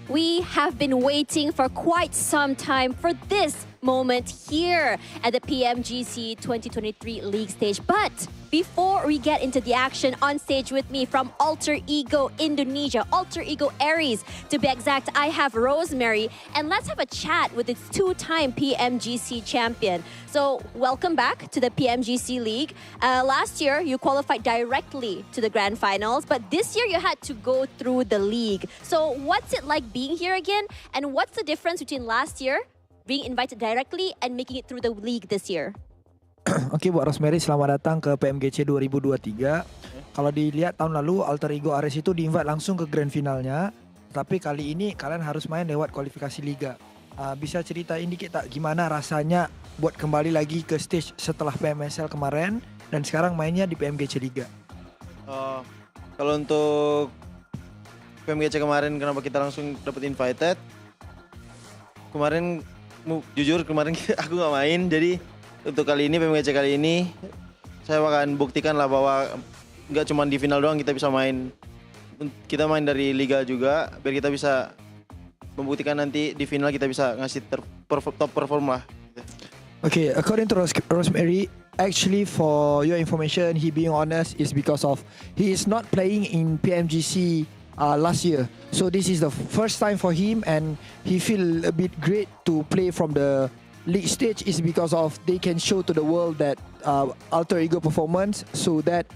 We have been waiting for quite some time for this moment here at the PMGC 2023 League stage. But before we get into the action, on stage with me from Alter Ego Indonesia, Alter Ego Aries to be exact, I have Rosemary. And let's have a chat with its two-time PMGC champion. So welcome back to the PMGC League. Last year, you qualified directly to the Grand Finals, but this year you had to go through the league. So what's it like being here again? And what's the difference between last year, being invited directly, and making it through the league this year? Oke, buat Rosemary, selamat datang ke PMGC 2023. Kalau dilihat tahun lalu Alter Ego Aries itu di-invite langsung ke Grand Finalnya, tapi kali ini kalian harus main lewat kualifikasi liga. Bisa ceritain dikit tak gimana rasanya buat kembali lagi ke stage setelah PMSL kemarin dan sekarang mainnya di PMGC Liga? Kalau untuk PMGC kemarin, kenapa kita langsung dapat invited? Kemarin jujur aku nggak main, jadi untuk kali ini PMGC kali ini saya akan buktikan lah bahwa nggak cuma di final doang kita bisa main. Kita main dari liga juga biar kita bisa membuktikan nanti di final kita bisa ngasih top perform lah. Okay, according to Rosemary, actually for your information, he being honest is because of he is not playing in PMGC last year. So this is the first time for him and he feel a bit great to play from the league stage is because of they can show to the world that Alter Ego performance so that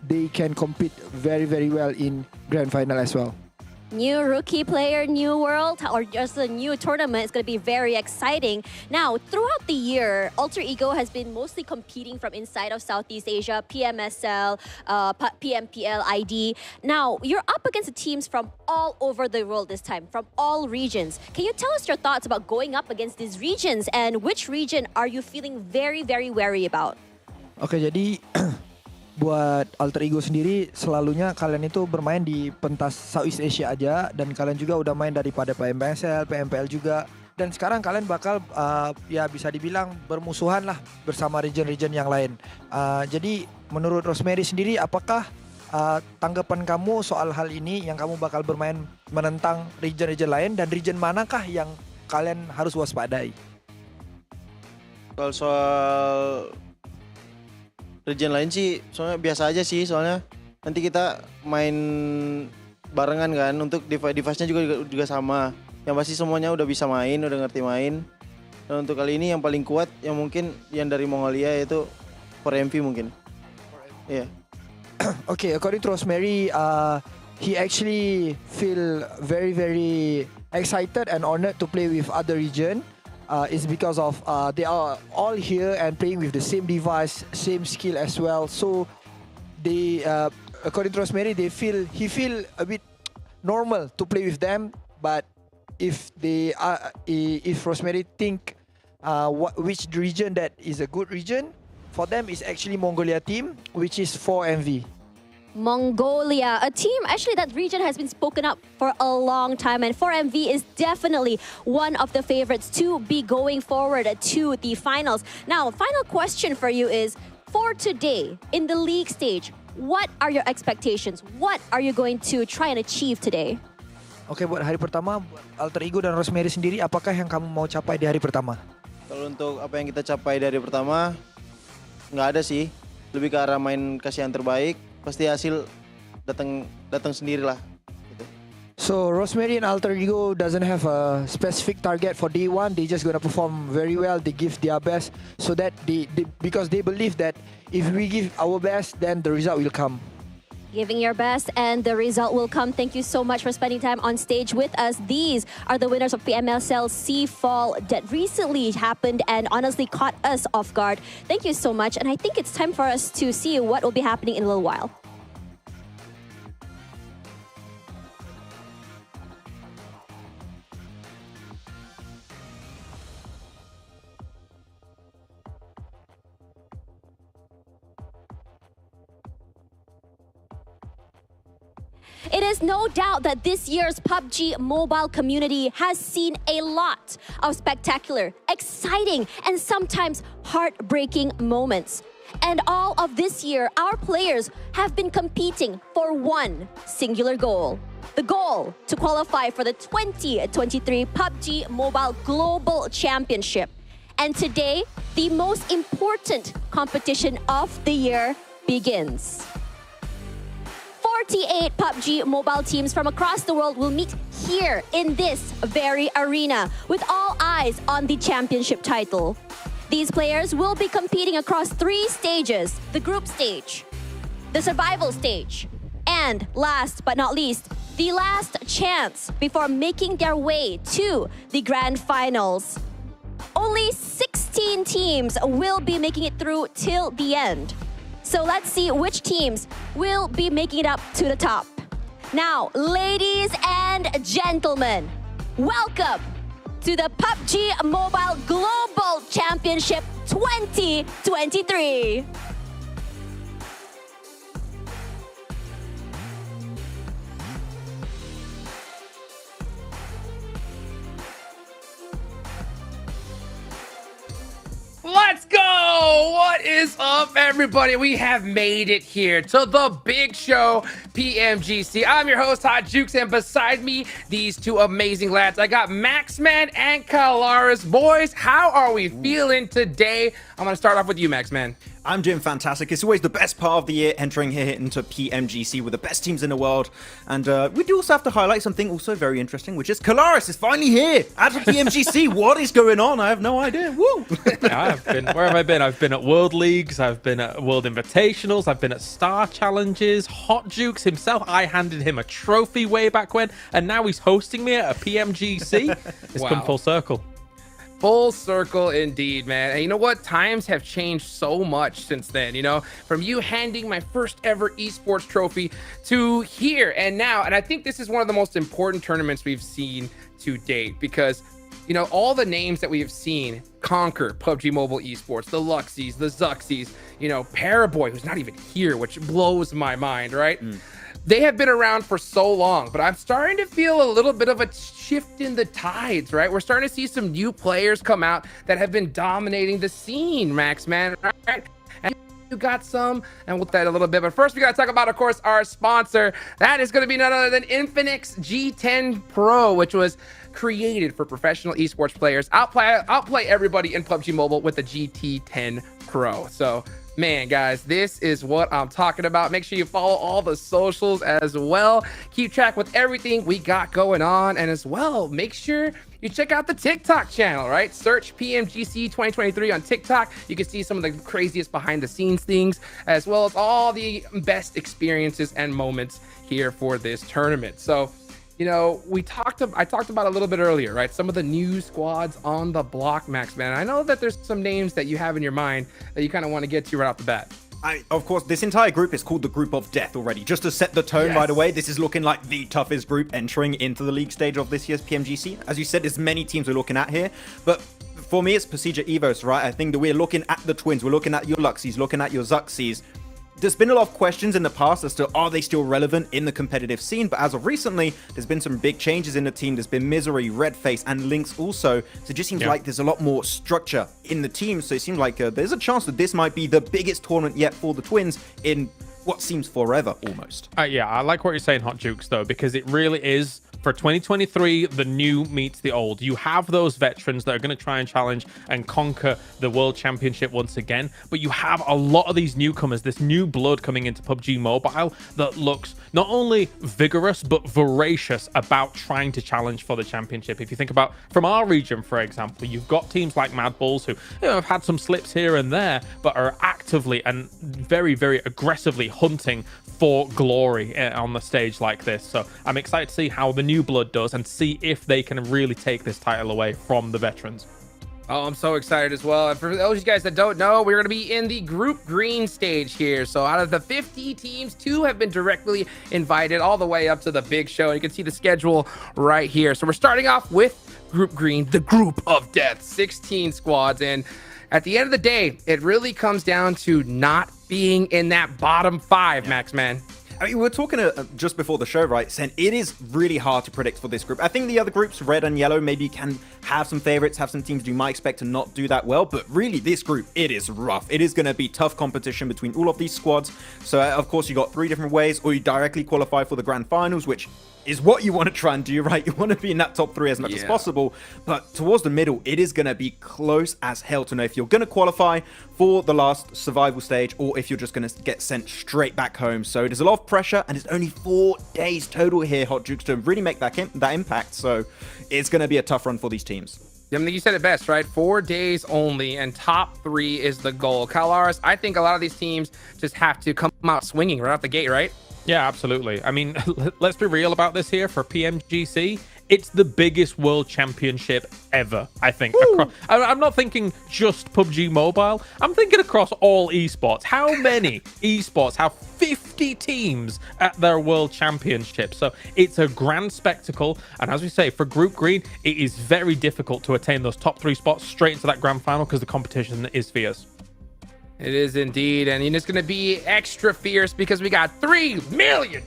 they can compete very, very well in Grand Final as well. New rookie player, new world, or just a new tournament is going to be very exciting. Now, throughout the year, Alter Ego has been mostly competing from inside of Southeast Asia, PMSL, PMPL, ID. Now, you're up against the teams from all over the world this time, from all regions. Can you tell us your thoughts about going up against these regions and which region are you feeling very, very wary about? Oke, jadi buat Alter Ego sendiri selalunya kalian itu bermain di pentas Southeast Asia aja dan kalian juga udah main daripada PMSL, PMPL juga dan sekarang kalian bakal ya bisa dibilang bermusuhan lah bersama region-region yang lain. Jadi menurut Rosemary sendiri apakah tanggapan kamu soal hal ini yang kamu bakal bermain menentang region-region lain dan region manakah yang kalian harus waspadai? Kalau soal region lain sih soalnya biasa aja sih, soalnya nanti kita main barengan kan, untuk device-nya juga sama. Yang pasti semuanya udah bisa main, udah ngerti main. Dan untuk kali ini yang paling kuat yang mungkin yang dari Mongolia yaitu PMV mungkin. Iya. Yeah. Okay, according to Rosemary, he actually feel very, very excited and honored to play with other region. Is because of they are all here and playing with the same device, same skill as well. So they, according to Rosemary, he feel a bit normal to play with them. But if Rosemary think which region that is a good region for them is actually Mongolia team, which is 4MV. Mongolia, a team, actually that region has been spoken up for a long time, and 4MV is definitely one of the favorites to be going forward to the finals. Now, final question for you is, for today, in the league stage, what are your expectations? What are you going to try and achieve today? Oke, buat hari pertama, buat Alter Ego dan Rosemary sendiri, apakah yang kamu mau capai di hari pertama? Kalau untuk apa yang kita capai di hari pertama, nggak ada sih. Lebih ke arah main kasih yang terbaik. Pasti hasil datang sendirilah gitu. So Rosemary and Alter Ego doesn't have a specific target for day one. They just gonna perform very well. They give their best so that because they believe that if we give our best, then the result will come. Giving your best and the result will come. Thank you so much for spending time on stage with us. These are the winners of PMSL Seafall that recently happened and honestly caught us off guard. Thank you so much, and I think it's time for us to see what will be happening in a little while. It is no doubt that this year's PUBG Mobile community has seen a lot of spectacular, exciting, and sometimes heartbreaking moments. And all of this year, our players have been competing for one singular goal. The goal to qualify for the 2023 PUBG Mobile Global Championship. And today, the most important competition of the year begins. 48 PUBG Mobile teams from across the world will meet here in this very arena with all eyes on the championship title. These players will be competing across 3 stages: the group stage, the survival stage, and last but not least, the last chance before making their way to the Grand Finals. Only 16 teams will be making it through till the end. So let's see which teams will be making it up to the top. Now, ladies and gentlemen, welcome to the PUBG Mobile Global Championship 2023. Let's go! What is up, everybody? We have made it here to the big show, PMGC. I'm your host, Hot Jukes, and beside me, these 2 amazing lads. I got Maxman and Kalaris. Boys, how are we feeling today? I'm gonna start off with you, Maxman. I'm doing fantastic. It's always the best part of the year entering here into PMGC with the best teams in the world. And we do also have to highlight something also very interesting, which is Kalaris is finally here at the PMGC. What is going on? I have no idea. Woo! Where have I been? I've been at World Leagues, I've been at World Invitationals, I've been at Star Challenges. Hot Jukes himself, I handed him a trophy way back when, and now he's hosting me at a PMGC. It's come full circle. Full circle indeed, man. And you know what? Times have changed so much since then, you know, from you handing my first ever esports trophy to here and now. And I think this is one of the most important tournaments we've seen to date because, you know, all the names that we have seen conquer PUBG Mobile esports, the Luxies, the Zuxies, you know, Paraboy, who's not even here, which blows my mind, right? They have been around for so long, but I'm starting to feel a little bit of a shift in the tides, right? We're starting to see some new players come out that have been dominating the scene, Maxman, right? And you got some, and we'll that a little bit. But first, we got to talk about, of course, our sponsor. That is going to be none other than Infinix G10 Pro, which was created for professional esports players. Outplay everybody in PUBG Mobile with the GT10 Pro. So, man, guys, this is what I'm talking about. Make sure you follow all the socials as well. Keep track with everything we got going on. And as well, make sure you check out the TikTok channel, right? Search PMGC 2023 on TikTok. You can see some of the craziest behind the scenes things, as well as all the best experiences and moments here for this tournament. So, you know, I talked about a little bit earlier, right? Some of the new squads on the block, Maxman. I know that there's some names that you have in your mind that you kind of want to get to right off the bat. Of course, this entire group is called the Group of Death already. Just to set the tone right away, this is looking like the toughest group entering into the league stage of this year's PMGC. As you said, there's many teams we're looking at here, but for me, it's Procedure Evos, right? I think that we're looking at the Twins, we're looking at your Luxies, looking at your Zuxies. There's been a lot of questions in the past as to are they still relevant in the competitive scene, but as of recently, there's been some big changes in the team. There's been Misery, Redface, and Lynx also. So it just seems like there's a lot more structure in the team. So it seems like there's a chance that this might be the biggest tournament yet for the Twins in what seems forever almost. Yeah, I like what you're saying, Hot Jukes, though, because it really is. For 2023, the new meets the old. You have those veterans that are going to try and challenge and conquer the World Championship once again, but you have a lot of these newcomers, this new blood coming into PUBG Mobile that looks not only vigorous, but voracious about trying to challenge for the championship. If you think about from our region, for example, you've got teams like Mad Bulls who have had some slips here and there, but are actively and very, very aggressively hunting for glory on the stage like this. So I'm excited to see how the new blood does and see if they can really take this title away from the veterans. Oh, I'm so excited as well. And for those of you guys that don't know, we're going to be in the Group Green stage here. So out of the 50 teams, 2 have been directly invited all the way up to the big show. And you can see the schedule right here. So we're starting off with Group Green, the Group of Death, 16 squads. And at the end of the day, it really comes down to not being in that bottom 5, Maxman. I mean, we were talking just before the show, right, saying it is really hard to predict for this group. I think the other groups, red and yellow, maybe can have some favorites, have some teams you might expect to not do that well, but really this group, it is rough. It is going to be tough competition between all of these squads. So, of course, you got 3 different ways, or you directly qualify for the Grand Finals, which is what you want to try and do, right? You want to be in that top 3 as much as possible, but towards the middle, it is going to be close as hell to know if you're going to qualify for the last survival stage or if you're just going to get sent straight back home. So there's a lot of pressure, and it's only 4 days total here, Hot Jukes, to really make that impact. So it's going to be a tough run for these teams. I think you said it best, right? 4 days only, and top 3 is the goal. Kalaris, I think a lot of these teams just have to come out swinging right out the gate, right? Yeah, absolutely. I mean, let's be real about this here for PMGC. It's the biggest world championship ever, I think. I'm not thinking just PUBG Mobile. I'm thinking across all esports. How many esports have 50 teams at their world championship? So it's a grand spectacle. And as we say, for Group Green, it is very difficult to attain those top 3 spots straight into that grand final because the competition is fierce. It is indeed, and it's going to be extra fierce because we got $3 million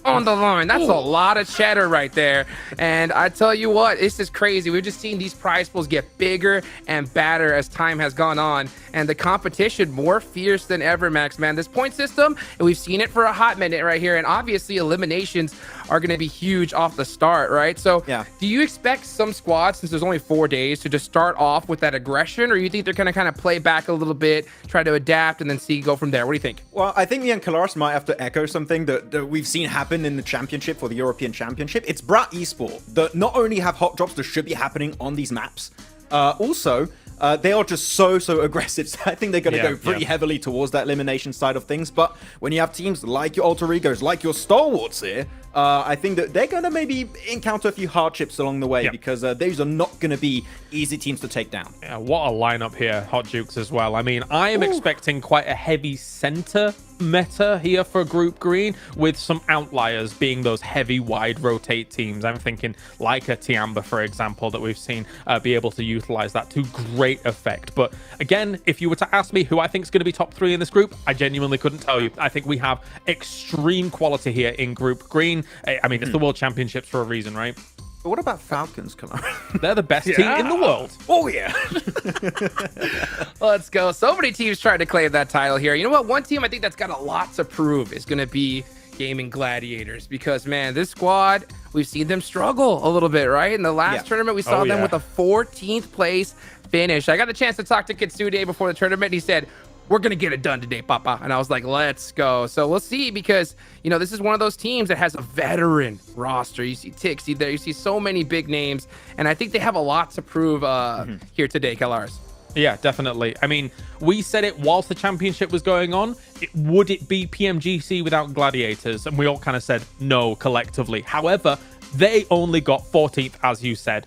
on the line. That's a lot of cheddar right there. And I tell you what, this is crazy. We've just seen these prize pools get bigger and badder as time has gone on, and the competition more fierce than ever, Max, man. This point system, and we've seen it for a hot minute right here, and obviously eliminations are going to be huge off the start, right? So do you expect some squads, since there's only 4 days, to just start off with that aggression, or you think they're going to kind of play back a little bit, try to adapt, and then go from there? What do you think? Well, I think me and Kalaris might have to echo something that we've seen happen in the championship for the European Championship. It's Brat Esport that not only have hot drops that should be happening on these maps, also they are just so aggressive. So I think they're going to go pretty heavily towards that elimination side of things. But when you have teams like your alter egos, like your stalwarts here, I think that they're going to maybe encounter a few hardships along the way because those are not going to be easy teams to take down. Yeah, what a lineup here, Hot Jukes, as well. I mean, I am expecting quite a heavy center meta here for Group Green, with some outliers being those heavy wide rotate teams. I'm thinking like a Tiamba, for example, that we've seen be able to utilize that to great effect. But again, if you were to ask me who I think is going to be top 3 in this group, I genuinely couldn't tell you. I think we have extreme quality here in Group Green. I mean, it's the World Championships for a reason, right? But what about Falcons? Come on. They're the best team in the world. Oh, yeah. Let's go. So many teams trying to claim that title here. You know what? One team I think that's got a lot to prove is going to be Gaming Gladiators, because, man, this squad, we've seen them struggle a little bit, right? In the last tournament, we saw them with a 14th place finish. I got the chance to talk to Kitsune before the tournament, and he said, "We're going to get it done today, Papa." And I was like, let's go. So we'll see, because, this is one of those teams that has a veteran roster. You see Tixie there. You see so many big names. And I think they have a lot to prove here today, Kalaris. Yeah, definitely. I mean, we said it whilst the championship was going on. Would it be PMGC without Gladiators? And we all kind of said no collectively. However, they only got 14th, as you said.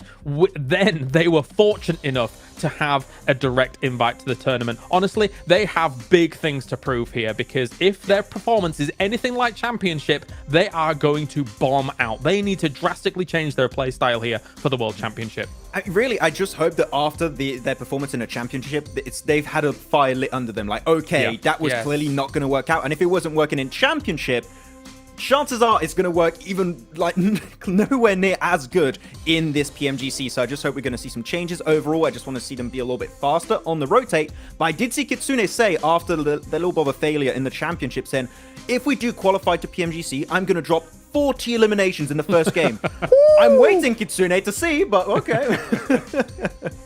Then they were fortunate enough to have a direct invite to the tournament. Honestly, they have big things to prove here, because if their performance is anything like championship, they are going to bomb out. They need to drastically change their play style here for the World Championship. I just hope that after their performance in a championship, they've had a fire lit under them. Like, okay, that was clearly not going to work out. And if it wasn't working in championship, chances are it's going to work even like nowhere near as good in this PMGC. So I just hope we're going to see some changes overall. I just want to see them be a little bit faster on the rotate. But I did see Kitsune say after the little bit of a failure in the championship, saying, if we do qualify to PMGC, I'm going to drop 40 eliminations in the first game. I'm waiting, Kitsune, to see, but okay.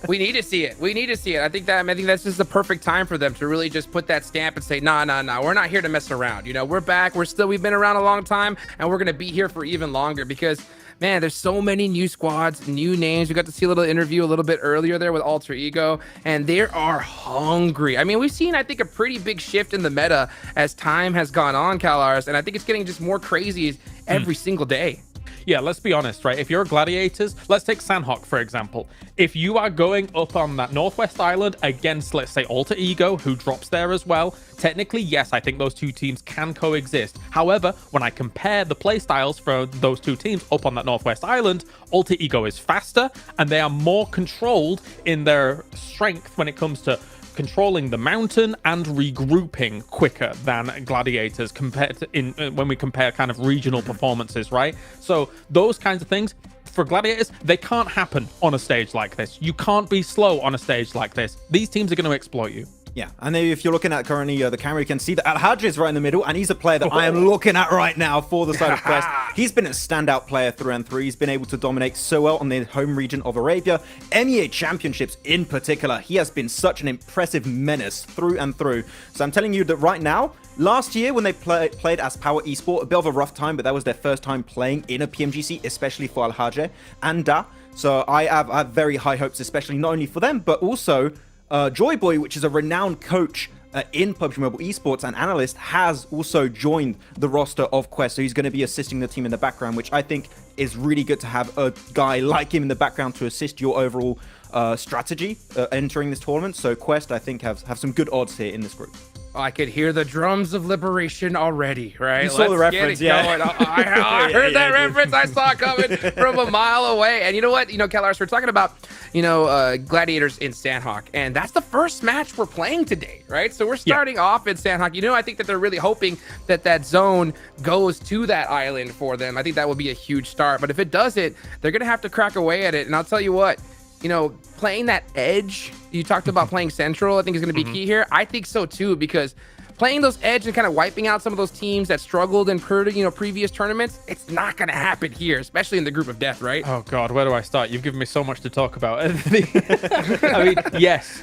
We need to see it. We need to see it. I think that's just the perfect time for them to really just put that stamp and say, nah, we're not here to mess around. We're back. We've been around a long time, and we're going to be here for even longer, because, man, there's so many new squads, new names. We got to see a little interview a little bit earlier there with Alter Ego, and they are hungry. I mean, we've seen, I think, a pretty big shift in the meta as time has gone on, Kalaris, and I think it's getting just more crazy every single day. Yeah, let's be honest, right? If you're Gladiators, let's take Sanhok, for example. If you are going up on that Northwest Island against, let's say, Alter Ego, who drops there as well, technically, yes, I think those two teams can coexist. However, when I compare the playstyles for those two teams up on that Northwest Island, Alter Ego is faster, and they are more controlled in their strength when it comes to controlling the mountain and regrouping quicker than gladiators compared to when we compare kind of regional performances, right? So those kinds of things for gladiators, they can't happen on a stage like this. You can't be slow on a stage like this. These teams are going to exploit you. Yeah, and if you're looking at currently the camera, you can see that Al-Hajj is right in the middle, and he's a player that I am looking at right now for the side of Quest. He's been a standout player through and through. He's been able to dominate so well on the home region of Arabia. MEA Championships in particular, he has been such an impressive menace through and through. So I'm telling you that right now, last year when they played as Power Esport, a bit of a rough time, but that was their first time playing in a PMGC, especially for Al-Hajj and Da. So I have very high hopes, especially not only for them, but also Joyboy, which is a renowned coach in PUBG Mobile Esports and analyst, has also joined the roster of Quest. So he's going to be assisting the team in the background, which I think is really good to have a guy like him in the background to assist your overall strategy entering this tournament. So Quest, I think, have some good odds here in this group. I could hear the drums of liberation already, right? You saw the reference, yeah. I heard that reference. I saw it coming from a mile away. And you know what? Kellars, we're talking about, gladiators in Sandhawk. And that's the first match we're playing today, right? So we're starting off in Sandhawk. I think that they're really hoping that zone goes to that island for them. I think that would be a huge start. But if it doesn't, they're going to have to crack away at it. And I'll tell you what, playing that edge, you talked about playing central, I think is going to be key here. I think so too, because playing those edge and kind of wiping out some of those teams that struggled in previous tournaments, it's not going to happen here, especially in the group of death, right? Oh God, where do I start? You've given me so much to talk about. I mean, yes,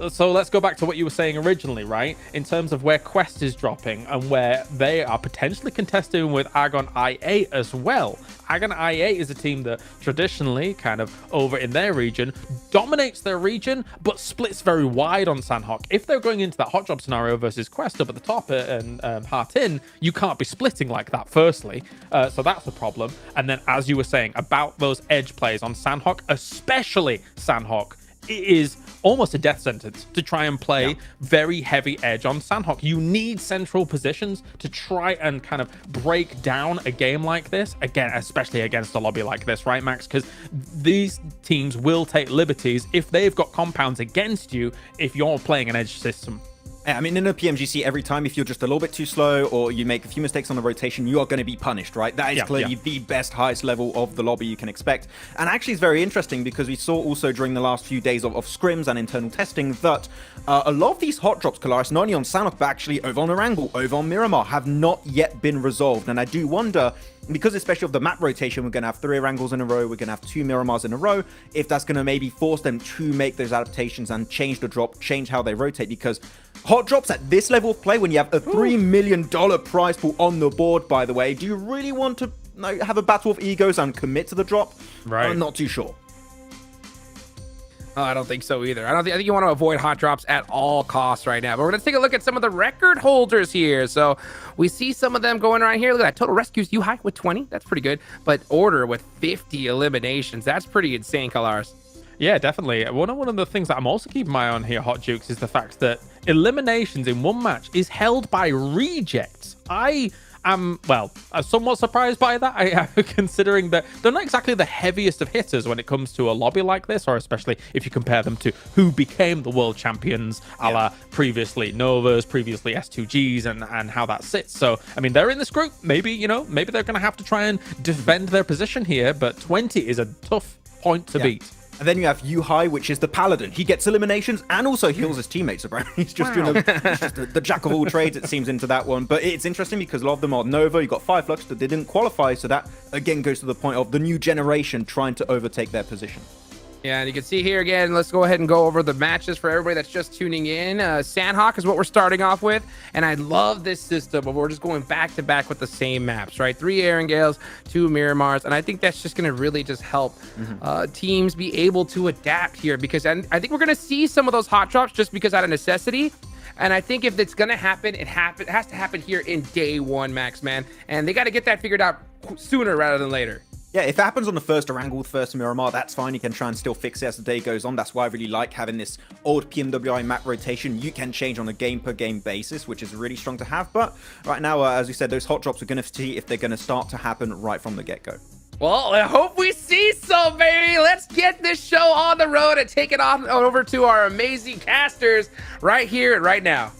so let's go back to what you were saying originally, right? In terms of where Quest is dropping and where they are potentially contesting with Argon IA as well. Argon IA is a team that traditionally, kind of over in their region, dominates their region, but splits very wide on Sandhawk. If they're going into that hot job scenario versus Quest up at the top and Heart In, you can't be splitting like that, firstly. So that's the problem. And then, as you were saying, about those edge plays on Sandhawk, especially Sandhawk, it is almost a death sentence to try and play very heavy edge on Sandhawk. You need central positions to try and kind of break down a game like this, again, especially against a lobby like this, right, Max? Because these teams will take liberties if they've got compounds against you if you're playing an edge system. I mean, in a PMGC, every time if you're just a little bit too slow or you make a few mistakes on the rotation, you are going to be punished, right? That is clearly the best, highest level of the lobby you can expect. And actually, it's very interesting because we saw also during the last few days of scrims and internal testing that a lot of these hot drops, Kalaris, not only on Sandhawk, but actually over on Erangel, over on Miramar, have not yet been resolved. And I do wonder, because especially of the map rotation, we're going to have 3 Erangels in a row, we're going to have 2 Miramars in a row, if that's going to maybe force them to make those adaptations and change the drop, change how they rotate, because hot drops at this level of play, when you have a $3 million prize pool on the board, by the way, do you really want to have a battle of egos and commit to the drop? Right. I'm not too sure. Oh, I don't think so either. I think you want to avoid hot drops at all costs right now. But we're going to take a look at some of the record holders here. So we see some of them going around here. Look at that. Total rescues, U-High with 20. That's pretty good. But Order with 50 eliminations. That's pretty insane, Kalars. Yeah, definitely. One of the things that I'm also keeping my eye on here, Hot Jukes, is the fact that eliminations in one match is held by rejects. I'm somewhat surprised by that, considering that they're not exactly the heaviest of hitters when it comes to a lobby like this, or especially if you compare them to who became the world champions, a la previously Novas, previously S2Gs, and how that sits. So, I mean, they're in this group. Maybe they're going to have to try and defend their position here, but 20 is a tough point to beat. And then you have U-High, which is the Paladin. He gets eliminations and also heals his teammates. He's just doing the jack of all trades, it seems, into that one. But it's interesting because a lot of them are Nova. You've got 5 Flux that didn't qualify. So that, again, goes to the point of the new generation trying to overtake their position. Yeah, and you can see here again, let's go ahead and go over the matches for everybody that's just tuning in. Sandhawk is what we're starting off with, and I love this system of we're just going back to back with the same maps, right? 3 Erangels, 2 Miramars, and I think that's just going to really just help teams be able to adapt here, because I think we're going to see some of those hot drops just because out of necessity. And I think if it's going to happen, it has to happen here in day 1, Max, man. And they got to get that figured out sooner rather than later. Yeah, if it happens on the first Erangel, first Miramar, that's fine. You can try and still fix it as the day goes on. That's why I really like having this old PMWI map rotation. You can change on a game-per-game basis, which is really strong to have. But right now, as we said, those hot drops are going to see if they're going to start to happen right from the get-go. Well, I hope we see so, baby. Let's get this show on the road and take it on over to our amazing casters right here and right now.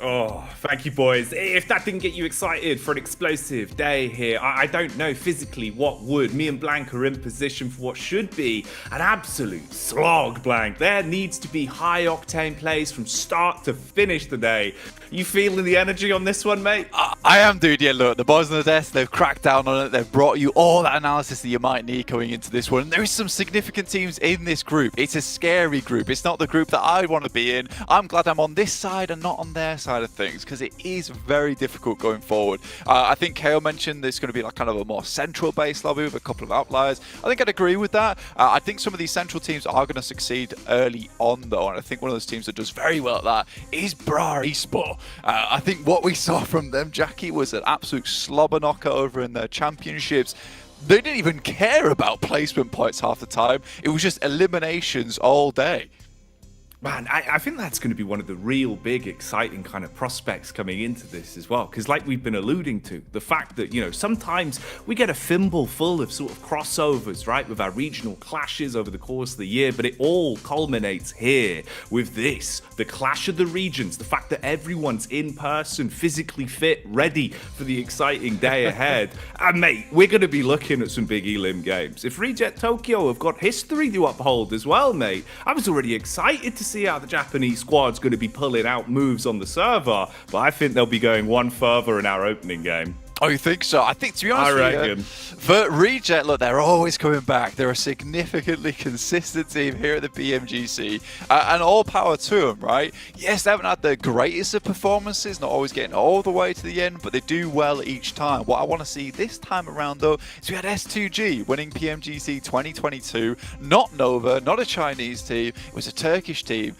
Oh, thank you, boys. If that didn't get you excited for an explosive day here, I don't know physically what would. Me and Blank are in position for what should be an absolute slog, Blank. There needs to be high-octane plays from start to finish today. You feeling the energy on this one, mate? I am, dude. Yeah, look, the boys on the desk, they've cracked down on it. They've brought you all that analysis that you might need going into this one. And there is some significant teams in this group. It's a scary group. It's not the group that I want to be in. I'm glad I'm on this side and not on their side of things, because it is very difficult going forward. I think KO mentioned there's going to be like kind of a more central base lobby with a couple of outliers. I think I'd agree with that. I think some of these central teams are going to succeed early on, though. And I think one of those teams that does very well at that is Bra Esport. I think what we saw from them, Jackie, was an absolute slobber knocker over in their championships. They didn't even care about placement points half the time. It was just eliminations all day. Man, I think that's going to be one of the real big, exciting kind of prospects coming into this as well. Because like we've been alluding to, the fact that, you know, sometimes we get a thimble full of sort of crossovers, right, with our regional clashes over the course of the year. But it all culminates here with this, the clash of the regions, the fact that everyone's in person, physically fit, ready for the exciting day ahead. And mate, we're going to be looking at some big elim games. If Reject Tokyo have got history to uphold as well, mate, I was already excited to see how the Japanese squad's going to be pulling out moves on the server, but I think they'll be going one further in our opening game. Oh, you think so? I think, to be honest I reckon. For Reject, look, they're always coming back. They're a significantly consistent team here at the PMGC, and all power to them, right? Yes, they haven't had the greatest of performances, not always getting all the way to the end, but they do well each time. What I want to see this time around, though, is we had S2G winning PMGC 2022, not Nova, not a Chinese team, it was a Turkish team.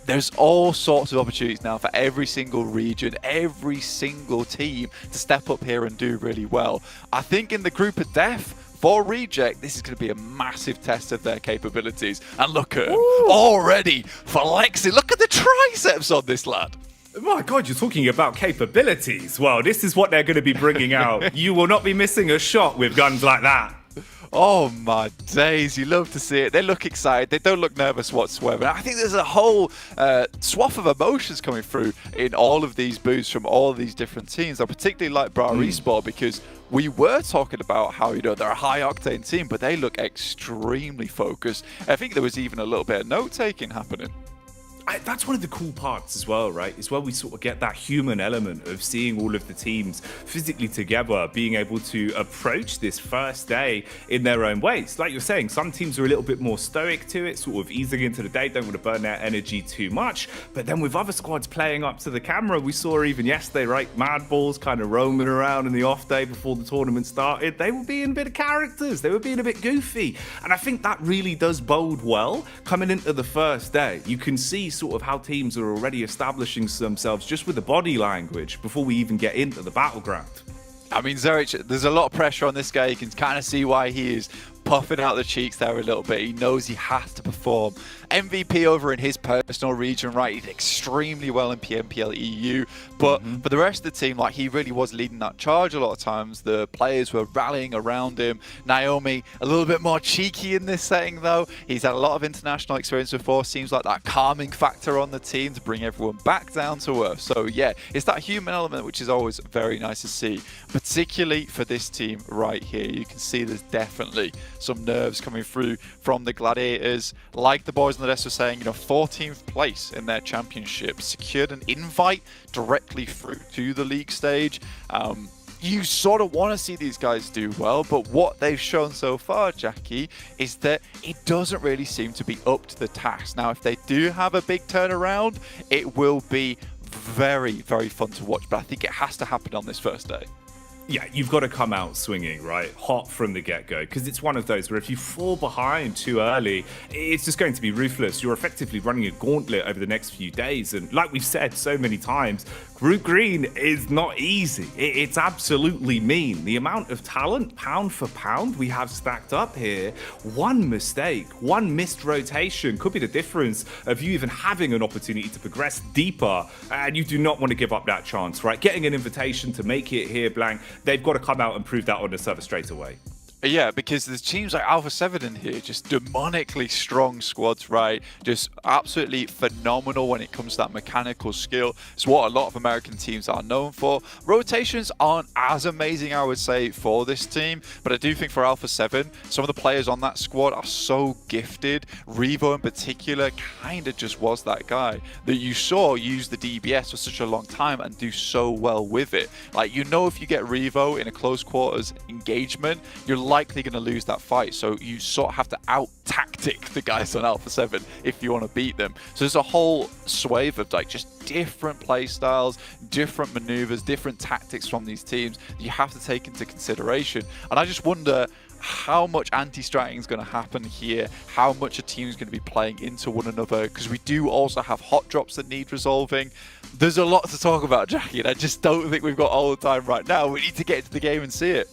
There's all sorts of opportunities now for every single region, every single team to step up here and do really well. I think in the group of death, for Reject, this is going to be a massive test of their capabilities. And look at him, already flexing. Look at the triceps on this lad. My God, you're talking about capabilities. Well, this is what they're going to be bringing out. You will not be missing a shot with guns like that. Oh my days, you love to see it. They look excited. They don't look nervous whatsoever. I think there's a whole swath of emotions coming through in all of these booths from all of these different teams. I particularly like Bra Esport because we were talking about how, you know, they're a high-octane team, but they look extremely focused. I think there was even a little bit of note-taking happening. That's one of the cool parts as well, right? Is where we sort of get that human element of seeing all of the teams physically together, being able to approach this first day in their own ways. Like you're saying, some teams are a little bit more stoic to it, sort of easing into the day, don't want to burn their energy too much. But then with other squads playing up to the camera, we saw even yesterday, right? Mad Balls kind of roaming around in the off day before the tournament started. They were being a bit of characters. They were being a bit goofy. And I think that really does bode well coming into the first day. You can see sort of how teams are already establishing themselves just with the body language before we even get into the battleground. I mean, Zerich, there's a lot of pressure on this guy. You can kind of see why he is puffing out the cheeks there a little bit. He knows he has to perform. MVP over in his personal region, right? He did extremely well in PMPL EU, but for the rest of the team, like, he really was leading that charge a lot of times. The players were rallying around him. Naomi, a little bit more cheeky in this setting, though. He's had a lot of international experience before. Seems like that calming factor on the team to bring everyone back down to earth. So, yeah, it's that human element, which is always very nice to see, particularly for this team right here. You can see there's definitely some nerves coming through from the Gladiators. Like the boys on the desk were saying, you know, 14th place in their championship, secured an invite directly through to the league stage. You sort of want to see these guys do well, but what they've shown so far, Jackie, is that it doesn't really seem to be up to the task. Now, if they do have a big turnaround, it will be very, very fun to watch, but I think it has to happen on this first day. Yeah, you've got to come out swinging, right? Hot from the get-go, because it's one of those where if you fall behind too early, it's just going to be ruthless. You're effectively running a gauntlet over the next few days. And like we've said so many times, Group Green is not easy. It's absolutely mean. The amount of talent, pound for pound, we have stacked up here, one mistake, one missed rotation could be the difference of you even having an opportunity to progress deeper. And you do not want to give up that chance, right? Getting an invitation to make it here, Blank, they've got to come out and prove that on the server straight away. Yeah, because there's teams like Alpha 7 in here, just demonically strong squads, right? Just absolutely phenomenal when it comes to that mechanical skill. It's what a lot of American teams are known for. Rotations aren't as amazing, I would say, for this team, but I do think for Alpha 7, some of the players on that squad are so gifted. Revo in particular kind of just was that guy that you saw use the DBS for such a long time and do so well with it. Like, you know, if you get Revo in a close quarters engagement, you're likely going to lose that fight, so you sort of have to out-tactic the guys on Alpha 7 if you want to beat them. So there's a whole swathe of like just different play styles, different maneuvers, different tactics from these teams that you have to take into consideration. And I just wonder how much anti-stratting is going to happen here, how much a team is going to be playing into one another, because we do also have hot drops that need resolving. There's a lot to talk about, Jackie, and I just don't think we've got all the time right now. We need to get into the game and see it.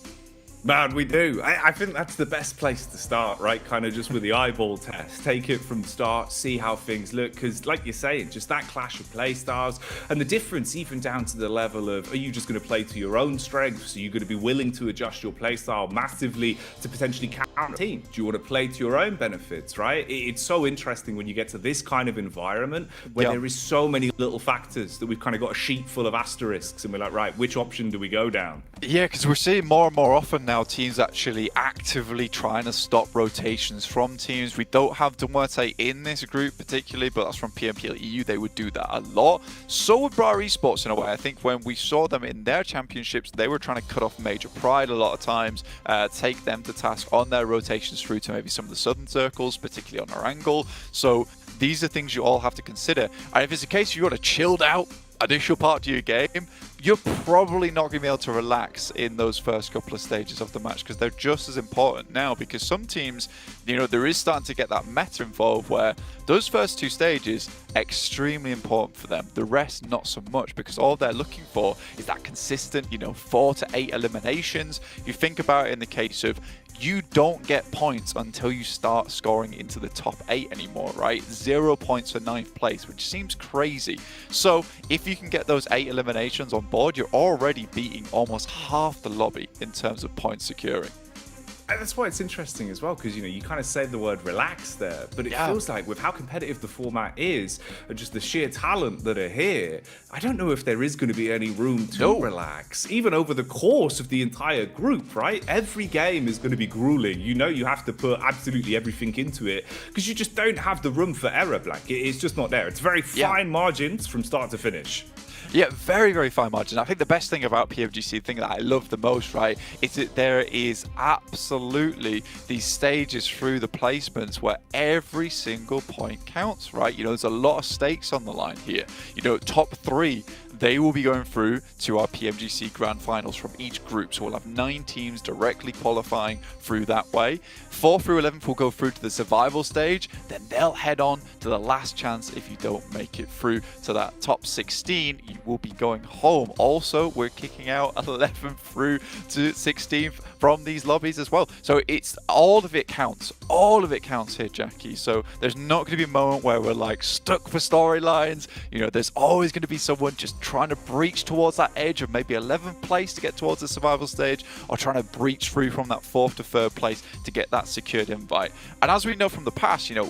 Man, we do. I think that's the best place to start, right? Kind of just with the eyeball test. Take it from the start, see how things look. Because like you're saying, just that clash of play styles and the difference even down to the level of, are you just going to play to your own strengths? Are you going to be willing to adjust your play style massively to potentially counter a team? Do you want to play to your own benefits, right? It's so interesting when you get to this kind of environment where there is so many little factors that we've kind of got a sheet full of asterisks and we're like, right, which option do we go down? Yeah, because we're seeing more and more often now teams actually actively trying to stop rotations from teams. We don't have Duarte in this group particularly, but that's from PMPL EU. They would do that a lot. So would Bra Esports in a way. I think when we saw them in their championships, they were trying to cut off Major Pride a lot of times, take them to task on their rotations through to maybe some of the southern circles, particularly on Erangel. So these are things you all have to consider. And if it's a case you want a chilled out initial part to your game, you're probably not going to be able to relax in those first couple of stages of the match, because they're just as important now. Because some teams, you know, there is starting to get that meta involved where those first two stages extremely important for them, the rest not so much, because all they're looking for is that consistent, you know, 4 to 8 eliminations. You think about it in the case of, you don't get points until you start scoring into the top 8 anymore, right? 0 points for 9th place, which seems crazy. So if you can get those 8 eliminations on board, you're already beating almost half the lobby in terms of point securing. And that's why it's interesting as well, because, you know, you kind of say the word relax there, but it feels like with how competitive the format is and just the sheer talent that are here, I don't know if there is going to be any room to relax, even over the course of the entire group, right? Every game is going to be grueling. You know, you have to put absolutely everything into it because you just don't have the room for error, Black. It's just not there. It's very fine margins from start to finish. Yeah, very, very fine margin. I think the best thing about PMGC, the thing that I love the most, right, is that there is absolutely these stages through the placements where every single point counts, right? You know, there's a lot of stakes on the line here. You know, top 3, they will be going through to our PMGC Grand Finals from each group. So we'll have 9 teams directly qualifying through that way. 4 through 11th will go through to the survival stage. Then they'll head on to the last chance if you don't make it through to that top 16. You will be going home. Also, we're kicking out 11th through to 16th from these lobbies as well. So it's all of it counts. All of it counts here, Jackie. So there's not going to be a moment where we're like stuck for storylines. You know, there's always going to be someone just trying to breach towards that edge of maybe 11th place to get towards the survival stage, or trying to breach through from that 4th to 3rd place to get that secured invite. And as we know from the past, you know,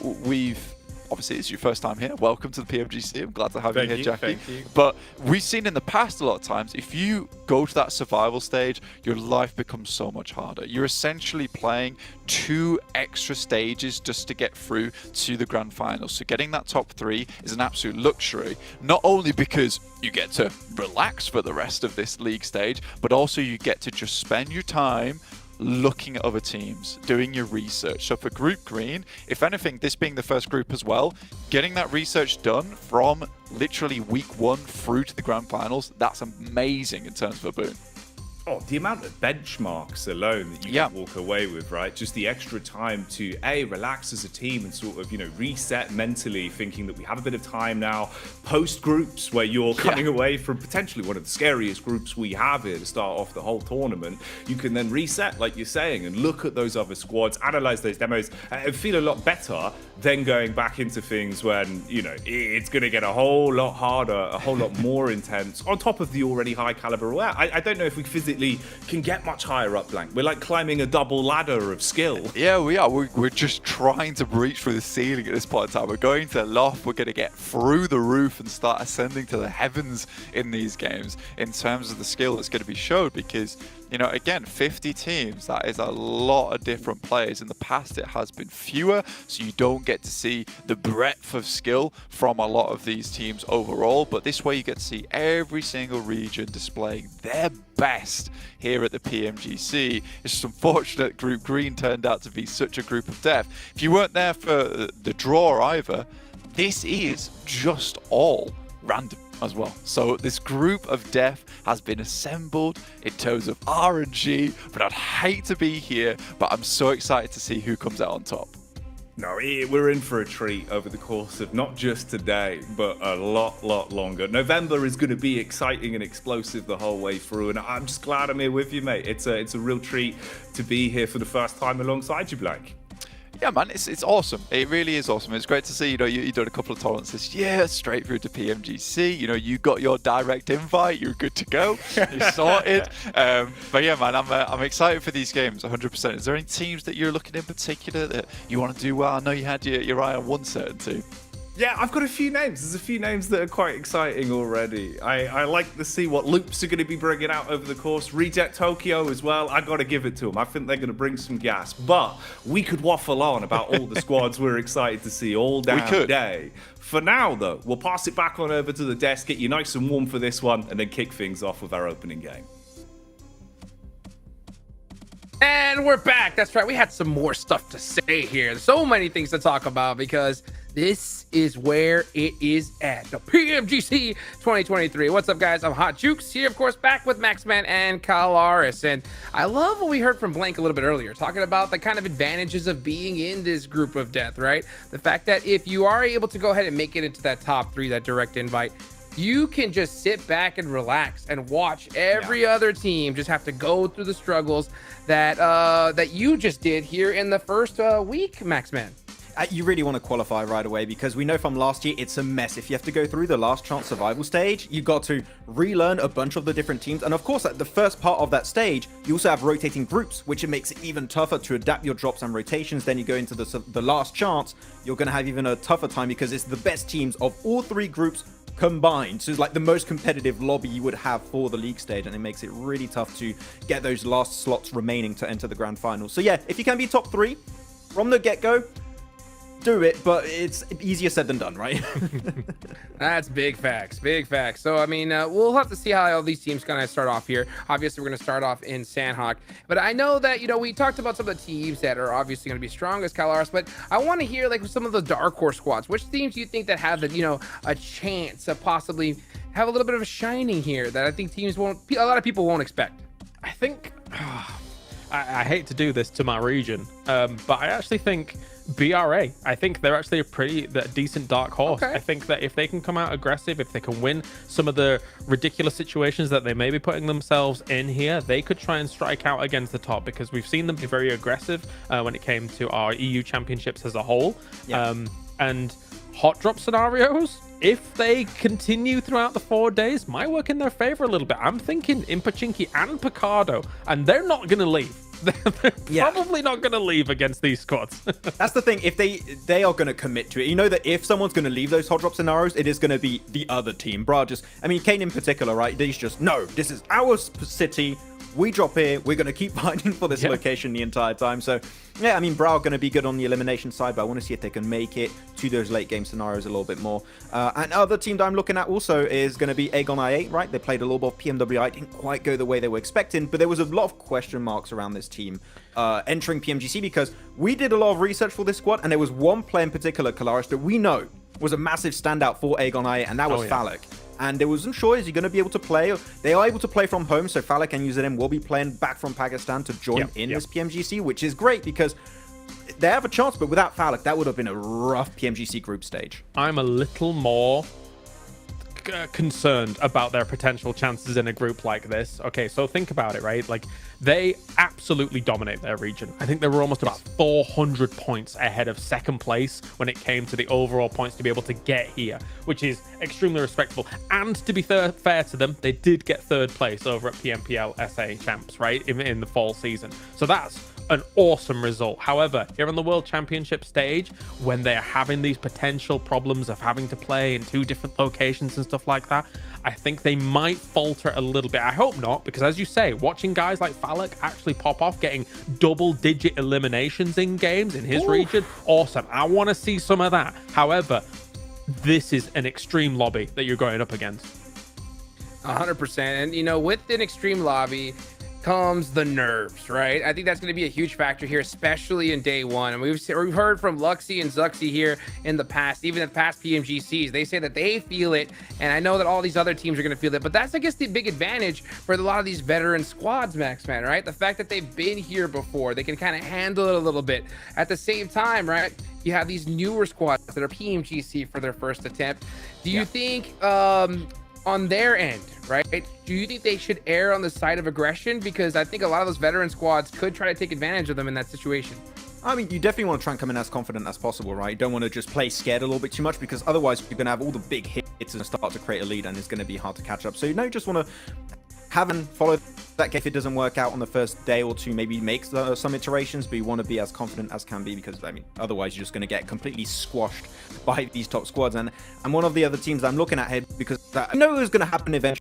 obviously it's your first time here. Welcome to the PMGC. I'm glad to have you here, Jackie. Thank you. But we've seen in the past a lot of times, if you go to that survival stage, your life becomes so much harder. You're essentially playing 2 extra stages just to get through to the Grand Finals. So getting that top 3 is an absolute luxury, not only because you get to relax for the rest of this league stage, but also you get to just spend your time looking at other teams, doing your research. So for Group Green, if anything, this being the first group as well, getting that research done from literally week 1 through to the Grand Finals, that's amazing in terms of a boon. Oh, the amount of benchmarks alone that you can walk away with, right? Just the extra time to relax as a team and sort of, you know, reset mentally, thinking that we have a bit of time now post groups where you're coming away from potentially one of the scariest groups we have here to start off the whole tournament. You can then reset, like you're saying, and look at those other squads, analyze those demos, and feel a lot better than going back into things when, you know, it's going to get a whole lot harder, a whole lot more intense on top of the already high caliber. I don't know if we physically realistically can get much higher up, Blank. We're like climbing a double ladder of skill. Yeah, we are. We're just trying to breach through the ceiling at this point in time. We're going to loft. We're going to get through the roof and start ascending to the heavens in these games in terms of the skill that's going to be showed. Because, you know, again, 50 teams, that is a lot of different players. In the past, it has been fewer, so you don't get to see the breadth of skill from a lot of these teams overall. But this way, you get to see every single region displaying their best here at the PMGC. It's just unfortunate Group Green turned out to be such a group of death. If you weren't there for the draw either, this is just all random as well. So this group of death has been assembled in terms of RNG, but I'd hate to be here, but I'm so excited to see who comes out on top. No, we're in for a treat over the course of not just today, but a lot longer. November is going to be exciting and explosive the whole way through, and I'm just glad I'm here with you, mate. It's a real treat to be here for the first time alongside you, Blank. Yeah, man, it's awesome. It really is awesome. It's great to see, you know, you've done a couple of tournaments. Yeah, straight through to PMGC. You know, you got your direct invite. You're good to go. You're sorted. But yeah, man, I'm excited for these games, 100%. Is there any teams that you're looking in particular that you want to do well? I know you had your eye on one certain team. Yeah, I've got a few names. There's a few names that are quite exciting already. I like to see what loops are going to be bringing out over the course. Reject Tokyo as well. I got to give it to them. I think they're going to bring some gas. But we could waffle on about all the squads we're excited to see all damn day. For now, though, we'll pass it back on over to the desk, get you nice and warm for this one, and then kick things off with our opening game. And we're back. That's right. We had some more stuff to say here. So many things to talk about because this is where it is at. The PMGC 2023. What's up, guys? I'm Hot Jukes here, of course, back with Maxman and Kalaris. And I love what we heard from Blank a little bit earlier, talking about the kind of advantages of being in this group of death, right? The fact that if you are able to go ahead and make it into that top 3, that direct invite, you can just sit back and relax and watch every other team just have to go through the struggles that you just did here in the first week, Maxman. You really want to qualify right away because we know from last year it's a mess. If you have to go through the last chance survival stage, you've got to relearn a bunch of the different teams. And of course, at the first part of that stage, you also have rotating groups, which it makes it even tougher to adapt your drops and rotations. Then you go into the last chance, you're going to have even a tougher time because it's the best teams of all 3 groups combined. So it's like the most competitive lobby you would have for the league stage, and it makes it really tough to get those last slots remaining to enter the grand finals. So yeah, if you can be top 3 from the get-go, do it, but it's easier said than done, right? That's big facts, big facts. So I mean, we'll have to see how all these teams kind of start off here. Obviously, we're going to start off in Sandhawk, but I know that, you know, we talked about some of the teams that are obviously going to be strong as Kalaris, but I want to hear like some of the dark horse squads. Which teams do you think that have, you know, a chance of possibly have a little bit of a shining here that I think a lot of people won't expect? I think I hate to do this to my region, but I actually think BRA. I think they're actually a decent dark horse. Okay. I think that if they can come out aggressive, if they can win some of the ridiculous situations that they may be putting themselves in here, they could try and strike out against the top, because we've seen them be very aggressive when it came to our EU championships as a whole. Yeah. And hot drop scenarios, if they continue throughout the 4 days, might work in their favor a little bit. I'm thinking Impachinki and Picardo, and they're not going to leave. They're probably not going to leave against these squads. That's the thing. If they are going to commit to it, you know that if someone's going to leave those hot drop scenarios, it is going to be the other team. I mean, Kane in particular, right? He's just, no, this is our city. We drop here. We're going to keep fighting for this location the entire time. So, yeah, I mean, Brow are going to be good on the elimination side, but I want to see if they can make it to those late game scenarios a little bit more. And other team that I'm looking at also is going to be Aegon I8, right? They played a little bit of PMWI. Didn't quite go the way they were expecting, but there was a lot of question marks around this team entering PMGC, because we did a lot of research for this squad, and there was one player in particular, Kalaris, that we know was a massive standout for Aegon I8, and that was Phallic. And they wasn't sure, is he going to be able to play? They are able to play from home, so Phallic and UZM will be playing back from Pakistan to join in this PMGC, which is great because they have a chance, but without Phallic, that would have been a rough PMGC group stage. I'm a little more concerned about their potential chances in a group like this. Okay, so think about it, right? Like, they absolutely dominate their region. I think they were almost about 400 points ahead of second place when it came to the overall points to be able to get here, which is extremely respectable. And to be fair to them, they did get third place over at PMPL SA Champs, right, in the fall season. So that's an awesome result. However, here on the World Championship stage, when they're having these potential problems of having to play in 2 different locations and stuff like that, I think they might falter a little bit. I hope not, because as you say, watching guys like Falak actually pop off, getting double-digit eliminations in games in his region, awesome. I want to see some of that. However, this is an extreme lobby that you're going up against. 100%. And, you know, with an extreme lobby comes the nerves, right? I think that's going to be a huge factor here, especially in day one. And we've heard from Luxy and Zuxy here in the past, even in the past PMGCs. They say that they feel it, and I know that all these other teams are going to feel it. But that's, I guess, the big advantage for a lot of these veteran squads, Maxman, right? The fact that they've been here before, they can kind of handle it a little bit. At the same time, right, you have these newer squads that are PMGC for their first attempt. Do you think on their end, right, do you think they should err on the side of aggression? Because I think a lot of those veteran squads could try to take advantage of them in that situation. I mean, you definitely want to try and come in as confident as possible, right? You don't want to just play scared a little bit too much, because otherwise you're going to have all the big hits and start to create a lead, and it's going to be hard to catch up. So, you know, you just want to have and follow that game. If it doesn't work out on the first day or two, maybe make some iterations, but you want to be as confident as can be, because, I mean, otherwise you're just going to get completely squashed by these top squads. And one of the other teams I'm looking at here, because I know it was going to happen eventually,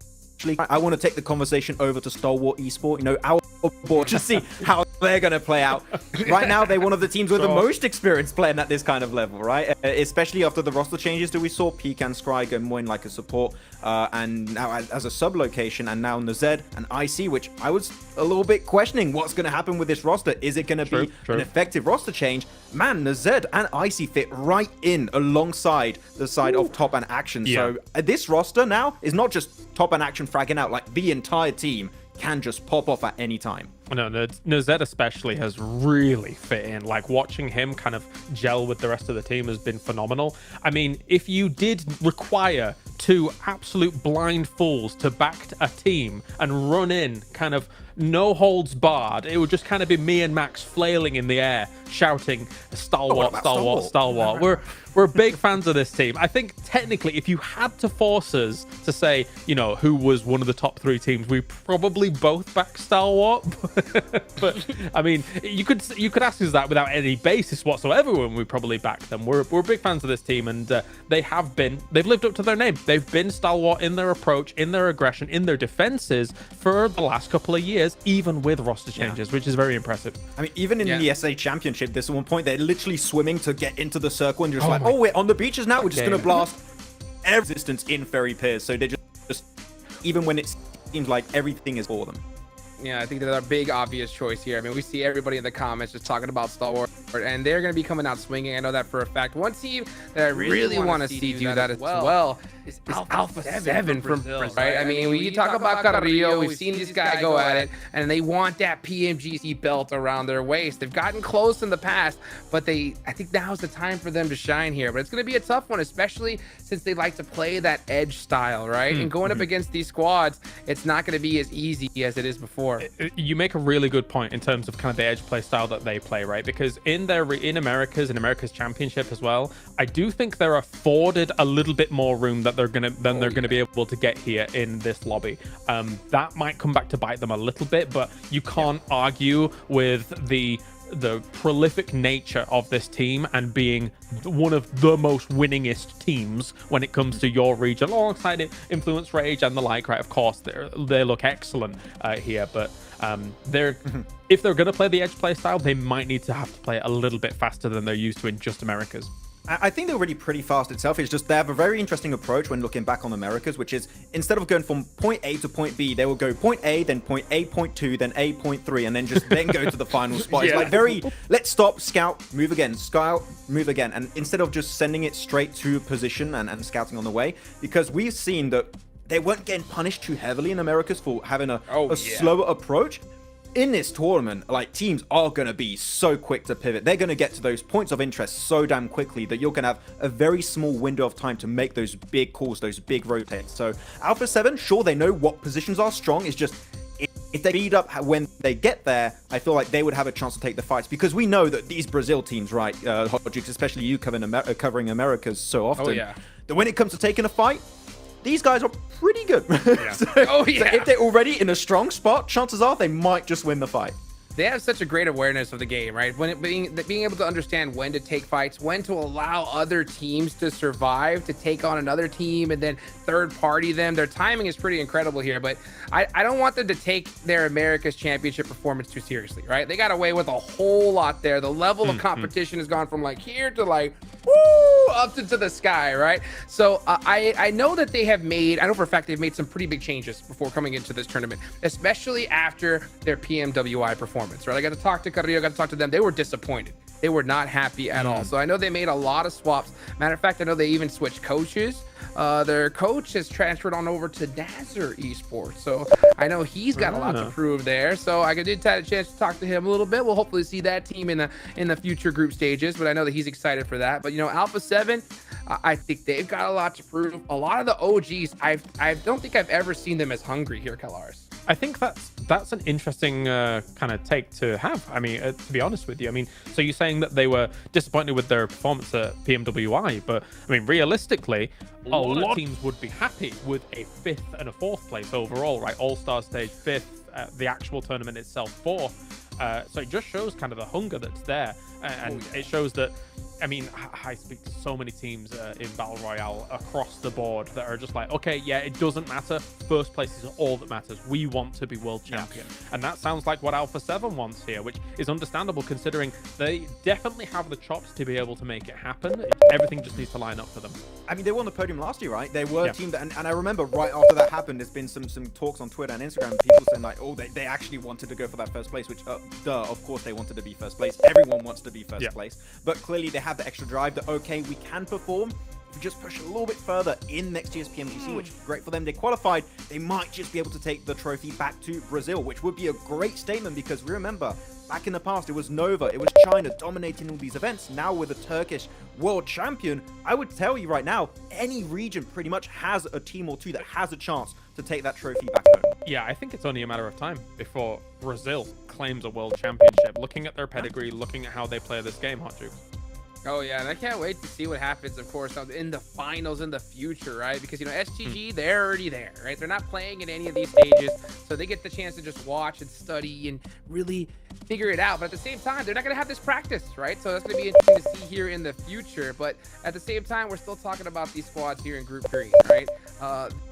I want to take the conversation over to Stalwart Esport, you know, our board, to see how they're going to play out. Right now, they're one of the teams with the most experience playing at this kind of level, right? Especially after the roster changes that we saw, Pecan Scry go more in like a support, and now as a sub location, and now Nazed and IC, which I was a little bit questioning what's going to happen with this roster. Is it going to be an effective roster change? Man, Nazed and IC fit right in alongside the side of Top and Action. So this roster now is not just Top and Action fragging out, like the entire team can just pop off at any time. No, Nazed especially has really fit in. Like, watching him kind of gel with the rest of the team has been phenomenal. I mean, if you did require 2 absolute blind fools to back a team and run in kind of no holds barred, it would just kind of be me and Max flailing in the air, shouting stalwart, stalwart, stalwart. We're big fans of this team. I think technically, if you had to force us to say, you know, who was one of the top 3 teams, we probably both back stalwart. But I mean, you could ask us that without any basis whatsoever when we probably back them. We're big fans of this team, and they've lived up to their name. They've been stalwart in their approach, in their aggression, in their defenses for the last couple of years, even with roster changes, which is very impressive. I mean, even in the SA Championship, there's one point they're literally swimming to get into the circle, and just we're on the beaches now. We're just going to blast every resistance in Ferry Piers. So they just, even when it seems like everything is for them. Yeah, I think they're a big obvious choice here. I mean, we see everybody in the comments just talking about Stalwart, and they're going to be coming out swinging. I know that for a fact. One team that I really want to see do that as well is Alpha 7 from Brazil, right? I mean, when you talk about Carrillo, we've seen this guy go at it, and they want that PMGC belt around their waist. They've gotten close in the past, but I think now's the time for them to shine here. But it's going to be a tough one, especially since they like to play that edge style, right? And going up against these squads, it's not going to be as easy as it is before. You make a really good point in terms of kind of the edge play style that they play, right? Because in America's Championship as well, I do think they're afforded a little bit more room that they're gonna be able to get here in this lobby. That might come back to bite them a little bit, but you can't argue with the prolific nature of this team and being one of the most winningest teams when it comes to your region, alongside Influence Rage and the like, right? Of course, they look excellent here, but if they're going to play the edge play style, they might need to have to play it a little bit faster than they're used to in just Americas. I think they're already pretty fast itself. It's just they have a very interesting approach when looking back on Americas, which is instead of going from point A to point B, they will go point A, then point A, point 2, then A, point 3, and then then go to the final spot. It's like let's stop, scout, move again, scout, move again. And instead of just sending it straight to position and scouting on the way, because we've seen that they weren't getting punished too heavily in Americas for having a slower approach. in this tournament, like, teams are going to be so quick to pivot. They're going to get to those points of interest so damn quickly that you're going to have a very small window of time to make those big calls, those big rotates. So Alpha 7, sure, they know what positions are strong. It's just if they speed up when they get there, I feel like they would have a chance to take the fights, because we know that these Brazil teams, right, Hot Jukes, especially you covering Americas so often, that when it comes to taking a fight, these guys are pretty good. Yeah. So if they're already in a strong spot, chances are they might just win the fight. They have such a great awareness of the game, right? Being able to understand when to take fights, when to allow other teams to survive, to take on another team, and then third party them. Their timing is pretty incredible here, but I don't want them to take their America's Championship performance too seriously, right? They got away with a whole lot there. The level of competition has gone from like here to like, woo, up into the sky, right? So I know that they have made, I know for a fact they've made some pretty big changes before coming into this tournament, especially after their PMWI performance. Right, I got to talk to Carrillo, got to talk to them. They were disappointed. They were not happy at all. So I know they made a lot of swaps. Matter of fact, I know they even switched coaches. Their coach has transferred on over to Dazzler Esports. So I know he's got a lot to prove there. So I did have a chance to talk to him a little bit. We'll hopefully see that team in the future group stages, but I know that he's excited for that. But, you know, Alpha 7, I think they've got a lot to prove. A lot of the OGs, I don't think I've ever seen them as hungry here, Kalaris. I think that's an interesting kind of take to have. I mean, to be honest with you, I mean, so you're saying that they were disappointed with their performance at PMWI, but I mean, realistically, a lot of teams would be happy with a 5th and a 4th place overall, right? All-Star stage 5th, the actual tournament itself 4th. So it just shows kind of the hunger that's there, and it shows that. I mean, I speak to so many teams in Battle Royale across the board that are just like, okay, yeah, it doesn't matter. First place is all that matters. We want to be world champion. And that sounds like what Alpha 7 wants here, which is understandable considering they definitely have the chops to be able to make it happen. Everything just needs to line up for them. I mean, they won the podium last year, right? They were a team that, and I remember right after that happened, there's been some talks on Twitter and Instagram, people saying like, oh, they actually wanted to go for that first place, which, of course they wanted to be first place. Everyone wants to be first place. But clearly they have the extra drive that, okay, we can perform. If we just push a little bit further in next year's PMGC, which is great for them. They qualified. They might just be able to take the trophy back to Brazil, which would be a great statement, because remember, back in the past, it was Nova, it was China dominating all these events. Now with a Turkish world champion, I would tell you right now, any region pretty much has a team or two that has a chance to take that trophy back home. Yeah, I think it's only a matter of time before Brazil claims a world championship. Looking at their pedigree, looking at how they play this game, Hot Juice. Oh yeah, and I can't wait to see what happens, of course, in the finals in the future, right? Because, you know, STG, they're already there, right? They're not playing in any of these stages, so they get the chance to just watch and study and really figure it out. But at the same time, they're not going to have this practice, right? So that's going to be interesting to see here in the future. But at the same time, we're still talking about these squads here in Group 3, right?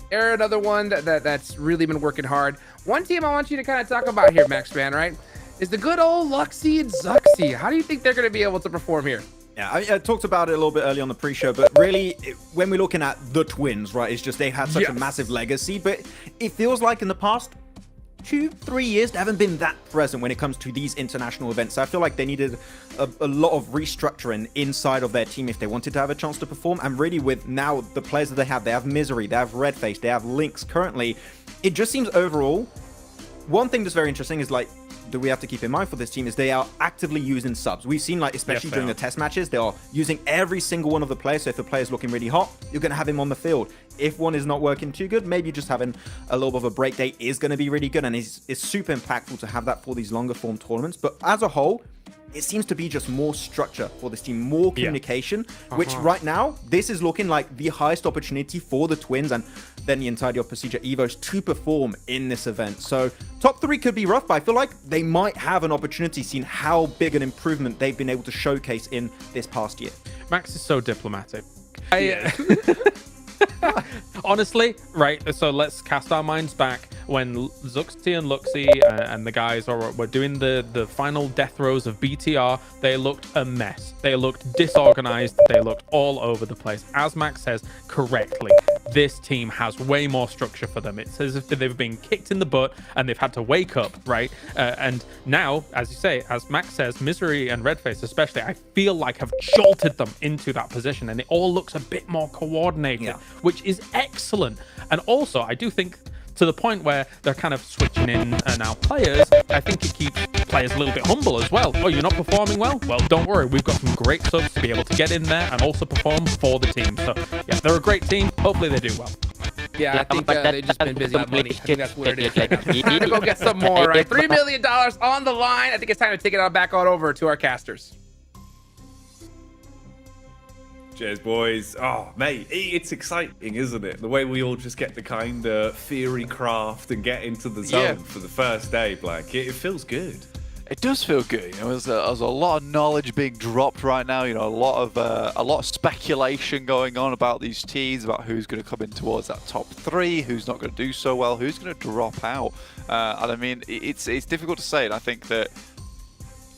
They're another one that's really been working hard. One team I want you to kind of talk about here, Maxman, right, is the good old Luxy and Zuxy. How do you think they're going to be able to perform here? Yeah, I talked about it a little bit early on the pre-show, but really, when we're looking at the twins, right, it's just they've had such a massive legacy, but it feels like in the past 2-3 years, they haven't been that present when it comes to these international events. So I feel like they needed a lot of restructuring inside of their team if they wanted to have a chance to perform. And really, with now the players that they have Misery, they have Redface, they have Lynx currently, it just seems overall, one thing that's very interesting is like, that we have to keep in mind for this team is they are actively using subs. We've seen, like, especially during the test matches, they are using every single one of the players. So if the player's looking really hot, you're going to have him on the field. If one is not working too good, maybe just having a little bit of a break day is going to be really good. And it's super impactful to have that for these longer form tournaments. But as a whole, it seems to be just more structure for this team, more communication, which right now, this is looking like the highest opportunity for the twins and then the entirety of Procedure Evos to perform in this event. So top 3 could be rough, but I feel like they might have an opportunity seeing how big an improvement they've been able to showcase in this past year. Max is so diplomatic. Honestly, right, so let's cast our minds back when Zuxi and Luxy and the guys were doing the final death throws of BTR. They looked a mess. They looked disorganized. They looked all over the place. As Max says correctly, this team has way more structure for them. It's as if they've been kicked in the butt and they've had to wake up, right? And now, as you say, as Max says, Misery and Redface especially, I feel like have jolted them into that position, and it all looks a bit more coordinated, which is excellent. And also, I do think to the point where they're kind of switching in now players. I think it keeps players a little bit humble as well. Oh, you're not performing well? Well, don't worry. We've got some great subs to be able to get in there and also perform for the team. So, yeah, they're a great team. Hopefully they do well. Yeah, I think they've just been busy on money. I think that's what it is right now. Time to go get some more, right? $3 million on the line. I think it's time to take it back on over to our casters. Cheers, boys. Oh, mate, it's exciting, isn't it? The way we all just get to kind of theory craft and get into the zone for the first day, Black. It feels good. It does feel good. You know, there's a lot of knowledge being dropped right now. You know, a lot of speculation going on about these teams, about who's going to come in towards that top 3, who's not going to do so well, who's going to drop out. And I mean, it's difficult to say. And I think that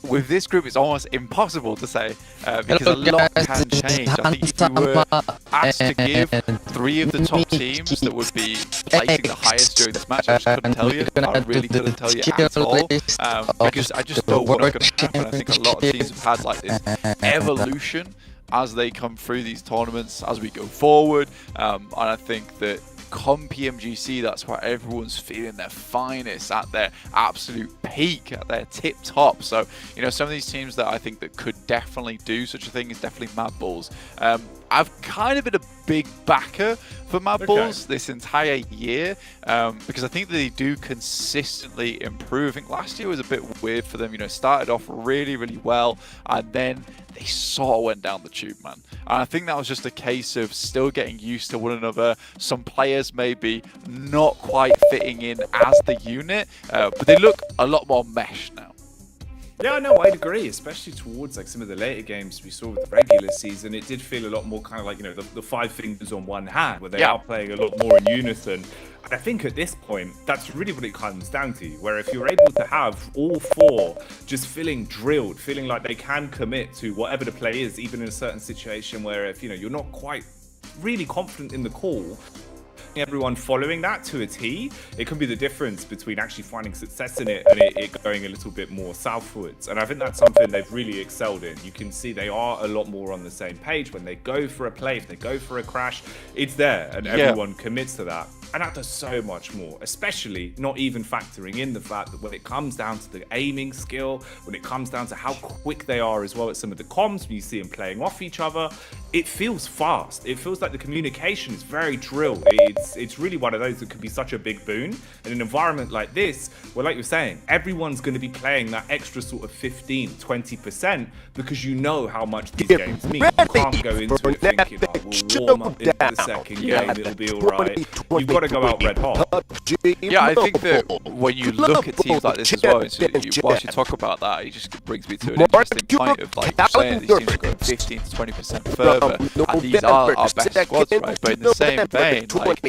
with this group, it's almost impossible to say because a lot can change. I think if you were asked to give 3 of the top teams that would be placing the highest during this match, I just couldn't tell you. I really couldn't tell you at all because I just know what's going to happen. I think a lot of teams have had like this evolution as they come through these tournaments, as we go forward, and I think that come PMGC, that's where everyone's feeling their finest, at their absolute peak, at their tip top. So, you know, some of these teams that I think that could definitely do such a thing is definitely Mad Bulls. I've kind of been a big backer for Mad Bulls this entire year because I think that they do consistently improve. I think last year was a bit weird for them. You know, started off really, really well, and then they sort of went down the tube, man. And I think that was just a case of still getting used to one another. Some players maybe not quite fitting in as the unit, but they look a lot more mesh now. Yeah, no, I'd agree, especially towards like some of the later games we saw with the regular season. It did feel a lot more kind of like, you know, the 5 fingers on one hand, where they are playing a lot more in unison. And I think at this point, that's really what it comes down to, where if you're able to have all 4 just feeling drilled, feeling like they can commit to whatever the play is, even in a certain situation where if, you know, you're not quite really confident in the call, everyone following that to a T, it can be the difference between actually finding success in it and it going a little bit more southwards. And I think that's something they've really excelled in. You can see they are a lot more on the same page. When they go for a play, if they go for a crash, it's there and everyone commits to that. And that does so much more, especially not even factoring in the fact that when it comes down to the aiming skill, when it comes down to how quick they are as well at some of the comms, when you see them playing off each other, it feels fast. It feels like the communication is very drilled. It's really one of those that could be such a big boon. In an environment like this, where like you're saying, everyone's going to be playing that extra sort of 15, 20% because you know how much these games mean. You can't go into it thinking, oh, we'll warm up into the second game, it'll be all right. You've got to go out red hot. Yeah, I think that when you look at teams like this as well, so whilst you talk about that, it just brings me to an interesting point of like you're saying these teams are going 15 to 20% further, and these are our best squads, right? But in the same vein, like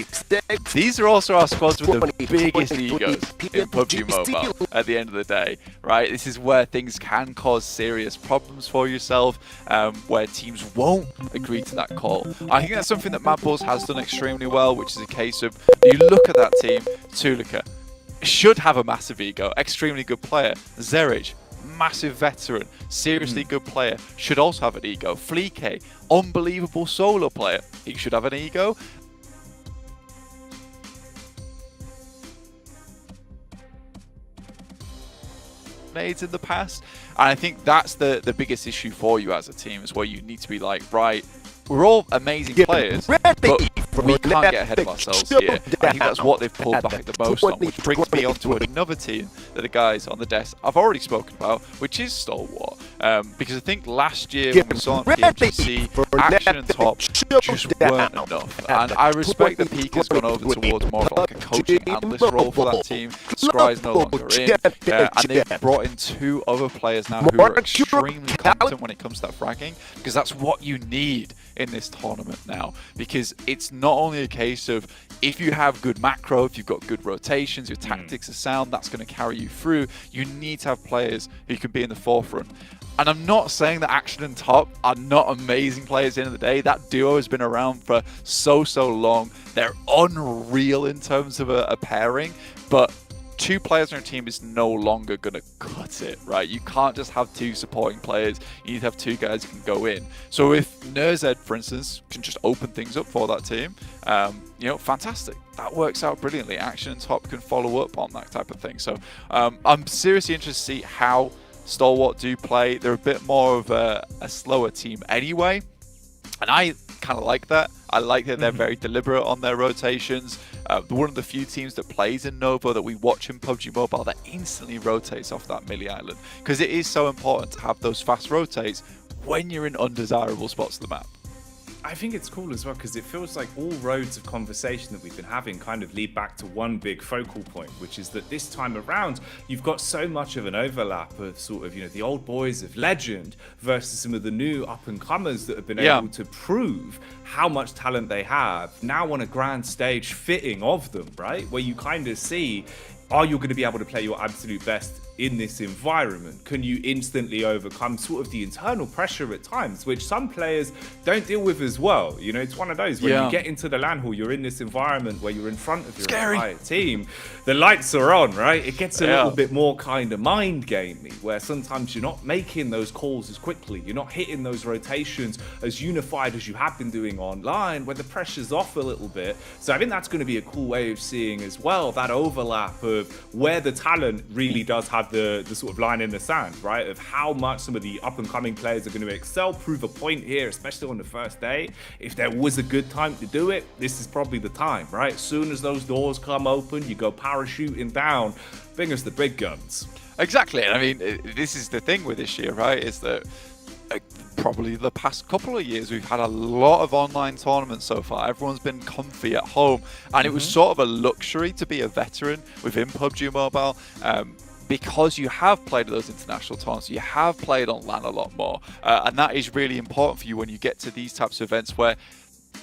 these are also our squads with the biggest egos in PUBG Mobile at the end of the day, right? This is where things can cause serious problems for yourself, where teams won't agree to that call. I think that's something that Mad Bulls has done extremely well, which is a case of you look at that team. Tulika should have a massive ego, extremely good player. Zerich, massive veteran, seriously good player, should also have an ego. Fleek, unbelievable solo player, he should have an ego. Made in the past, and I think that's the biggest issue for you as a team, is where you need to be like, right, we're all amazing players, but we can't get ahead of ourselves here. I think that's what they've pulled back the most on, which brings me on to another team that the guys on the desk I've already spoken about, which is Stalwart. Because I think last year when we saw on PMGC, action and top just weren't enough. And I respect that Peak has gone over towards more of like a coaching analyst role for that team. Scry's no longer in. And they've brought in 2 other players now who are extremely competent when it comes to that fragging, because that's what you need in this tournament now, because it's not only a case of if you have good macro, if you've got good rotations, your tactics are sound, that's going to carry you through. You need to have players who can be in the forefront. And I'm not saying that Action and Top are not amazing players at the end of the day. That duo has been around for so long. They're unreal in terms of a pairing, but 2 players on your team is no longer going to cut it, right? You can't just have 2 supporting players. You need to have 2 guys who can go in. So if Nerzed, for instance, can just open things up for that team, you know, fantastic. that works out brilliantly. Action and Top can follow up on that type of thing. So I'm seriously interested to see how Stalwart do play. They're a bit more of a slower team anyway, and I kind of like that. I like that they're very deliberate on their rotations. One of the few teams that plays in Nova that we watch in PUBG Mobile that instantly rotates off that Millie Island, because it is so important to have those fast rotates when you're in undesirable spots of the map. I think it's cool as well because it feels like all roads of conversation that we've been having kind of lead back to one big focal point, which is that this time around you've got so much of an overlap of sort of, you know, the old boys of legend versus some of the new up-and-comers that have been able to prove how much talent they have now on a grand stage fitting of them, right? Where you kind of see, are you going to be able to play your absolute best in this environment? Can you instantly overcome sort of the internal pressure at times, which some players don't deal with as well? You know, it's one of those when you get into the LAN hall, you're in this environment where you're in front of your entire team, the lights are on, right? It gets a little bit more kind of mind gamey, where sometimes you're not making those calls as quickly, you're not hitting those rotations as unified as you have been doing online, where the pressure's off a little bit. So I think that's going to be a cool way of seeing as well that overlap of where the talent really does have the sort of line in the sand, right? Of how much some of the up-and-coming players are going to excel, prove a point here, especially on the first day. If there was a good time to do it, this is probably the time, right? As soon as those doors come open, you go parachuting down, bring us the big guns. Exactly. And I mean, this is the thing with this year, right? Is that probably the past couple of years we've had a lot of online tournaments so far. Everyone's been comfy at home, and it was sort of a luxury to be a veteran within PUBG Mobile. Because you have played those international tournaments, you have played on LAN a lot more, and that is really important for you when you get to these types of events where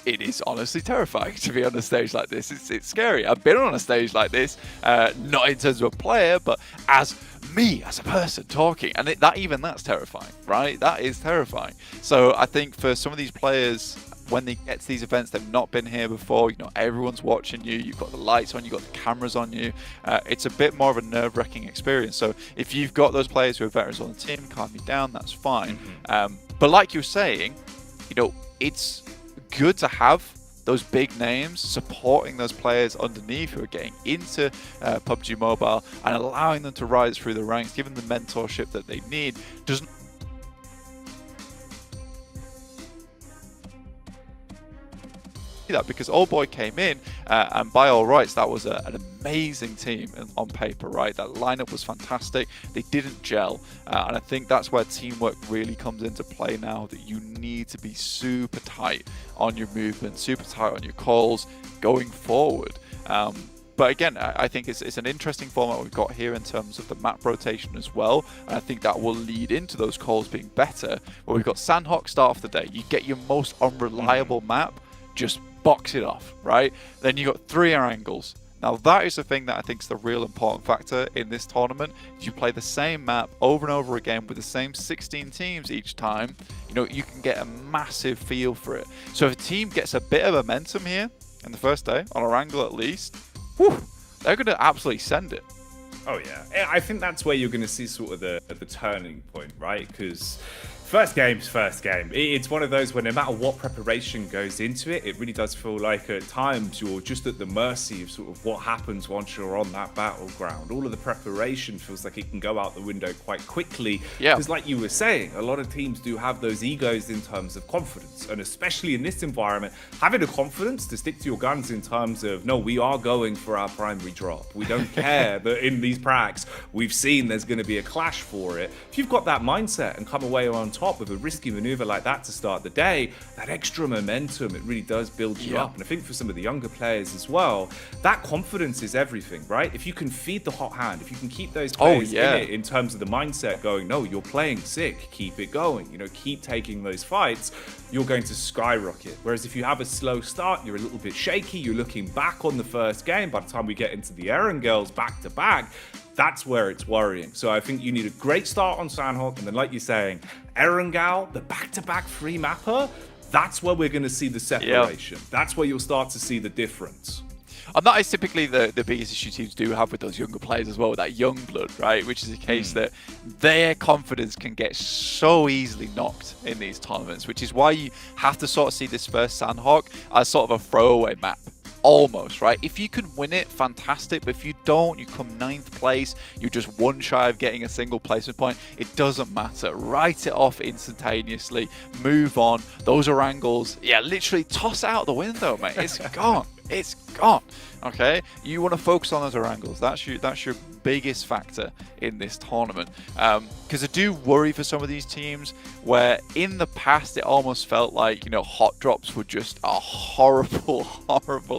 it is honestly terrifying to be on a stage like this. It's scary. I've been on a stage like this, not in terms of a player, but as me, as a person talking, and that's terrifying, right? That is terrifying. So I think for some of these players, when they get to these events, they've not been here before, you know, everyone's watching you, you've got the lights on, you've got the cameras on you, it's a bit more of a nerve-wracking experience. So if you've got those players who are veterans on the team, calm you down, that's fine. But like you're saying, you know, it's good to have those big names supporting those players underneath who are getting into PUBG Mobile and allowing them to rise through the ranks, giving them the mentorship that they need. Doesn't that because Old Boy came in and by all rights that was an amazing team on paper, right? That lineup was fantastic. They didn't gel, and I think that's where teamwork really comes into play now, that you need to be super tight on your movement, super tight on your calls going forward. But again, I think it's an interesting format we've got here in terms of the map rotation as well. And I think that will lead into those calls being better. Where we've got Sandhawk start off the day. You get your most unreliable map, just box it off, right? Then you got 3 air angles. Now that is the thing that I think is the real important factor in this tournament. You play the same map over and over again with the same 16 teams each time, you know, you can get a massive feel for it. So if a team gets a bit of momentum here in the first day, on our angle at least, whew, they're going to absolutely send it. Oh yeah, I think that's where you're going to see sort of the turning point, right? Because first game's first game. It's one of those where no matter what preparation goes into it, it really does feel like at times you're just at the mercy of sort of what happens once you're on that battleground. All of the preparation feels like it can go out the window quite quickly. Because like you were saying, a lot of teams do have those egos in terms of confidence. And especially in this environment, having the confidence to stick to your guns in terms of, no, we are going for our primary drop. We don't care that in these pracs we've seen there's going to be a clash for it. If you've got that mindset and come away on top with a risky maneuver like that to start the day, that extra momentum, it really does build you up. And I think for some of the younger players as well, that confidence is everything, right? If you can feed the hot hand, if you can keep those players in it in terms of the mindset going, no, you're playing sick, keep it going, you know, keep taking those fights, you're going to skyrocket. Whereas if you have a slow start, you're a little bit shaky, you're looking back on the first game, by the time we get into the Eren girls back to back, that's where it's worrying. So I think you need a great start on Sandhawk, and then like you're saying, Erangel, the back-to-back free mapper, that's where we're going to see the separation. That's where you'll start to see the difference. And that is typically the biggest issue teams do have with those younger players as well, with that young blood, right? Which is a case that their confidence can get so easily knocked in these tournaments, which is why you have to sort of see this first Sandhawk as sort of a throwaway map almost, right? If you can win it, fantastic. But if you don't, you come 9th place. You're just one shy of getting a single placement point. It doesn't matter. Write it off instantaneously. Move on. Those are angles. Yeah, literally toss out the window, mate. It's gone. It's gone. Okay, you want to focus on those angles. That's your biggest factor in this tournament. Because I do worry for some of these teams where in the past it almost felt like, you know, hot drops were just a horrible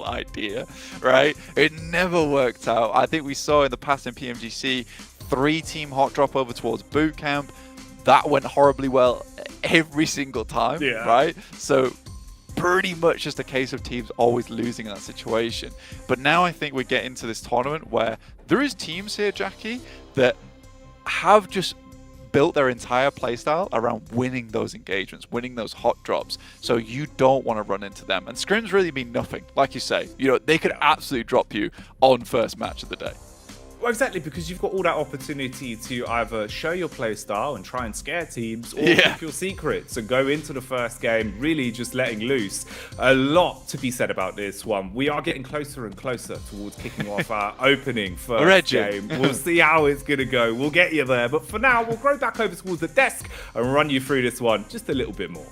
idea, right? It never worked out. I think we saw in the past in PMGC 3-team hot drop over towards boot camp. That went horribly well every single time, right? So pretty much just a case of teams always losing in that situation. But now I think we get into this tournament where there is teams here, Jackie, that have just built their entire playstyle around winning those engagements, winning those hot drops. So you don't want to run into them. And scrims really mean nothing. Like you say, you know, they could absolutely drop you on first match of the day. Well, exactly, because you've got all that opportunity to either show your play style and try and scare teams, or keep your secrets and go into the first game really just letting loose. A lot to be said about this one. We are getting closer and closer towards kicking off our opening first game. We'll see how it's going to go. We'll get you there. But for now, we'll go back over towards the desk and run you through this one just a little bit more.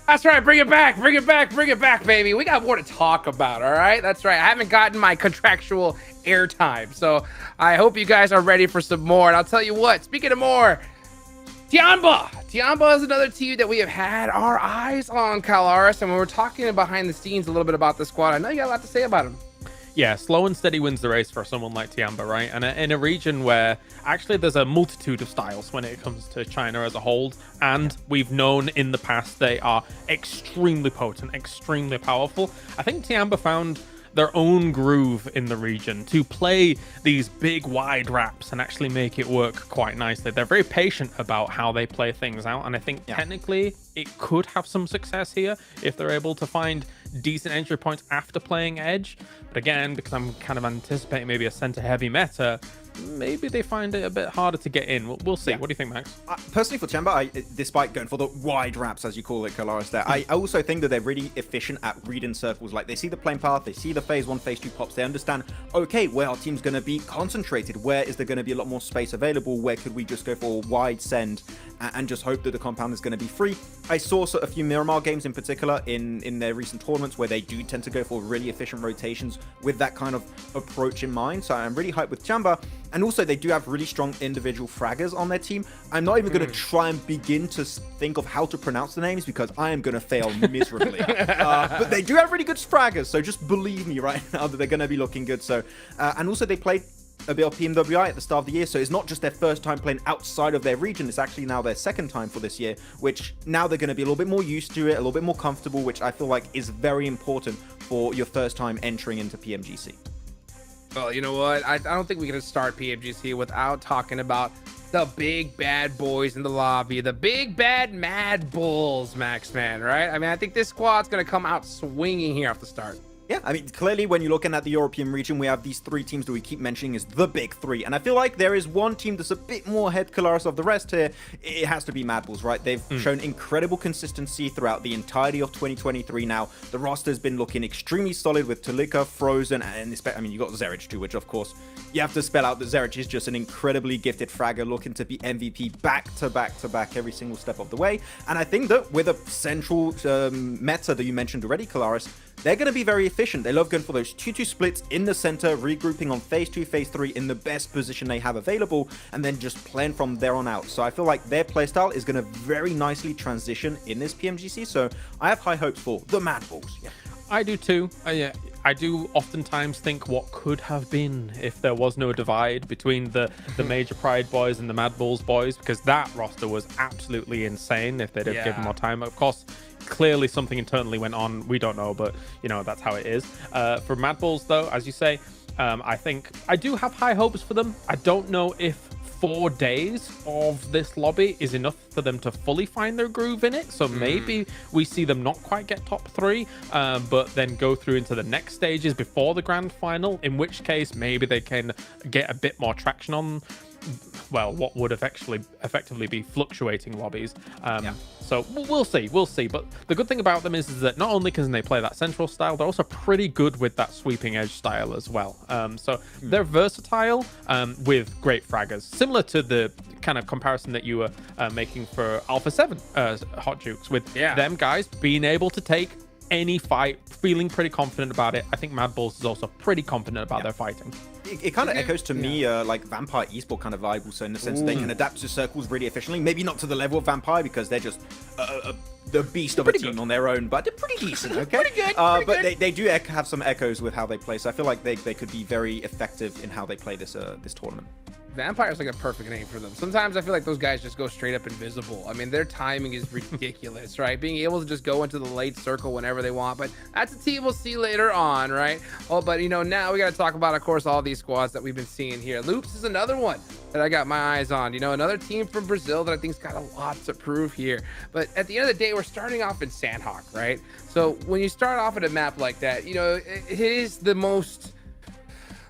That's right, bring it back, baby. We got more to talk about, all right? That's right, I haven't gotten my contractual airtime, so I hope you guys are ready for some more. And I'll tell you what, speaking of more, Tiamba is another team that we have had our eyes on, Kalaris, and when we're talking behind the scenes a little bit about the squad, I know you got a lot to say about him. Yeah, slow and steady wins the race for someone like Tiamba, right? And in a region where actually there's a multitude of styles when it comes to China as a whole, and we've known in the past they are extremely potent, extremely powerful. I think Tiamba found their own groove in the region to play these big wide raps and actually make it work quite nicely. They're very patient about how they play things out, and I think technically it could have some success here if they're able to find decent entry points after playing Edge. But again, because I'm kind of anticipating maybe a center heavy meta, maybe they find it a bit harder to get in. We'll see. What do you think, Max? Personally, for Tiamba, despite going for the wide raps, as you call it, Kalaris, there, I also think that they're really efficient at reading circles. Like, they see the playing path, they see the phase 1, phase 2 pops, they understand, okay, where our team's going to be concentrated, where is there going to be a lot more space available, where could we just go for a wide send and just hope that the compound is going to be free. I saw a few Miramar games in particular in their recent tournaments where they do tend to go for really efficient rotations with that kind of approach in mind. So I'm really hyped with Tiamba. And also, they do have really strong individual fraggers on their team. I'm not even going to try and begin to think of how to pronounce the names because I am going to fail miserably. But they do have really good fraggers, so just believe me right now that they're going to be looking good. So, and also, they played a bit of PMWI at the start of the year, so it's not just their first time playing outside of their region, it's actually now their second time for this year, which now they're going to be a little bit more used to it, a little bit more comfortable, which I feel like is very important for your first time entering into PMGC. Well, you know what? I don't think we can start PMGC without talking about the big bad boys in the lobby, the big bad Mad Bulls, Max, man, right? I mean, I think this squad's going to come out swinging here off the start. Yeah, I mean, clearly when you're looking at the European region, we have these three teams that we keep mentioning as the big three. And I feel like there is one team that's a bit more head Kalaris of the rest here. It has to be Mad Bulls, right? They've shown incredible consistency throughout the entirety of 2023 now. The roster's been looking extremely solid with Talika, Frozen, and I mean, you got Zerich too, which of course, you have to spell out that Zerich is just an incredibly gifted fragger looking to be MVP back to back to back every single step of the way. And I think that with a central meta that you mentioned already, Kalaris, they're going to be very efficient. They love going for those 2-2 splits in the center, regrouping on phase 2, phase 3 in the best position they have available, and then just playing from there on out. So I feel like their playstyle is going to very nicely transition in this PMGC. So I have high hopes for the Mad Bulls. Yeah. I do too. I do oftentimes think what could have been if there was no divide between the Major Pride boys and the Mad Bulls boys, because that roster was absolutely insane if they'd have given more time. Of course, clearly something internally went on. We don't know, but you know, that's how it is. For Mad Bulls though, as you say, I think I do have high hopes for them. I don't know if 4 days of this lobby is enough for them to fully find their groove in it. So maybe we see them not quite get top 3, but then go through into the next stages before the grand final, in which case maybe they can get a bit more traction on well, what would effectively be fluctuating lobbies. So we'll see. But the good thing about them is that not only can they play that central style, they're also pretty good with that sweeping edge style as well. So they're versatile with great fraggers, similar to the kind of comparison that you were making for Alpha 7 Hot Jukes, with them guys being able to take any fight, feeling pretty confident about it. I think Mad Bulls is also pretty confident about their fighting. It kind of echoes to me like Vampire Esport kind of vibe also, in the sense that they can adapt to circles really efficiently. Maybe not to the level of Vampire, because they're just the beast of a team on their own, but they're pretty decent, okay? Pretty good. But they do have some echoes with how they play, so I feel like they could be very effective in how they play this tournament. Vampire's like a perfect name for them. Sometimes I feel like those guys just go straight up invisible. I mean, their timing is ridiculous, right? Being able to just go into the late circle whenever they want, but that's a team we'll see later on, right? Oh, but you know, now we got to talk about, of course, all these squads that we've been seeing here. Loops is another one that I got my eyes on. You know, another team from Brazil that I think's got a lot to prove here. But at the end of the day, we're starting off in Sandhawk, right? So when you start off at a map like that, you know, it is the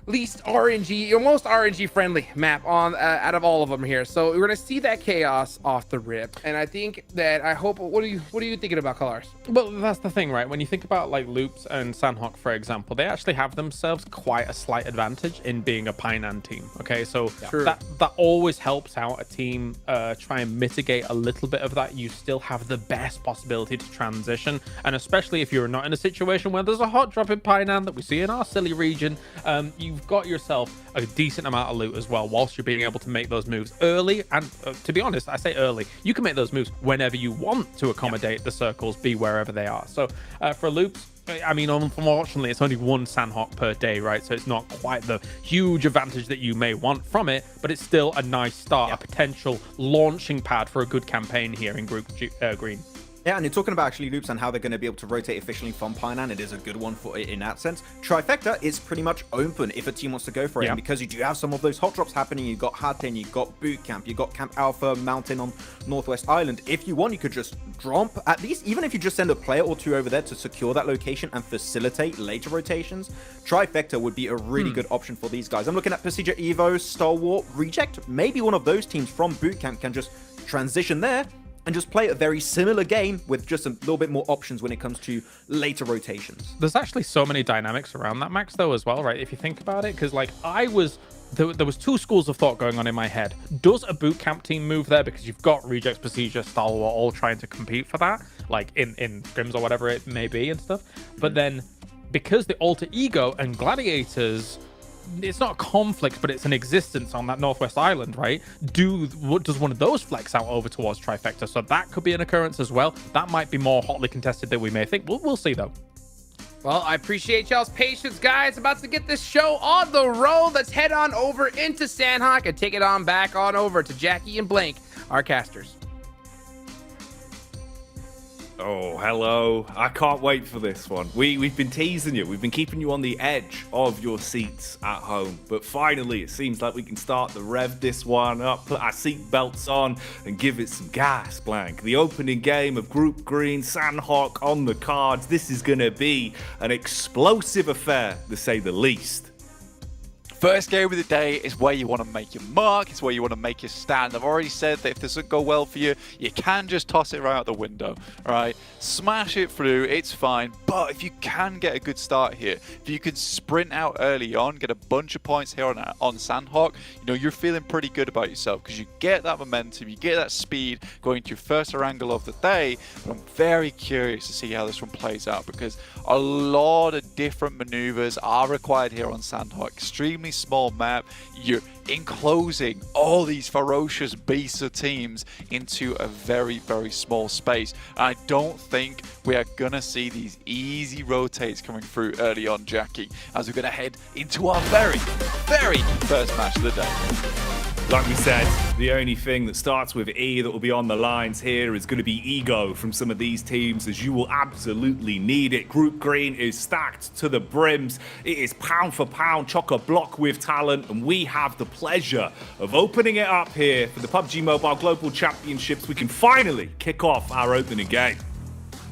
least RNG, or most RNG friendly map on out of all of them here. So we're gonna see that chaos off the rip, and I think that I hope. What are you thinking about, Colors? Well, that's the thing, right? When you think about like Loops and Sandhawk, for example, they actually have themselves quite a slight advantage in being a Painan team. Okay, so that always helps out a team try and mitigate a little bit of that. You still have the best possibility to transition, and especially if you're not in a situation where there's a hot drop in Painan that we see in our silly region, you've got yourself a decent amount of loot as well, whilst you're being able to make those moves early. And to be honest, I say early, you can make those moves whenever you want to accommodate the circles, be wherever they are. So for Loops, I mean, unfortunately, it's only one Sandhawk per day, right? So it's not quite the huge advantage that you may want from it, but it's still a nice start, a potential launching pad for a good campaign here in Group Green. Yeah, and you're talking about actually Loops and how they're going to be able to rotate efficiently from Painan. It is a good one for it in that sense. Trifecta is pretty much open if a team wants to go for it. And because you do have some of those hot drops happening, you've got Haten, you've got Boot Camp, you've got Camp Alpha Mountain on Northwest Island. If you want, you could just drop, at least, even if you just send a player or two over there to secure that location and facilitate later rotations, Trifecta would be a really good option for these guys. I'm looking at Procedure Evo, Stalwart, Reject. Maybe one of those teams from Boot Camp can just transition there and just play a very similar game with just a little bit more options when it comes to later rotations. There's actually so many dynamics around that, Max, though, as well, right? If you think about it, because like there was two schools of thought going on in my head. Does a boot camp team move there, because you've got Rejects, Procedure, Stalwart all trying to compete for that, like in Scrims or whatever it may be and stuff. But then because the Alter Ego and Gladiators, it's not a conflict, but it's an existence on that Northwest Island, right? Does one of those flex out over towards Trifecta? So that could be an occurrence as well. That might be more hotly contested than we may think. We'll see, though. Well, I appreciate y'all's patience, guys. About to get this show on the road. Let's head on over into Sandhawk and take it on back on over to Jackie and Blank, our casters. Oh, hello. I can't wait for this one. We've been teasing you. We've been keeping you on the edge of your seats at home. But finally, it seems like we can start to rev this one up, put our seat belts on, and give it some gas, Blank. The opening game of Group Green, Sandhawk on the cards. This is going to be an explosive affair, to say the least. First game of the day is where you want to make your mark. It's where you want to make your stand. I've already said that if this doesn't go well for you, you can just toss it right out the window. All right, smash it through. It's fine. But if you can get a good start here, if you can sprint out early on, get a bunch of points here on Sandhawk, you know you're feeling pretty good about yourself, because you get that momentum, you get that speed going to your first angle of the day. But I'm very curious to see how this one plays out, because a lot of different maneuvers are required here on Sandhawk. Extremely small map. You're enclosing all these ferocious beasts of teams into a very, very small space. And I don't think we are gonna see these easy rotates coming through early on, Jackie, as we're gonna head into our very, very first match of the day. Like we said, the only thing that starts with E that will be on the lines here is going to be ego from some of these teams, as you will absolutely need it. Group Green is stacked to the brims. It is pound for pound, chock-a-block with talent, and we have the pleasure of opening it up here for the PUBG Mobile Global Championships. We can finally kick off our opening game.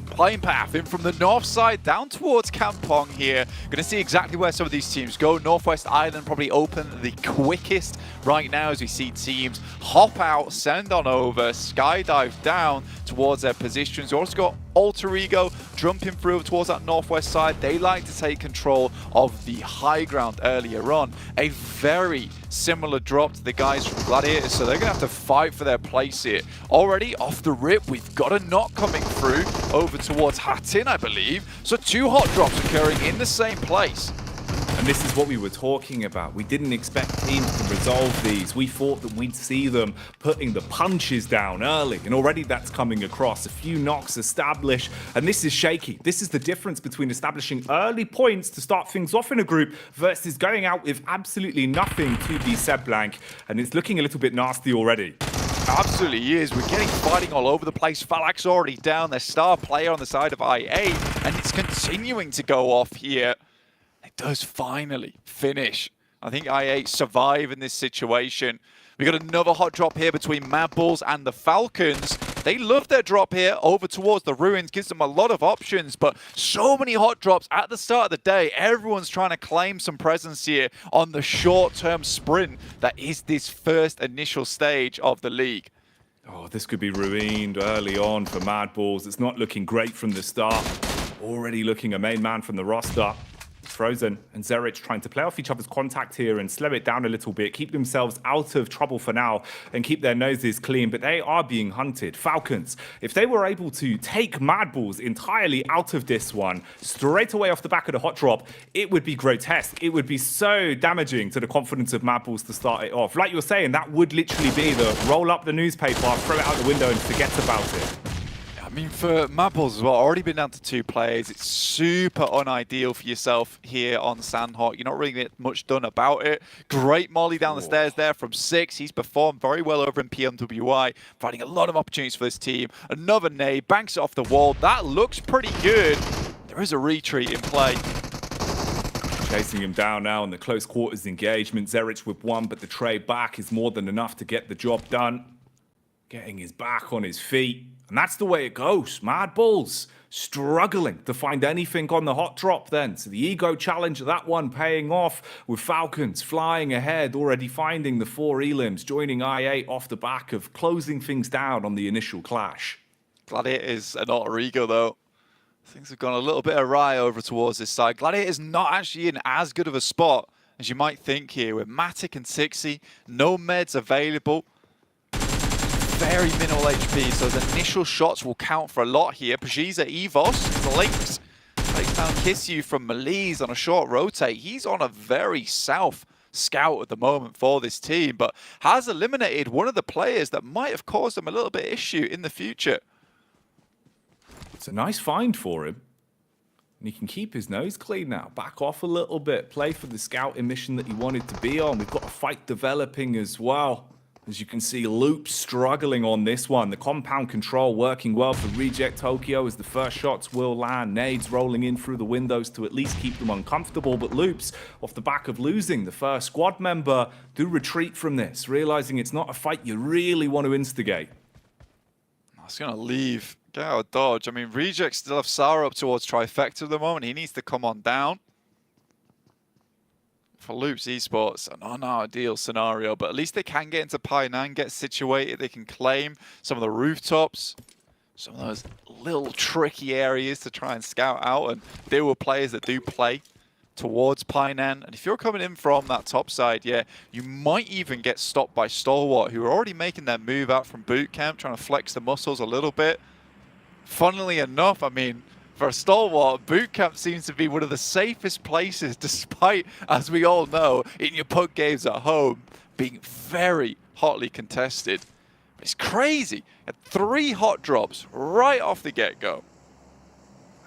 Playing path in from the north side down towards Kampong here. Going to see exactly where some of these teams go. Northwest Island probably open the quickest right now as we see teams hop out, send on over, skydive down towards their positions. We also got Alter Ego jumping through towards that northwest side. They like to take control of the high ground earlier on. A very similar drop to the guys from Gladiators, so they're going to have to fight for their place here. Already off the rip, we've got a knock coming through over towards Hatin, I believe. So 2 hot drops occurring in the same place. And this is what we were talking about. We didn't expect teams to resolve these. We thought that we'd see them putting the punches down early, and already that's coming across. A few knocks established, and this is shaky. This is the difference between establishing early points to start things off in a group versus going out with absolutely nothing to be said blank, and it's looking a little bit nasty already. Absolutely is. We're getting fighting all over the place. Falak's already down, their star player on the side of IA, and it's continuing to go off here. It does finally finish. I think IA survive in this situation. We got another hot drop here between Mad Bulls and the Falcons. They love their drop here over towards the ruins, gives them a lot of options, but so many hot drops at the start of the day. Everyone's trying to claim some presence here on the short-term sprint that is this first initial stage of the league. Oh, this could be ruined early on for Mad Bulls. It's not looking great from the start. Already looking a main man from the roster. Frozen and Zerich trying to play off each other's contact here and slow it down a little bit, keep themselves out of trouble for now and keep their noses clean, but they are being hunted. Falcons, if they were able to take Mad Bulls entirely out of this one, straight away off the back of the hot drop, it would be grotesque. It would be so damaging to the confidence of Mad Bulls to start it off. Like you were saying, that would literally be the roll up the newspaper, throw it out the window and forget about it. I mean, for Mad Bulls as well, already been down to 2 players. It's super unideal for yourself here on Sandhawk. You're not really getting much done about it. Great molly down the stairs there from 6. He's performed very well over in PMWI, providing a lot of opportunities for this team. Another nade, banks it off the wall. That looks pretty good. There is a retreat in play. Chasing him down now in the close quarters engagement. Zerich with 1, but the trade back is more than enough to get the job done. Getting his back on his feet. And that's the way it goes. Mad Bulls struggling to find anything on the hot drop then. So the ego challenge, that one paying off with Falcons flying ahead, already finding the 4 elims, joining IA off the back of closing things down on the initial clash. Gladiators and Alter Ego though. Things have gone a little bit awry over towards this side. Gladiators not actually in as good of a spot as you might think here with Matic and Sixy. No meds available. Very minimal HP, so those initial shots will count for a lot here. Pajiza Evos, Lynx, takes down Kissu from Malise on a short rotate. He's on a very south scout at the moment for this team, but has eliminated one of the players that might have caused them a little bit of issue in the future. It's a nice find for him. And he can keep his nose clean now. Back off a little bit. Play for the scouting mission that he wanted to be on. We've got a fight developing as well. As you can see, Loop struggling on this one. The compound control working well for Reject Tokyo as the first shots will land. Nades rolling in through the windows to at least keep them uncomfortable. But Loops, off the back of losing the first squad member, do retreat from this, realizing it's not a fight you really want to instigate. I was going to leave. Get out of dodge. I mean, Reject still have Sara up towards Trifecta at the moment. He needs to come on down. For Loops Esports, an unideal scenario, but at least they can get into Pi 9, get situated. They can claim some of the rooftops, some of those little tricky areas to try and scout out, and there were players that do play towards Pi 9. And if you're coming in from that top side, yeah, you might even get stopped by Stalwart, who are already making their move out from boot camp, trying to flex the muscles a little bit. Funnily enough, I mean, for a Stalwart, boot camp seems to be one of the safest places, despite, as we all know, in your PUBG games at home, being very hotly contested. It's crazy. 3 hot drops right off the get-go.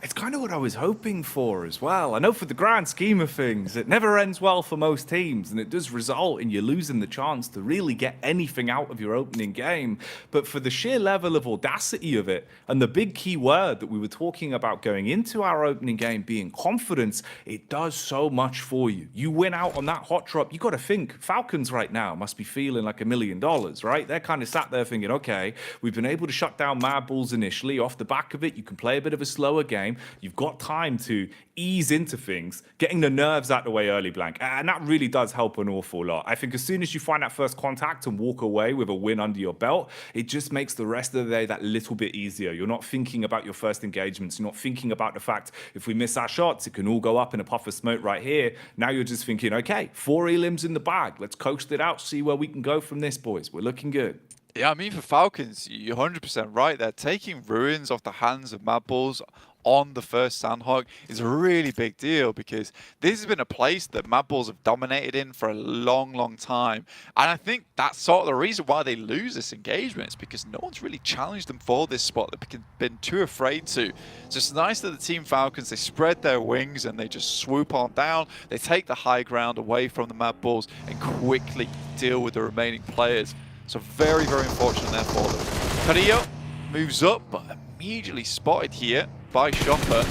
It's kind of what I was hoping for as well. I know for the grand scheme of things, it never ends well for most teams, and it does result in you losing the chance to really get anything out of your opening game. But for the sheer level of audacity of it, and the big key word that we were talking about going into our opening game being confidence, it does so much for you. You win out on that hot drop, you got to think, Falcons right now must be feeling like $1 million, right? They're kind of sat there thinking, okay, we've been able to shut down Mad Bulls initially. Off the back of it, you can play a bit of a slower game. You've got time to ease into things, getting the nerves out the way early, Blank. And that really does help an awful lot. I think as soon as you find that first contact and walk away with a win under your belt, it just makes the rest of the day that little bit easier. You're not thinking about your first engagements. You're not thinking about the fact if we miss our shots, it can all go up in a puff of smoke right here. Now you're just thinking, okay, 4 elims in the bag. Let's coast it out, see where we can go from this, boys. We're looking good. Yeah, I mean, for Falcons, you're 100% right. They're taking ruins off the hands of Mad Bulls on the first Sandhog is a really big deal because this has been a place that Mad Bulls have dominated in for a long, long time. And I think that's sort of the reason why they lose this engagement is because no one's really challenged them for this spot. They've been too afraid to. So it's nice that the Team Falcons, they spread their wings and they just swoop on down. They take the high ground away from the Mad Bulls and quickly deal with the remaining players. So very, very unfortunate there for them. Carrillo moves up, but immediately spotted here by Chopper.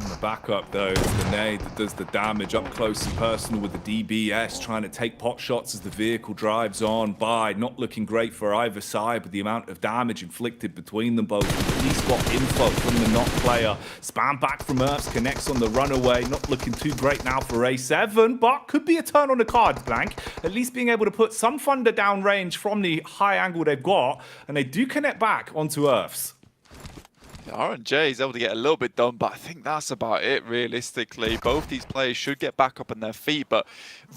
On the backup though, it's the nade that does the damage up close and personal with the DBS, trying to take pot shots as the vehicle drives on by. Not looking great for either side, but the amount of damage inflicted between them both. At least got info from the knock player. Spam back from Earths, connects on the runaway. Not looking too great now for A7, but could be a turn on the card, Blank. At least being able to put some thunder down range from the high angle they've got, and they do connect back onto Earths. R&J is able to get a little bit done, but I think that's about it realistically. Both these players should get back up on their feet, but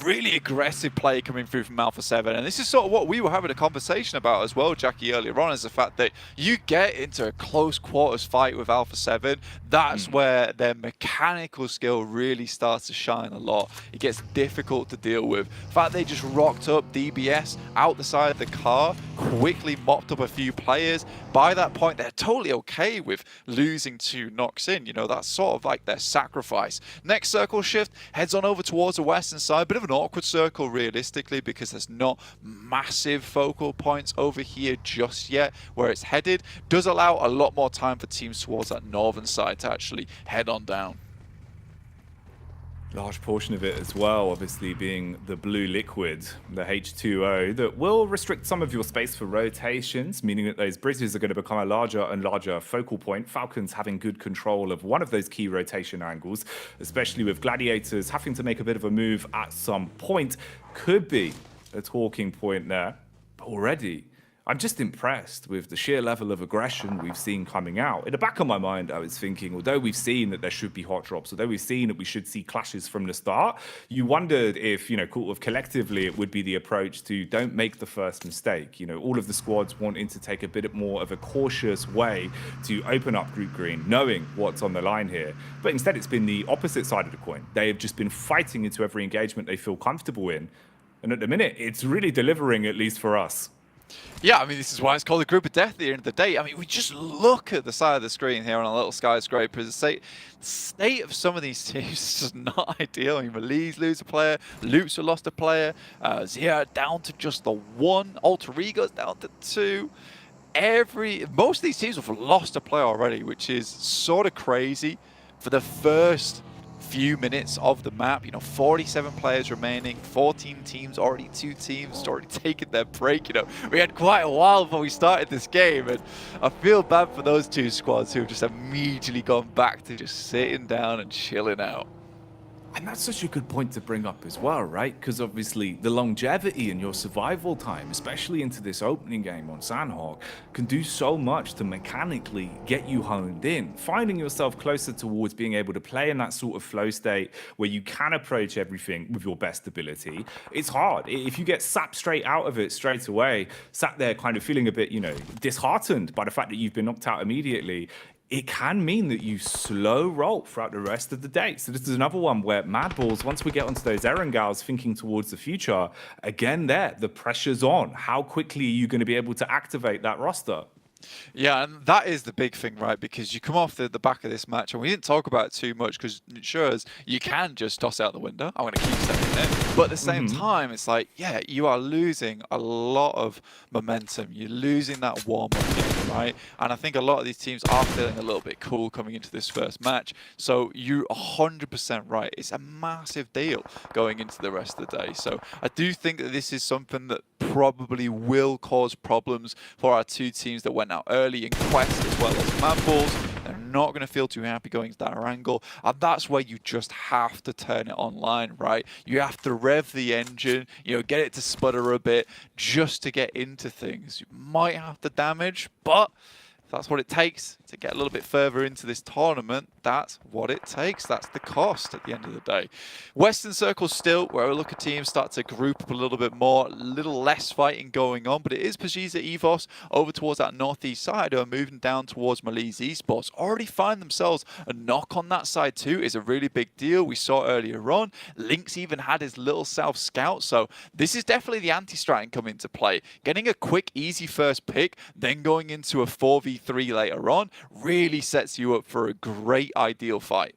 really aggressive play coming through from Alpha 7. And this is sort of what we were having a conversation about as well, Jackie, earlier on, is the fact that you get into a close quarters fight with Alpha 7. That's where their mechanical skill really starts to shine a lot. It gets difficult to deal with. In fact, they just rocked up DBS out the side of the car, quickly mopped up a few players. By that point, they're totally okay with losing 2 knocks in. You know, that's sort of like their sacrifice. Next circle shift heads on over towards the western side. Bit of an awkward circle realistically because there's not massive focal points over here just yet where it's headed. Does allow a lot more time for teams towards that northern side to actually head on down. Large portion of it as well, obviously being the blue liquid, the H2O, that will restrict some of your space for rotations, meaning that those bridges are going to become a larger and larger focal point. Falcons having good control of one of those key rotation angles, especially with Gladiators having to make a bit of a move at some point, could be a talking point there. But already, I'm just impressed with the sheer level of aggression we've seen coming out. In the back of my mind, I was thinking, although we've seen that there should be hot drops, although we've seen that we should see clashes from the start, you wondered if, you know, sort of collectively it would be the approach to don't make the first mistake. You know, all of the squads wanting to take a bit more of a cautious way to open up Group Green, knowing what's on the line here. But instead, it's been the opposite side of the coin. They have just been fighting into every engagement they feel comfortable in. And at the minute, it's really delivering, at least for us. Yeah, I mean, this is why it's called a group of death at the end of the day. I mean, we just look at the side of the screen here on a little skyscraper. The state of some of these teams is just not ideal. I mean, Malise lose a player, Lutzer lost a player, Zia down to just the 1, Alter Ego's down to 2. Most of these teams have lost a player already, which is sort of crazy for the first few minutes of the map. You know, 47 players remaining, 14 teams, already 2 teams already taken their break. You know, we had quite a while before we started this game, and I feel bad for those 2 squads who have just immediately gone back to just sitting down and chilling out. And that's such a good point to bring up as well, right? Because obviously the longevity in your survival time, especially into this opening game on Sandhog, can do so much to mechanically get you honed in. Finding yourself closer towards being able to play in that sort of flow state where you can approach everything with your best ability, it's hard. If you get sapped straight out of it straight away, sat there kind of feeling a bit, you know, disheartened by the fact that you've been knocked out immediately, it can mean that you slow roll throughout the rest of the day. So this is another one where Mad Bulls, once we get onto those Erangals thinking towards the future, again there, the pressure's on. How quickly are you going to be able to activate that roster? Yeah, and that is the big thing, right? Because you come off the back of this match, and we didn't talk about it too much because it shows you can just toss it out the window. I'm going to keep saying it. But at the same time, it's like, yeah, you are losing a lot of momentum. You're losing that warm-up game, right? And I think a lot of these teams are feeling a little bit cool coming into this first match. So you're 100% right. It's a massive deal going into the rest of the day. So I do think that this is something that probably will cause problems for our two teams that went out early in Quest as well as Mad Balls. They're not going to feel too happy going to that angle, and that's where you just have to turn it online, right? You have to rev the engine, you know, get it to sputter a bit just to get into things. You might have to damage, but if that's what it takes to get a little bit further into this tournament, that's what it takes. That's the cost at the end of the day. Western Circle still, where we look at teams start to group up a little bit more, a little less fighting going on, but it is PMGC EVOS over towards that northeast side who are moving down towards Maliz Esports. Already find themselves a knock on that side too is a really big deal. We saw earlier on, Lynx even had his little self scout, so this is definitely the anti-strat come into play. Getting a quick, easy first pick, then going into a 4v3 later on, really sets you up for a great ideal fight.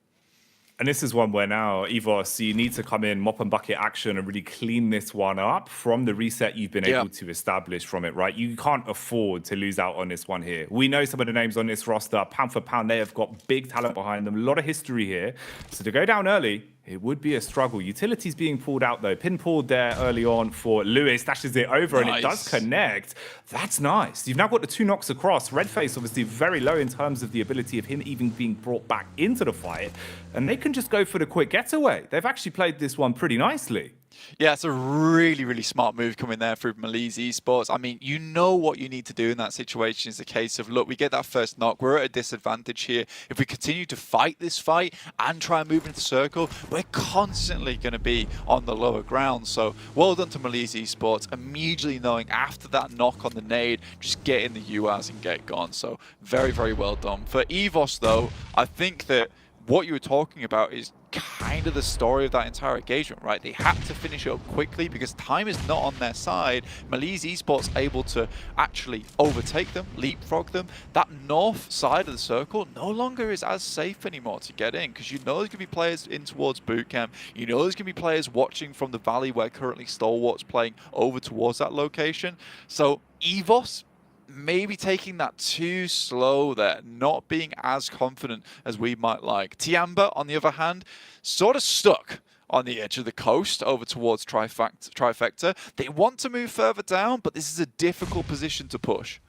And this is one where now, EVOS, you need to come in, mop and bucket action and really clean this one up from the reset you've been able to establish from it, right? You can't afford to lose out on this one here. We know some of the names on this roster, pound for pound, they have got big talent behind them, a lot of history here. So to go down early, it would be a struggle. Utilities being pulled out though. Pin pulled there early on for Lewis, dashes it over and it does connect. That's nice. You've now got the two knocks across. Redface obviously very low in terms of the ability of him even being brought back into the fight. And they can just go for the quick getaway. They've actually played this one pretty nicely. Yeah, it's a really, really smart move coming there through Maliz Esports. I mean, you know what you need to do in that situation is a case of, look, we get that first knock. We're at a disadvantage here. If we continue to fight this fight and try and move into circle, we're constantly going to be on the lower ground. So well done to Maliz Esports, immediately knowing after that knock on the nade, just get in the UAS and get gone. So very, very well done. For EVOS, though, I think that what you were talking about is kind of the story of that entire engagement, right? They had to finish it up quickly because time is not on their side. Maliz Esports able to actually overtake them, leapfrog them. That north side of the circle no longer is as safe anymore to get in because you know there's going to be players in towards bootcamp. You know there's going to be players watching from the valley where currently Stalwart's playing over towards that location. So EVOS maybe taking that too slow there, not being as confident as we might like. Tiamba, on the other hand, sort of stuck on the edge of the coast over towards Trifecta. They want to move further down, but this is a difficult position to push.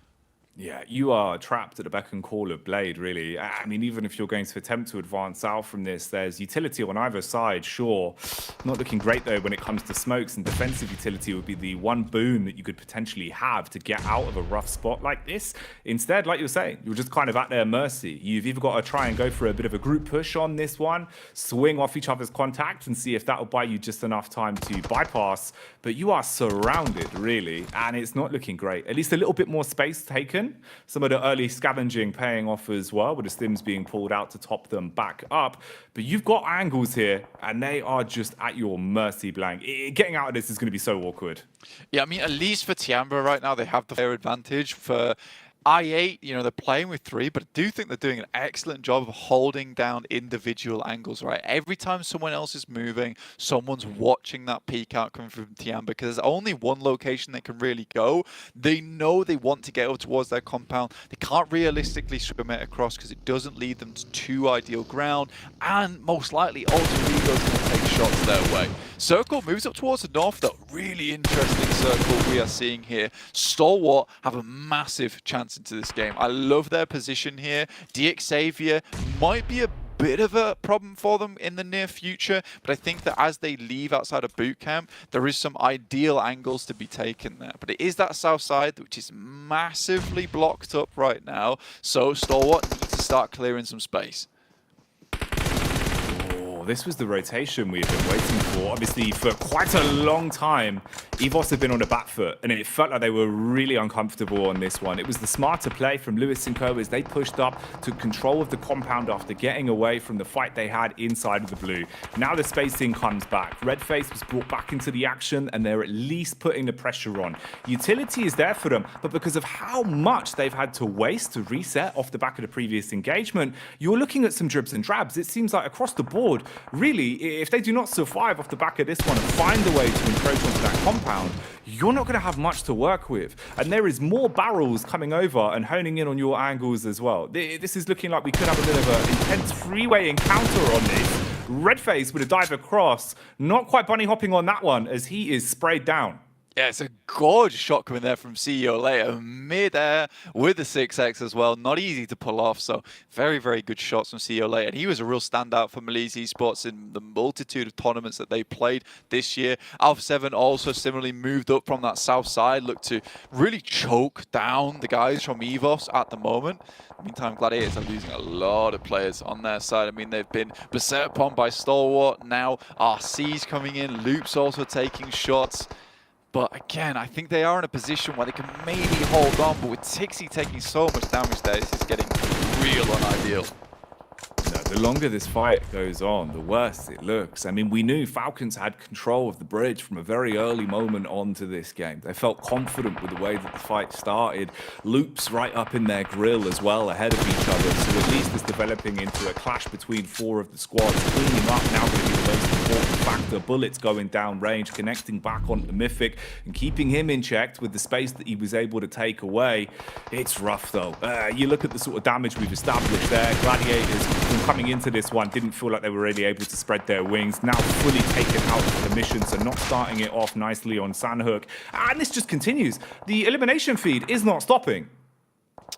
Yeah, you are trapped at the beck and call of Blade, really. I mean, even if you're going to attempt to advance out from this, there's utility on either side, sure. Not looking great, though, when it comes to smokes, and defensive utility would be the one boon that you could potentially have to get out of a rough spot like this. Instead, like you were saying, you're just kind of at their mercy. You've either got to try and go for a bit of a group push on this one, swing off each other's contact and see if that will buy you just enough time to bypass, but you are surrounded, really, and it's not looking great. At least a little bit more space taken. Some of the early scavenging paying off as well, with the stims being pulled out to top them back up. But you've got angles here, and they are just at your mercy, Blank. Getting out of this is going to be so awkward. Yeah, I mean, at least for Tiamba right now, they have the fair advantage. For I8, you know, they're playing with 3, but I do think they're doing an excellent job of holding down individual angles, right? Every time someone else is moving, someone's watching that peek out coming from Tiamba because there's only one location they can really go. They know they want to get over towards their compound. They can't realistically swim it across because it doesn't lead them to too ideal ground, and most likely Alter Ego's going to take shots their way. Circle moves up towards the north, though. Really interesting circle we are seeing here. Stalwart have a massive chance into this game. I love their position here. DX Xavier might be a bit of a problem for them in the near future, but I think that as they leave outside of boot camp, there is some ideal angles to be taken there. But it is that south side which is massively blocked up right now, so Stalwart needs to start clearing some space. this was the rotation we have been waiting for. Obviously, for quite a long time, EVOS have been on the back foot, and it felt like they were really uncomfortable on this one. It was the smarter play from Lewis and Co as they pushed up, took control of the compound after getting away from the fight they had inside of the blue. Now the spacing comes back. Redface was brought back into the action, and they're at least putting the pressure on. Utility is there for them, but because of how much they've had to waste to reset off the back of the previous engagement, you're looking at some dribs and drabs. It seems like across the board, really, if they do not survive off the back of this one and find a way to encroach onto that compound, you're not going to have much to work with. And there is more barrels coming over and honing in on your angles as well. This is looking like we could have a bit of an intense freeway encounter on this. Redface with a dive across, not quite bunny hopping on that one as he is sprayed down. Yeah, it's a gorgeous shot coming there from CEO later, mid-air with the 6x as well. Not easy to pull off, so very, very good shots from CEO later. And he was a real standout for Malaysia Esports in the multitude of tournaments that they played this year. Alpha 7 also similarly moved up from that south side, looked to really choke down the guys from EVOS at the moment. Meantime, Gladiators are losing a lot of players on their side. I mean, they've been beset upon by Stalwart. Now RC's coming in, Loop's also taking shots. But again, I think they are in a position where they can maybe hold on, but with Tixi taking so much damage there, it's just getting real unideal. No, the longer this fight goes on, the worse it looks. I mean, we knew Falcons had control of the bridge from a very early moment onto this game. They felt confident with the way that the fight started. Loops right up in their grill as well, ahead of each other. So at least it's developing into a clash between four of the squads. Cleaning up now going to be the most important factor. Bullets going down range, connecting back on the Mythic and keeping him in check with the space that he was able to take away. It's rough though. You look at the sort of damage we've established there. Gladiators coming into this one didn't feel like they were really able to spread their wings. Now fully taken out of the mission, so not starting it off nicely on Sandhook. And this just continues. The elimination feed is not stopping.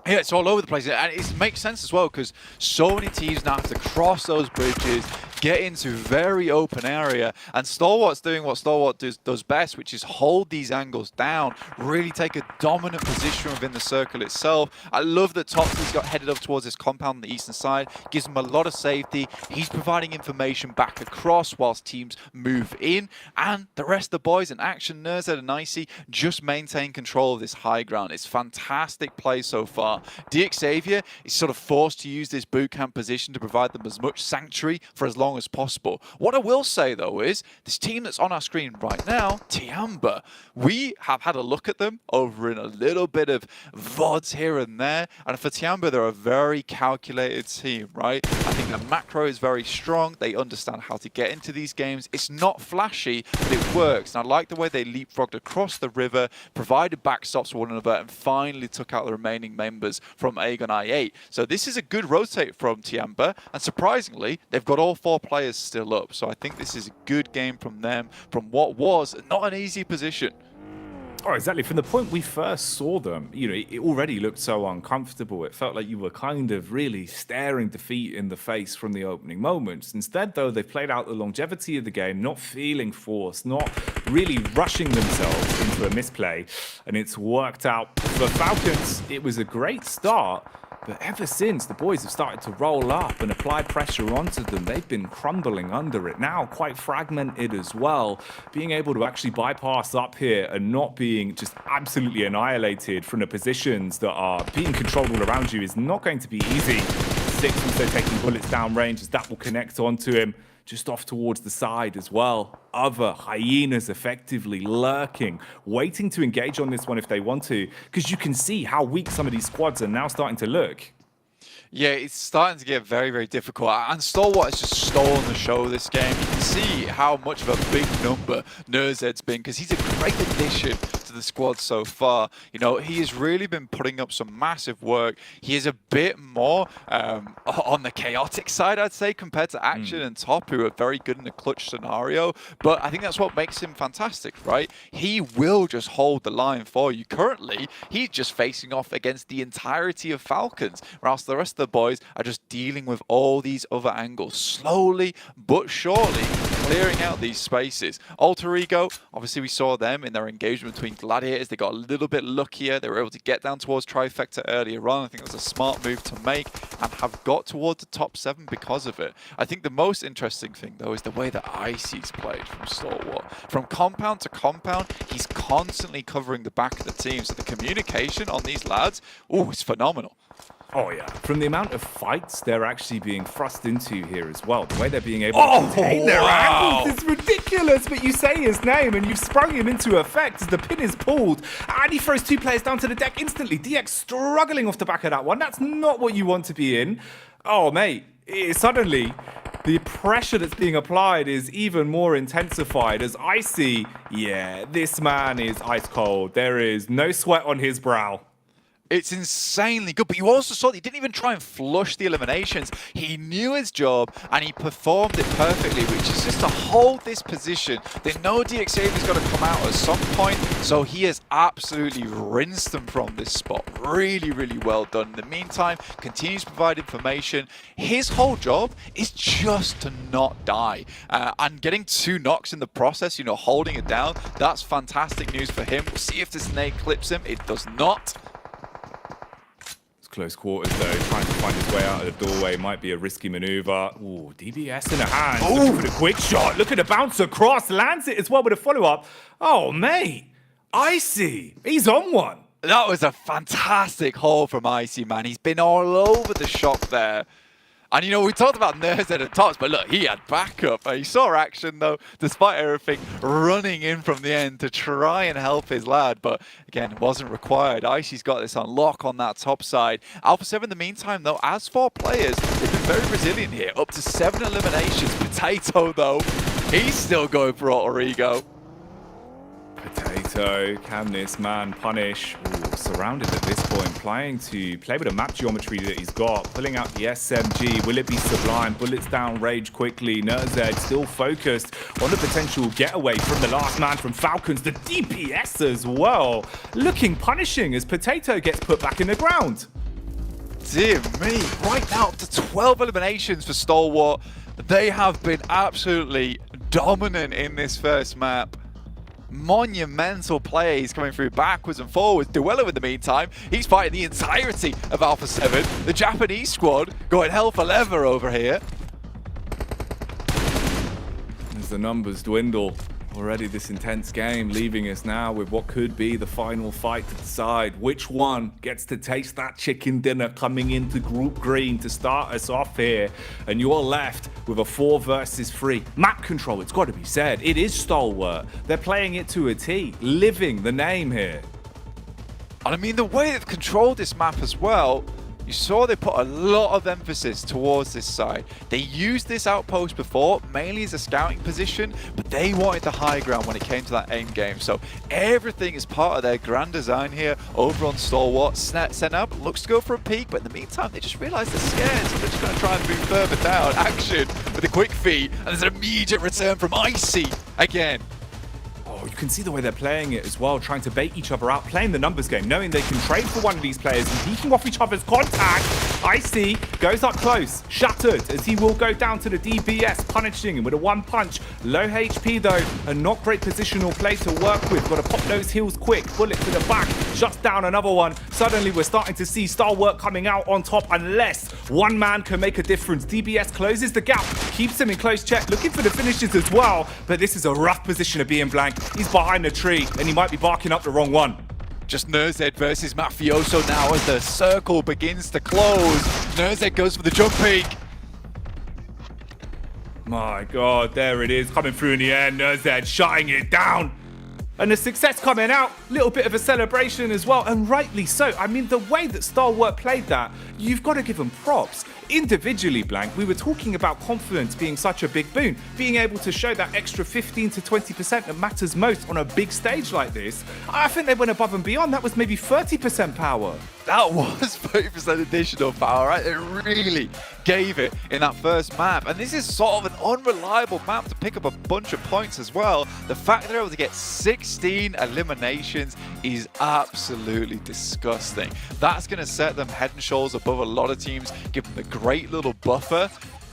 Yeah, it's all over the place. And it makes sense as well because so many teams now have to cross those bridges, get into very open area, and Stalwart's doing what Stalwart does best, which is hold these angles down, really take a dominant position within the circle itself. I love that Toxi's got headed up towards this compound on the eastern side, gives him a lot of safety. He's providing information back across whilst teams move in, and the rest of the boys in action, Nerzed and Icy, just maintain control of this high ground. It's fantastic play so far. Xavier is sort of forced to use this boot camp position to provide them as much sanctuary for as long as possible. What I will say though is this team that's on our screen right now, Tiamba, we have had a look at them over in a little bit of VODs here and there, and for Tiamba they're a very calculated team, right? I think the macro is very strong. They understand how to get into these games. It's not flashy, but it works. And I like the way they leapfrogged across the river, provided backstops for one another, and finally took out the remaining members from Aegon I8. So this is a good rotate from Tiamba, and surprisingly, they've got all four players still up. So I think this is a good game from them, from what was not an easy position. Oh, exactly. From the point we first saw them, you know, it already looked so uncomfortable. It felt like you were kind of really staring defeat in the face from the opening moments. Instead, though, they've played out the longevity of the game, not feeling forced, not really rushing themselves into a misplay, and it's worked out. For Falcons, it was a great start, but ever since the boys have started to roll up and apply pressure onto them, they've been crumbling under it. Now quite fragmented as well. Being able to actually bypass up here and not being just absolutely annihilated from the positions that are being controlled all around you is not going to be easy. Six also taking bullets down range as that will connect onto him. Just off towards the side as well. Other hyenas effectively lurking, waiting to engage on this one if they want to, because you can see how weak some of these squads are now starting to look. Yeah, it's starting to get very, very difficult. And Stalwart has just stolen the show this game. You can see how much of a big number Nerzed's been, because he's a great addition to the squad so far. You know, he has really been putting up some massive work. He is a bit more on the chaotic side, I'd say, compared to Action and Top, who are very good in the clutch scenario. But I think that's what makes him fantastic, right? He will just hold the line for you. Currently, he's just facing off against the entirety of Falcons, whilst the rest of the boys are just dealing with all these other angles. Slowly but surely, clearing out these spaces. Alter Ego, obviously we saw them in their engagement between Gladiators. They got a little bit luckier. They were able to get down towards Trifecta earlier on. I think it was a smart move to make and have got towards the top 7 because of it. I think the most interesting thing, though, is the way that Icy's played from Stalwart. From compound to compound, he's constantly covering the back of the team. So the communication on these lads, oh, it's phenomenal. Oh yeah, from the amount of fights they're actually being thrust into here as well, the way they're being able to contain their angles is ridiculous. But you say his name and you've sprung him into effect as the pin is pulled, and he throws 2 players down to the deck instantly. DX struggling off the back of that one. That's not what you want to be in. Oh mate, suddenly the pressure that's being applied is even more intensified as Icy, yeah, this man is ice cold. There is no sweat on his brow. It's insanely good, but you also saw that he didn't even try and flush the eliminations. He knew his job, and he performed it perfectly, which is just to hold this position. They know DXavia's is going to come out at some point, so he has absolutely rinsed them from this spot. Really, really well done. In the meantime, continues to provide information. His whole job is just to not die, and getting 2 knocks in the process, you know, holding it down, that's fantastic news for him. We'll see if the snake clips him. It does not. Close quarters though, trying to find his way out of the doorway might be a risky maneuver. Ooh, DBS in the hand. Looking for the quick shot. Look at the bounce across. Lands it as well with a follow-up. Oh, mate. Icy. He's on one. That was a fantastic haul from Icy, man. He's been all over the shop there. And, you know, we talked about Nerds at the tops, but look, he had backup. He saw action, though, despite everything, running in from the end to try and help his lad. But, again, it wasn't required. Icy's got this on lock on that top side. Alpha 7, in the meantime, though, as 4 players, they've been very resilient here. Up to 7 eliminations. Potato, though, he's still going for Alter Ego. Potato, can this man punish? Ooh, surrounded at this point, trying to play with the map geometry that he's got, pulling out the SMG. Will it be Sublime? Bullets down, rage quickly. Nerzed still focused on the potential getaway from the last man from Falcons. The DPS as well, looking punishing as Potato gets put back in the ground. Dear me, right now up to 12 eliminations for Stalwart. They have been absolutely dominant in this first map. Monumental plays coming through backwards and forwards. Duello in the meantime, he's fighting the entirety of Alpha 7. The Japanese squad going hell for leather over here. As the numbers dwindle, already this intense game leaving us now with what could be the final fight to decide which one gets to taste that chicken dinner coming into Group Green to start us off here. And you're left with a 4 versus 3. Map control, it's got to be said. It is Stalwart. They're playing it to a T, living the name here. And I mean, the way they've controlled this map as well, you saw they put a lot of emphasis towards this side. They used this outpost before, mainly as a scouting position, but they wanted the high ground when it came to that end game. So everything is part of their grand design here over on Stalwart. Senab looks to go for a peek, but in the meantime, they just realized they're scared, so they're just going to try and move further down. Action with a quick feed, and there's an immediate return from Icy again. Oh, you can see the way they're playing it as well, trying to bait each other out, playing the numbers game, knowing they can trade for one of these players and peeking off each other's contact. Icy goes up close, shattered, as he will go down to the DBS, punishing him with a 1 punch. Low HP though, a not great positional play to work with. Got to pop those heals quick, bullet to the back, shuts down another one. Suddenly we're starting to see Stalwart coming out on top unless one man can make a difference. DBS closes the gap, keeps him in close check, looking for the finishes as well. But this is a rough position to be in, Blank. He's behind the tree and he might be barking up the wrong one. Just Nerzed versus Mafioso now as the circle begins to close. Nerzed goes for the jump peak. My God, there it is, coming through in the air. Nerzed shutting it down. And the success coming out, little bit of a celebration as well, and rightly so. I mean, the way that Stalwart played that, you've got to give them props. Individually, Blank, we were talking about confidence being such a big boon, being able to show that extra 15 to 20% that matters most on a big stage like this. I think they went above and beyond. That was maybe 30% power. That was 30% additional power, right? It really gave it in that first map. And this is sort of an unreliable map to pick up a bunch of points as well. The fact that they're able to get 16 eliminations is absolutely disgusting. That's going to set them head and shoulders above a lot of teams, give them a great little buffer.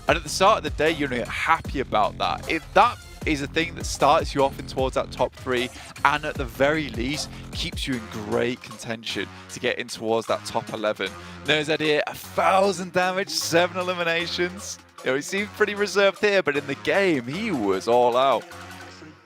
And at the start of the day, you're not happy about that. If that is a thing that starts you off in towards that top 3 and at the very least keeps you in great contention to get in towards that top 11. Nerzed here, 1,000 damage, 7 eliminations. You know, he seemed pretty reserved here, but in the game, he was all out.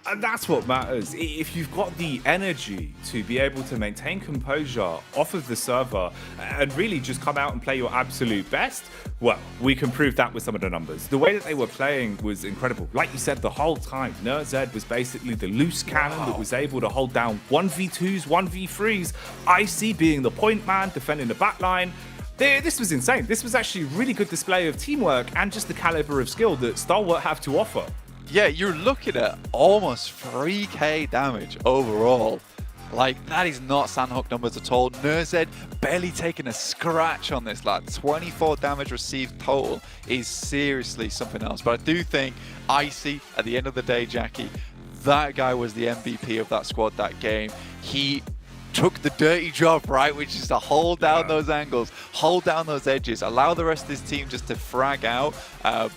And that's what matters. If you've got the energy to be able to maintain composure off of the server and really just come out and play your absolute best, well, we can prove that with some of the numbers. The way that they were playing was incredible. Like you said, the whole time, Nerzed was basically the loose cannon that was able to hold down 1v2s, 1v3s, Icy being the point man, defending the backline. This was insane. This was actually a really good display of teamwork and just the caliber of skill that Stalwart have to offer. Yeah, you're looking at almost 3k damage overall. Like, that is not Sandhawk numbers at all. Nerzed barely taking a scratch on this lad. 24 damage received total is seriously something else. But I do think Icy, at the end of the day, Jackie, that guy was the MVP of that squad that game. He took the dirty job, right, which is to hold down those angles, hold down those edges, allow the rest of his team just to frag out,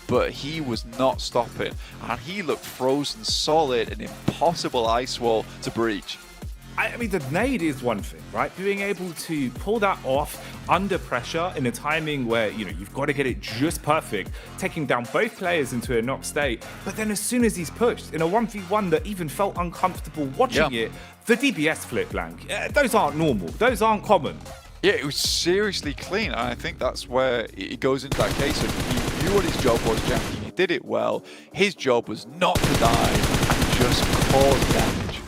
but he was not stopping, and he looked frozen solid, an impossible ice wall to breach. I mean, the nade is one thing, right? Being able to pull that off under pressure in a timing where, you know, you've got to get it just perfect, taking down both players into a knock state. But then as soon as he's pushed in a 1v1 that even felt uncomfortable watching it, the DBS flip blank, those aren't normal. Those aren't common. Yeah, it was seriously clean, and I think that's where it goes into that case of he knew what his job was, Jackie. He did it well. His job was not to die and just cause damage.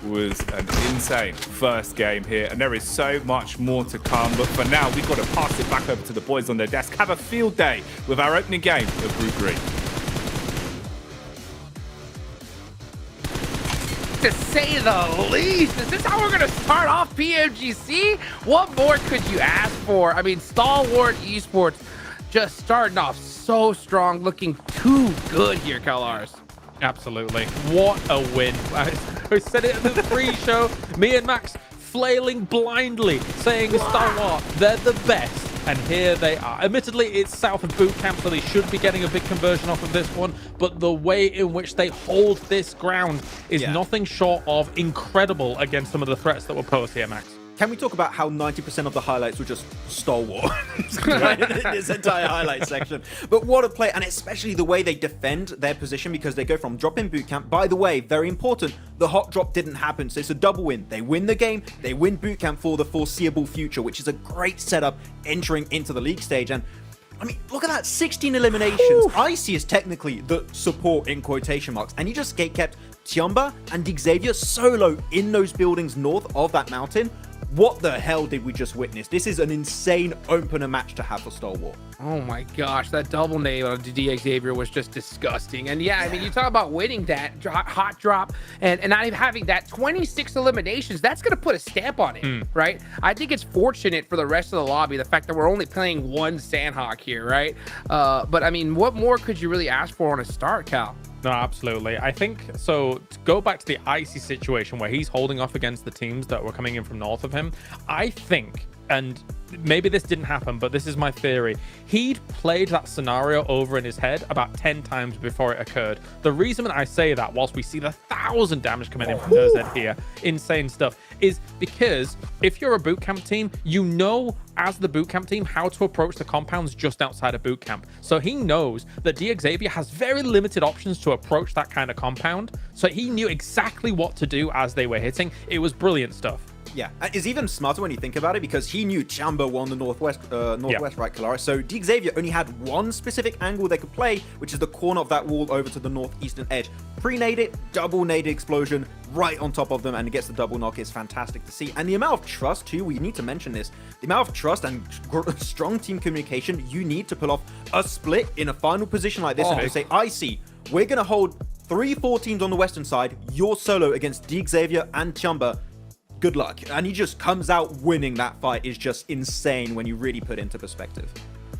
Was an insane first game here, and there is so much more to come, but for now we've got to pass it back over to the boys on their desk. Have a field day with our opening game of Group 3. To say the least. Is this how we're gonna start off PMGC? What more could you ask for? I mean, Stalwart Esports just starting off so strong, looking too good here, Kalars. Absolutely. What a win. I said it at the pre-show. Me and Max flailing blindly, saying Stalwart, they're the best. And here they are. Admittedly, it's south of boot camp, so they should be getting a big conversion off of this one. But the way in which they hold this ground is nothing short of incredible against some of the threats that were posed here, Max. Can we talk about how 90% of the highlights were just Stalwart? This entire highlight section. But what a play, and especially the way they defend their position, because they go from drop in boot camp. By the way, very important, the hot drop didn't happen, so it's a double win. They win the game, they win boot camp for the foreseeable future, which is a great setup entering into the league stage. And I mean, look at that, 16 eliminations. Icy is technically the support in quotation marks, and he just gate-kept Tiamba and Xavier solo in those buildings north of that mountain. What the hell did we just witness? This is an insane opener match to have for Stalwart. Oh my gosh, that double nade on Xavier was just disgusting. And yeah, I mean, you talk about winning that hot drop and not even having that 26 eliminations, that's going to put a stamp on it, right? I think it's fortunate for the rest of the lobby, the fact that we're only playing one Sandhawk here, right? But I mean, what more could you really ask for on a start, Cal? No, absolutely. I think, so to go back to the Icy situation where he's holding off against the teams that were coming in from north of him, I think, and maybe this didn't happen, but this is my theory, he'd played that scenario over in his head about 10 times before it occurred. The reason I say that, whilst we see the 1,000 damage coming in from Nerzed here, insane stuff, is because if you're a bootcamp team, you know as the bootcamp team how to approach the compounds just outside of bootcamp. So he knows that Xavier has very limited options to approach that kind of compound. So he knew exactly what to do as they were hitting. It was brilliant stuff. Yeah, it's even smarter when you think about it, because he knew Chamber won the northwest, right, Kalara? So Xavier only had one specific angle they could play, which is the corner of that wall over to the northeastern edge. Pre-nade it, double nade explosion right on top of them, and it gets the double knock. It's fantastic to see. And the amount of trust, too, we need to mention this. The amount of trust and strong team communication you need to pull off a split in a final position like this and to say, Icy, we're going to hold 3-4 teams on the western side, you're solo against Xavier and Chamber. Good luck. And he just comes out winning that fight is just insane when you really put it into perspective.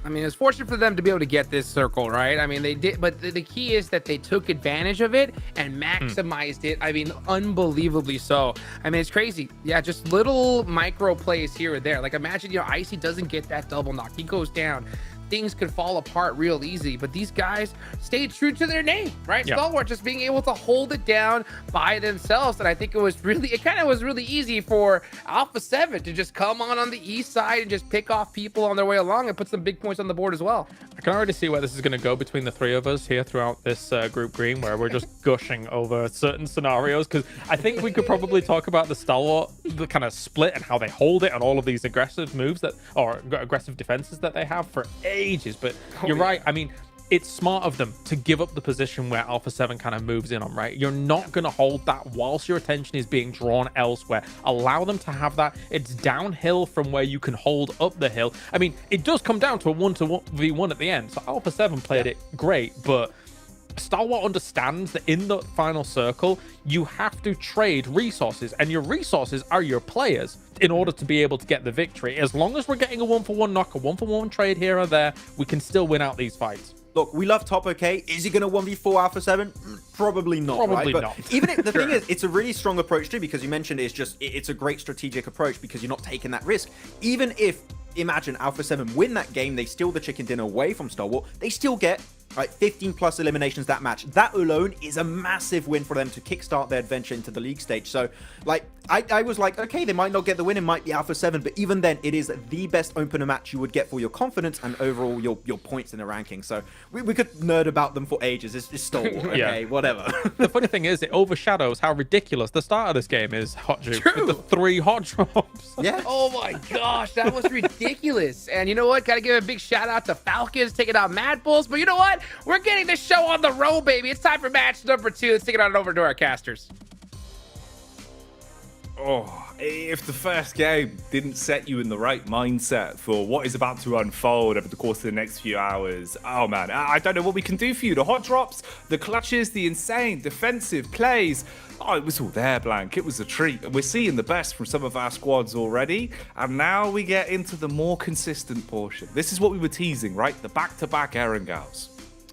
I mean, it's fortunate for them to be able to get this circle, right? I mean, they did, but the key is that they took advantage of it and maximized it. I mean, unbelievably so. I mean, it's crazy. Yeah, just little micro plays here or there. Like, imagine, Icy doesn't get that double knock. He goes down. things could fall apart real easy. But these guys stayed true to their name, right? Yeah. Stalwart just being able to hold it down by themselves. And I think it kind of was really easy for Alpha 7 to just come on the east side and just pick off people on their way along and put some big points on the board as well. I can already see where this is going to go between the three of us here throughout this group green, where we're just gushing over certain scenarios, because I think we could probably talk about the Stalwart, the kind of split and how they hold it and all of these aggressive moves or aggressive defenses that they have for ages. But you're right. I mean, it's smart of them to give up the position where Alpha 7 kind of moves in on, right? You're not going to hold that whilst your attention is being drawn elsewhere. Allow them to have that. It's downhill from where you can hold up the hill. I mean, it does come down to a 1-1v1 at the end. So Alpha 7 played it great, but Stalwart understands that in the final circle, you have to trade resources, and your resources are your players in order to be able to get the victory. As long as we're getting a 1-for-1 knock, a 1-for-1 trade here or there, we can still win out these fights. Look, we love Top, okay? Is he going to 1v4 Alpha 7? Probably not, Probably right? not. But even if the thing is, it's a really strong approach too, because you mentioned it's a great strategic approach because you're not taking that risk. Even if, imagine Alpha 7 win that game, they steal the chicken dinner away from Stalwart, they still get 15 plus eliminations that match. That alone is a massive win for them to kickstart their adventure into the league stage. So, like, I was like, okay, they might not get the win, it might be Alpha 7, but even then, it is the best opener match you would get for your confidence and overall your points in the ranking. So, we could nerd about them for ages. It's Stalwart, okay, whatever. The funny thing is, it overshadows how ridiculous the start of this game is, Hot Juice, with the 3 hot drops. Yeah. Oh my gosh, that was ridiculous. And you know what? Gotta give a big shout out to Falcons taking out Mad Bulls. But you know what? We're getting this show on the road, baby. It's time for match number 2. Let's take it on over to our casters. Oh, if the first game didn't set you in the right mindset for what is about to unfold over the course of the next few hours, oh man, I don't know what we can do for you. The hot drops, the clutches, the insane defensive plays. Oh, it was all there, Blank. It was a treat. We're seeing the best from some of our squads already, and now we get into the more consistent portion. This is what we were teasing, right? The back-to-back Erangels.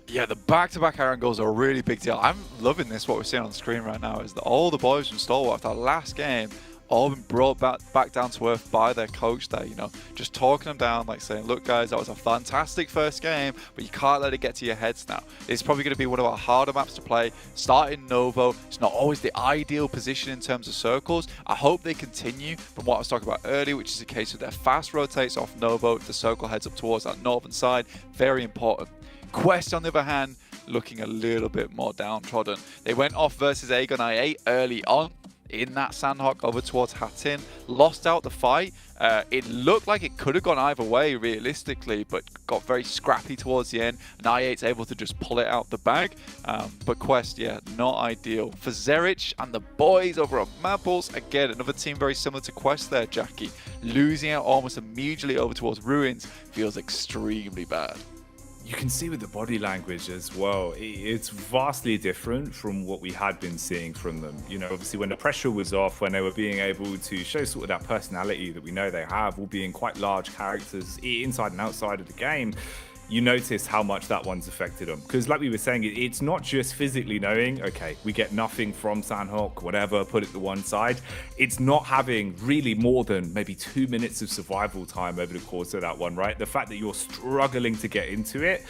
Yeah, the back-to-back Aaron goals are a really big deal. I'm loving this. What we're seeing on the screen right now is that all the boys from Stalwart after that last game all been brought back down to earth by their coach there, you know, just talking them down, like saying, look guys, that was a fantastic first game, but you can't let it get to your heads now. It's probably going to be one of our harder maps to play. Starting Novo, it's not always the ideal position in terms of circles. I hope they continue from what I was talking about earlier, which is a case of their fast rotates off Novo, the circle heads up towards that northern side. Very important. Quest, on the other hand, looking a little bit more downtrodden. They went off versus Aegon I8 early on in that Sandhawk over towards Hattin, lost out the fight. It looked like it could have gone either way realistically, but got very scrappy towards the end, and I8's able to just pull it out the bag. But Quest, yeah, not ideal. For Zerich and the boys over at Mad Bulls, again, another team very similar to Quest there, Jackie. Losing out almost immediately over towards Ruins feels extremely bad. You can see with the body language as well, it's vastly different from what we had been seeing from them. You know, obviously when the pressure was off, when they were being able to show sort of that personality that we know they have, all being quite large characters inside and outside of the game, you notice how much that one's affected them. Because like we were saying, it's not just physically knowing, okay, we get nothing from Sandhawk, whatever, put it to one side. It's not having really more than maybe 2 minutes of survival time over the course of that one, right? The fact that you're struggling to get into it,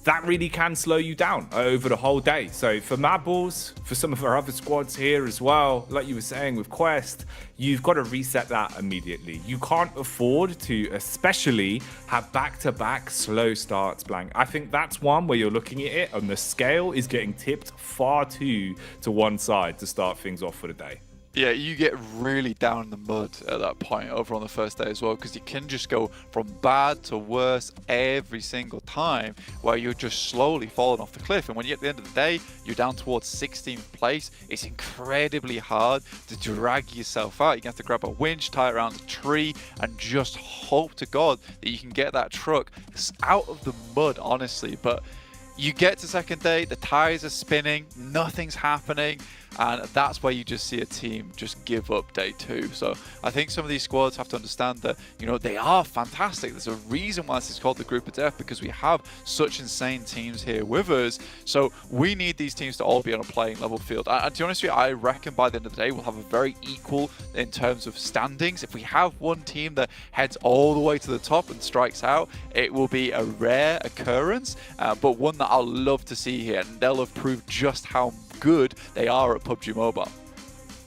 that really can slow you down over the whole day. So for Mad Bulls, for some of our other squads here as well, like you were saying with Quest, you've got to reset that immediately. You can't afford to especially have back-to-back slow starts, Blank. I think that's one where you're looking at it and the scale is getting tipped far too to one side to start things off for the day. Yeah, you get really down in the mud at that point over on the first day as well, because you can just go from bad to worse every single time, where you're just slowly falling off the cliff. And when you get to the end of the day, you're down towards 16th place. It's incredibly hard to drag yourself out. You have to grab a winch, tie it around a tree, and just hope to God that you can get that truck out of the mud, honestly. But you get to second day, the tires are spinning, nothing's happening. and that's where you just see a team just give up day 2. So I think some of these squads have to understand that, you know, they are fantastic. There's a reason why this is called the Group of Death, because we have such insane teams here with us. So we need these teams to all be on a playing level field. And to be honest with you, I reckon by the end of the day, we'll have a very equal in terms of standings. If we have one team that heads all the way to the top and strikes out, it will be a rare occurrence, but one that I'll love to see here, and they'll have proved just how good they are at PUBG Mobile.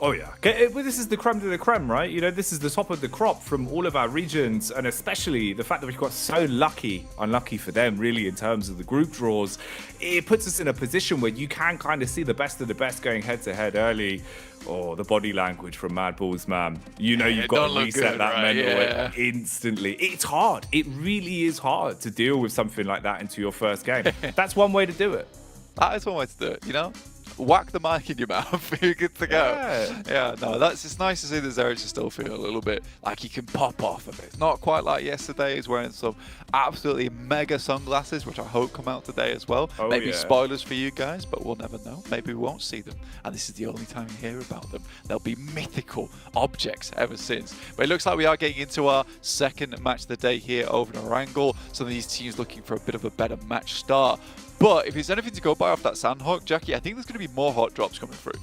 Oh yeah, well, this is the creme de la creme, right? You know, this is the top of the crop from all of our regions, and especially the fact that we've got so unlucky for them really in terms of the group draws. It puts us in a position where you can kind of see the best of the best going head to head early. Oh, the body language from Mad Balls, man. You know, you've got to reset that mental instantly. It's hard. It really is hard to deal with something like that into your first game. That's one way to do it. That is one way to do it, you know? Whack the mic in your mouth, you're good to go. Yeah, no, it's nice to see the Zerich still feel a little bit like he can pop off a bit. It's not quite like yesterday. He's wearing some absolutely mega sunglasses, which I hope come out today as well. Maybe spoilers for you guys, but we'll never know. Maybe we won't see them, and this is the only time you hear about them. They'll be mythical objects ever since. But it looks like we are getting into our second match of the day here over in Erangel. Some of these teams looking for a bit of a better match start. But if there's anything to go by off that Sandhawk, Jackie, I think there's going to be more hot drops coming through.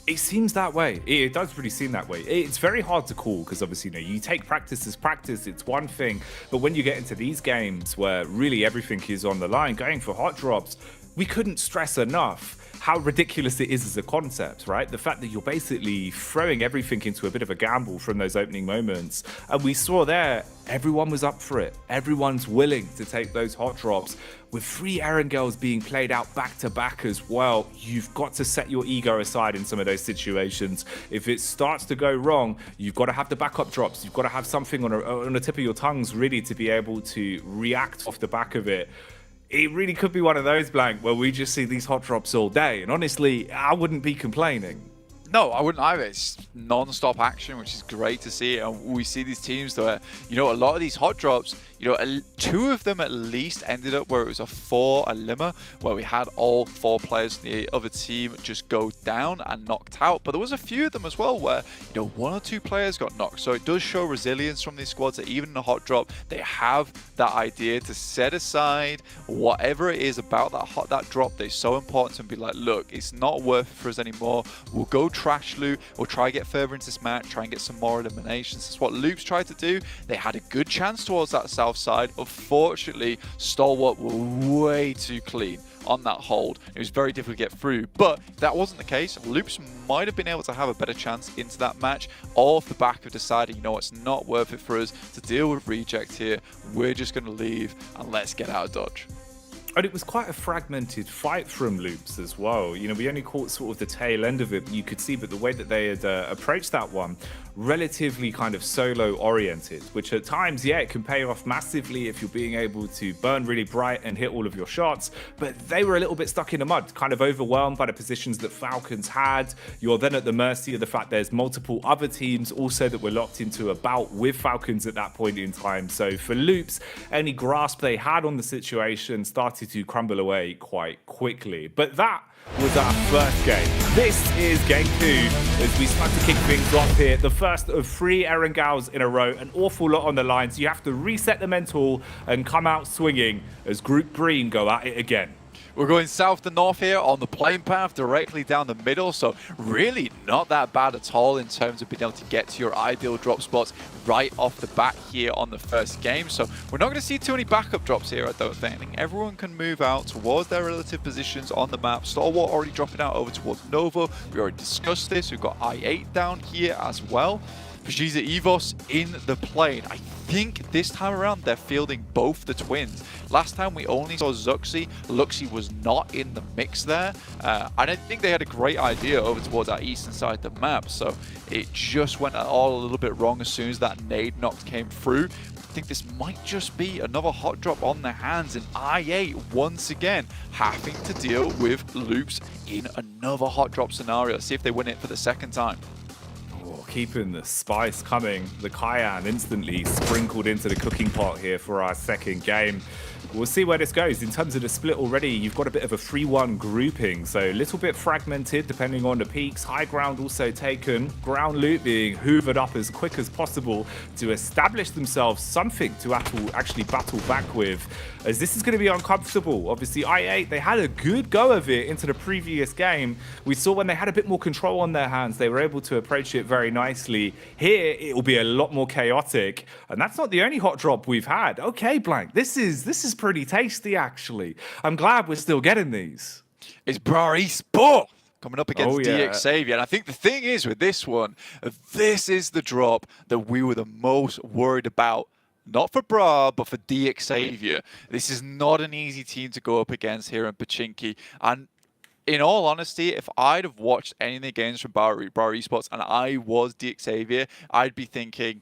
It seems that way. It does really seem that way. It's very hard to call because obviously, you know, you take practice as practice, it's one thing. But when you get into these games where really everything is on the line, going for hot drops, we couldn't stress enough how ridiculous it is as a concept, right? The fact that you're basically throwing everything into a bit of a gamble from those opening moments. And we saw there, everyone was up for it. Everyone's willing to take those hot drops. With 3 Erangels being played out back to back as well, you've got to set your ego aside in some of those situations. If it starts to go wrong, you've got to have the backup drops. You've got to have something on the tip of your tongues really to be able to react off the back of it. It really could be one of those, Blank, where we just see these hot drops all day. And honestly, I wouldn't be complaining. No, I wouldn't either. It's non-stop action, which is great to see. And we see these teams where, you know, a lot of these hot drops, you know, 2 of them at least ended up where it was a limmer, where we had all 4 players in the other team just go down and knocked out. But there was a few of them as well where, you know, 1 or 2 players got knocked. So it does show resilience from these squads that even in a hot drop, they have that idea to set aside whatever it is about that drop that's so important and be like, look, it's not worth it for us anymore. We'll go trash loot. We'll try to get further into this match, try and get some more eliminations. That's what Loops tried to do. They had a good chance towards that south side. Unfortunately, Stalwart were way too clean on that hold. It was very difficult to get through, but if that wasn't the case, Loops might have been able to have a better chance into that match, all off the back of deciding, you know, it's not worth it for us to deal with reject here. We're just going to leave and let's get out of Dodge. And it was quite a fragmented fight from Loops as well. You know, we only caught sort of the tail end of it, you could see, but the way that they had approached that one, relatively kind of solo oriented, which at times, yeah, it can pay off massively if you're being able to burn really bright and hit all of your shots. But they were a little bit stuck in the mud, kind of overwhelmed by the positions that Falcons had. You're then at the mercy of the fact there's multiple other teams also that were locked into a bout with Falcons at that point in time. So for Loops, any grasp they had on the situation started to crumble away quite quickly. But that was our first game. This is game 2 as we start to kick things off here. The first of 3 Erangels in a row. An awful lot on the line, so you have to reset the mental and come out swinging as Group Green go at it again. We're going south to north here on the plane path directly down the middle, so really not that bad at all in terms of being able to get to your ideal drop spots right off the bat here on the first game. So we're not going to see too many backup drops here, I don't think. I think everyone can move out towards their relative positions on the map. Stalwart already dropping out over towards Nova. We already discussed this. We've got I8 down here as well. Vegeta Evos in the plane. I think this time around they're fielding both the twins. Last time we only saw Zuxi. Luxi was not in the mix there. I don't think they had a great idea over towards our eastern side of the map, so it just went all a little bit wrong as soon as that nade knock came through. I think this might just be another hot drop on their hands, and I8 once again having to deal with Loops in another hot drop scenario. Let's see if they win it for the second time. keeping the spice coming. The cayenne instantly sprinkled into the cooking pot here for our second game. We'll see where this goes. In terms of the split already, you've got a bit of a 3-1 grouping, so a little bit fragmented depending on the peaks. High ground also taken, ground loot being hoovered up as quick as possible to establish themselves something to actually battle back with, as this is going to be uncomfortable. Obviously, I8, they had a good go of it into the previous game. We saw when they had a bit more control on their hands, they were able to approach it very nicely. Here, it will be a lot more chaotic, and that's not the only hot drop we've had. Okay, Blank, this is pretty tasty, actually. I'm glad we're still getting these. It's Brar Esport coming up against yeah. DX Xavier. And I think the thing is with this one, this is the drop that we were the most worried about. Not for Bra, but for DX Xavier. This is not an easy team to go up against here in Pochinki. And in all honesty, if I'd have watched any of the games from Brar Esports and I was DX Xavier, I'd be thinking,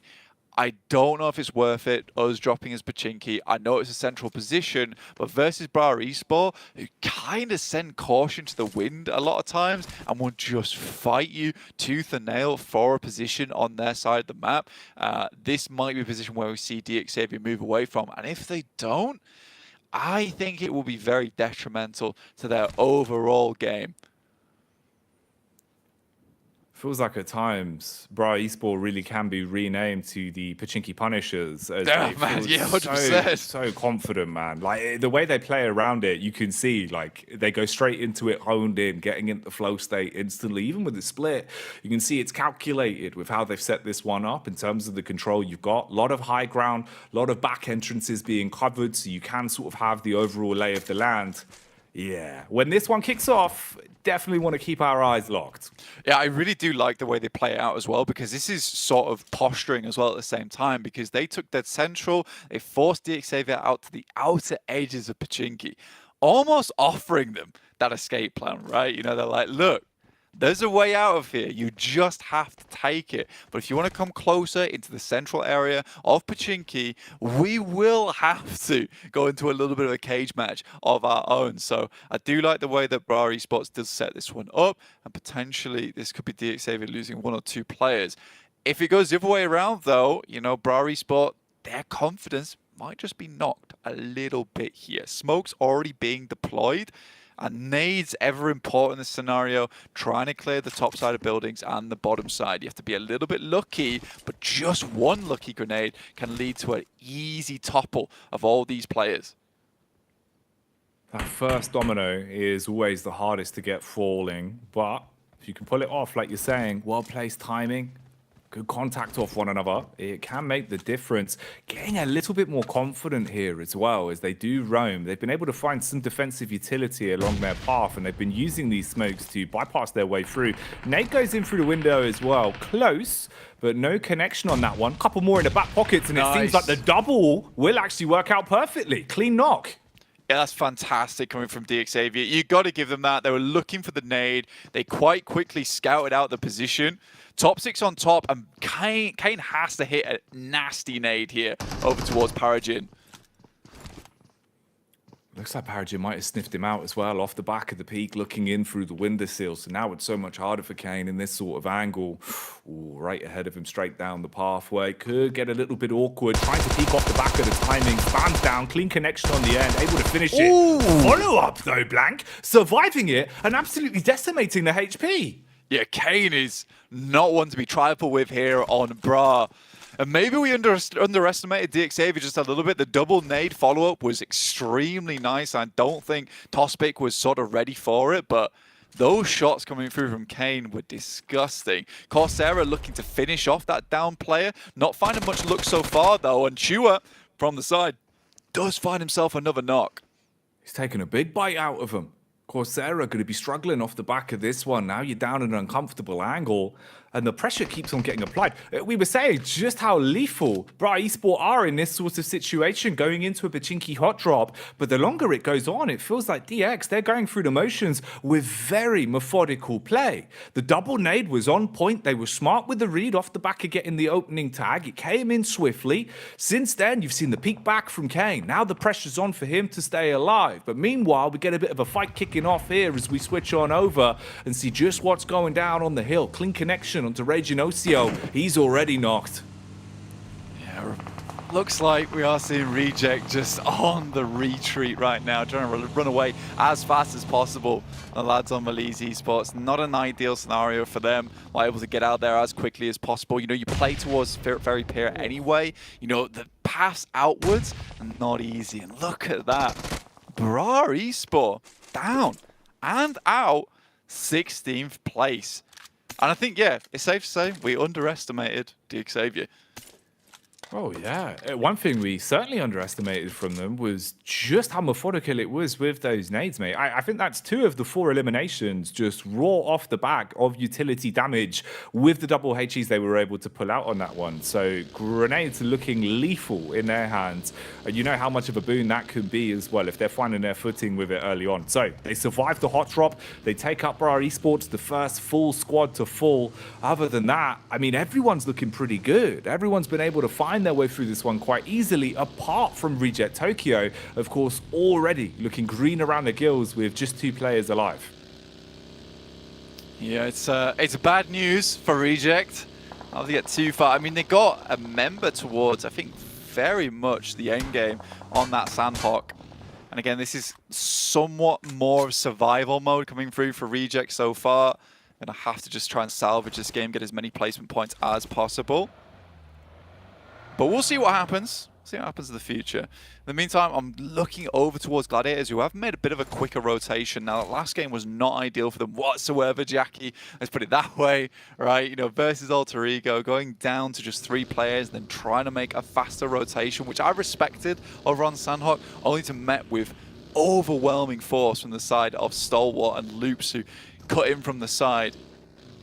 I don't know if it's worth it, us dropping as Pochinki. I know it's a central position, but versus Brar Esport, who kind of send caution to the wind a lot of times and will just fight you tooth and nail for a position on their side of the map. This might be a position where we see DX Xavier move away from, and if they don't, I think it will be very detrimental to their overall game. Feels like at times Brar Esport really can be renamed to the Pochinki Punishers. As Yeah, they man, feel yeah, 100%. So confident, man. Like the way they play around it, you can see like they go straight into it, honed in, getting into the flow state instantly. Even with the split, you can see it's calculated with how they've set this one up in terms of the control you've got. A lot of high ground, a lot of back entrances being covered, so you can sort of have the overall lay of the land. Yeah, when this one kicks off, definitely want to keep our eyes locked. Yeah, I really do like the way they play it out as well, because this is sort of posturing as well at the same time, because they took that central, they forced DX Xavier out to the outer edges of Pochinki, almost offering them that escape plan, right? You know, they're like, look, there's a way out of here. You just have to take it. But if you want to come closer into the central area of Pochinki, we will have to go into a little bit of a cage match of our own. So I do like the way that Brar Esports does set this one up. And potentially this could be DX Xavier losing 1 or 2 players. If it goes the other way around, though, you know, Brar Esports, their confidence might just be knocked a little bit here. Smoke's already being deployed. And nades ever important in this scenario, trying to clear the top side of buildings and the bottom side. You have to be a little bit lucky, but just one lucky grenade can lead to an easy topple of all these players. That first domino is always the hardest to get falling, but if you can pull it off, like you're saying, well-placed timing, good contact off one another, it can make the difference. Getting a little bit more confident here as well as they do roam. They've been able to find some defensive utility along their path, and they've been using these smokes to bypass their way through. Nate goes in through the window as well. Close, but no connection on that one. Couple more in the back pockets, and It seems like the double will actually work out perfectly. Clean knock. Yeah, that's fantastic coming from DX Xavier. You got to give them that. They were looking for the nade. They quite quickly scouted out the position. Top 6 on top, and Kane has to hit a nasty nade here over towards Parajin. Looks like Parajin might have sniffed him out as well off the back of the peak, looking in through the windowsill. So now it's so much harder for Kane in this sort of angle. Ooh, right ahead of him, straight down the pathway. Could get a little bit awkward. Trying to peek off the back of the timing. Spans down, clean connection on the end, able to finish it. Ooh. Follow up though, Blank. Surviving it and absolutely decimating the HP. Yeah, Kane is not one to be trifled with here on Bra. And maybe we underestimated DX Xavier just a little bit. The double nade follow-up was extremely nice. I don't think Tospic was sort of ready for it, but those shots coming through from Kane were disgusting. Coursera looking to finish off that down player. Not finding much luck so far, though. And Chua, from the side, does find himself another knock. He's taking a big bite out of him. Coursera going to be struggling off the back of this one. Now you're down at an uncomfortable angle, and the pressure keeps on getting applied. We were saying just how lethal Brar Esport are in this sort of situation, going into a Pochinki hot drop. But the longer it goes on, it feels like DX, they're going through the motions with very methodical play. The double nade was on point. They were smart with the read off the back of getting the opening tag. It came in swiftly. Since then, you've seen the peek back from Kane. Now the pressure's on for him to stay alive. But meanwhile, we get a bit of a fight kicking off here as we switch on over and see just what's going down on the hill. Clean connection rotation onto Reginocio. He's already knocked. Yeah, looks like we are seeing Reject just on the retreat right now, trying to run away as fast as possible. The lads on Malise Esports, not an ideal scenario for them, not able to get out there as quickly as possible. You know, you play towards very peer anyway. You know, the pass outwards, not easy. And look at that. Bra Esport down and out, 16th place. And I think, yeah, it's safe to say we underestimated Duke Xavier. Oh, yeah. One thing we certainly underestimated from them was just how methodical it was with those nades, mate. I think that's 2 of the 4 eliminations just raw off the back of utility damage with the double HEs they were able to pull out on that one. So grenades looking lethal in their hands. And you know how much of a boon that could be as well if they're finding their footing with it early on. So they survived the hot drop. They take up Bra Esports, the first full squad to fall. Other than that, I mean, everyone's looking pretty good. Everyone's been able to find their way through this one quite easily, apart from Reject Tokyo, of course, already looking green around the gills with just 2 players alive. Yeah, it's bad news for Reject. How they get too far. I mean, they got a member towards, I think, very much the end game on that Sandhawk. And again, this is somewhat more of survival mode coming through for Reject so far. Gonna have to just try and salvage this game, get as many placement points as possible. But we'll see what happens. See what happens in the future. In the meantime, I'm looking over towards Gladiators, who have made a bit of a quicker rotation. Now, the last game was not ideal for them whatsoever, Jackie. Let's put it that way, right? You know, versus Alter Ego, going down to just 3 players, then trying to make a faster rotation, which I respected over on Sandhawk, only to met with overwhelming force from the side of Stalwart and Loops, who cut in from the side.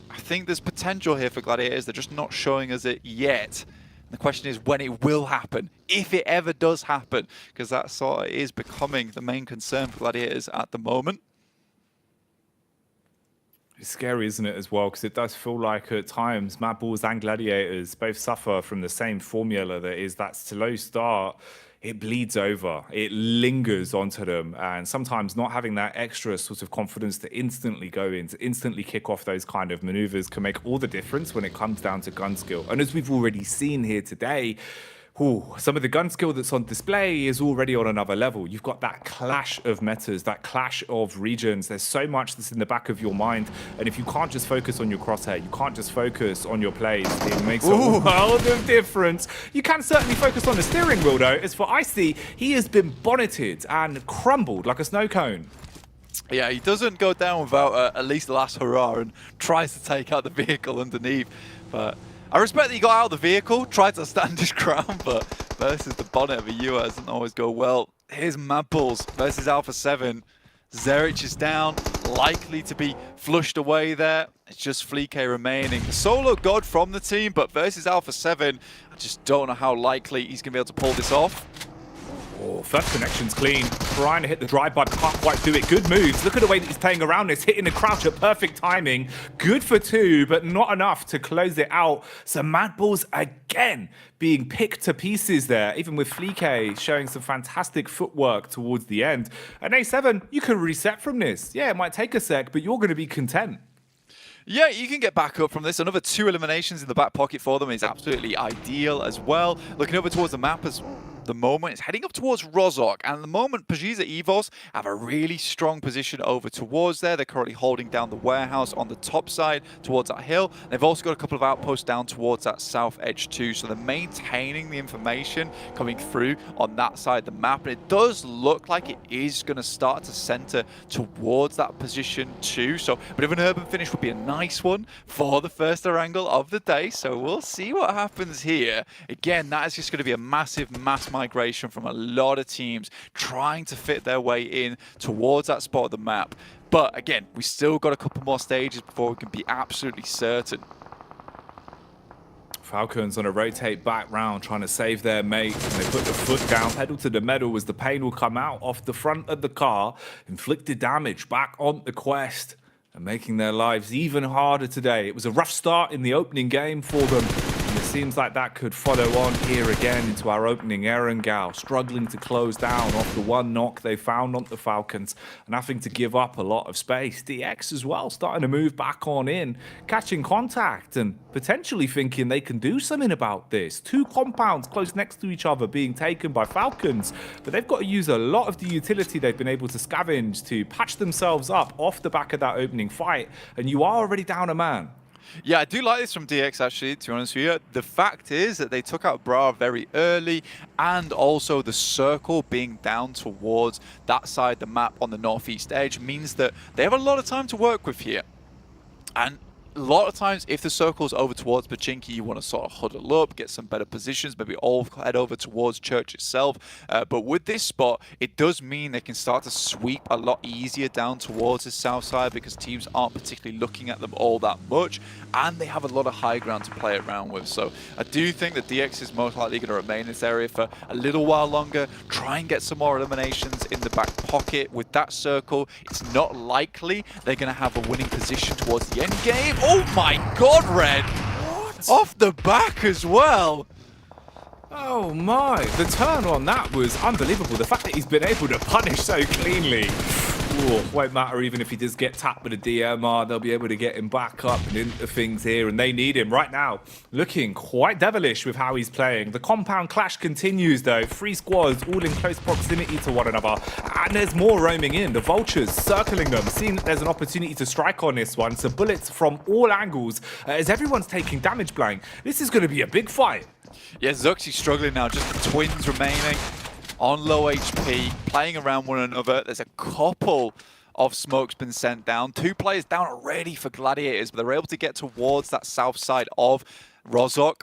I think there's potential here for Gladiators. They're just not showing us it yet. The question is when it will happen, if it ever does happen, because that sort of is becoming the main concern for Gladiators at the moment. It's scary, isn't it, as well? Because it does feel like at times Mad Balls and Gladiators both suffer from the same formula that is that slow start. It bleeds over, it lingers onto them, and sometimes not having that extra sort of confidence to instantly go in, to instantly kick off those kind of maneuvers can make all the difference when it comes down to gun skill. And as we've already seen here today, some of the gun skill that's on display is already on another level. You've got that clash of metas, that clash of regions. There's so much that's in the back of your mind. And if you can't just focus on your crosshair, you can't just focus on your plays, it makes a world of difference. You can certainly focus on the steering wheel, though. As for Icy, he has been bonneted and crumbled like a snow cone. Yeah, he doesn't go down without at least the last hurrah and tries to take out the vehicle underneath. But I respect that he got out of the vehicle, tried to stand his ground, but versus the bonnet of a UA doesn't always go well. Here's Mad Bulls versus Alpha 7. Zerich is down, likely to be flushed away there. It's just Fleek remaining. The solo god from the team, but versus Alpha 7, I just don't know how likely he's going to be able to pull this off. Oh, first connection's clean. Trying to hit the drive, but can't quite do it. Good moves. Look at the way that he's playing around this. Hitting the crouch at perfect timing. Good for 2, but not enough to close it out. So Mad Balls again being picked to pieces there. Even with Fleek showing some fantastic footwork towards the end. And A7, you can reset from this. Yeah, it might take a sec, but you're going to be content. Yeah, you can get back up from this. Another 2 eliminations in the back pocket for them is absolutely ideal as well. Looking over towards the map as the moment, it's heading up towards Rozhok, and at the moment, PMGC Evos have a really strong position over towards there. They're currently holding down the warehouse on the top side towards that hill. They've also got a couple of outposts down towards that south edge too, so they're maintaining the information coming through on that side of the map, and it does look like it is going to start to center towards that position too, so a bit of an urban finish would be a nice one for the first angle of the day, so we'll see what happens here. Again, that is just going to be a massive mass migration from a lot of teams trying to fit their way in towards that spot of the map. But again, we still got a couple more stages before we can be absolutely certain. Falcons on a rotate back round, trying to save their mates, and they put the foot down, pedal to the metal as the pain will come out off the front of the car, inflicted damage back on the quest, and making their lives even harder today. It was a rough start in the opening game for them. In the seems like that could follow on here again into our opening Erangel, struggling to close down off the one knock they found on the Falcons and having to give up a lot of space. DX as well starting to move back on in, catching contact and potentially thinking they can do something about this. Two compounds close next to each other being taken by Falcons, but they've got to use a lot of the utility they've been able to scavenge to patch themselves up off the back of that opening fight, and you are already down a man. Yeah, I do like this from DX, actually, to be honest with you. The fact is that they took out Bra very early, and also the circle being down towards that side of the map on the northeast edge means that they have a lot of time to work with here. And a lot of times, if the circle's over towards Pachinki, you want to sort of huddle up, get some better positions, maybe all head over towards Church itself. But with this spot, it does mean they can start to sweep a lot easier down towards the south side because teams aren't particularly looking at them all that much, and they have a lot of high ground to play around with. So I do think that DX is most likely going to remain in this area for a little while longer, try and get some more eliminations in the back pocket. With that circle, it's not likely they're going to have a winning position towards the end game. Oh my god, Red! What? Off the back as well! Oh my, the turn on that was unbelievable. The fact that he's been able to punish so cleanly. Ooh, won't matter even if he does get tapped with a DMR, they'll be able to get him back up and into things here, and they need him right now. Looking quite devilish with how he's playing. The compound clash continues though. 3 squads all in close proximity to one another, and there's more roaming in. The Vultures circling them, seeing that there's an opportunity to strike on this one. So bullets from all angles as everyone's taking damage blank. This is going to be a big fight. Yeah, Zuxi struggling now, just the twins remaining on low HP, playing around one another. There's a couple of smokes been sent down. 2 players down already for Gladiators, but they're able to get towards that south side of Rozhok.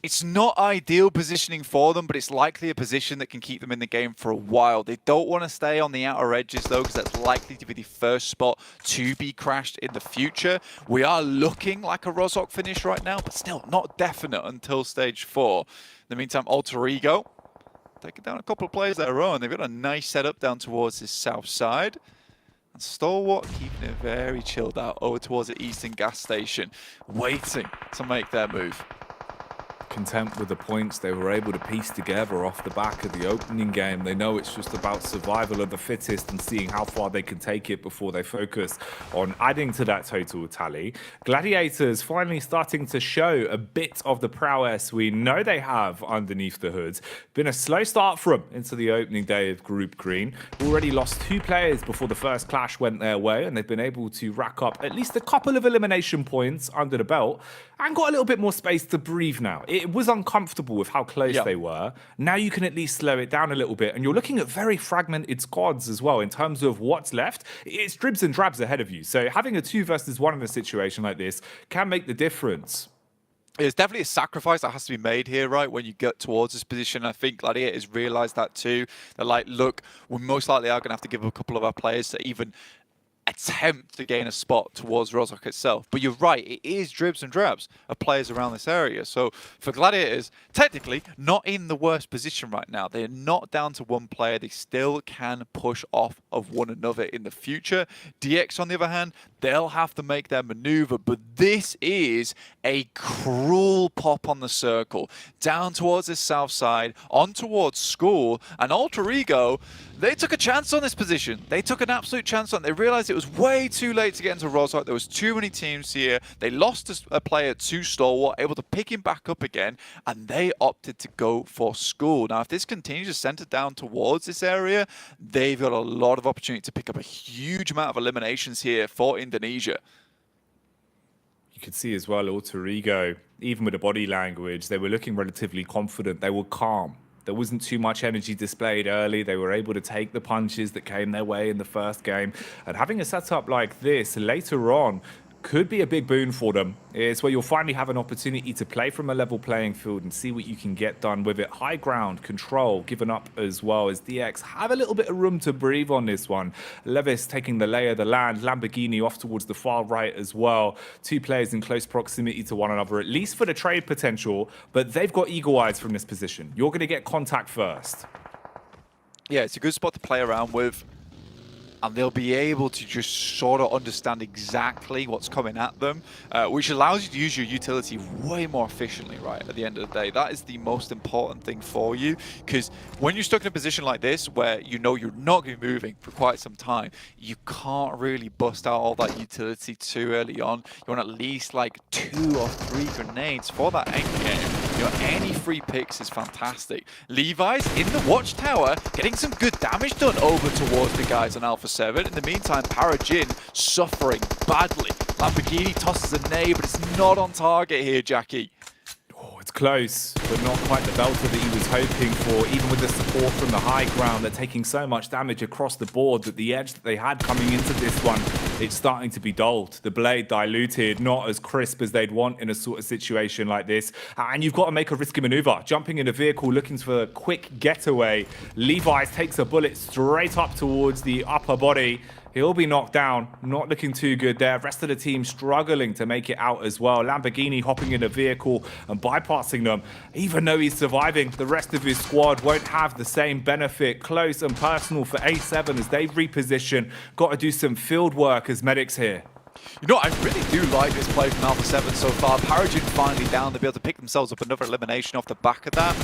It's not ideal positioning for them, but it's likely a position that can keep them in the game for a while. They don't want to stay on the outer edges, though, because that's likely to be the first spot to be crashed in the future. We are looking like a Rozhok finish right now, but still not definite until stage 4. In the meantime, Alter Ego taking down a couple of players of their own. They've got a nice setup down towards this south side. And Stalwart keeping it very chilled out over towards the eastern gas station, waiting to make their move. Content with the points they were able to piece together off the back of the opening game. They know it's just about survival of the fittest and seeing how far they can take it before they focus on adding to that total tally. Gladiators finally starting to show a bit of the prowess we know they have underneath the hood. Been a slow start for them into the opening day of Group Green. Already lost 2 players before the first clash went their way, and they've been able to rack up at least a couple of elimination points under the belt and got a little bit more space to breathe now. It was uncomfortable with how close they were. Now you can at least slow it down a little bit, and you're looking at very fragmented squads as well in terms of what's left. It's dribs and drabs ahead of you, so having a 2 versus 1 in a situation like this can make the difference. There's definitely a sacrifice that has to be made here, right, when you get towards this position. I think Gladiators realise that too. They're like, look, we most likely are going to have to give a couple of our players to even attempt to gain a spot towards Rozhok itself. But you're right, it is dribs and drabs of players around this area. So for Gladiators, technically not in the worst position right now. They're not down to 1 player. They still can push off of one another in the future. DX, on the other hand, they'll have to make their maneuver. But this is a cruel pop on the circle. Down towards the south side, on towards School, and Alter Ego, they took a chance on this position. They took an absolute chance on it. They realized it was way too late to get into Rozhok. There was too many teams here. They lost a player to Stalwart, able to pick him back up again, and they opted to go for School. Now, if this continues to center down towards this area, they've got a lot of opportunity to pick up a huge amount of eliminations here for Indonesia. You could see as well, Alter Ego, even with the body language, they were looking relatively confident. They were calm. There wasn't too much energy displayed early. They were able to take the punches that came their way in the first game. And having a setup like this later on could be a big boon for them. It's where you'll finally have an opportunity to play from a level playing field and see what you can get done with it. High ground, control, given up as well as DX have a little bit of room to breathe on this one. Levis taking the lay of the land, Lamborghini off towards the far right as well. 2 players in close proximity to one another, at least for the trade potential, but they've got eagle eyes from this position. You're going to get contact first. Yeah, it's a good spot to play around with. and they'll be able to just sort of understand exactly what's coming at them, which allows you to use your utility way more efficiently, right, at the end of the day. That is the most important thing for you, because when you're stuck in a position like this, where you know you're not going to be moving for quite some time, you can't really bust out all that utility too early on. You want at least like 2 or 3 grenades for that end game. You know, any free picks is fantastic. Levi's in the watchtower, getting some good damage done over towards the guys on Alpha 7. In the meantime, ParaJin suffering badly. Lamborghini tosses a nade, but it's not on target here, Jackie. Oh, it's close, but not quite the belter that he was hoping for. Even with the support from the high ground, they're taking so much damage across the board that the edge that they had coming into this one, it's starting to be dulled. The blade diluted, not as crisp as they'd want in a sort of situation like this. And you've got to make a risky maneuver. Jumping in a vehicle, looking for a quick getaway. Levi's takes a bullet straight up towards the upper body. He'll be knocked down, not looking too good there. Rest of the team struggling to make it out as well. Lamborghini hopping in a vehicle and bypassing them. Even though he's surviving, the rest of his squad won't have the same benefit. Close and personal for A7 as they reposition. Got to do some field work as medics here. You know, I really do like this play from Alpha 7 so far. ParaJin finally down. They'll be able to pick themselves up another elimination off the back of that.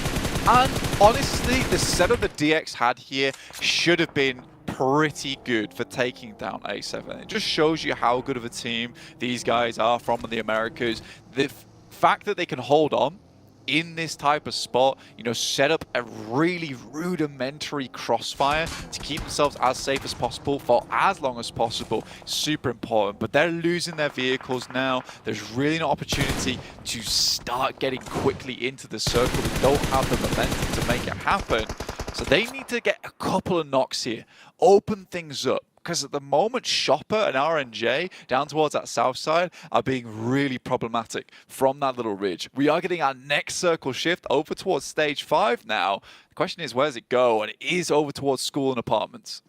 And honestly, the setup that DX had here should have been pretty good for taking down A7. It just shows you how good of a team these guys are from the Americas. The fact that they can hold on in this type of spot, you know, set up a really rudimentary crossfire to keep themselves as safe as possible for as long as possible, super important. But they're losing their vehicles now. There's really an opportunity to start getting quickly into the circle. They don't have the momentum to make it happen. So they need to get a couple of knocks here, open things up. Because at the moment, Chopper and RNJ down towards that south side are being really problematic from that little ridge. We are getting our next circle shift over towards stage 5 now. The question is, where does it go? And it is over towards school and apartments.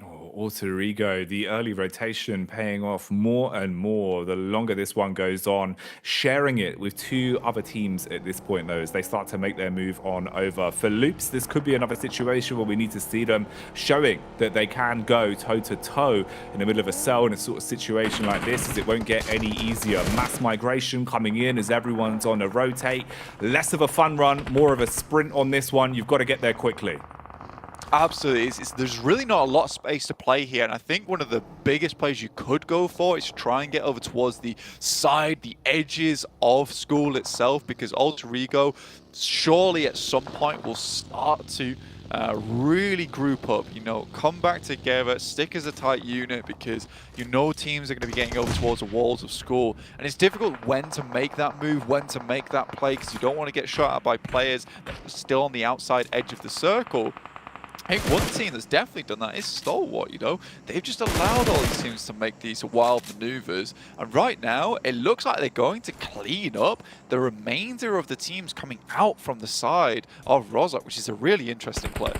Oh, Alter Ego, the early rotation paying off more and more the longer this one goes on. Sharing it with 2 other teams at this point, though, as they start to make their move on over. For Loops, this could be another situation where we need to see them showing that they can go toe-to-toe in the middle of a cell in a sort of situation like this, as it won't get any easier. Mass migration coming in as everyone's on a rotate. Less of a fun run, more of a sprint on this one. You've got to get there quickly. Absolutely. There's really not a lot of space to play here, and I think one of the biggest plays you could go for is try and get over towards the side, the edges of school itself, because Alter Ego surely at some point will start to really group up, you know, come back together, stick as a tight unit, because you know teams are going to be getting over towards the walls of school, and it's difficult when to make that move, when to make that play, because you don't want to get shot at by players that are still on the outside edge of the circle. I think one team that's definitely done that is Stalwart, you know. They've just allowed all these teams to make these wild maneuvers. And right now, it looks like they're going to clean up the remainder of the teams coming out from the side of Rozhok, which is a really interesting play.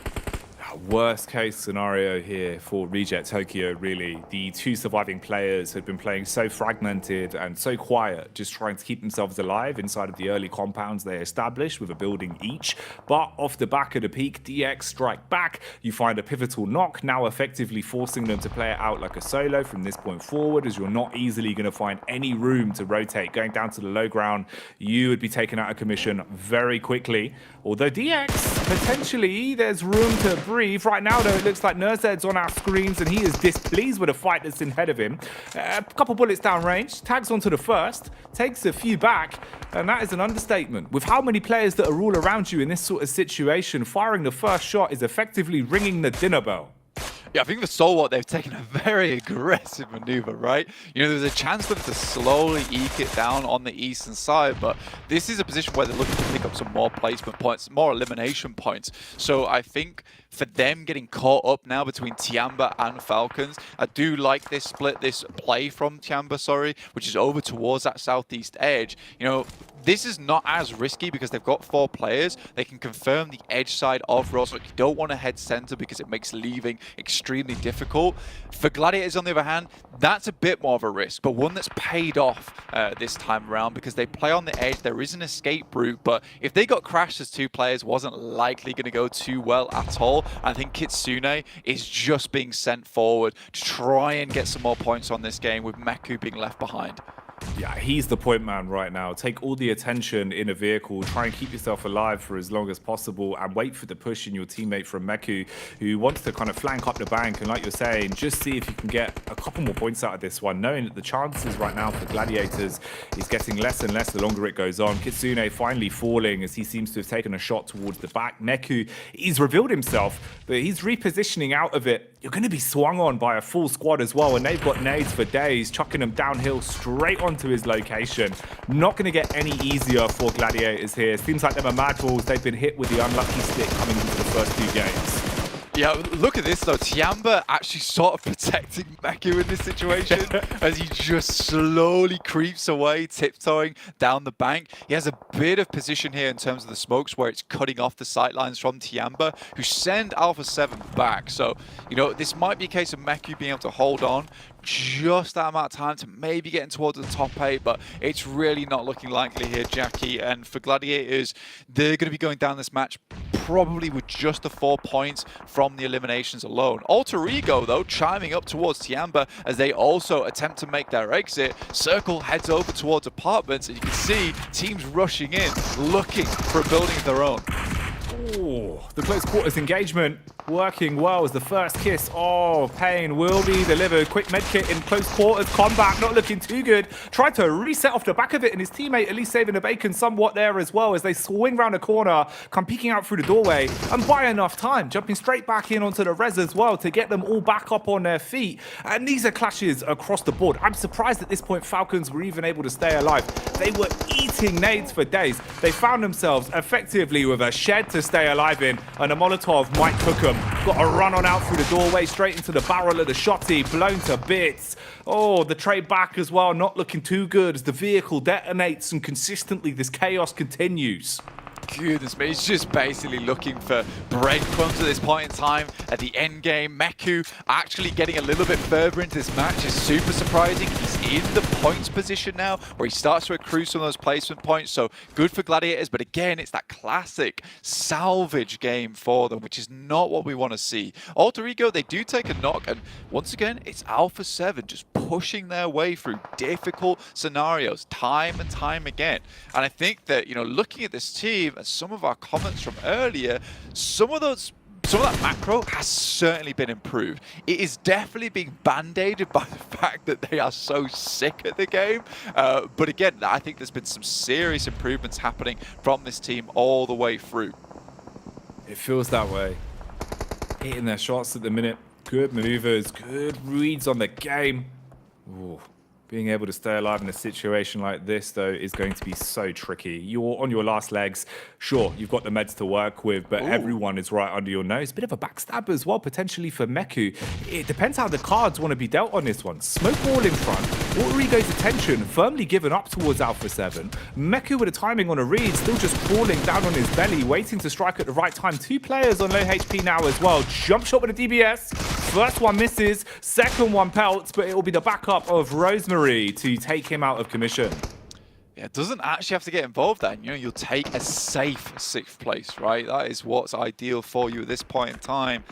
Worst case scenario here for Reject Tokyo, really. The 2 surviving players had been playing so fragmented and so quiet, just trying to keep themselves alive inside of the early compounds they established with a building each. But off the back of the peak, DX strike back. You find a pivotal knock, now effectively forcing them to play it out like a solo from this point forward, as you're not easily going to find any room to rotate. Going down to the low ground, you would be taken out of commission very quickly. Although DX, potentially, there's room to breathe. Right now, though, it looks like Nurzed's on our screens and he is displeased with the fight that's ahead of him. A couple bullets down range, tags onto the first, takes a few back, and that is an understatement. With how many players that are all around you in this sort of situation, firing the first shot is effectively ringing the dinner bell. Yeah, I think for Stalwart, they've taken a very aggressive maneuver, right? You know, there's a chance for them to slowly eke it down on the eastern side, but this is a position where they're looking to pick up some more placement points, more elimination points. So I think for them getting caught up now between Tiamba and Falcons, I do like this split, this play from Tiamba, sorry, which is over towards that southeast edge. You know, this is not as risky because they've got 4 players. They can confirm the edge side of Rozhok. You don't want to head center because it makes leaving extremely difficult. For Gladiators, on the other hand, that's a bit more of a risk, but one that's paid off this time around because they play on the edge. There is an escape route, but if they got crashed as 2 players, wasn't likely going to go too well at all. ball. I think Kitsune is just being sent forward to try and get some more points on this game with Meku being left behind. Yeah, he's the point man right now. Take all the attention in a vehicle, try and keep yourself alive for as long as possible, and wait for the push in your teammate from Meku, who wants to kind of flank up the bank. And like you're saying, just see if you can get a couple more points out of this one, knowing that the chances right now for Gladiators is getting less and less the longer it goes on. Kitsune finally falling as he seems to have taken a shot towards the back. Meku, he's revealed himself, but he's repositioning out of it. You're going to be swung on by a full squad as well, and they've got nades for days, chucking them downhill straight onto his location. Not going to get any easier for Gladiators here. Seems like them are mad balls. They've been hit with the unlucky stick coming into the first 2 games. Yeah, look at this though. Tiamba actually sort of protecting Meku in this situation as he just slowly creeps away, tiptoeing down the bank. He has a bit of position here in terms of the smokes where it's cutting off the sightlines from Tiamba, who send Alpha 7 back. So, you know, this might be a case of Meku being able to hold on just that amount of time to maybe getting towards the top 8, but it's really not looking likely here, Jackie. And for Gladiators, they're going to be going down this match probably with just the 4 points from the eliminations alone. Alter Ego, though, chiming up towards Tiamba as they also attempt to make their exit. Circle heads over towards apartments, and you can see teams rushing in, looking for a building of their own. Oh, the close quarters engagement working well as the first kiss. Oh, pain will be delivered. Quick medkit in close quarters combat, not looking too good. Tried to reset off the back of it, and his teammate at least saving the bacon somewhat there as well as they swing round the corner, come peeking out through the doorway, and buy enough time, jumping straight back in onto the res as well to get them all back up on their feet. And these are clashes across the board. I'm surprised at this point Falcons were even able to stay alive. They were eating nades for days. They found themselves effectively with a shed to stay alive in, and a Molotov might cook them. Got a run on out through the doorway, straight into the barrel of the shotty, blown to bits. Oh, the trade back as well, not looking too good as the vehicle detonates and consistently this chaos continues. Goodness me, he's just basically looking for breadcrumbs at this point in time at the end game. Meku actually getting a little bit further into this match is super surprising. He's in the points position now where he starts to accrue some of those placement points, so good for Gladiators, but again, it's that classic salvage game for them, which is not what we want to see. Alter Ego, they do take a knock, and once again, it's Alpha 7 just pushing their way through difficult scenarios time and time again. And I think that, you know, looking at this team and some of our comments from earlier, some of that macro has certainly been improved. It is definitely being band-aided by the fact that they are so sick at the game. But again, I think there's been some serious improvements happening from this team all the way through. It feels that way. Hitting their shots at the minute. Good maneuvers, good reads on the game. Ooh. Being able to stay alive in a situation like this, though, is going to be so tricky. You're on your last legs. Sure, you've got the meds to work with, but everyone is right under your nose. Bit of a backstab as well, potentially for Meku. It depends how the cards want to be dealt on this one. Smoke wall in front. Alter Ego's attention firmly given up towards Alpha 7. Meku with a timing on a read, still just crawling down on his belly, waiting to strike at the right time. 2 players on low HP now as well. Jump shot with a DBS. First one misses, second one pelts, but it will be the backup of Rosemary to take him out of commission. Yeah, it doesn't actually have to get involved then. You know, you'll take a safe 6th place, right? That is what's ideal for you at this point in time.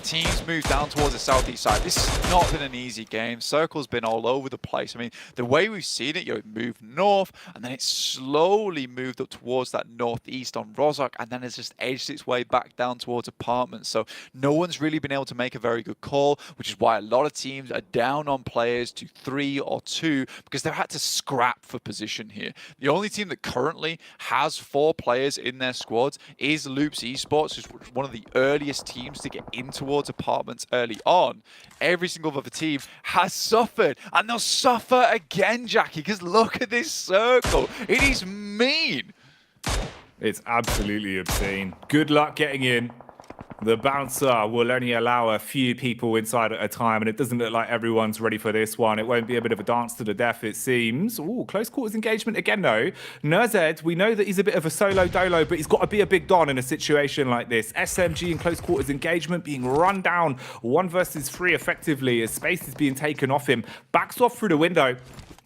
Teams move down towards the southeast side. This has not been an easy game. Circle's been all over the place. I mean, the way we've seen it, you know, it moved north, and then it slowly moved up towards that northeast on Rozhok, and then it's just edged its way back down towards apartments. So no one's really been able to make a very good call, which is why a lot of teams are down on players to 3 or 2, because they've had to scrap for position here. The only team that currently has 4 players in their squads is Loops Esports, who's one of the earliest teams to get into towards apartments early on. Every single other team has suffered, and they'll suffer again, Jackie, because look at this circle. It is mean. It's absolutely obscene. Good luck getting in. The bouncer will only allow a few people inside at a time, and it doesn't look like everyone's ready for this one. It won't be a bit of a dance to the death, it seems. Ooh, close quarters engagement again, though. Nurzed, we know that he's a bit of a solo dolo, but he's got to be a big don in a situation like this. SMG in close quarters engagement being run down 1 versus 3 effectively as space is being taken off him. Backs off through the window.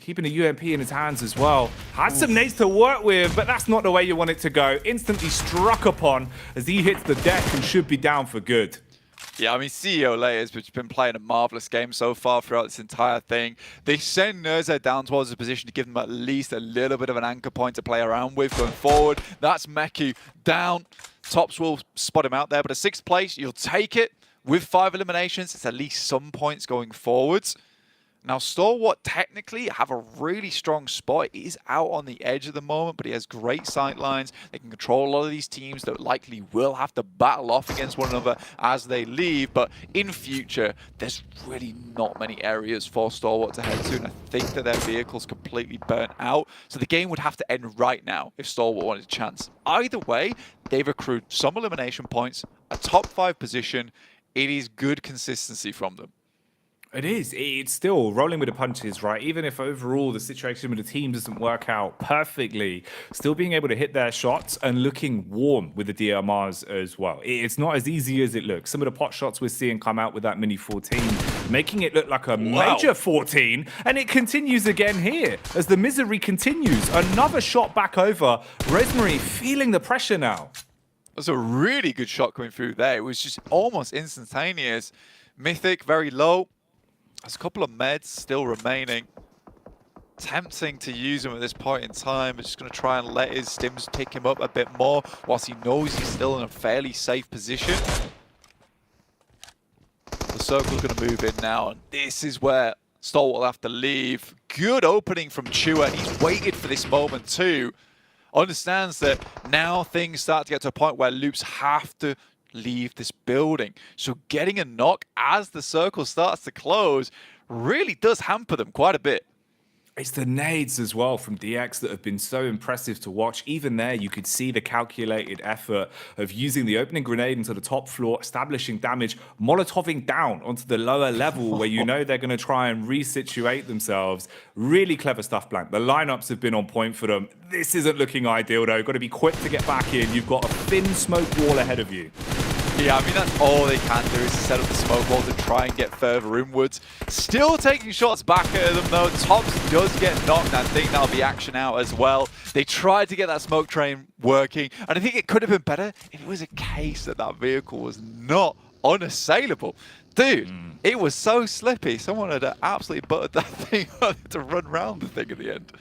Keeping a UMP in his hands as well. Had some nades to work with, but that's not the way you want it to go. Instantly struck upon as he hits the deck and should be down for good. Yeah, I mean, CEO Layers, which has been playing a marvelous game so far throughout this entire thing. They send Nerze down towards a position to give them at least a little bit of an anchor point to play around with going forward. That's Meku down. Tops will spot him out there, but at 6th place, you'll take it. With 5 eliminations, it's at least some points going forwards. Now, Stalwart technically have a really strong spot. He is out on the edge at the moment, but he has great sight lines. They can control a lot of these teams that likely will have to battle off against one another as they leave. But in future, there's really not many areas for Stalwart to head to, and I think that their vehicle's completely burnt out. So the game would have to end right now if Stalwart wanted a chance. Either way, they've accrued some elimination points, a top 5 position. It is good consistency from them. It is. It's still rolling with the punches, right? Even if overall the situation with the team doesn't work out perfectly, still being able to hit their shots and looking warm with the DMRs as well. It's not as easy as it looks. Some of the pot shots we're seeing come out with that mini 14, making it look like a major 14. And it continues again here as the misery continues. Another shot back over. Rosemary feeling the pressure now. That's a really good shot coming through there. It was just almost instantaneous. Mythic, very low. There's a couple of meds still remaining. Tempting to use him at this point in time. But just going to try and let his stims pick him up a bit more whilst he knows he's still in a fairly safe position. The circle's going to move in now, and this is where Stalwart will have to leave. Good opening from Chua, and he's waited for this moment too. Understands that now things start to get to a point where Loops have to leave this building. So getting a knock as the circle starts to close really does hamper them quite a bit. It's the nades as well from DX that have been so impressive to watch. Even there, you could see the calculated effort of using the opening grenade into the top floor, establishing damage, Molotoving down onto the lower level where you know they're going to try and resituate themselves. Really clever stuff, Blank. The lineups have been on point for them. This isn't looking ideal, though. Got to be quick to get back in. You've got a thin smoke wall ahead of you. Yeah, I mean, that's all they can do is set up the smoke wall to try and get further inwards. Still taking shots back at them, though. Tops does get knocked. I think that'll be action out as well. They tried to get that smoke train working, and I think it could have been better if it was a case that that vehicle was not unassailable. Dude, it was so slippy. Someone had absolutely buttered that thing to run around the thing at the end.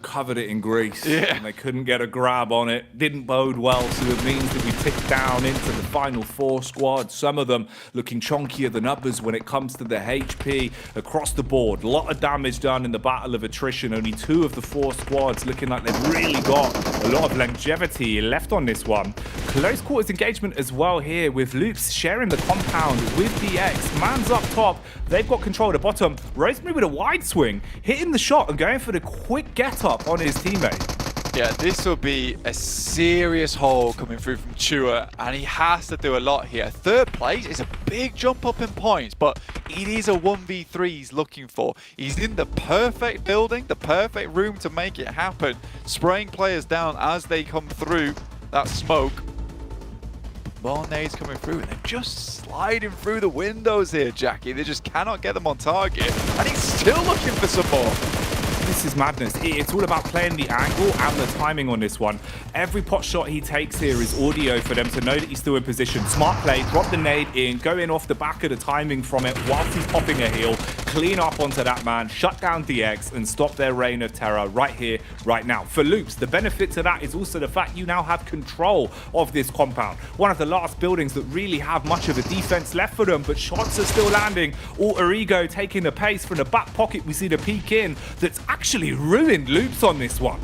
Covered it in grease, and they couldn't get a grab on it. Didn't bode well, so it means that we tick down into the final 4 squads. Some of them looking chunkier than others when it comes to the HP across the board. A lot of damage done in the battle of attrition. Only 2 of the 4 squads looking like they've really got a lot of longevity left on this one. Close quarters engagement as well here with Loops sharing the compound with DX. Man's up top. They've got control of the bottom. Rosemary with a wide swing, hitting the shot and going for the quick get up on his teammate. Yeah, this will be a serious haul coming through from Chua, and he has to do a lot here. 3rd place is a big jump up in points, but it is a 1v3 he's looking for. He's in the perfect building, the perfect room to make it happen. Spraying players down as they come through that smoke. More nades coming through, and they're just sliding through the windows here, Jackie. They just cannot get them on target, and he's still looking for some more. This is madness. It's all about playing the angle and the timing on this one. Every pot shot he takes here is audio for them to know that he's still in position. Smart play, drop the nade in, go in off the back of the timing from it whilst he's popping a heal, clean up onto that man, shut down DX, and stop their reign of terror right here, right now. For Loops, the benefit to that is also the fact you now have control of this compound. One of the last buildings that really have much of a defense left for them, but shots are still landing. Alter Ego taking the pace from the back pocket. We see the peek in that's actually ruined Loops on this one.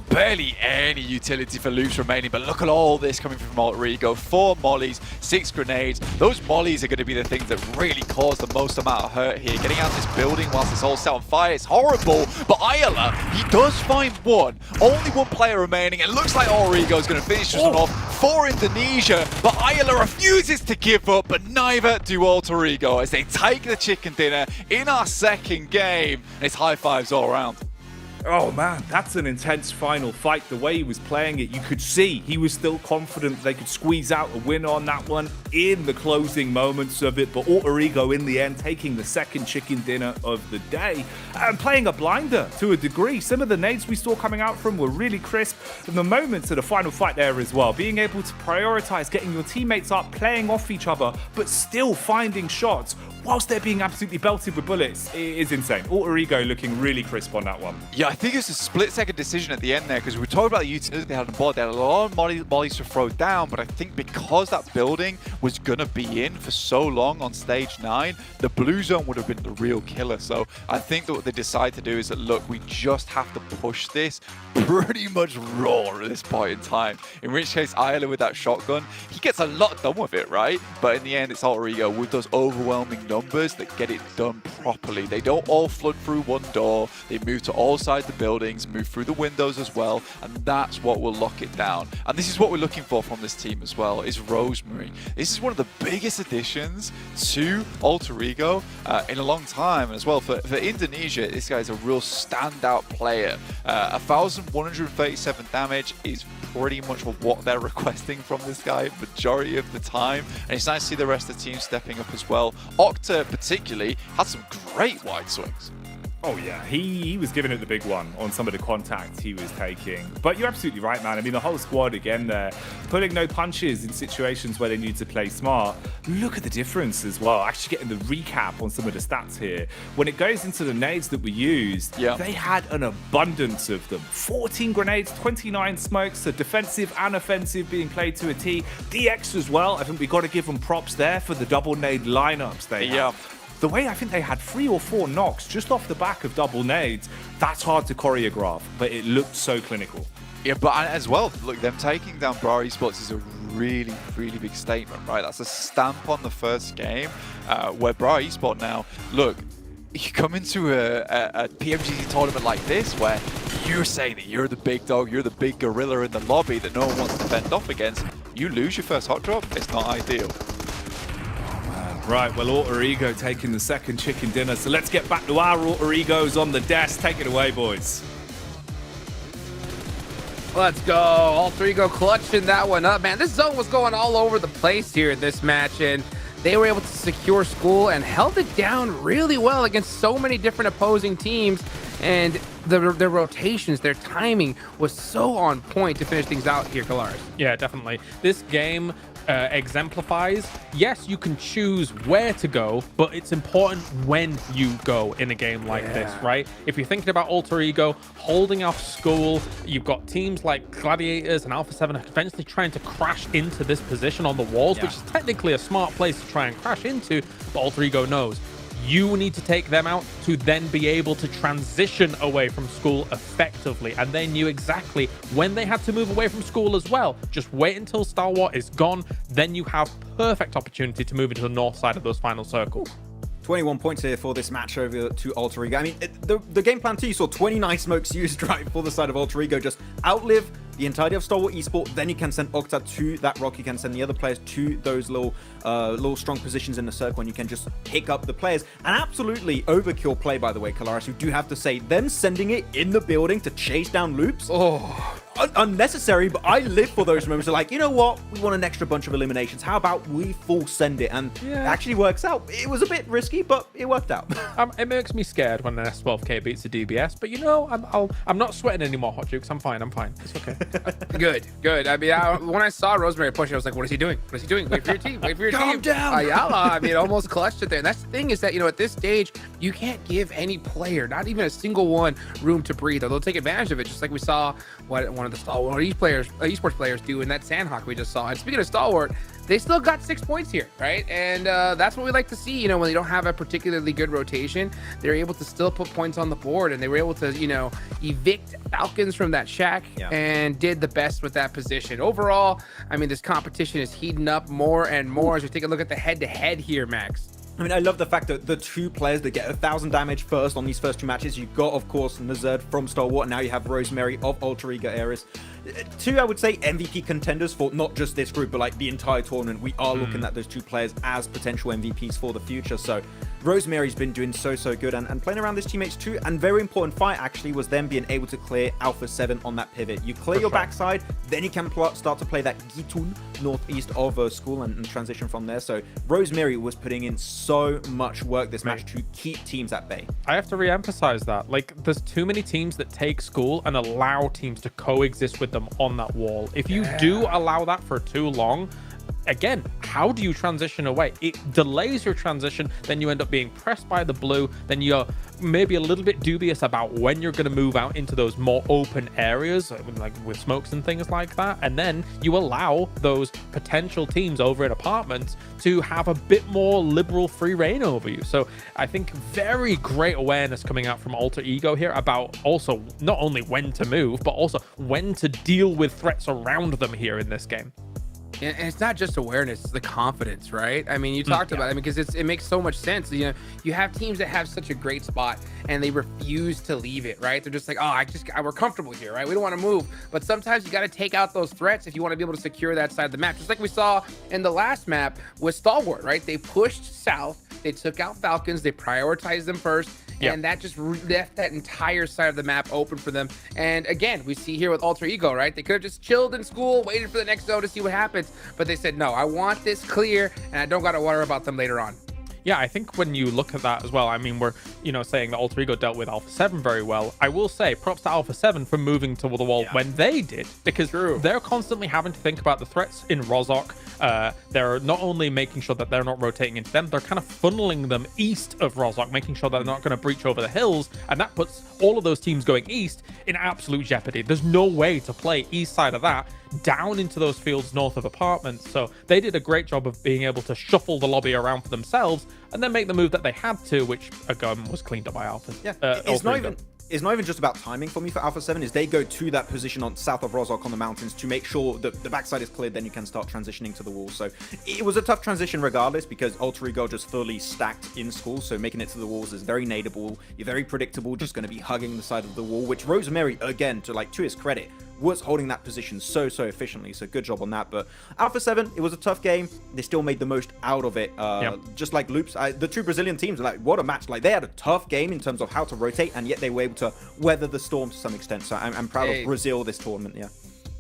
Barely any utility for Loops remaining, but look at all this coming from Alter Ego. 4 mollies, 6 grenades. Those mollies are going to be the things that really cause the most amount of hurt here. Getting out of this building whilst it's all set on fire, it's horrible. But Ayala, he does find one. Only 1 player remaining. It looks like Alter Ego is going to finish this one off for Indonesia. But Ayala refuses to give up, but neither do Alter Ego as they take the chicken dinner in our 2nd game. And it's high fives all around. Oh man, that's an intense final fight. The way he was playing it, you could see he was still confident they could squeeze out a win on that one in the closing moments of it. But Alter Ego in the end taking the second chicken dinner of the day and playing a blinder to a degree. Some of the nades we saw coming out from were really crisp. And the moments of the final fight there as well, being able to prioritize getting your teammates up, playing off each other, but still finding shots whilst they're being absolutely belted with bullets is insane. Alter Ego looking really crisp on that one. Yeah, I think it's a split-second decision at the end there, because we were talking about the utility they had on board. They had a lot of mollies to throw down, but I think because that building was going to be in for so long on stage 9, the blue zone would have been the real killer. So I think that what they decide to do is that, look, we just have to push this pretty much raw at this point in time. In which case, Isla with that shotgun, he gets a lot done with it, right? But in the end, it's Alter Ego with those overwhelming numbers that get it done properly. They don't all flood through one door. They move to all sides of the buildings, move through the windows as well, and that's what will lock it down. And this is what we're looking for from this team as well, is Rosemary. This is one of the biggest additions to Alter Ego in a long time as well. For Indonesia, this guy is a real standout player. 1,137 damage is pretty much what they're requesting from this guy majority of the time, and it's nice to see the rest of the team stepping up as well. Octa particularly had some great wide swings. Oh yeah, he was giving it the big one on some of the contacts he was taking. But you're absolutely right, man. I mean, the whole squad again there, pulling no punches in situations where they need to play smart. Look at the difference as well. Actually getting the recap on some of the stats here. When it goes into the nades that were used, they had an abundance of them. 14 grenades, 29 smokes, so defensive and offensive being played to a T. DX as well. I think we got to give them props there for the double nade lineups they have. The way I think they had 3 or 4 knocks just off the back of double nades, that's hard to choreograph, but it looked so clinical. Yeah, but as well, look, them taking down Bra Esports is a really, really big statement, right? That's a stamp on the first game, where Bra Esports now, look, you come into a PMGC tournament like this where you're saying that you're the big dog, you're the big gorilla in the lobby that no one wants to fend off against, you lose your first hot drop, it's not ideal. Right, well, Alter Ego taking the second chicken dinner, so let's get back to our Alter Egos on the desk. Take it away, boys. Let's go. Alter Ego clutching that one up, man. This zone was going all over the place here in this match, and they were able to secure School and held it down really well against so many different opposing teams. And their rotations, their timing was so on point to finish things out here, Kalaris. Yeah, definitely. This game exemplifies, yes, you can choose where to go, but it's important when you go in a game like this, right? If you're thinking about Alter Ego holding off School, you've got teams like Gladiators and Alpha 7 eventually trying to crash into this position on the walls, which is technically a smart place to try and crash into, but Alter Ego knows you need to take them out to then be able to transition away from School effectively. And they knew exactly when they had to move away from School as well. Just wait until Star Wars is gone. Then you have perfect opportunity to move into the north side of those final circles. 21 points here for this match over to Alter Ego. I mean, the game plan too, you saw 29 smokes used right for the side of Alter Ego. Just outlive the entirety of Star Wars Esports, then you can send Octa to that rock, you can send the other players to those little strong positions in the circle, and you can just pick up the players. And absolutely overkill play, by the way, Kalaris, you do have to say, them sending it in the building to chase down loops, unnecessary, but I live for those moments. They're like, you know what, we want an extra bunch of eliminations, how about we full send it? And it actually works out. It was a bit risky, but it worked out. It makes me scared when an S12K beats a DBS, but you know, I'm not sweating anymore, Hot Jukes. I'm fine. It's okay. Good. I mean, when I saw Rosemary pushing, I was like, what is he doing? What is he doing? Wait for your team. Wait for your team. Calm down. Ayala, I mean, almost clutched it there. And that's the thing is that, you know, at this stage, you can't give any player, not even a single one, room to breathe, or they'll take advantage of it, just like we saw what one of the Stalwart esports players do in that Sandhawk we just saw. And speaking of Stalwart, they still got 6 points here, right? And that's what we like to see, you know, when they don't have a particularly good rotation, they're able to still put points on the board, and they were able to, you know, evict Falcons from that shack and did the best with that position. Overall, I mean, this competition is heating up more and more as we take a look at the head-to-head here, Max. I mean, I love the fact that the two players that get 1,000 damage first on these first two matches, you've got, of course, Nazard from Stalwart, and now you have Rosemary of Alter Ego Ares. two, I would say, MVP contenders for not just this group, but like the entire tournament. We are looking at those two players as potential MVPs for the future. So Rosemary's been doing so good and playing around his teammates too. And very important fight actually was them being able to clear Alpha 7 on that pivot. You clear your backside, then you can start to play that Gitun northeast of school and transition from there. So Rosemary was putting in so much work this match to keep teams at bay. I have to re-emphasize that. Like, there's too many teams that take school and allow teams to coexist with them on that wall. If you do allow that for too long, again, how do you transition away? It delays your transition, then you end up being pressed by the blue, then you're maybe a little bit dubious about when you're going to move out into those more open areas, like with smokes and things like that, and then you allow those potential teams over in apartments to have a bit more liberal free reign over you. So I think very great awareness coming out from Alter Ego here about also not only when to move, but also when to deal with threats around them here in this game. And it's not just awareness, it's the confidence, right? I mean, you talked about it because it makes so much sense. You know, you have teams that have such a great spot and they refuse to leave it, right? They're just like, oh, we're comfortable here, right? We don't want to move. But sometimes you got to take out those threats if you want to be able to secure that side of the map. Just like we saw in the last map with Stalwart, right? They pushed south, they took out Falcons, they prioritized them first. Yep. And that just left that entire side of the map open for them. And again, we see here with Alter Ego, right? They could have just chilled in school, waited for the next zone to see what happens. But they said, no, I want this clear, and I don't got to worry about them later on. Yeah, I think when you look at that as well, I mean, we're, saying that Alter Ego dealt with Alpha 7 very well. I will say props to Alpha 7 for moving to the wall when they did, because they're constantly having to think about the threats in Rozhok. They're not only making sure that they're not rotating into them, they're kind of funneling them east of Rozhok, making sure they're not going to breach over the hills, and that puts all of those teams going east in absolute jeopardy. There's no way to play east side of that down into those fields north of apartments. So they did a great job of being able to shuffle the lobby around for themselves and then make the move that they had to, which again was cleaned up by Alpha. Yeah, it's not even just about timing for me for Alpha 7, is they go to that position on south of Rozhok on the mountains to make sure that the backside is cleared, then you can start transitioning to the wall. So it was a tough transition regardless, because Alter Ego just fully stacked in school, so making it to the walls is very nadeable, you're very predictable, just going to be hugging the side of the wall, which Rosemary, again, to his credit, was holding that position so efficiently, so good job on that. But Alpha 7, it was a tough game. They still made the most out of it. Just like Loops, the two Brazilian teams, like, what a match. Like, they had a tough game in terms of how to rotate, and yet they were able to weather the storm to some extent. So I'm proud of Brazil this tournament.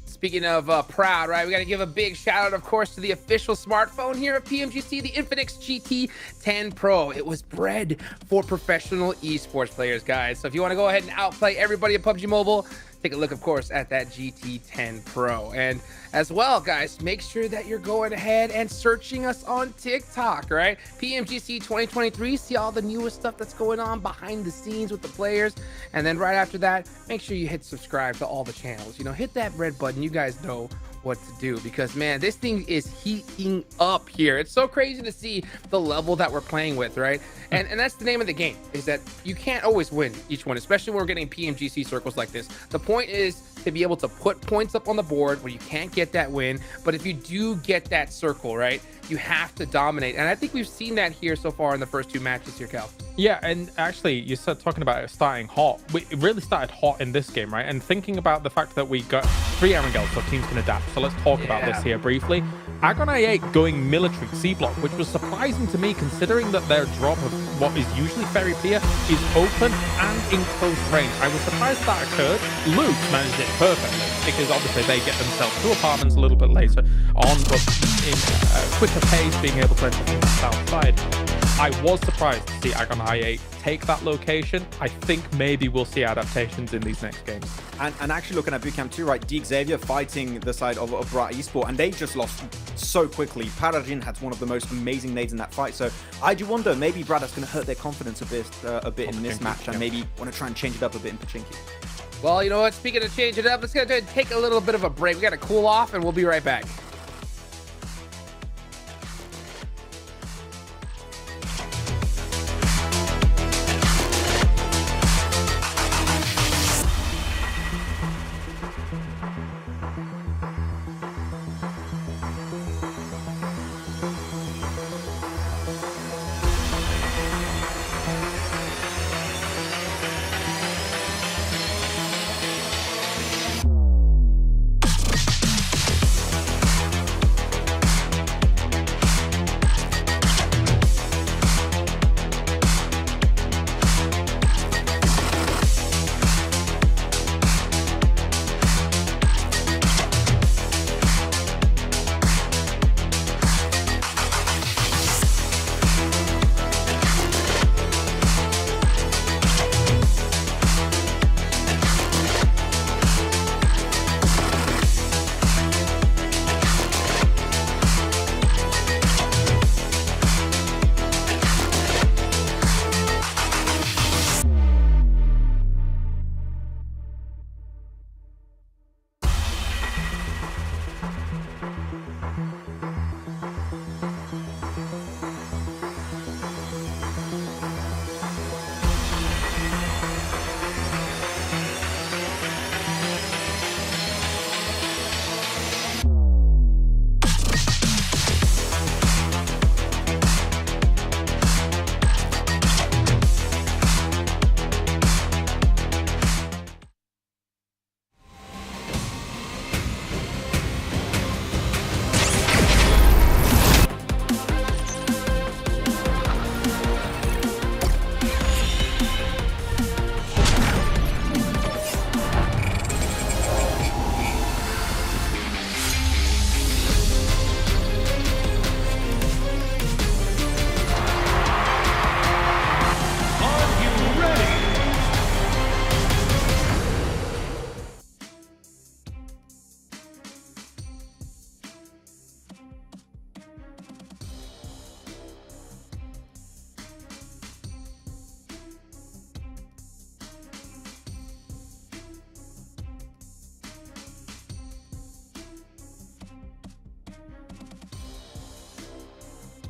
Speaking of proud, right, we got to give a big shout out, of course, to the official smartphone here at PMGC, the Infinix GT10 Pro. It was bred for professional esports players, guys. So if you want to go ahead and outplay everybody at PUBG Mobile, take a look, of course, at that GT10 Pro. And as well, guys, make sure that you're going ahead and searching us on TikTok, right? PMGC 2023, see all the newest stuff that's going on behind the scenes with the players. And then right after that, make sure you hit subscribe to all the channels. Hit that red button. You guys know what to do, because man, this thing is heating up here. It's so crazy to see the level that we're playing with, right? And that's the name of the game, is that you can't always win each one, especially when we're getting PMGC circles like this. The point is to be able to put points up on the board where you can't get that win, but if you do get that circle, right, you have to dominate. And I think we've seen that here so far in the first two matches here, Cal. Yeah, and actually, you started talking about it starting hot. It really started hot in this game, right? And thinking about the fact that we got 3 Erangels, so teams can adapt. So let's talk about this here briefly. Agon I8 going military C block, which was surprising to me considering that their drop of what is usually Ferry Pier is open and in close range. I was surprised that occurred. Luke managed it perfectly, because obviously they get themselves to apartments a little bit later on, but in a quicker pace, being able to enter from the south side. I was surprised to see Agon I8 take that location. I think maybe we'll see adaptations in these next games. And actually looking at bootcamp too, right? Deek Xavier fighting the side of Brat Esport, and they just lost so quickly. Parajin had one of the most amazing nades in that fight. So I do wonder, maybe Brad is going to hurt their confidence a bit in this match, and maybe want to try and change it up a bit in Pachinki. Well, you know what? Speaking of change it up, let's go ahead and take a little bit of a break. We got to cool off, and we'll be right back.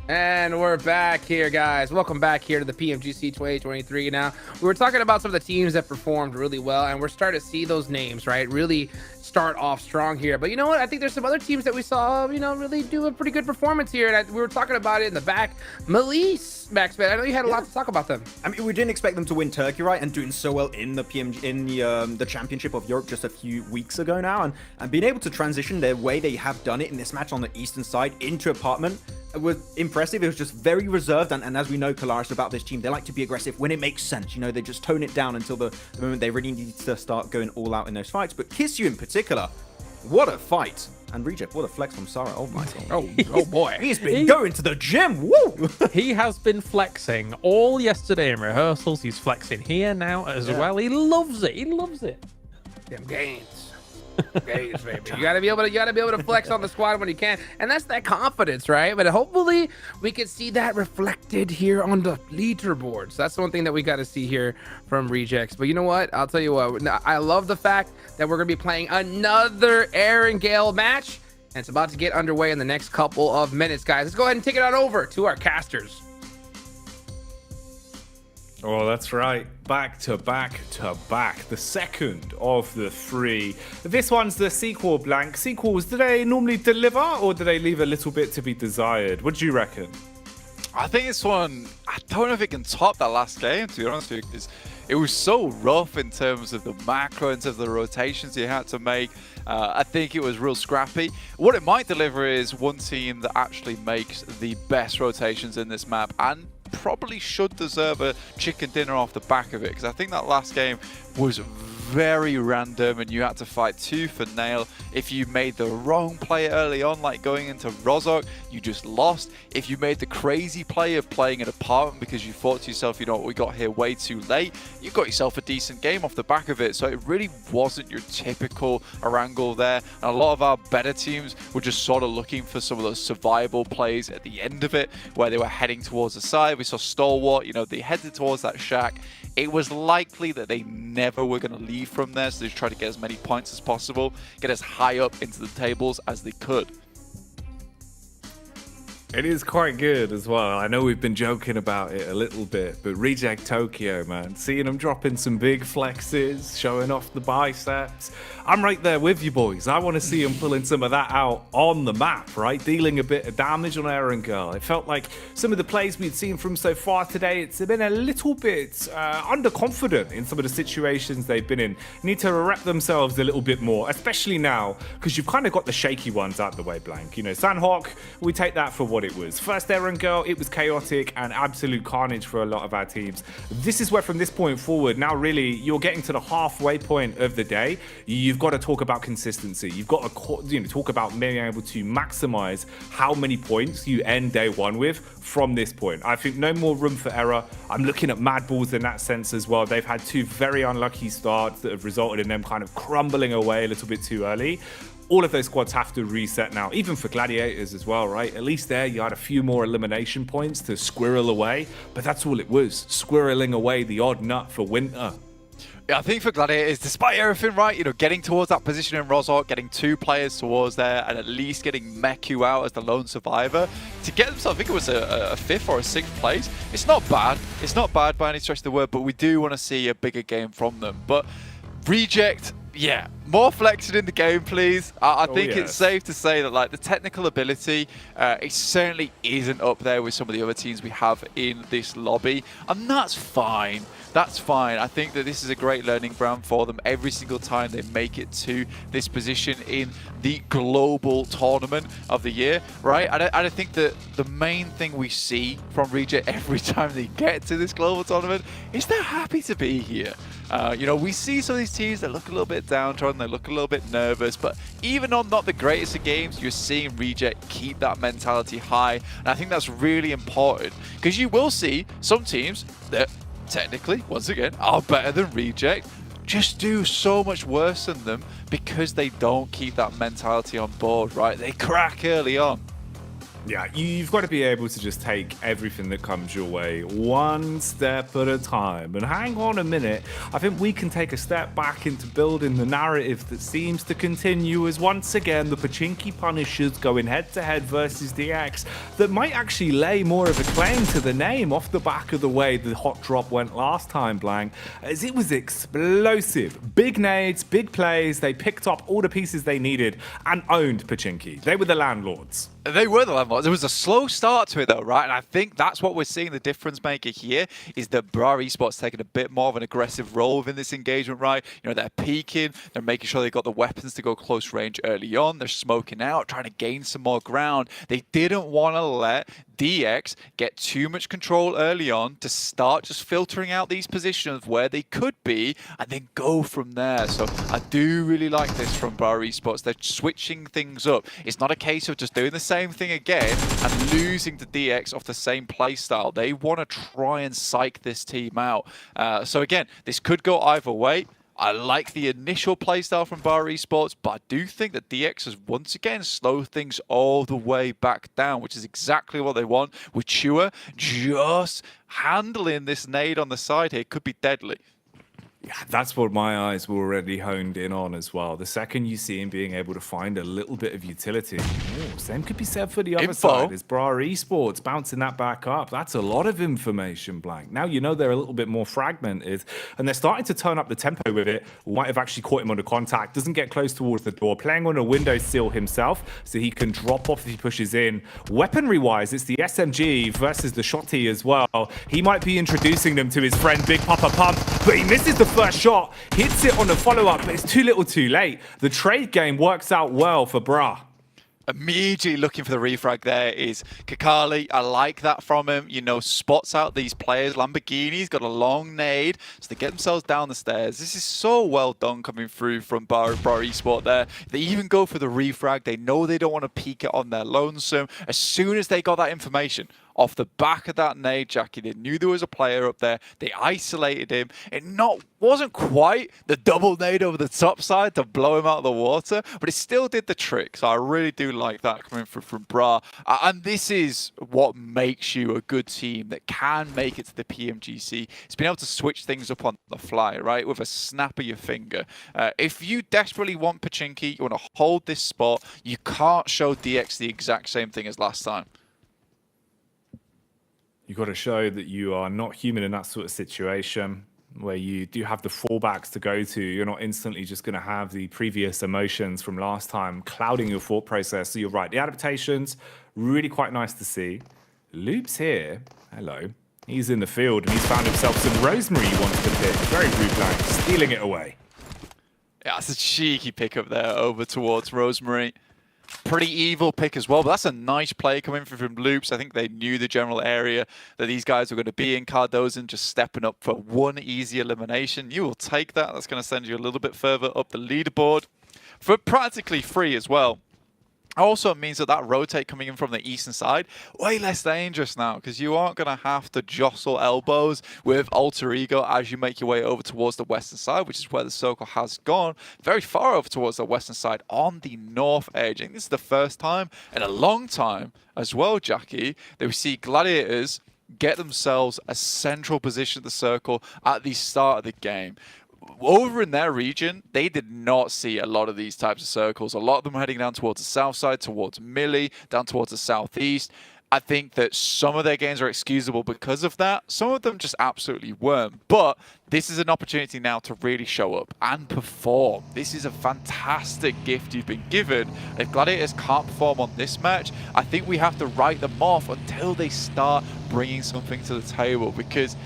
And we're back here, guys. Welcome back here to the PMGC 2023. Now, we were talking about some of the teams that performed really well, and we're starting to see those names, right, really start off strong here. But you know what? I think there's some other teams that we saw, really do a pretty good performance here. And we were talking about it in the back. Melise, Maxman, I know you had a lot to talk about them. I mean, we didn't expect them to win Turkey, right? And doing so well in the the Championship of Europe just a few weeks ago now. And being able to transition the way they have done it in this match on the eastern side into Apartment was impressive. It was just very reserved. And as we know, Kalaris, about this team, they like to be aggressive when it makes sense. They just tone it down until the moment they really need to start going all out in those fights. But Kiss You in particular, what a fight. And Reject, what a flex from Sarah. Oh my god. Oh boy. He's been going to the gym. Woo! He has been flexing all yesterday in rehearsals. He's flexing here now as well. He loves it. He loves it. Them gains. Gains, baby. You gotta be able to flex on the squad when you can. And that's that confidence, right? But hopefully we can see that reflected here on the leaderboards. That's one thing that we gotta see here from Rejects. But you know what? I'll tell you what, I love the fact that we're gonna be playing another Aaron Gale match. And it's about to get underway in the next couple of minutes, guys. Let's go ahead and take it on over to our casters. Oh, that's right. Back to back to back. The second of the three. This one's the sequel, Blank. Sequels, do they normally deliver or do they leave a little bit to be desired? What do you reckon? I think this one, I don't know if it can top that last game, to be honest with you, because it was so rough in terms of the macro, in terms of the rotations you had to make. I think it was real scrappy. What it might deliver is one team that actually makes the best rotations in this map and probably should deserve a chicken dinner off the back of it, because I think that last game was very random and you had to fight tooth and nail. If you made the wrong play early on, like going into Rozok, you just lost. If you made the crazy play of playing an apartment because you thought to yourself, we got here way too late, you got yourself a decent game off the back of it. So it really wasn't your typical Erangel there. And a lot of our better teams were just sort of looking for some of those survival plays at the end of it, where they were heading towards the side. We saw Stalwart, they headed towards that shack. It was likely that they never were going to leave from there, so they tried to get as many points as possible, get as high up into the tables as they could. It is quite good as well. I know we've been joking about it a little bit, but Reject Tokyo, man, seeing them dropping some big flexes, showing off the biceps. I'm right there with you, boys. I want to see them pulling some of that out on the map, right? Dealing a bit of damage on Aaron Girl. It felt like some of the plays we'd seen from so far today, it's been a little bit underconfident in some of the situations they've been in. Need to rep themselves a little bit more, especially now, because you've kind of got the shaky ones out the way, Blank. Sandhawk, we take that for what it was. First Aaron Girl, it was chaotic and absolute carnage for a lot of our teams. This is where from this point forward, now really you're getting to the halfway point of the day. You've got to talk about consistency. You've got to talk about being able to maximize how many points you end day one with from this point. I think no more room for error. I'm looking at Mad Balls in that sense as well. They've had two very unlucky starts that have resulted in them kind of crumbling away a little bit too early. All of those squads have to reset now, even for Gladiators as well, right? At least there you had a few more elimination points to squirrel away, but that's all it was, squirreling away the odd nut for Winter. Yeah, I think for Gladiators, despite everything, right, getting towards that position in Rozok, getting two players towards there, and at least getting Meku out as the lone survivor, to get themselves, I think it was a fifth or a sixth place, it's not bad. It's not bad by any stretch of the word, but we do want to see a bigger game from them. But Reject, yeah, more flexing in the game, please. I think it's safe to say that the technical ability, it certainly isn't up there with some of the other teams we have in this lobby, and that's fine. That's fine. I think that this is a great learning ground for them every single time they make it to this position in the global tournament of the year, right? And I think that the main thing we see from Reject every time they get to this global tournament is they're happy to be here. We see some of these teams that look a little bit downtrodden, they look a little bit nervous, but even on not the greatest of games, you're seeing Reject keep that mentality high. And I think that's really important, because you will see some teams that technically, once again, are better than Reject, just do so much worse than them because they don't keep that mentality on board, right? They crack early on. Yeah, you've got to be able to just take everything that comes your way one step at a time. And hang on a minute, I think we can take a step back into building the narrative that seems to continue as once again the Pachinki Punishers going head-to-head versus DX that might actually lay more of a claim to the name off the back of the way the hot drop went last time, Blank, as it was explosive. Big nades, big plays, they picked up all the pieces they needed and owned Pachinki. They were the landlords. They were the landlords. There was a slow start to it though, right? And I think that's what we're seeing the difference maker here is that Bra Esports taking a bit more of an aggressive role within this engagement, right? You know, they're peeking, they're making sure they've got the weapons to go close range early on, they're smoking out, trying to gain some more ground. They didn't want to let DX get too much control early on to start just filtering out these positions where they could be and then go from there. So I do really like this from Bra Esports. They're switching things up. It's not a case of just doing the same thing again and losing to DX off the same playstyle. They want to try and psych this team out. So again, this could go either way. I like the initial playstyle from Bar Esports, but I do think that DX has once again slowed things all the way back down, which is exactly what they want. With Chua just handling this nade on the side here could be deadly. Yeah, that's what my eyes were already honed in on as well. The second you see him being able to find a little bit of utility, same could be said for the other side. It's Bra Esports bouncing that back up. That's a lot of information, Blank. Now you know they're a little bit more fragmented, and they're starting to turn up the tempo with it. Might have actually caught him under contact. Doesn't get close towards the door. Playing on a window sill himself, so he can drop off if he pushes in. Weaponry-wise, it's the SMG versus the Shotty as well. He might be introducing them to his friend Big Papa Pump, but he misses the first shot, hits it on the follow-up, but it's too little too late. The trade game works out well for Bra. Immediately looking for the refrag there is Kakali. I like that from him. You know, spots out these players. Lamborghini's got a long nade, so they get themselves down the stairs. This is so well done coming through from Bra Esport there. They even go for the refrag. They know they don't want to peek it on their lonesome. As soon as they got that information, off the back of that nade, Jackie, they knew there was a player up there. They isolated him. It wasn't quite the double nade over the top side to blow him out of the water, but it still did the trick. So I really do like that coming from Bra. And this is what makes you a good team that can make it to the PMGC. It's been able to switch things up on the fly, right, with a snap of your finger. If you desperately want Pachinki, you want to hold this spot, you can't show DX the exact same thing as last time. You've got to show that you are not human in that sort of situation where you do have the fallbacks to go to. You're not instantly just going to have the previous emotions from last time clouding your thought process. So you're right. The adaptations, really quite nice to see. Loop's here. Hello. He's in the field and he's found himself some Rosemary he wants to pick. Very rude, Blank, stealing it away. Yeah, that's a cheeky pickup there over towards Rosemary. Pretty evil pick as well, but that's a nice play coming from Loops. I think they knew the general area that these guys were going to be in. Cardozo just stepping up for one easy elimination. You will take that. That's going to send you a little bit further up the leaderboard for practically free as well. Also means that rotate coming in from the eastern side, way less dangerous now, because you aren't going to have to jostle elbows with Alter Ego as you make your way over towards the western side, which is where the circle has gone, very far over towards the western side on the north edge. I think this is the first time in a long time as well, Jackie, that we see Gladiators get themselves a central position of the circle at the start of the game. Over in their region, they did not see a lot of these types of circles. A lot of them were heading down towards the south side, towards Millie, down towards the southeast. I think that some of their games are excusable because of that. Some of them just absolutely weren't. But this is an opportunity now to really show up and perform. This is a fantastic gift you've been given. If Gladiators can't perform on this match, I think we have to write them off until they start bringing something to the table, because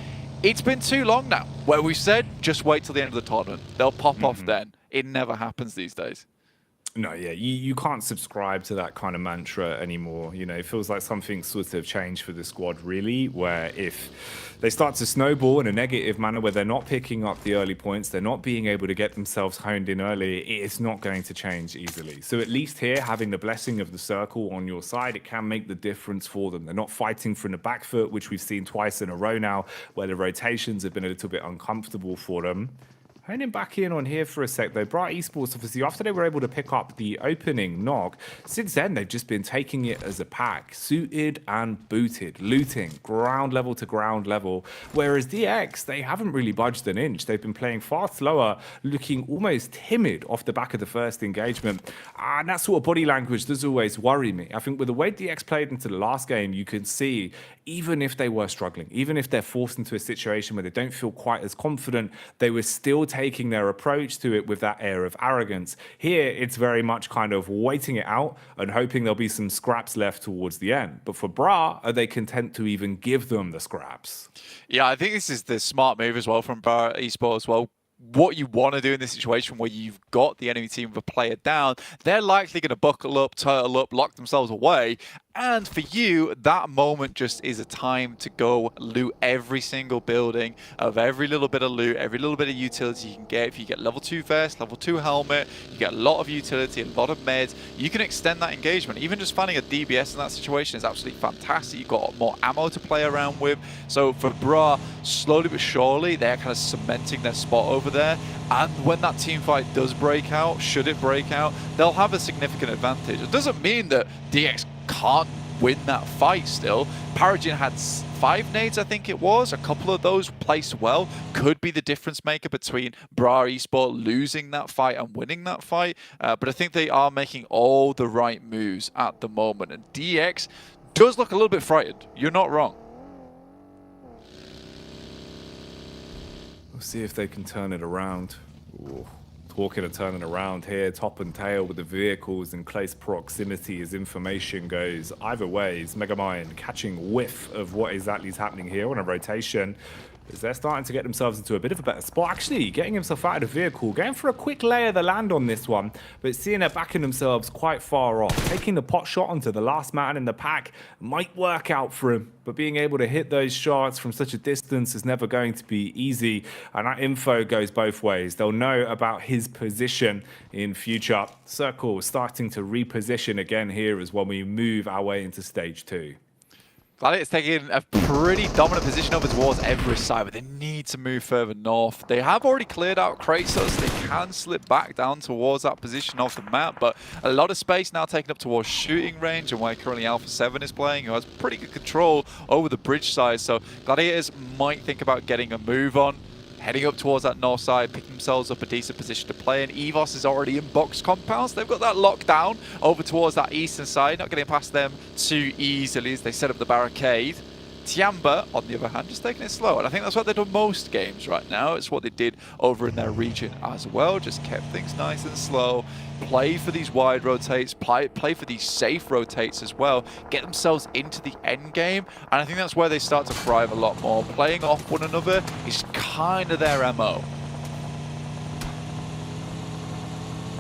it's been too long now where we've said, just wait till the end of the tournament. They'll pop off then. It never happens these days. No, yeah, you can't subscribe to that kind of mantra anymore. You know, it feels like something sort of changed for the squad, really, where if they start to snowball in a negative manner where they're not picking up the early points, they're not being able to get themselves honed in early, it's not going to change easily. So at least here, having the blessing of the circle on your side, it can make the difference for them. They're not fighting from the back foot, which we've seen twice in a row now, where the rotations have been a little bit uncomfortable for them. Honing back in on here for a sec though, Bright Esports, obviously after they were able to pick up the opening knock, since then they've just been taking it as a pack, suited and booted, looting, ground level to ground level, whereas DX, they haven't really budged an inch. They've been playing far slower, looking almost timid off the back of the first engagement, and that sort of body language does always worry me. I think with the way DX played into the last game, you could see even if they were struggling, even if they're forced into a situation where they don't feel quite as confident, they were still taking their approach to it with that air of arrogance. Here, it's very much kind of waiting it out and hoping there'll be some scraps left towards the end. But for Bra, are they content to even give them the scraps? Yeah, I think this is the smart move as well from Bra Esports as well. What you want to do in this situation where you've got the enemy team with a player down, they're likely going to buckle up, turtle up, lock themselves away. And for you, that moment just is a time to go loot every single building of every little bit of loot, every little bit of utility you can get. If you get level 2 vest, level 2 helmet, you get a lot of utility, a lot of meds, you can extend that engagement. Even just finding a DBS in that situation is absolutely fantastic. You've got more ammo to play around with. So for Bra, slowly but surely, they're kind of cementing their spot over there. And when that team fight does break out, should it break out, they'll have a significant advantage. It doesn't mean that DX can't win that fight still. Paragin had 5 nades, I think it was. A couple of those placed well. Could be the difference maker between Bra Esport losing that fight and winning that fight. But I think they are making all the right moves at the moment. And DX does look a little bit frightened. You're not wrong. We'll see if they can turn it around. Ooh. Talking of turning around here, top and tail with the vehicles in close proximity as information goes either ways. Megamind catching whiff of what exactly is happening here on a rotation, as they're starting to get themselves into a bit of a better spot. Actually, getting himself out of the vehicle, going for a quick lay of the land on this one, but seeing they're backing themselves quite far off. Taking the pot shot onto the last man in the pack might work out for him, but being able to hit those shots from such a distance is never going to be easy, and that info goes both ways. They'll know about his position in future. Circle starting to reposition again here as when we move our way into stage 2. Gladiators taking a pretty dominant position over towards Everest side, but they need to move further north. They have already cleared out Kratos. They can slip back down towards that position of the map, but a lot of space now taken up towards shooting range and where currently Alpha 7 is playing, who has pretty good control over the bridge side. So Gladiators might think about getting a move on, heading up towards that north side, picking themselves up a decent position to play in. EVOS is already in box compounds. They've got that locked down over towards that eastern side, not getting past them too easily as they set up the barricade. Tiamba, on the other hand, just taking it slow. And I think that's what they do most games right now. It's what they did over in their region as well. Just kept things nice and slow. Play for these wide rotates, play for these safe rotates as well. Get themselves into the end game. And I think that's where they start to thrive a lot more. Playing off one another is kind of their MO.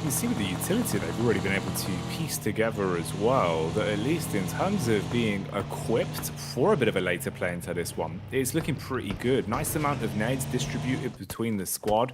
You see with the utility they've already been able to piece together as well, that at least in terms of being equipped for a bit of a later play into this one, it's looking pretty good. Nice amount of nades distributed between the squad.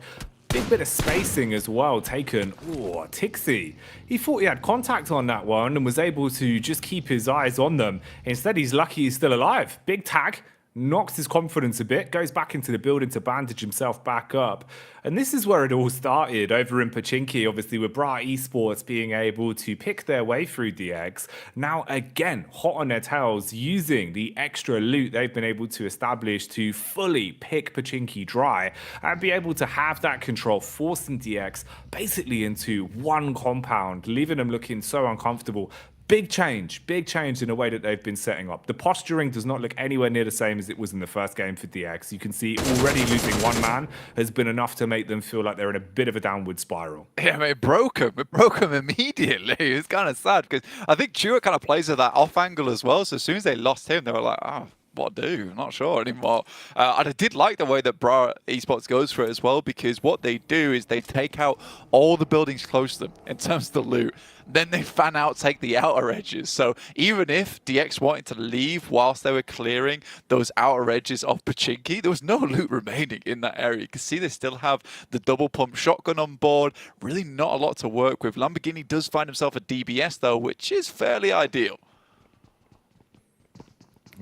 Big bit of spacing as well taken. Oh, Tixie. He thought he had contact on that one and was able to just keep his eyes on them. Instead, he's lucky he's still alive. Big tag. Knocks his confidence a bit, goes back into the building to bandage himself back up. And this is where it all started over in Pochinki, obviously with Bra Esports being able to pick their way through DX. Now again, hot on their tails, using the extra loot they've been able to establish to fully pick Pochinki dry and be able to have that control, forcing DX basically into one compound, leaving them looking so uncomfortable. Big change in the way that they've been setting up. The posturing does not look anywhere near the same as it was in the first game for DX. You can see already losing one man has been enough to make them feel like they're in a bit of a downward spiral. Yeah, I mean, it broke him immediately. It's kind of sad because I think Chua kind of plays at that off angle as well. So as soon as they lost him, they were like, oh, what do? I'm not sure anymore. And I did like the way that Bra Esports goes for it as well, because what they do is they take out all the buildings close to them in terms of the loot. Then they fan out, take the outer edges. So even if DX wanted to leave whilst they were clearing those outer edges of Pochinki, there was no loot remaining in that area. You can see they still have the double pump shotgun on board. Really not a lot to work with. Lamborghini does find himself a DBS though, which is fairly ideal.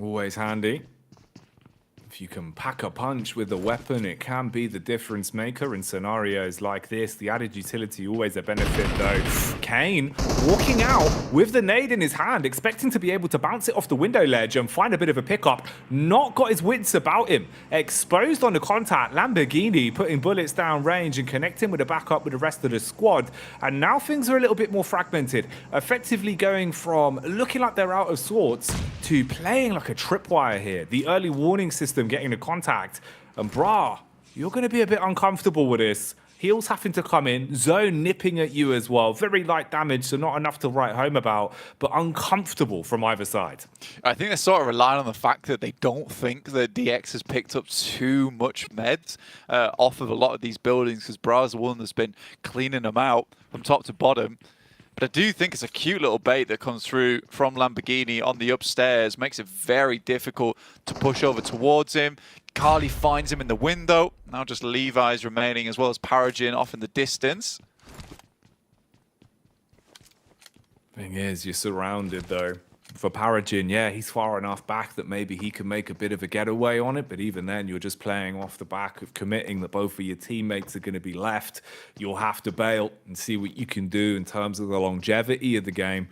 Always handy. If you can pack a punch with a weapon, it can be the difference maker in scenarios like this. The added utility always a benefit though. Kane walking out with the nade in his hand, expecting to be able to bounce it off the window ledge and find a bit of a pickup. Not got his wits about him. Exposed on the contact, Lamborghini putting bullets down range and connecting with a backup with the rest of the squad. And now things are a little bit more fragmented. Effectively going from looking like they're out of sorts to playing like a tripwire here. The early warning system getting the contact, and brah, you're going to be a bit uncomfortable with this. Heals having to come in, zone nipping at you as well. Very light damage, so not enough to write home about, but uncomfortable from either side. I think they're sort of relying on the fact that they don't think that DX has picked up too much meds off of a lot of these buildings, because Bra's the one that's been cleaning them out from top to bottom. But I do think it's a cute little bait that comes through from Lamborghini on the upstairs. Makes it very difficult to push over towards him. Carly finds him in the window. Now just Levi's remaining, as well as PMGC off in the distance. Thing is, you're surrounded though. For PMGC, yeah, he's far enough back that maybe he can make a bit of a getaway on it, but even then, you're just playing off the back of committing that both of your teammates are going to be left. You'll have to bail and see what you can do in terms of the longevity of the game.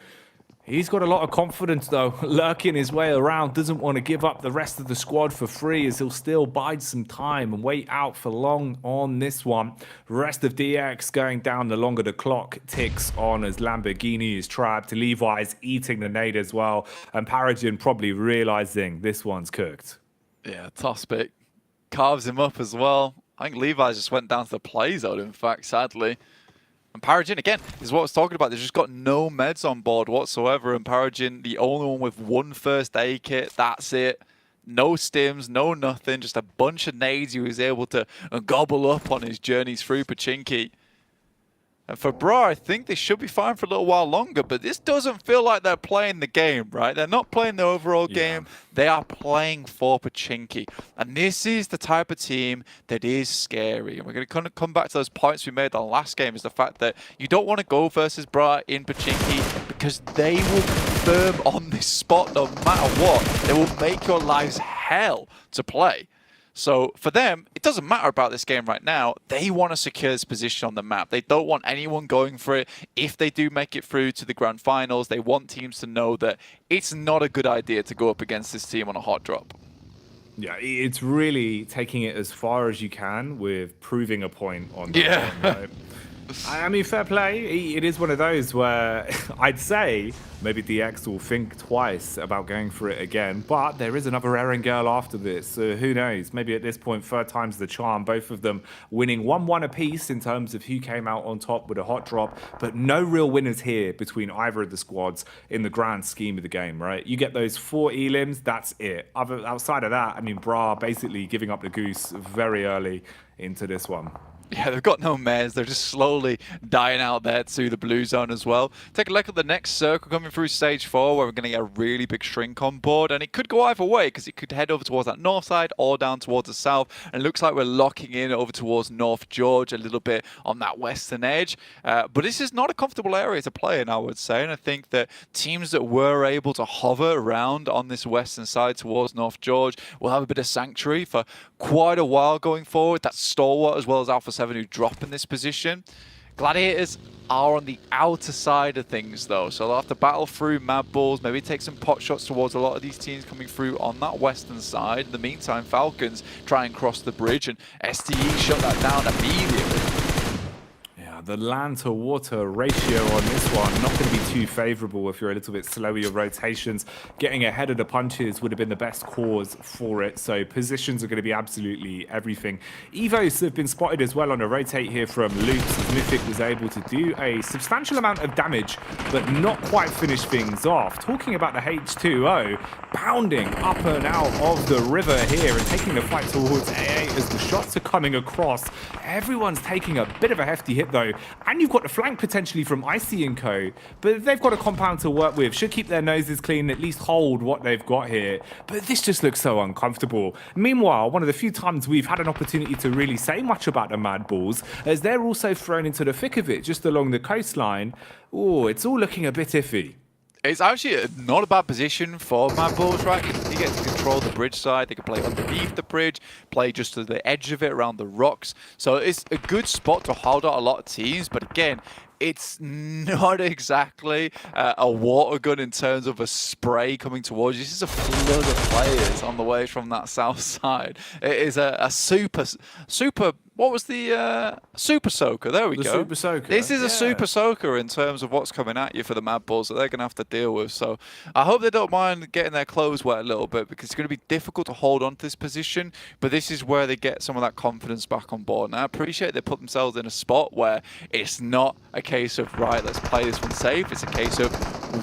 He's got a lot of confidence, though, lurking his way around. Doesn't want to give up the rest of the squad for free, as he'll still bide some time and wait out for long on this one. Rest of DX going down the longer the clock ticks on, as Lamborghini is trapped. Levi's eating the nade as well, and PMGC probably realizing this one's cooked. Yeah, toss pick. Carves him up as well. I think Levi's just went down to the play zone, in fact, sadly. And PMGC, again, is what I was talking about. They've just got no meds on board whatsoever. And PMGC, the only one with one first aid kit, that's it. No stims, no nothing. Just a bunch of nades he was able to gobble up on his journeys through Pachinki. And for Bra, I think they should be fine for a little while longer, but this doesn't feel like they're playing the game, right? They're not playing the overall game. They are playing for Pachinki. And this is the type of team that is scary. And we're going to kind of come back to those points we made in the last game, is the fact that you don't want to go versus Bra in Pachinki, because they will confirm on this spot no matter what. They will make your lives hell to play. So for them, it doesn't matter about this game right now. They want to secure this position on the map. They don't want anyone going for it. If they do make it through to the Grand Finals, they want teams to know that it's not a good idea to go up against this team on a hot drop. Yeah, it's really taking it as far as you can with proving a point on that one, right? I mean, fair play. It is one of those where I'd say maybe DX will think twice about going for it again, but there is another errand girl after this, so who knows? Maybe at this point, third time's the charm. Both of them winning 1-1 apiece in terms of who came out on top with a hot drop, but no real winners here between either of the squads in the grand scheme of the game, right? You get those 4 elims, that's it. Outside of that, I mean, Bra basically giving up the goose very early into this one. Yeah, they've got no mares. They're just slowly dying out there to the blue zone as well. Take a look at the next circle coming through stage 4, where we're going to get a really big shrink on board. And it could go either way, because it could head over towards that north side or down towards the south. And it looks like we're locking in over towards North George a little bit on that western edge. But this is not a comfortable area to play in, I would say. And I think that teams that were able to hover around on this western side towards North George will have a bit of sanctuary for quite a while going forward. That's Stalwart as well as Alpha 7 who drop in this position. Gladiators are on the outer side of things though, so they'll have to battle through Mad Bulls, maybe take some pot shots towards a lot of these teams coming through on that western side. In the meantime, Falcons try and cross the bridge, and STE shut that down immediately. The land to water ratio on this one not going to be too favorable if you're a little bit slow with your rotations. Getting ahead of the punches would have been the best cause for it, so positions are going to be absolutely everything. Evos have been spotted as well on a rotate here from Loops, as Mythic was able to do a substantial amount of damage but not quite finish things off. Talking about the H2O pounding up and out of the river here and taking the fight towards AA as the shots are coming across. Everyone's taking a bit of a hefty hit though. And you've got the flank potentially from Icy & Co. But they've got a compound to work with. Should keep their noses clean, at least hold what they've got here. But this just looks so uncomfortable. Meanwhile, one of the few times we've had an opportunity to really say much about the Mad Bulls, as they're also thrown into the thick of it just along the coastline. Oh, it's all looking a bit iffy. It's actually not a bad position for Mad Bulls, right? He gets to control the bridge side. They can play underneath the bridge, play just to the edge of it around the rocks. So it's a good spot to hold out a lot of teams. But again, it's not exactly a water gun in terms of a spray coming towards you. This is a flood of players on the way from that south side. It is a super. What was the Super Soaker? There we go. Super Soaker. This is a Super Soaker in terms of what's coming at you for the Mad Bulls that they're going to have to deal with. So I hope they don't mind getting their clothes wet a little bit, because it's going to be difficult to hold on to this position. But this is where they get some of that confidence back on board. And I appreciate they put themselves in a spot where it's not a case of, right, let's play this one safe. It's a case of,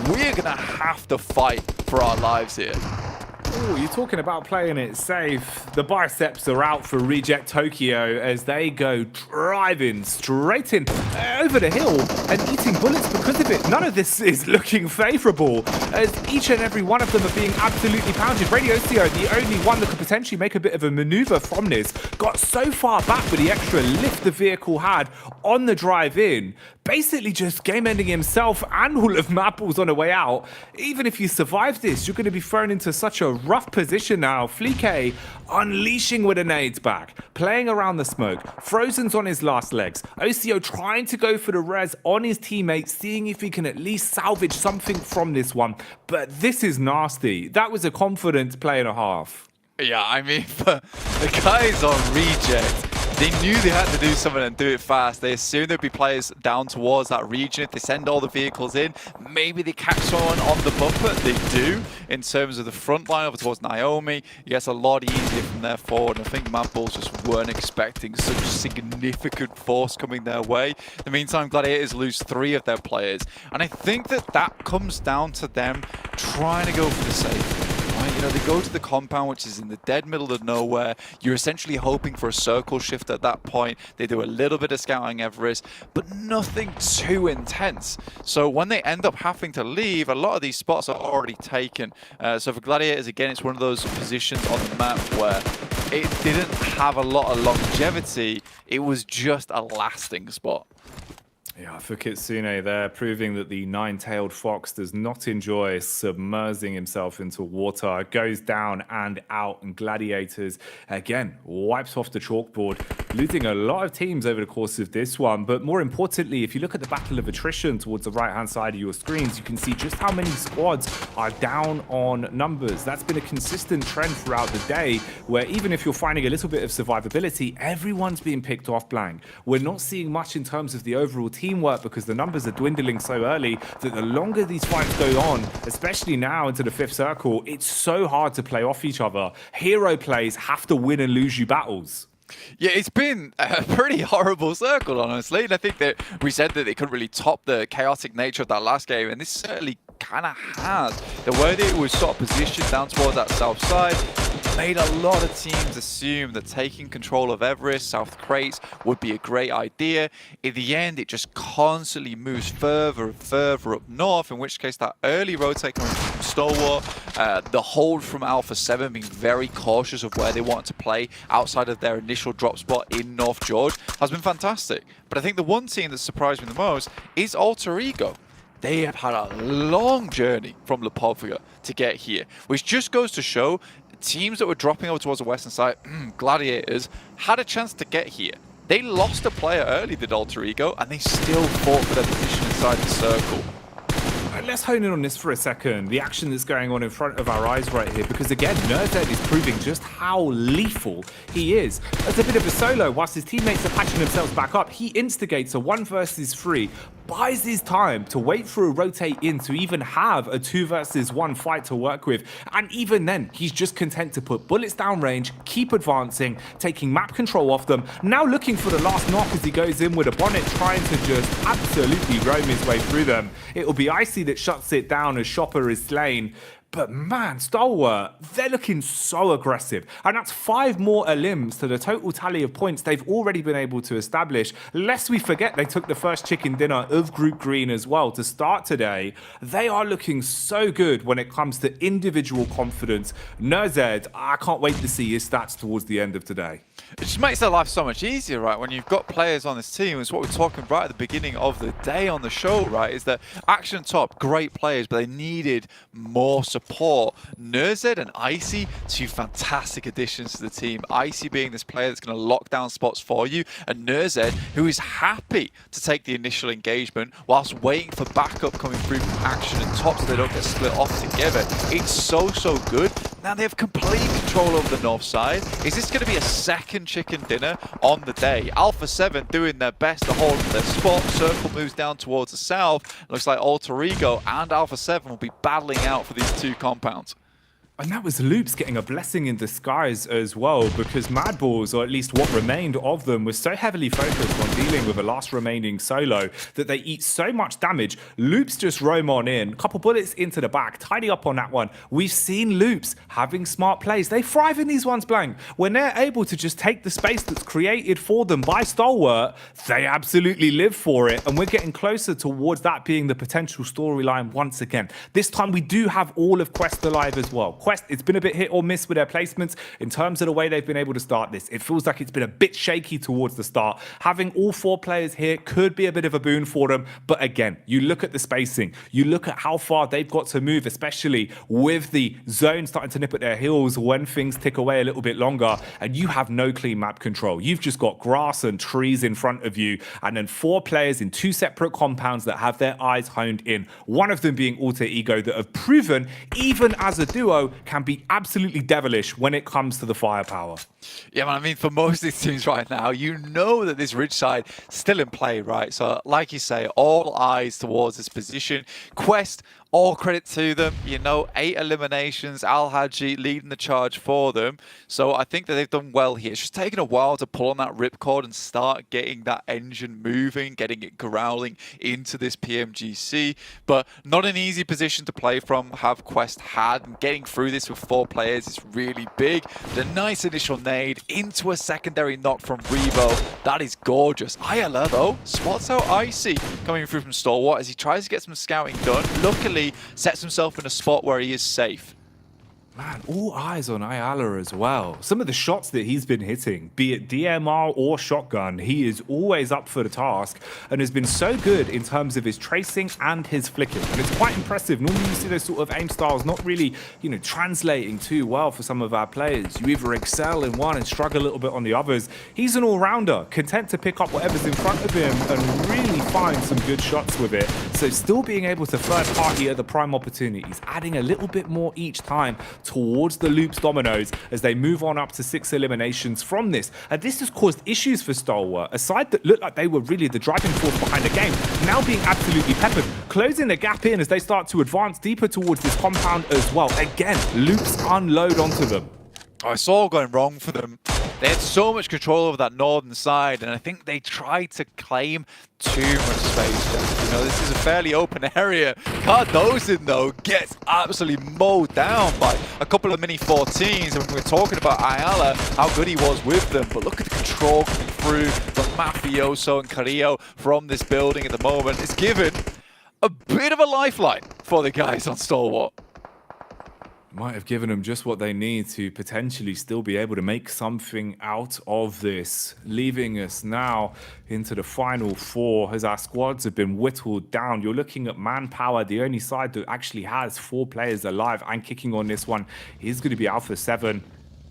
we're going to have to fight for our lives here. Ooh, you're talking about playing it safe. The biceps are out for Reject Tokyo as they go driving straight in over the hill and eating bullets because of it. None of this is looking favorable as each and every one of them are being absolutely pounded. Radiocio, the only one that could potentially make a bit of a maneuver from this, got so far back with the extra lift the vehicle had on the drive in, basically just game-ending himself and all of Mad Bulls on the way out. Even if you survive this, you're going to be thrown into such a rough position now. Fleek unleashing with a nades back, playing around the smoke. Frozen's on his last legs. OCO trying to go for the res on his teammates, seeing if he can at least salvage something from this one. But this is nasty. That was a confident play and a half. Yeah, I mean, for the guys on Reject, they knew they had to do something and do it fast. They assumed there'd be players down towards that region. If they send all the vehicles in, maybe they catch someone on the bumper. They do, in terms of the front line over towards Naomi. It gets a lot easier from there forward. And I think Mad Bulls just weren't expecting such significant force coming their way. In the meantime, Gladiators lose 3 of their players. And I think that comes down to them trying to go for the safe. You know, they go to the compound, which is in the dead middle of nowhere. You're essentially hoping for a circle shift at that point. They do a little bit of scouting Everest, but nothing too intense. So when they end up having to leave, a lot of these spots are already taken. So for Gladiators, again, it's one of those positions on the map where it didn't have a lot of longevity. It was just a lasting spot. Yeah, for Kitsune there, proving that the 9-tailed fox does not enjoy submersing himself into water. Goes down and out, and Gladiators, again, wipes off the chalkboard, losing a lot of teams over the course of this one. But more importantly, if you look at the battle of attrition towards the right-hand side of your screens, you can see just how many squads are down on numbers. That's been a consistent trend throughout the day, where even if you're finding a little bit of survivability, everyone's being picked off blank. We're not seeing much in terms of the overall teamwork because the numbers are dwindling so early that the longer these fights go on, especially now into the 5th circle, it's so hard to play off each other. Hero plays have to win and lose you battles. Yeah, it's been a pretty horrible circle, honestly. And I think that we said that they couldn't really top the chaotic nature of that last game, and this certainly kind of has. The way that it was sort of positioned down towards that south side made a lot of teams assume that taking control of Everest, South Crates, would be a great idea. In the end, it just constantly moves further and further up north, in which case that early rotate coming from Stalwart, the hold from Alpha 7 being very cautious of where they want to play outside of their initial drop spot in North George has been fantastic. But I think the one team that surprised me the most is Alter Ego. They have had a long journey from Lipovka to get here, which just goes to show teams that were dropping over towards the western side, Gladiators, had a chance to get here. They lost a player early, did Alter Ego, and they still fought for their position inside the circle. Let's hone in on this for a second. The action that's going on in front of our eyes right here, because again, Nerdhead is proving just how lethal he is. As a bit of a solo, whilst his teammates are patching themselves back up, he instigates a 1 versus 3, buys his time to wait for a rotate in to even have a 2 versus 1 fight to work with. And even then, he's just content to put bullets down range, keep advancing, taking map control off them, now looking for the last knock as he goes in with a bonnet, trying to just absolutely roam his way through them. It'll be Icy that shuts it down as Shopper is slain. But man, Stalwart, they're looking so aggressive. And that's 5 more elims to the total tally of points they've already been able to establish. Lest we forget, they took the first chicken dinner of Group Green as well to start today. They are looking so good when it comes to individual confidence. Nerzed, I can't wait to see his stats towards the end of today. It just makes their life so much easier, right? When you've got players on this team, it's what we're talking right at the beginning of the day on the show, right? Is that Action Top, great players, but they needed more support. Nerzed and Icy, 2 fantastic additions to the team. Icy being this player that's going to lock down spots for you, and Nerzed, who is happy to take the initial engagement whilst waiting for backup coming through from Action and Top so they don't get split off together. It's so good. Now they have complete control over the north side. Is this going to be a second chicken dinner on the day? Alpha 7 doing their best to hold their spot. Circle moves down towards the south. Looks like Alter Ego and Alpha 7 will be battling out for these 2 compounds. And that was Loops getting a blessing in disguise as well, because Madballs, or at least what remained of them, was so heavily focused on dealing with a last remaining solo that they eat so much damage. Loops just roam on in, couple bullets into the back, tidy up on that one. We've seen Loops having smart plays. They thrive in these ones, Blank. When they're able to just take the space that's created for them by Stalwart, they absolutely live for it. And we're getting closer towards that being the potential storyline once again. This time we do have all of Quest alive as well. It's been a bit hit or miss with their placements in terms of the way they've been able to start this. It feels like it's been a bit shaky towards the start. Having all 4 players here could be a bit of a boon for them. But again, you look at the spacing, you look at how far they've got to move, especially with the zone starting to nip at their heels when things tick away a little bit longer, and you have no clean map control. You've just got grass and trees in front of you, and then 4 players in 2 separate compounds that have their eyes honed in. One of them being Alter Ego, that have proven, even as a duo, can be absolutely devilish when it comes to the firepower. Yeah, man, I mean, for most of these teams right now, you know that this ridge side still in play, right? So, like you say, all eyes towards this position. Quest, all credit to them. You know, 8 eliminations. Al Haji leading the charge for them. So, I think that they've done well here. It's just taken a while to pull on that ripcord and start getting that engine moving, getting it growling into this PMGC. But not an easy position to play from, have Quest had. And getting through this with 4 players is really big. The nice initial nade into a secondary knock from Revo. That is gorgeous. Ayala, though, spots out Icy coming through from Stalwart as he tries to get some scouting done. Luckily, sets himself in a spot where he is safe. Man, all eyes on Ayala as well. Some of the shots that he's been hitting, be it DMR or shotgun, he is always up for the task and has been so good in terms of his tracing and his flicking. And it's quite impressive. Normally you see those sort of aim styles not really, translating too well for some of our players. You either excel in one and struggle a little bit on the others. He's an all-rounder, content to pick up whatever's in front of him and really find some good shots with it. So still being able to third party at the prime opportunities, adding a little bit more each time towards the Loops dominoes as they move on up to 6 eliminations from this. And this has caused issues for Stalwart, a side that looked like they were really the driving force behind the game, now being absolutely peppered, closing the gap in as they start to advance deeper towards this compound as well. Again, Loops unload onto them. Oh, it's all going wrong for them. They had so much control over that northern side, and I think they tried to claim too much space. This is a fairly open area. Cardozen, though, gets absolutely mowed down by a couple of mini 14s. And we're talking about Ayala, how good he was with them. But look at the control coming through from Mafioso and Carrillo from this building at the moment. It's given a bit of a lifeline for the guys on Stalwart. Might have given them just what they need to potentially still be able to make something out of this, leaving us now into the final 4 as our squads have been whittled down. You're looking at manpower. The only side that actually has 4 players alive and kicking on this one is going to be Alpha 7.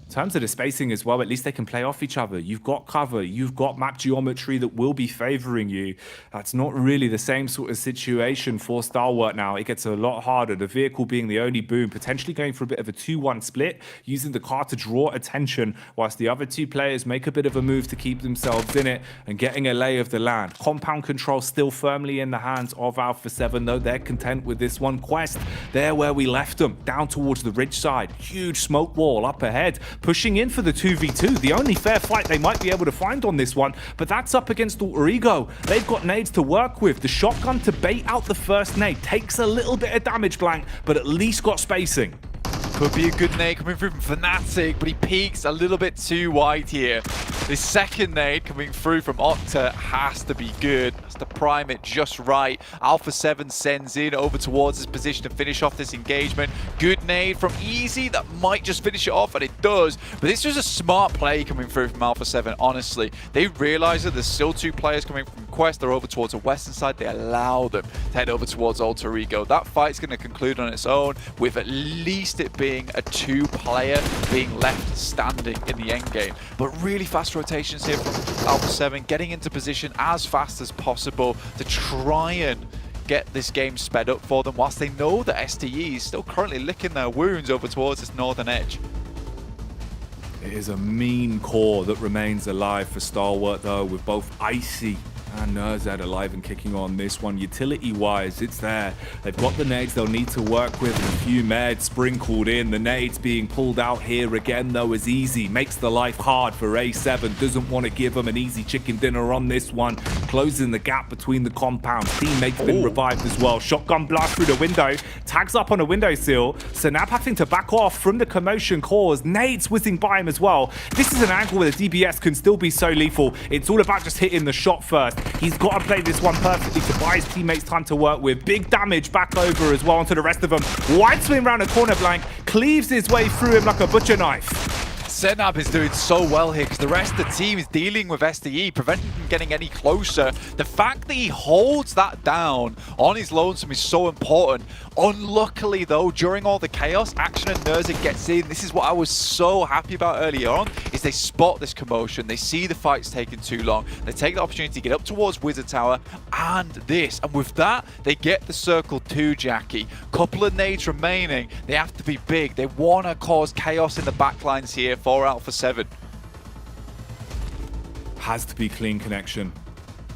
In terms of the spacing as well, at least they can play off each other. You've got cover, you've got map geometry that will be favoring you. That's not really the same sort of situation for Stalwart now. It gets a lot harder, the vehicle being the only boom, potentially going for a bit of a 2-1 split, using the car to draw attention, whilst the other 2 players make a bit of a move to keep themselves in it and getting a lay of the land. Compound control still firmly in the hands of Alpha 7, though they're content with this one. Quest, there where we left them, down towards the ridge side. Huge smoke wall up ahead. pushing in for the 2v2. The only fair fight they might be able to find on this one, but that's up against Alter Ego. They've got nades to work with. The shotgun to bait out the first nade takes a little bit of damage, Blank, but at least got spacing. Could be a good nade coming through from Fnatic, but he peaks a little bit too wide here. The second nade coming through from Octa has to be good. Has to prime it just right. Alpha 7 sends in over towards his position to finish off this engagement. Good nade from Easy that might just finish it off, and it does. But this was a smart play coming through from Alpha 7, honestly. They realize that there's still 2 players coming from Quest. They're over towards the western side. They allow them to head over towards Alter Ego. That fight's going to conclude on its own, with at least it being a 2-player being left standing in the endgame. But really fast rotations here from Alpha 7, getting into position as fast as possible to try and get this game sped up for them, whilst they know that STE is still currently licking their wounds over towards this northern edge. It is a mean core that remains alive for Stalwart, though, with both Icy and Nerzad alive and kicking on this one. Utility-wise, it's there. They've got the nades they'll need to work with, and a few meds sprinkled in. The nades being pulled out here again, though, is Easy. Makes the life hard for A7. Doesn't want to give them an easy chicken dinner on this one. Closing the gap between the compounds. Teammates been revived as well. Shotgun blast through the window. Tags up on a windowsill. Sanab having to back off from the commotion caused. Nades whizzing by him as well. This is an angle where the DBS can still be so lethal. It's all about just hitting the shot first. He's got to play this one perfectly to buy his teammates time to work with. Big damage back over as well onto the rest of them. Wide swing around a corner, Blank. Cleaves his way through him like a butcher knife. Senab is doing so well here because the rest of the team is dealing with STE, preventing him getting any closer. The fact that he holds that down on his lonesome is so important. Unluckily, though, during all the chaos, Action and Nerzad gets in. This is what I was so happy about earlier on, is they spot this commotion. They see the fight's taking too long. They take the opportunity to get up towards Wizard Tower and this. And with that, they get the circle too, Jackie. Couple of nades remaining. They have to be big. They want to cause chaos in the backlines here for Alpha 7. Has to be clean connection.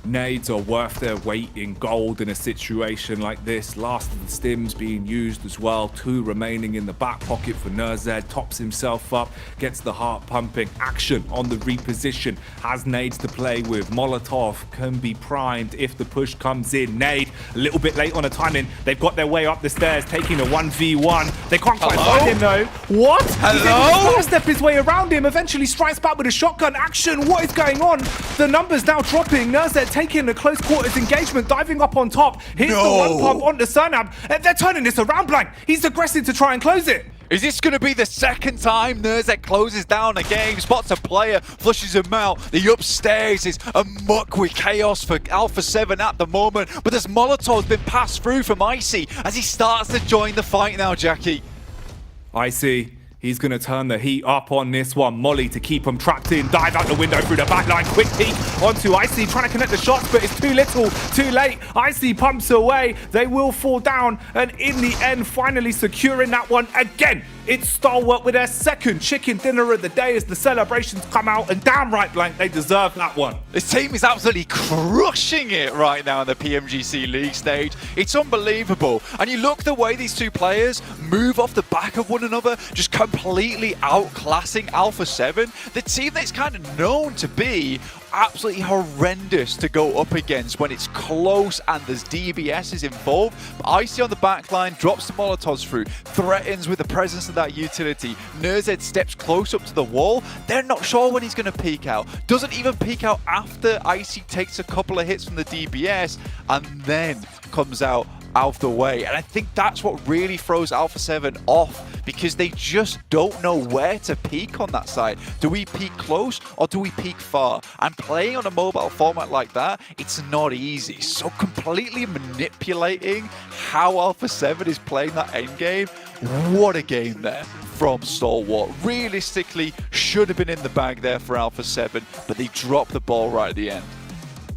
Nades are worth their weight in gold in a situation like this. Last of the stims being used as well. 2 remaining in the back pocket for Nerzad. Tops himself up, gets the heart pumping. Action on the reposition. Has nades to play with. Molotov can be primed if the push comes in. Nade a little bit late on the timing. They've got their way up the stairs, taking a 1v1. They can't quite find him though. What? Hello? He's step his way around him. Eventually strikes back with a shotgun. Action. What is going on? The numbers now dropping. Nerzad taking a close quarters engagement, diving up on top. Here's the one pump onto Cernab. They're turning this around, Blank. He's aggressive to try and close it. Is this going to be the second time Nerzad closes down a game, spots a player, flushes him out? The upstairs is amuck with chaos for Alpha 7 at the moment, but this Molotov's been passed through from Icy as he starts to join the fight now, Jackie. Icy. He's going to turn the heat up on this one. Molly to keep him trapped in. Dive out the window through the back line. Quick peek onto Icy. Trying to connect the shots, but it's too little, too late. Icy pumps away. They will fall down. And in the end, finally securing that one again. It's Stalwart with their second chicken dinner of the day as the celebrations come out. And damn right, Blank, they deserve that one. This team is absolutely crushing it right now in the PMGC League stage. It's unbelievable. And you look the way these 2 players move off the back of one another, just completely outclassing Alpha 7. The team that's kind of known to be absolutely horrendous to go up against when it's close and there's DBSs involved. But Icy on the back line drops the Molotovs through, threatens with the presence of that utility. Nerzad steps close up to the wall. They're not sure when he's going to peek out. Doesn't even peek out after Icy takes a couple of hits from the DBS and then comes out of the way. And I think that's what really throws Alpha 7 off, because they just don't know where to peak on that side. Do we peak close or do we peak far? And playing on a mobile format like that, it's not easy. So completely manipulating how Alpha 7 is playing that endgame. What a game there from Stalwart. Realistically, should have been in the bag there for Alpha 7, but they dropped the ball right at the end.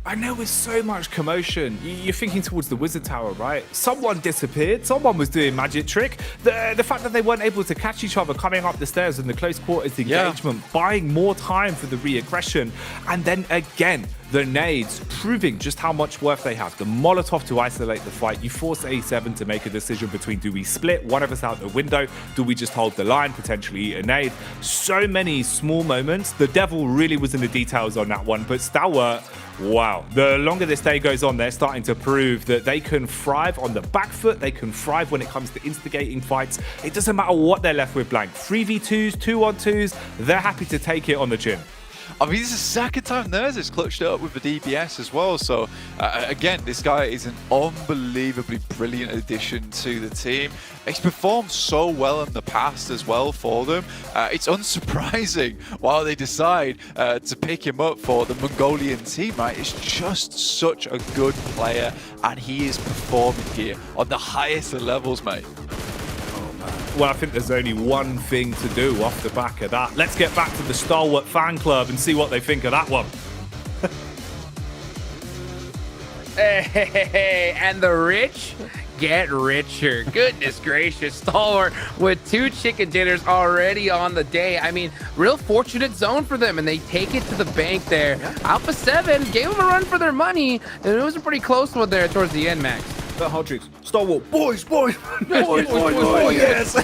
And there was so much commotion. You're thinking towards the Wizard Tower, right? Someone disappeared. Someone was doing magic trick. The fact that they weren't able to catch each other coming up the stairs in the close quarters engagement, buying more time for the re-aggression. And then again, the nades proving just how much worth they have. The Molotov to isolate the fight. You force A7 to make a decision between, do we split one of us out the window? Do we just hold the line, potentially eat a nade? So many small moments. The devil really was in the details on that one, but Stalwart, wow. The longer this day goes on, they're starting to prove that they can thrive on the back foot. They can thrive when it comes to instigating fights. It doesn't matter what they're left with blank. 3v2s, 2-on-2s, they're happy to take it on the chin. I mean, this is the second time Nurs has clutched it up with the DBS as well. So, again, this guy is an unbelievably brilliant addition to the team. He's performed so well in the past as well for them. It's unsurprising why they decide to pick him up for the Mongolian team, right? It's just such a good player, and he is performing here on the highest of levels, mate. Well, I think there's only one thing to do off the back of that. Let's get back to the Stalwart fan club and see what they think of that one. Hey, and the rich get richer. Goodness gracious. Stalwart with 2 chicken dinners already on the day. I mean, real fortunate zone for them, and they take it to the bank there. Alpha 7 gave them a run for their money, and it was a pretty close one there towards the end, Max. But hot tricks, Stalwart, boys, yes.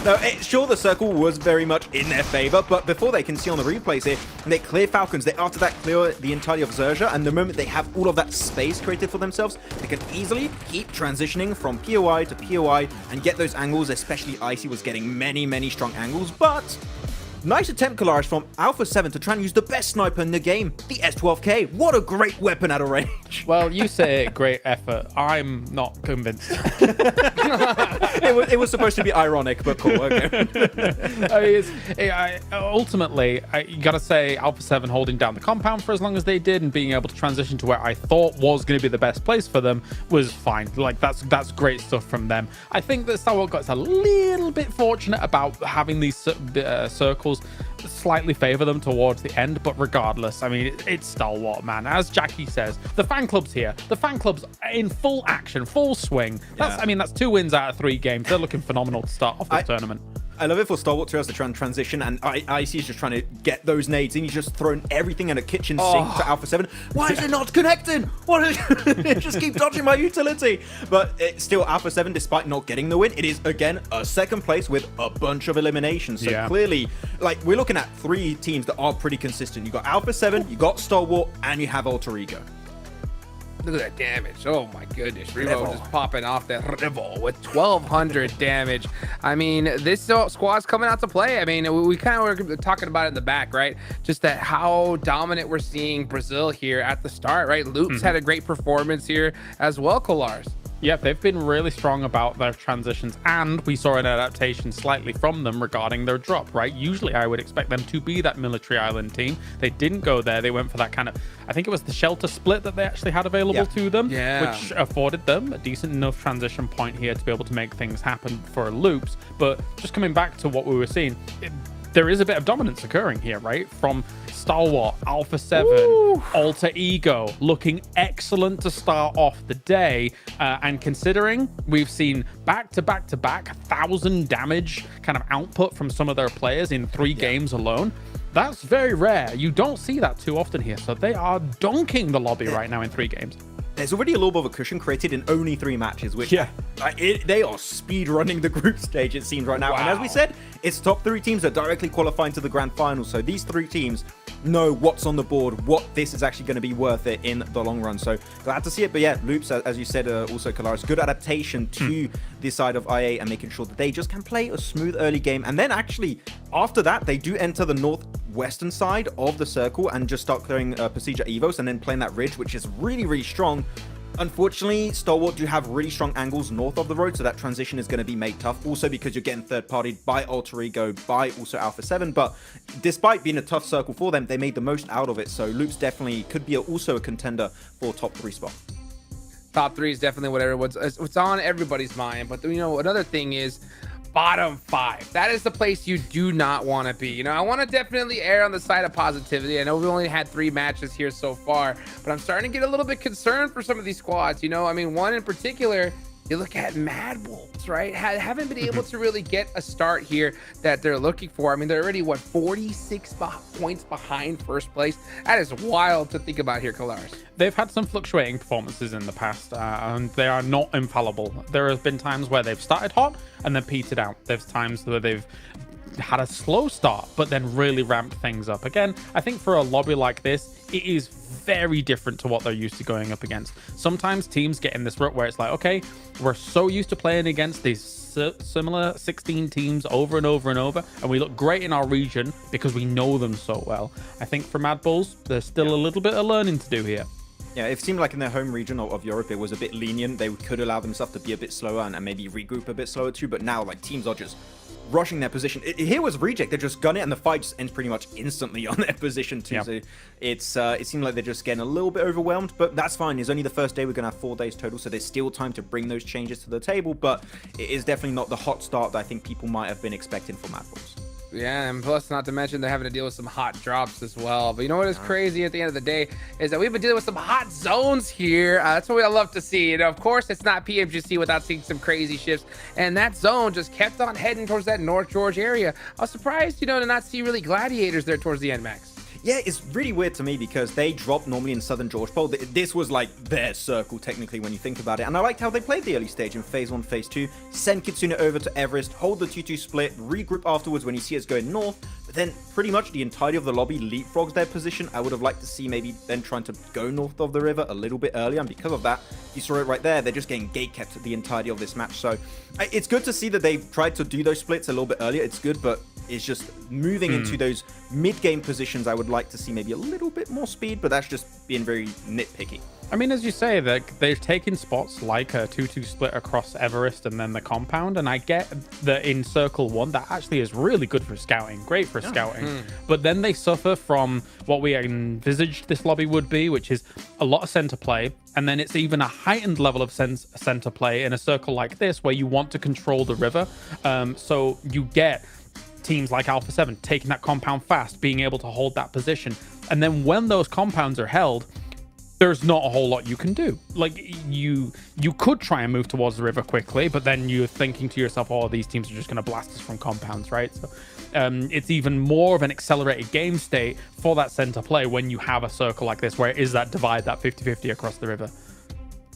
Now, sure, the circle was very much in their favor, but before they can see on the replays here, they clear Falcons. They after that clear the entirety of Zerja, and the moment they have all of that space created for themselves, they can easily keep transitioning from POI to POI and get those angles. Especially Icy was getting many strong angles, but nice attempt, Kalaris, from Alpha 7 to try and use the best sniper in the game, the S12K. What a great weapon at a range. Well, you say great effort. I'm not convinced. It was supposed to be ironic, but cool. Okay. Ultimately, you got to say Alpha 7 holding down the compound for as long as they did and being able to transition to where I thought was going to be the best place for them was fine. Like, that's great stuff from them. I think that Stalwart got a little bit fortunate about having these circles slightly favor them towards the end, but regardless, I mean, it's Stalwart, man. As Jackie says, the fan club's here. The fan club's in full action, full swing. I mean, that's 2 wins out of 3 games. They're looking phenomenal to start off the tournament. I love it for Stalwart too as the transition, and Icy is just trying to get those nades in. He's just throwing everything in a kitchen sink to Alpha 7. Why is it not connecting? It just keep dodging my utility. But it's still Alpha 7, despite not getting the win, it is again a second place with a bunch of eliminations. So clearly, like, we're looking at 3 teams that are pretty consistent. You got Alpha 7, you got Stalwart, and you have Alter Ego. Look at that damage. Oh my goodness. Revo just popping off that Revo with 1,200 damage. I mean, this squad's coming out to play. I mean, we kind of were talking about it in the back, right? Just that how dominant we're seeing Brazil here at the start, right? Loops had a great performance here as well, Kolars. Yep, they've been really strong about their transitions, and we saw an adaptation slightly from them regarding their drop, right? Usually I would expect them to be that military island team. They didn't go there. They went for that kind of, I think it was the shelter split that they actually had available to them, which afforded them a decent enough transition point here to be able to make things happen for Loops. But just coming back to what we were seeing, there is a bit of dominance occurring here, right? From Stalwart, Alpha 7, Alter Ego, looking excellent to start off the day. And considering we've seen back-to-back 1,000 damage kind of output from some of their players in 3 games alone, that's very rare. You don't see that too often here. So they are dunking the lobby right now in 3 games. There's already a little bit of a cushion created in only 3 matches, which they are speed running the group stage, it seems, right now. And as we said, it's top 3 teams that are directly qualifying to the Grand Finals. So these 3 teams know what's on the board, what this is actually going to be worth it in the long run. So glad to see it. But yeah, Loops, as you said, also Kalaris, good adaptation to this side of IA and making sure that they just can play a smooth early game. And then actually, after that, they do enter the northwestern side of the circle and just start clearing Procedure Evos and then playing that ridge, which is really strong. Unfortunately, Stalwart do have really strong angles north of the road, so that transition is going to be made tough. Also because you're getting third-partied by Alter Ego, by also Alpha 7. But despite being a tough circle for them, they made the most out of it. So Loops definitely could be also a contender for top 3 spot. Top 3 is definitely what's on everybody's mind. But, you know, another thing is bottom 5. That is the place you do not want to be. You know, I want to definitely err on the side of positivity. I know we only had 3 matches here so far, but I'm starting to get a little bit concerned for some of these squads. You know, I mean, one in particular, You look at Mad Wolves, right? Haven't been able to really get a start here that they're looking for. I mean, they're already, what, 46 points behind first place? That is wild to think about here, Kalaris. They've had some fluctuating performances in the past, and they are not infallible. There have been times where they've started hot and then petered out. There's times where they've had a slow start, but then really ramped things up. Again, I think for a lobby like this, it is very different to what they're used to going up against. Sometimes teams get in this rut where it's like, okay, we're so used to playing against these similar 16 teams over and over and over, and we look great in our region because we know them so well. I think for Mad Bulls, there's still a little bit of learning to do here. Yeah, it seemed like in their home region of Europe, it was a bit lenient. They could allow themselves to be a bit slower and maybe regroup a bit slower too. But now, like, teams are just rushing their position. Here was Reject. They just gun it, and the fight just ends pretty much instantly on their position too. Yep. So it seemed like they're just getting a little bit overwhelmed, but that's fine. It's only the first day. We're going to have 4 days total, so there's still time to bring those changes to the table, but it is definitely not the hot start that I think people might have been expecting for Mad Bulls. Yeah, and plus, not to mention, they're having to deal with some hot drops as well. But you know what is crazy at the end of the day is that we've been dealing with some hot zones here. That's what I love to see. You know, of course, it's not PMGC without seeing some crazy shifts. And that zone just kept on heading towards that North George area. I was surprised, you know, to not see really gladiators there towards the end, Max. Yeah, it's really weird to me because they drop normally in Southern George Bowl. This was like their circle, technically, when you think about it. And I liked how they played the early stage in Phase 1, Phase 2. Send Kitsune over to Everest, hold the 2-2 split, regroup afterwards when you see us going north. But then pretty much the entirety of the lobby leapfrogs their position. I would have liked to see maybe then trying to go north of the river a little bit earlier. And because of that, you saw it right there. They're just getting gate kept the entirety of this match. So it's good to see that they've tried to do those splits a little bit earlier. It's good, but it's just moving into those mid-game positions. I would like to see maybe a little bit more speed, but that's just being very nitpicky. I mean, as you say, they've taken spots like a 2-2 split across Everest and then the compound, and I get that in Circle 1, that actually is really good for scouting, great for scouting. But then they suffer from what we envisaged this lobby would be, which is a lot of center play, and then it's even a heightened level of center play in a circle like this where you want to control the river. So you get teams like Alpha 7 taking that compound fast, being able to hold that position. And then when those compounds are held, there's not a whole lot you can do. Like, you could try and move towards the river quickly, but then you're thinking to yourself, oh, these teams are just going to blast us from compounds, right? So it's even more of an accelerated game state for that center play when you have a circle like this, where it is that divide, that 50-50 across the river.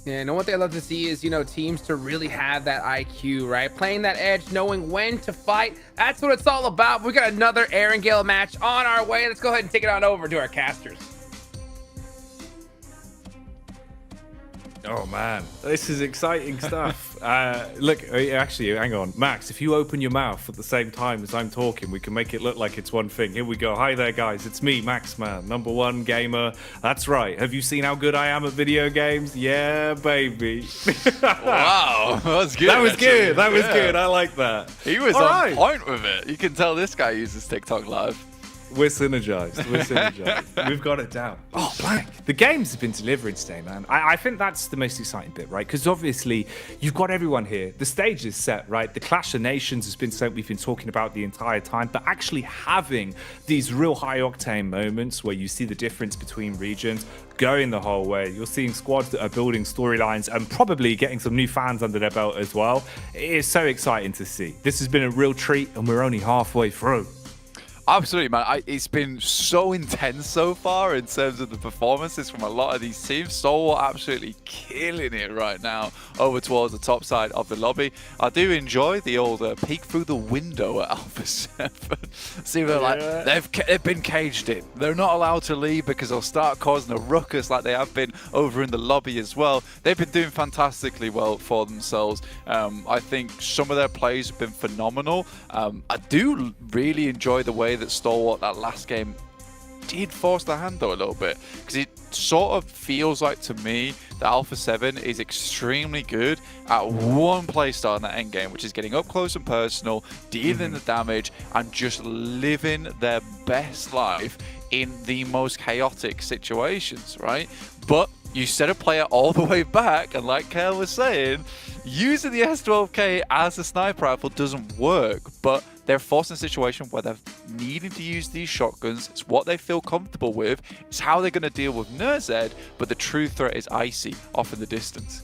Yeah, and one thing I love to see is, you know, teams to really have that IQ, right? Playing that edge, knowing when to fight. That's what it's all about. We got another Erangel match on our way. Let's go ahead and take it on over to our casters. Oh man, this is exciting stuff. Look, actually, hang on. Max, if you open your mouth at the same time as I'm talking, we can make it look like it's one thing. Here we go. Hi there, guys. It's me, Max Man, #1 gamer. That's right. Have you seen how good I am at video games? Yeah, baby. Wow, that was good. That was good. That was good. I like that. He was on point with it. You can tell this guy uses TikTok Live. We're synergized. We're synergized. We've got it down. Oh, blank. The games have been delivering today, man. I think that's the most exciting bit, right? Because obviously, you've got everyone here. The stage is set, right? The Clash of Nations has been something we've been talking about the entire time. But actually having these real high-octane moments where you see the difference between regions, going the whole way. You're seeing squads that are building storylines and probably getting some new fans under their belt as well. It is so exciting to see. This has been a real treat, and we're only halfway through. Absolutely, man. It's been so intense so far in terms of the performances from a lot of these teams. Stalwart absolutely killing it right now over towards the top side of the lobby. I do enjoy the old peek through the window at Alpha 7. See, they're like, they've been caged in. They're not allowed to leave because they'll start causing a ruckus like they have been over in the lobby as well. They've been doing fantastically well for themselves. I think some of their plays have been phenomenal. I do really enjoy the way that Stalwart that last game did force the hand though a little bit, because it sort of feels like to me that Alpha 7 is extremely good at one playstyle in that end game, which is getting up close and personal, dealing the damage, and just living their best life in the most chaotic situations, right? But you set a player all the way back, and like Kale was saying, using the S12K as a sniper rifle doesn't work, but they're forced in a situation where they're needing to use these shotguns. It's what they feel comfortable with. It's how they're going to deal with Nerzed, but the true threat is Icy off in the distance.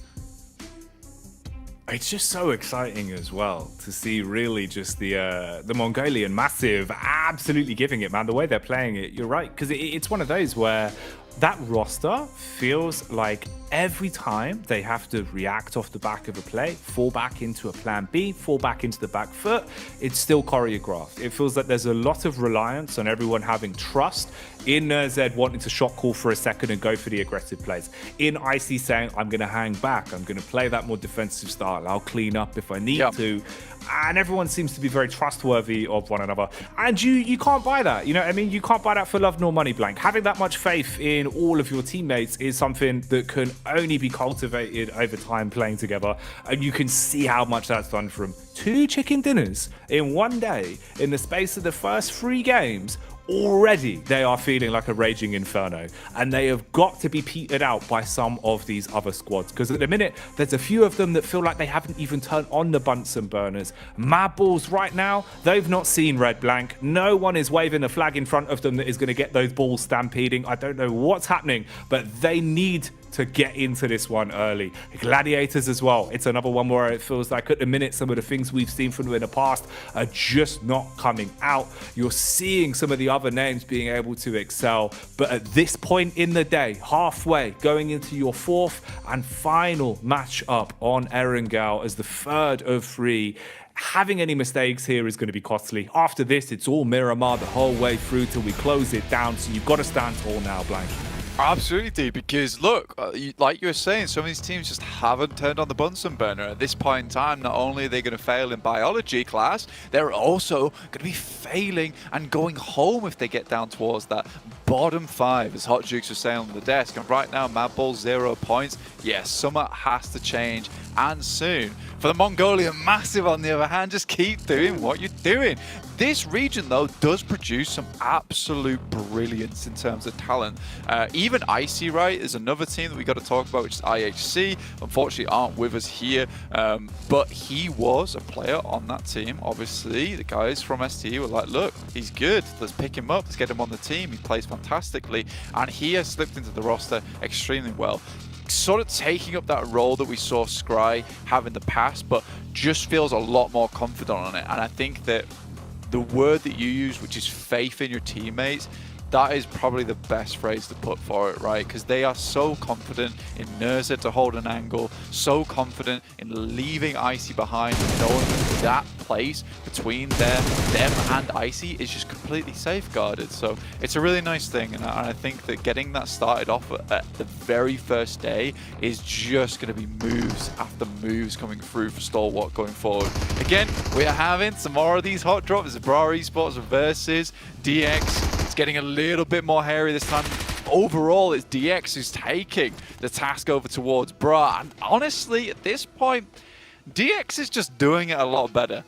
It's just so exciting as well to see really just the Mongolian Massive absolutely giving it, man. The way they're playing it, you're right, because it's one of those where that roster feels like every time they have to react off the back of a play, fall back into a plan B, fall back into the back foot, it's still choreographed. It feels like there's a lot of reliance on everyone having trust in Zed wanting to shot call for a second and go for the aggressive plays. In Icy saying, I'm going to hang back, I'm going to play that more defensive style, I'll clean up if I need to. And everyone seems to be very trustworthy of one another. And you can't buy that. You know what I mean? You can't buy that for love nor money, Blank. Having that much faith in all of your teammates is something that can only be cultivated over time playing together. And you can see how much that's done from 2 chicken dinners in one day in the space of the first 3 games. Already they are feeling like a raging inferno, and they have got to be petered out by some of these other squads, because at the minute there's a few of them that feel like they haven't even turned on the Bunsen burners. Mad Balls right now, they've not seen red, Blank. No one is waving a flag in front of them that is going to get those balls stampeding. I don't know what's happening, but they need to get into this one early. Gladiators as well. It's another one where it feels like at the minute some of the things we've seen from them in the past are just not coming out. You're seeing some of the other names being able to excel, but at this point in the day, halfway going into your 4th and final matchup on Erangel as the 3rd of 3, having any mistakes here is going to be costly. After this, it's all Miramar the whole way through till we close it down, so you've got to stand tall now, Blank. Absolutely, because look, like you were saying, some of these teams just haven't turned on the Bunsen burner. At this point in time, not only are they going to fail in biology class, they're also going to be failing and going home if they get down towards that bottom 5, as Hot Jukes was saying on the desk. And right now, Mad Bull 0 points. Yes, something has to change, and soon. For the Mongolian Massive, on the other hand, just keep doing what you're doing. This region, though, does produce some absolute brilliance in terms of talent. Even Icy, right, is another team that we got to talk about, which is IHC. Unfortunately, aren't with us here, but he was a player on that team. Obviously, the guys from STE were like, look, he's good. Let's pick him up. Let's get him on the team. He plays fantastically, and he has slipped into the roster extremely well. Sort of taking up that role that we saw Scry have in the past, but just feels a lot more confident on it. And I think that the word that you use, which is faith in your teammates, that is probably the best phrase to put for it, right? Because they are so confident in Nerza to hold an angle, so confident in leaving Icy behind, and knowing that place between them and Icy is just completely safeguarded. So it's a really nice thing, and I think that getting that started off at the very first day is just going to be moves after moves coming through for Stalwart going forward. Again, we are having some more of these hot drops. Bra Esports versus DX. It's getting a little bit more hairy this time. Overall, it's DX who's taking the task over towards Bra. And honestly, at this point, DX is just doing it a lot better.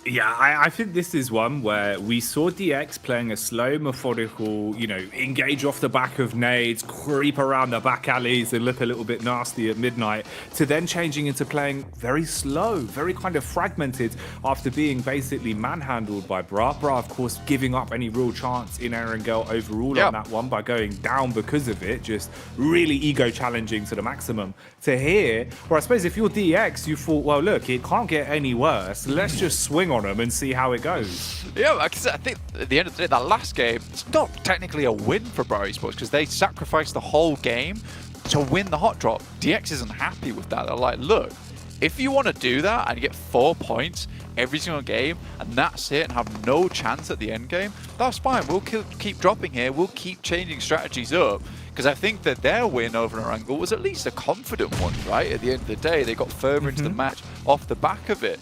Yeah, I think this is one where we saw DX playing a slow, methodical, engage off the back of nades, creep around the back alleys and look a little bit nasty at midnight, to then changing into playing very slow, very kind of fragmented after being basically manhandled by Bra. Bra, of course, giving up any real chance in Erangel overall on that one by going down because of it, just really ego challenging to the maximum. To here, where I suppose if you're DX, you thought, well, look, it can't get any worse. Let's just swing on them and see how it goes. Yeah, because I think at the end of the day, that last game, it's not technically a win for Bra Esports because they sacrificed the whole game to win the hot drop. DX isn't happy with that. They're like, look, if you want to do that and get 4 points every single game and that's it and have no chance at the end game, that's fine. We'll keep dropping here. We'll keep changing strategies up. Because I think that their win over Erangel was at least a confident one, right? At the end of the day, they got further into the match off the back of it.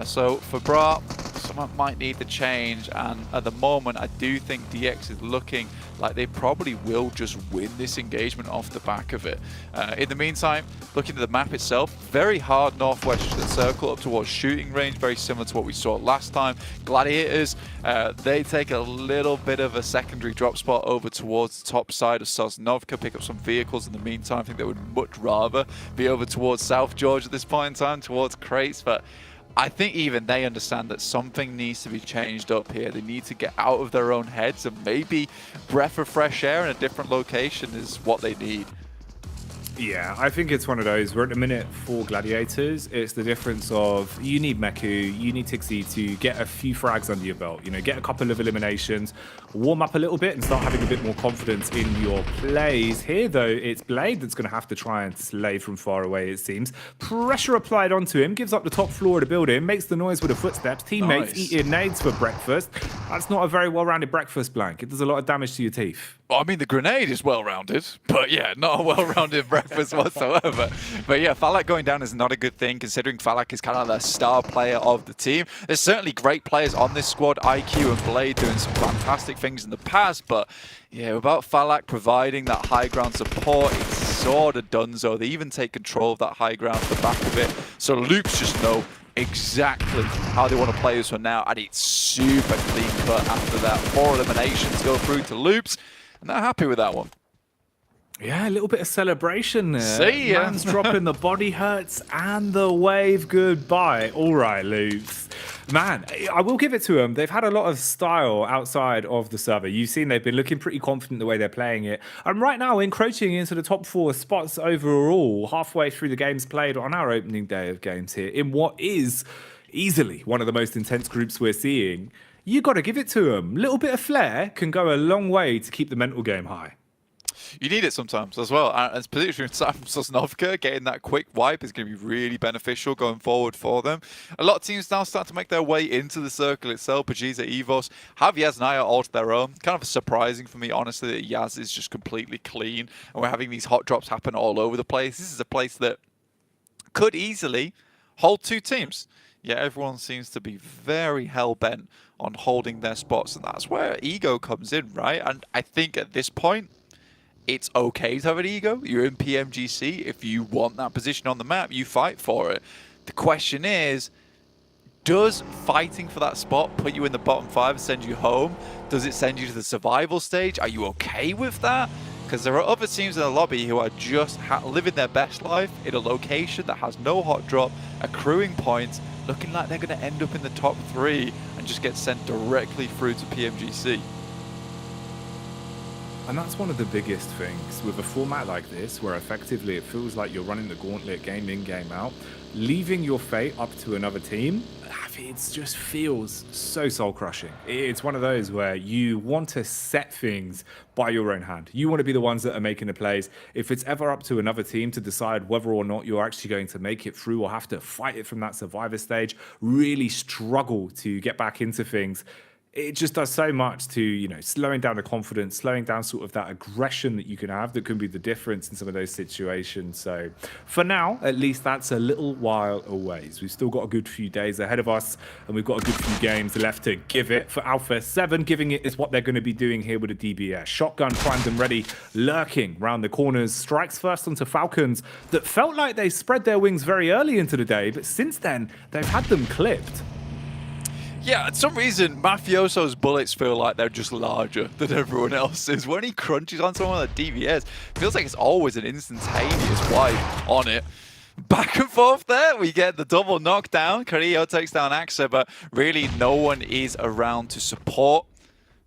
So for Bra, someone might need to change. And at the moment, I do think DX is looking like they probably will just win this engagement off the back of it. In the meantime, looking at the map itself, very hard northwest circle up towards shooting range, very similar to what we saw last time. Gladiators, they take a little bit of a secondary drop spot over towards the top side of Sosnovka, pick up some vehicles in the meantime. I think they would much rather be over towards South Georgia at this point in time, towards crates, but I think even they understand that something needs to be changed up here. They need to get out of their own heads, and maybe breath of fresh air in a different location is what they need. Yeah, I think it's one of those. We're at the minute for Gladiators. It's the difference of you need Meku, you need Tixi to get a few frags under your belt. You know, get a couple of eliminations, warm up a little bit, and start having a bit more confidence in your plays. Here, though, it's Blade that's going to have to try and slay from far away, it seems. Pressure applied onto him, gives up the top floor of the building, makes the noise with the footsteps. Teammates eating nades for breakfast. That's not a very well-rounded breakfast, Blank. It does a lot of damage to your teeth. Well, I mean, the grenade is well-rounded, but yeah, not a well-rounded breakfast whatsoever. But yeah, Falak going down is not a good thing, considering Falak is kind of the star player of the team. There's certainly great players on this squad, IQ and Blade doing some fantastic things in the past, but yeah, without Falak providing that high ground support, it's sort of donezo. They even take control of that high ground at the back of it, so Loops just know exactly how they want to play this one now, and it's super clean cut after that. 4 eliminations go through to Loops, and they're happy with that one. Yeah, a little bit of celebration there. See ya. Man's dropping the body hurts and the wave goodbye. All right, Loops. Man, I will give it to them. They've had a lot of style outside of the server. You've seen they've been looking pretty confident the way they're playing it. And right now, encroaching into the top 4 spots overall, halfway through the games played on our opening day of games here, in what is easily one of the most intense groups we're seeing. You got to give it to them. A little bit of flair can go a long way to keep the mental game high. You need it sometimes as well. And particularly Sam Sosnovka, getting that quick wipe is going to be really beneficial going forward for them. A lot of teams now start to make their way into the circle itself. Pajiza, Evos have Yaz and Aya all to their own. Kind of surprising for me, honestly, that Yaz is just completely clean. And we're having these hot drops happen all over the place. This is a place that could easily hold 2 teams. Yeah, everyone seems to be very hell-bent on holding their spots. And that's where ego comes in, right? And I think at this point, it's okay to have an ego. You're in PMGC. If you want that position on the map, you fight for it. The question is, does fighting for that spot put you in the bottom 5 and send you home? Does it send you to the survival stage? Are you okay with that? Because there are other teams in the lobby who are just living their best life in a location that has no hot drop, accruing points, looking like they're going to end up in the top 3 and just get sent directly through to PMGC. And that's one of the biggest things with a format like this, where effectively it feels like you're running the gauntlet game in, game out, leaving your fate up to another team. It just feels so soul-crushing. It's one of those where you want to set things by your own hand. You want to be the ones that are making the plays. If it's ever up to another team to decide whether or not you're actually going to make it through or have to fight it from that survivor stage, really struggle to get back into things, it just does so much to, you know, slowing down the confidence, slowing down sort of that aggression that you can have that can be the difference in some of those situations. So for now, at least that's a little while away. So we've still got a good few days ahead of us, and we've got a good few games left to give it. For Alpha 7, giving it is what they're going to be doing here with the DBS. Shotgun primed and ready, lurking round the corners. Strikes first onto Falcons that felt like they spread their wings very early into the day, but since then, they've had them clipped. Yeah, for some reason, Mafioso's bullets feel like they're just larger than everyone else's. When he crunches on someone like DBS, feels like it's always an instantaneous wipe on it. Back and forth there, we get the double knockdown. Carrillo takes down Axa, but really no one is around to support.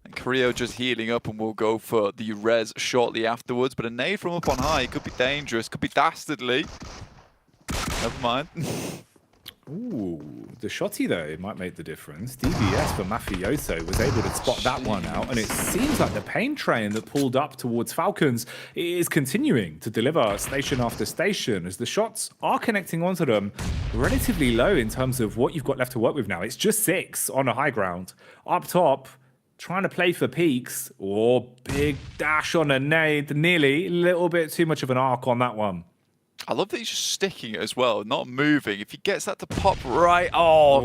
And Carrillo just healing up, and we'll go for the res shortly afterwards. But a nade from up on high could be dangerous, could be dastardly. Never mind. Ooh, the shotty though, it might make the difference. DBS for Mafioso was able to spot that one out, and it seems like the pain train that pulled up towards Falcons is continuing to deliver station after station as the shots are connecting onto them relatively low in terms of what you've got left to work with now. It's just 6 on a high ground. Up top, trying to play for peaks, or big dash on a nade, nearly a little bit too much of an arc on that one. I love that he's just sticking it as well, not moving. If he gets that to pop right,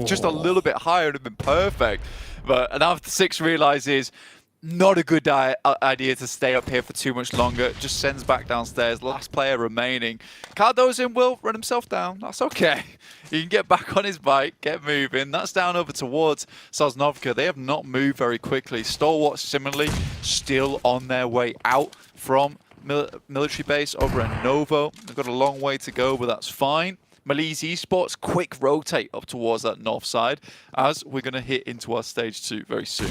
just a little bit higher, it would have been perfect. But now the 6 realizes not a good idea to stay up here for too much longer. Just sends back downstairs. Last player remaining. Cardozin will run himself down. That's okay. He can get back on his bike, get moving. That's down over towards Sosnovka. They have not moved very quickly. Stalwart similarly still on their way out from military base over at Novo. They've got a long way to go, but that's fine. Malise Esports, quick rotate up towards that north side as we're going to hit into our stage 2 very soon.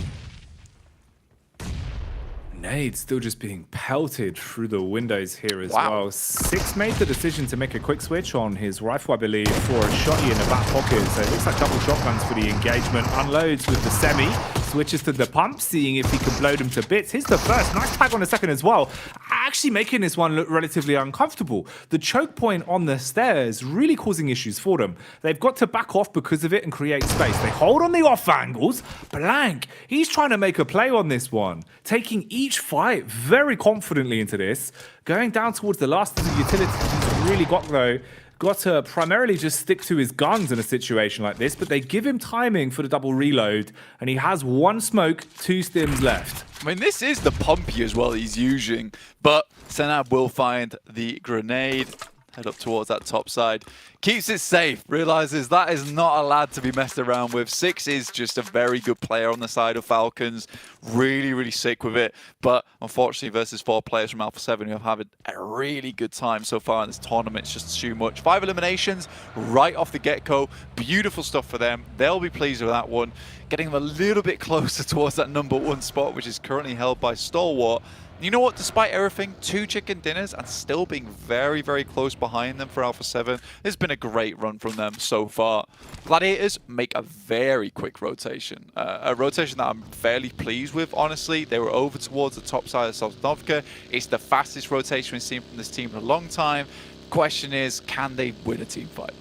Grenade still just being pelted through the windows here as well. Six made the decision to make a quick switch on his rifle, I believe, for a shotty in the back pocket. So it looks like double shotguns for the engagement. Unloads with the semi. Switches to the pump, seeing if he can blow them to bits. Here's the first. Nice tag on the second as well. Actually making this one look relatively uncomfortable. The choke point on the stairs really causing issues for them. They've got to back off because of it and create space. They hold on the off angles. Blank. He's trying to make a play on this one. Taking each fight very confidently into this. Going down towards the last of the utilities he's really got though. Got to primarily just stick to his guns in a situation like this, but they give him timing for the double reload, and he has one smoke, 2 stims left. I mean, this is the pumpy as well he's using, but Senab will find the grenade, head up towards that top side. Keeps it safe, realizes that is not a lad to be messed around with. Six is just a very good player on the side of Falcons. Really, really sick with it. But unfortunately, versus 4 players from Alpha 7 who have had a really good time so far in this tournament. It's just too much. 5 eliminations right off the get-go. Beautiful stuff for them. They'll be pleased with that one. Getting them a little bit closer towards that #1 spot, which is currently held by Stalwart. You know what? Despite everything, 2 chicken dinners and still being very, very close behind them for Alpha 7. It's been a great run from them so far. Gladiators make a very quick rotation. A rotation that I'm fairly pleased with, honestly. They were over towards the top side of Sosnovka. It's the fastest rotation we've seen from this team in a long time. Question is, can they win a team fight?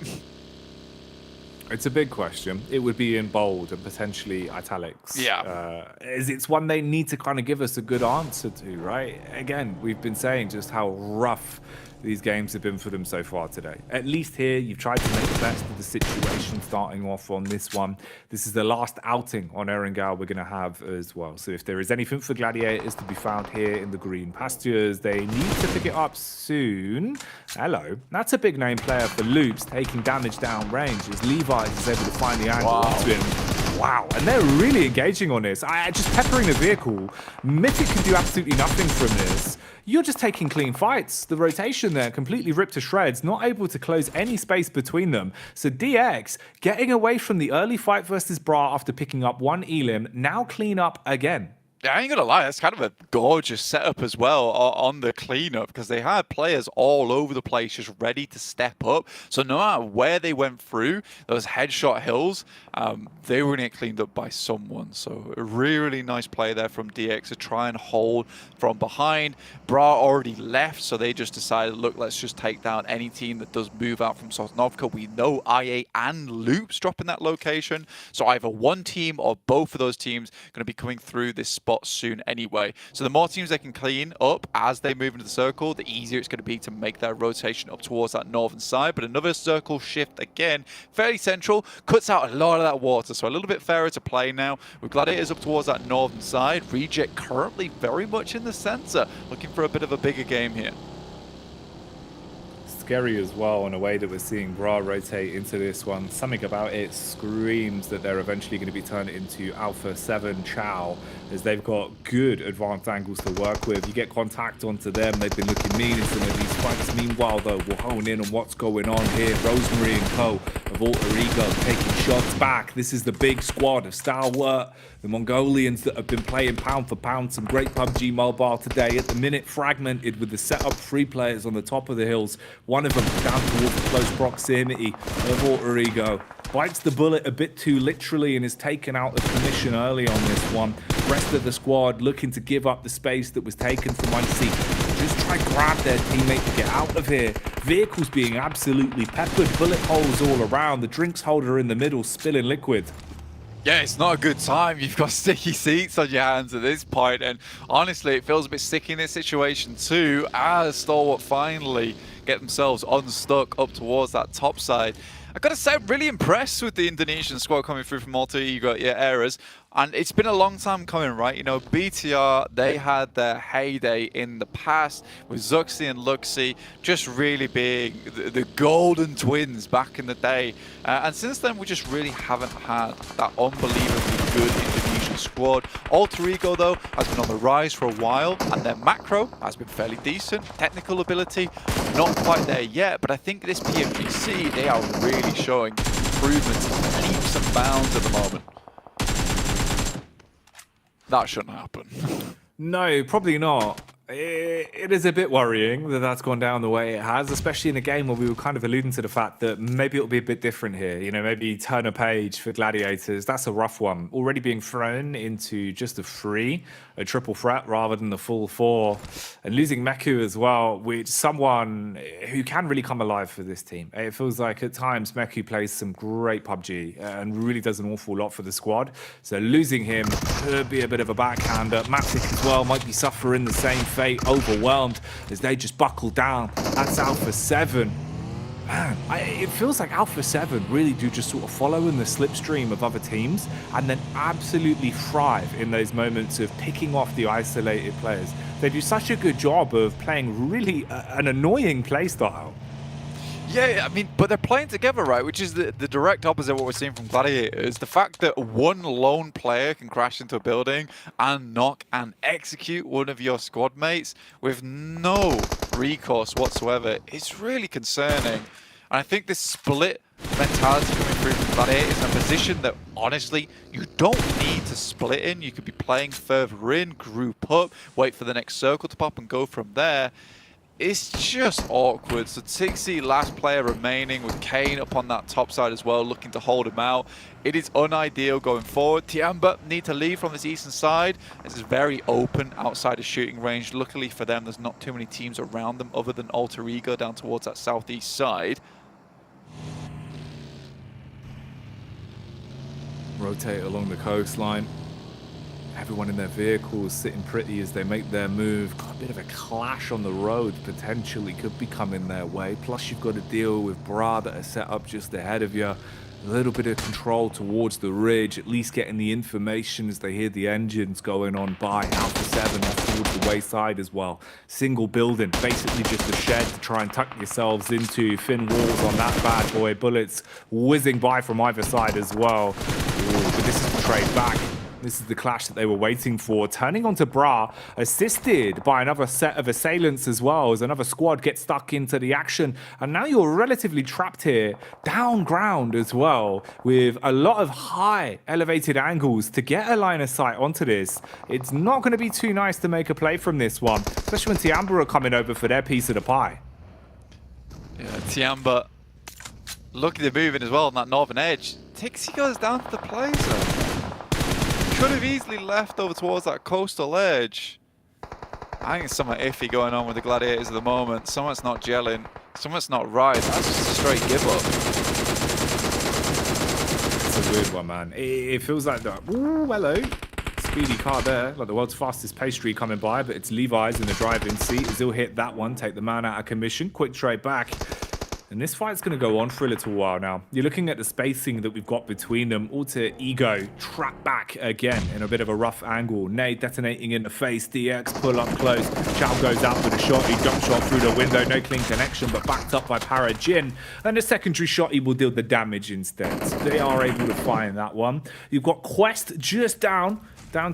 It's a big question. It would be in bold and potentially italics. Yeah. It's one they need to kind of give us a good answer to, right? Again, we've been saying just how rough these games have been for them so far today. At least here, you've tried to make the best of the situation starting off on this one. This is the last outing on Erangel we're going to have as well. So if there is anything for Gladiators to be found here in the green pastures, they need to pick it up soon. Hello. That's a big name player for Loops, taking damage down range as Levi is able to find the angle into him. Wow, and they're really engaging on this. Just peppering the vehicle. Mythic can do absolutely nothing from this. You're just taking clean fights. The rotation there completely ripped to shreds, not able to close any space between them. So DX getting away from the early fight versus Bra after picking up 1 elim, now clean up again. Yeah, I ain't gonna lie, that's kind of a gorgeous setup as well on the cleanup, because they had players all over the place just ready to step up. So no matter where they went through those headshot hills, they were gonna get cleaned up by someone. So a really, really nice play there from DX to try and hold from behind. Bra already left, so they just decided, look, let's just take down any team that does move out from Sosnovka. We know IA and Loops drop in that location, so either one team or both of those teams gonna be coming through this spot soon anyway. So the more teams they can clean up as they move into the circle, the easier it's going to be to make that rotation up towards that northern side. But another circle shift again, fairly central, cuts out a lot of that water, so a little bit fairer to play now. With Gladiators up towards that northern side, Reject currently very much in the center, looking for a bit of a bigger game here. Scary as well in a way that we're seeing Bra rotate into this one. Something about it screams that they're eventually going to be turned into Alpha 7 Chow, as they've got good advanced angles to work with. You get contact onto them, they've been looking mean in some of these fights. Meanwhile though, we'll hone in on what's going on here. Rosemary and co of Alter Ego taking shots back. This is the big squad of Stalwart, the Mongolians that have been playing pound for pound some great PUBG Mobile today. At the minute, fragmented with the setup 3 players on the top of the hills. One of them down towards the close proximity of Alter Ego. Bites the bullet a bit too literally and is taken out of commission early on this one. Rest of the squad looking to give up the space that was taken from Icy. Just try and grab their teammate to get out of here. Vehicles being absolutely peppered, bullet holes all around. The drinks holder in the middle spilling liquid. Yeah, it's not a good time. You've got sticky seats on your hands at this point, and honestly, it feels a bit sticky in this situation too, as Stalwart finally get themselves unstuck up towards that top side. I gotta say, I'm really impressed with the Indonesian squad coming through from Alter Ego Eras. And it's been a long time coming, right? You know, BTR, they had their heyday in the past with Zuxi and Luxi just really being the golden twins back in the day. And since then, we just really haven't had that unbelievably good Indonesian squad. Alter Ego, though, has been on the rise for a while, and their macro has been fairly decent. Technical ability, not quite there yet, but I think this PMGC, they are really showing improvements in leaps and bounds at the moment. That shouldn't happen. No, probably not. It is a bit worrying that that's gone down the way it has, especially in a game where we were kind of alluding to the fact that maybe it'll be a bit different here. You know, maybe turn a page for Gladiators. That's a rough one. Already being thrown into just a triple threat rather than the full 4. And losing Meku as well, which someone who can really come alive for this team. It feels like at times Meku plays some great PUBG and really does an awful lot for the squad. So losing him could be a bit of a backhander. Matic as well might be suffering the same fate, overwhelmed as they just buckle down. That's Alpha 7. Man, it feels like Alpha 7 really do just sort of follow in the slipstream of other teams and then absolutely thrive in those moments of picking off the isolated players. They do such a good job of playing really an annoying play style. Yeah, I mean, but they're playing together, right? Which is the direct opposite of what we're seeing from Gladiators. The fact that one lone player can crash into a building and knock and execute one of your squad mates with no recourse whatsoever is really concerning. And I think this split mentality coming through from Gladiators in a position that, honestly, you don't need to split in. You could be playing further in, group up, wait for the next circle to pop and go from there. It's just awkward. So Tixi, last player remaining with Kane up on that top side as well, looking to hold him out. It is unideal going forward. Tiamba need to leave from this eastern side. This is very open outside of shooting range. Luckily for them, there's not too many teams around them other than Alter Ego down towards that southeast side. Rotate along the coastline. Everyone in their vehicles sitting pretty as they make their move. Got a bit of a clash on the road, potentially could be coming their way. Plus you've got to deal with Bra that are set up just ahead of you. A little bit of control towards the ridge, at least getting the information as they hear the engines going on by. Alpha 7 towards the wayside as well. Single building, basically just a shed to try and tuck yourselves into. Thin walls on that bad boy. Bullets whizzing by from either side as well. Ooh, but this is the trade back. This is the clash that they were waiting for. Turning onto Bra, assisted by another set of assailants as well, as another squad gets stuck into the action. And now you're relatively trapped here, down ground as well, with a lot of high elevated angles to get a line of sight onto this. It's not going to be too nice to make a play from this one, especially when Tiamba are coming over for their piece of the pie. Yeah, Tiamba looking at moving as well on that northern edge. Tixi goes down to the plaza. Could have easily left over towards that coastal edge. I think it's something iffy going on with the Gladiators at the moment. Something's not gelling. Something's not right. That's just a straight give up. It's a weird one, man. It feels like that. Ooh, hello. Speedy car there, like the world's fastest pastry coming by, but it's Levi's in the driving seat. As he'll hit that one, take the man out of commission. Quick trade back. And this fight's going to go on for a little while now. You're looking at the spacing that we've got between them. Alter Ego trapped back again in a bit of a rough angle. Nade detonating in the face. DX pull up close. Chow goes out with a shot. He jump shot through the window. No clean connection, but backed up by Parajin. And the secondary shot, he will deal the damage instead. So they are able to find that one. You've got Quest just down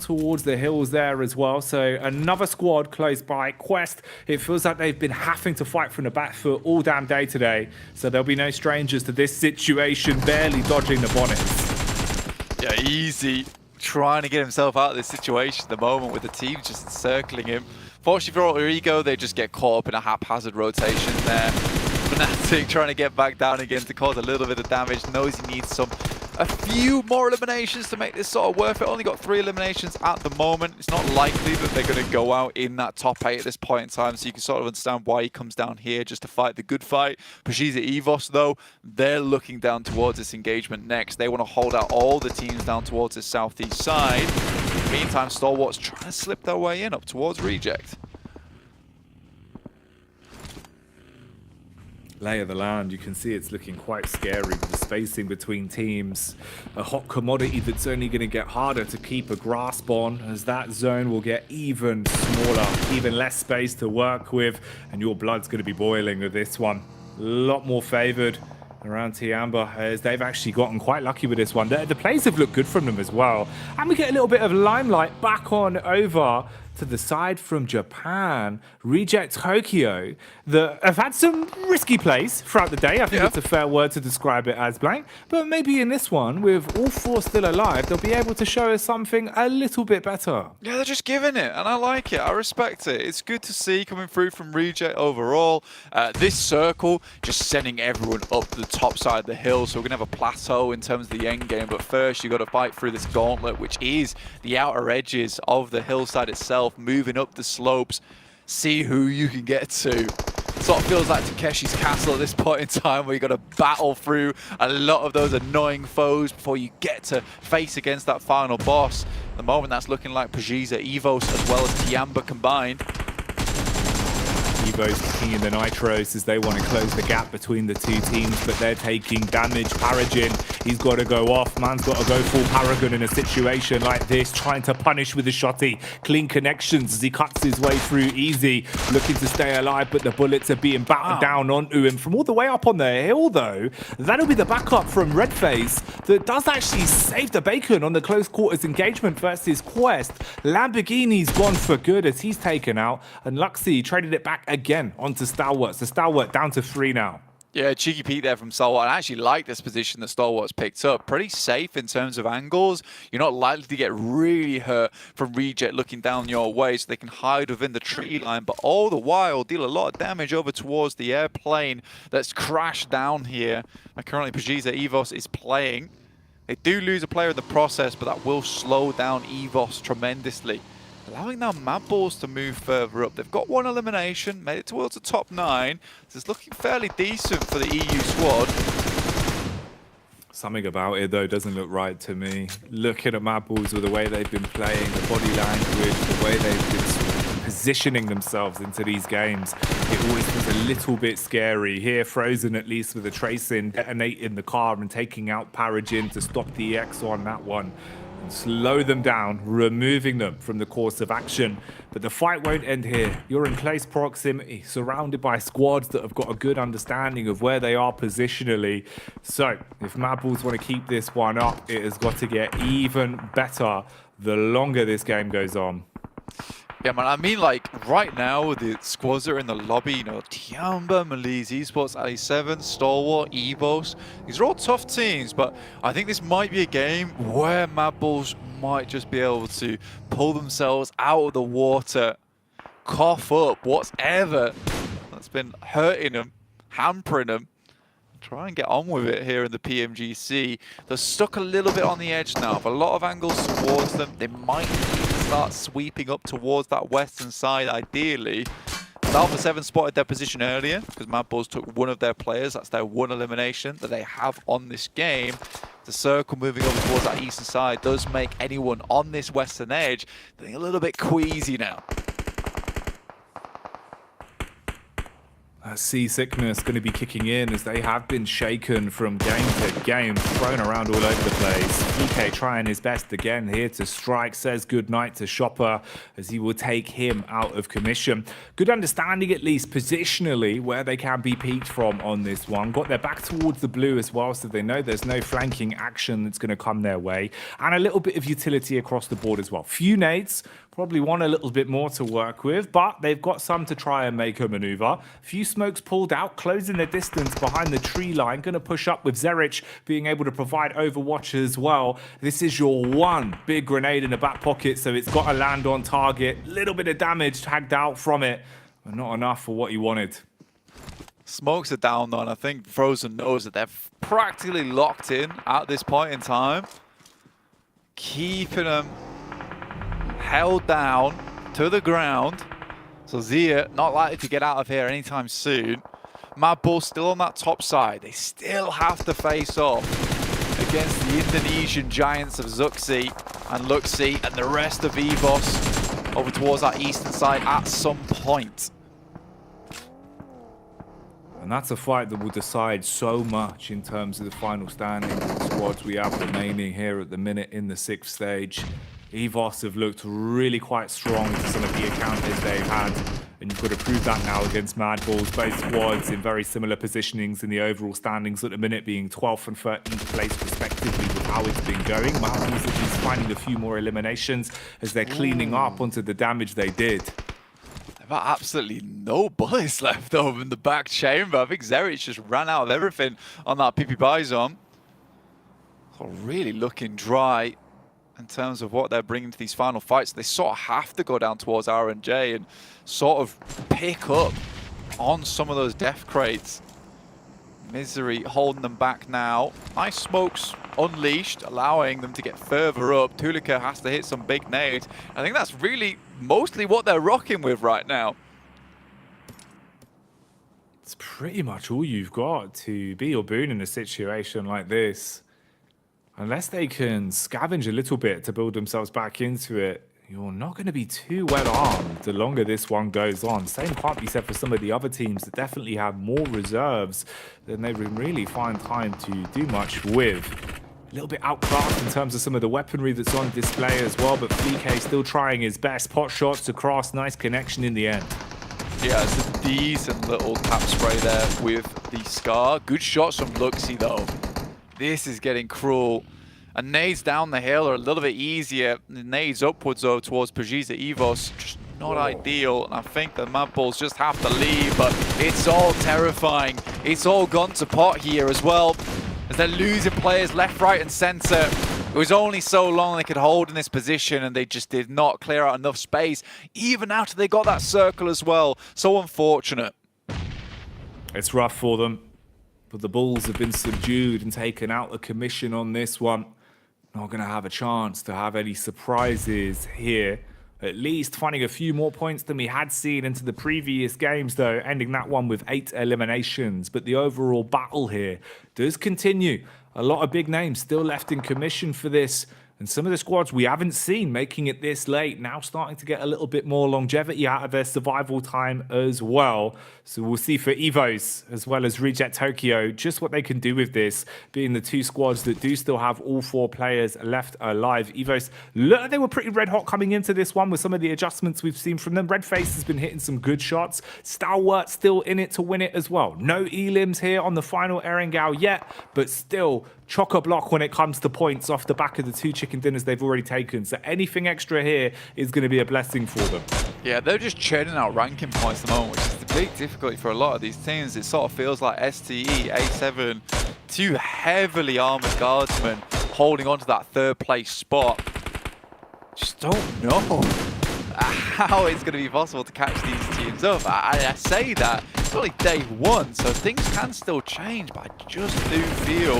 towards the hills there as well. So another squad close by. Quest, it feels like they've been having to fight from the back foot all damn day today. So there'll be no strangers to this situation, barely dodging the bonnets. Yeah, easy. Trying to get himself out of this situation at the moment with the team just encircling him. Fortunately for Alter Ego, they just get caught up in a haphazard rotation there. Fnatic trying to get back down again to cause a little bit of damage. Knows he needs a few more eliminations to make this sort of worth it. Only got 3 eliminations at the moment. It's not likely that they're going to go out in that top 8 at this point in time, so you can sort of understand why he comes down here just to fight the good fight. Pashiza Evos, though, they're looking down towards this engagement next. They want to hold out all the teams down towards the southeast side. In the meantime, Stalwart's trying to slip their way in up towards Reject. Lay of the land, you can see it's looking quite scary with the spacing between teams. A hot commodity that's only going to get harder to keep a grasp on as that zone will get even smaller, even less space to work with, and your blood's going to be boiling with this one. A lot more favoured around Tiamba as they've actually gotten quite lucky with this one. The plays have looked good from them as well. And we get a little bit of limelight back on over to the side from Japan, Reject Tokyo, that have had some risky plays throughout the day. I think it's a fair word to describe it as, Blank. But maybe in this one, with all 4 still alive, they'll be able to show us something a little bit better. Yeah, they're just giving it, and I like it. I respect it. It's good to see coming through from Reject overall. This circle just sending everyone up to the top side of the hill, so we're going to have a plateau in terms of the end game. But first, you've got to fight through this gauntlet, which is the outer edges of the hillside itself, moving up the slopes, see who you can get to. Sort of feels like Takeshi's Castle at this point in time, where you got to battle through a lot of those annoying foes before you get to face against that final boss. At the moment, that's looking like PMGC Evos as well as Tiamba combined. Evo's kicking in the nitros as they want to close the gap between the two teams, but they're taking damage. Paragin, he's got to go off. Man's got to go full Paragon in a situation like this, trying to punish with a shotty. Clean connections as he cuts his way through easy, looking to stay alive, but the bullets are being battered down onto him from all the way up on the hill, though. That'll be the backup from Redface that does actually save the bacon on the close quarters engagement versus Quest. Lamborghini's gone for good as he's taken out, and Luxy traded it back again onto Stalwart. So Stalwart down to 3 now. Yeah, cheeky peek there from Stalwart. I actually like this position that Stalwart's picked up. Pretty safe in terms of angles. You're not likely to get really hurt from Reject looking down your way, so they can hide within the tree line, but all the while deal a lot of damage over towards the airplane that's crashed down here. And currently PMGC Evos is playing. They do lose a player in the process, but that will slow down Evos tremendously, allowing now Mad Balls to move further up. They've got 1 elimination, made it towards the top 9. This is looking fairly decent for the EU squad. Something about it, though, doesn't look right to me. Looking at Mad Balls with the way they've been playing, the body language, the way they've been positioning themselves into these games, it always was a little bit scary. Here, Frozen at least with a tracing, detonating the car and taking out Paragin to stop the EX on that one. Slow them down, removing them from the course of action. But the fight won't end here. You're in close proximity, surrounded by squads that have got a good understanding of where they are positionally. So, if Mad Balls want to keep this one up, it has got to get even better the longer this game goes on. Yeah, man, I mean, like, right now, the squads that are in the lobby, you know, Tiamba, Malise Esports, Ali7, Stalwart, Evos, these are all tough teams, but I think this might be a game where Mad Balls might just be able to pull themselves out of the water, cough up whatever that's been hurting them, hampering them, try and get on with it here in the PMGC. They're stuck a little bit on the edge now, with a lot of angles towards them. They might start sweeping up towards that western side, ideally. Alpha 7 spotted their position earlier because Mad Balls took 1 of their players. That's their 1 elimination that they have on this game. The circle moving over towards that eastern side does make anyone on this western edge feeling a little bit queasy now. That seasickness going to be kicking in as they have been shaken from game to game, thrown around all over the place. PK trying his best again here to strike, says goodnight to Chopper as he will take him out of commission. Good understanding at least positionally where they can be peaked from on this one. Got their back towards the blue as well, so they know there's no flanking action that's going to come their way. And a little bit of utility across the board as well. Few nades. Probably want a little bit more to work with, but they've got some to try and make a maneuver. Few smokes pulled out, closing their distance behind the tree line. Going to push up with Zerich being able to provide Overwatch as well. This is your 1 big grenade in the back pocket, so it's got to land on target. Little bit of damage tagged out from it, but not enough for what he wanted. Smokes are down though, and I think Frozen knows that they're practically locked in at this point in time. Keeping them held down to the ground. So Zia not likely to get out of here anytime soon. Mad Balls still on that top side. They still have to face off against the Indonesian giants of Zuxi and Luxi and the rest of Evos over towards that eastern side at some point. And that's a fight that will decide so much in terms of the final standing of the squads we have remaining here at the minute in the 6th stage. Evos have looked really quite strong for some of the encounters they've had and you've got to prove that now against Mad Balls. Both squads in very similar positionings in the overall standings at the minute, being 12th and 13th place respectively with how it's been going. Mad Balls are just finding a few more eliminations as they're cleaning up onto the damage they did. They've got absolutely no bullets left over in the back chamber. I think Zerich just ran out of everything on that PP Bison. So really looking dry in terms of what they're bringing to these final fights. They sort of have to go down towards RNJ and sort of pick up on some of those death crates. Misery holding them back now. Nice smokes unleashed, allowing them to get further up. Tulika has to hit some big nades. I think that's really mostly what they're rocking with right now. It's pretty much all you've got to be your boon in a situation like this. Unless they can scavenge a little bit to build themselves back into it, you're not going to be too well armed the longer this one goes on. Same can't be said for some of the other teams that definitely have more reserves than they can really find time to do much with. A little bit outclassed in terms of some of the weaponry that's on display as well, but FleeK still trying his best. Pot shots across, nice connection in the end. Yeah, it's a decent little tap spray there with the Scar. Good shots from Luxy though. This is getting cruel. And nades down the hill are a little bit easier. The nades upwards though towards PMGC Evos, just not ideal. And I think the Mad Balls just have to leave, but it's all terrifying. It's all gone to pot here as well, as they're losing players left, right and center. It was only so long they could hold in this position, and they just did not clear out enough space, even after they got that circle as well. So unfortunate. It's rough for them, but the Bulls have been subdued and taken out of commission on this one. Not going to have a chance to have any surprises here. At least finding a few more points than we had seen into the previous games, though, ending that one with 8 eliminations. But the overall battle here does continue. A lot of big names still left in commission for this. And some of the squads we haven't seen making it this late, now starting to get a little bit more longevity out of their survival time as well. So we'll see for Evos as well as Reject Tokyo just what they can do with this, being the two squads that do still have all 4 players left alive. Evos, look, they were pretty red hot coming into this one with some of the adjustments we've seen from them. Redface has been hitting some good shots. Stalwart still in it to win it as well. No elims here on the final Erengao yet, but still chock-a-block when it comes to points off the back of the 2 chicken dinners they've already taken. So anything extra here is going to be a blessing for them. Yeah, they're just churning out ranking points at the moment, which is the big difficulty for a lot of these teams. It sort of feels like STE, A7, 2 heavily armored guardsmen holding on to that 3rd place spot. Just don't know how it's going to be possible to catch these teams up. I say that, it's only day 1, so things can still change, but I just do feel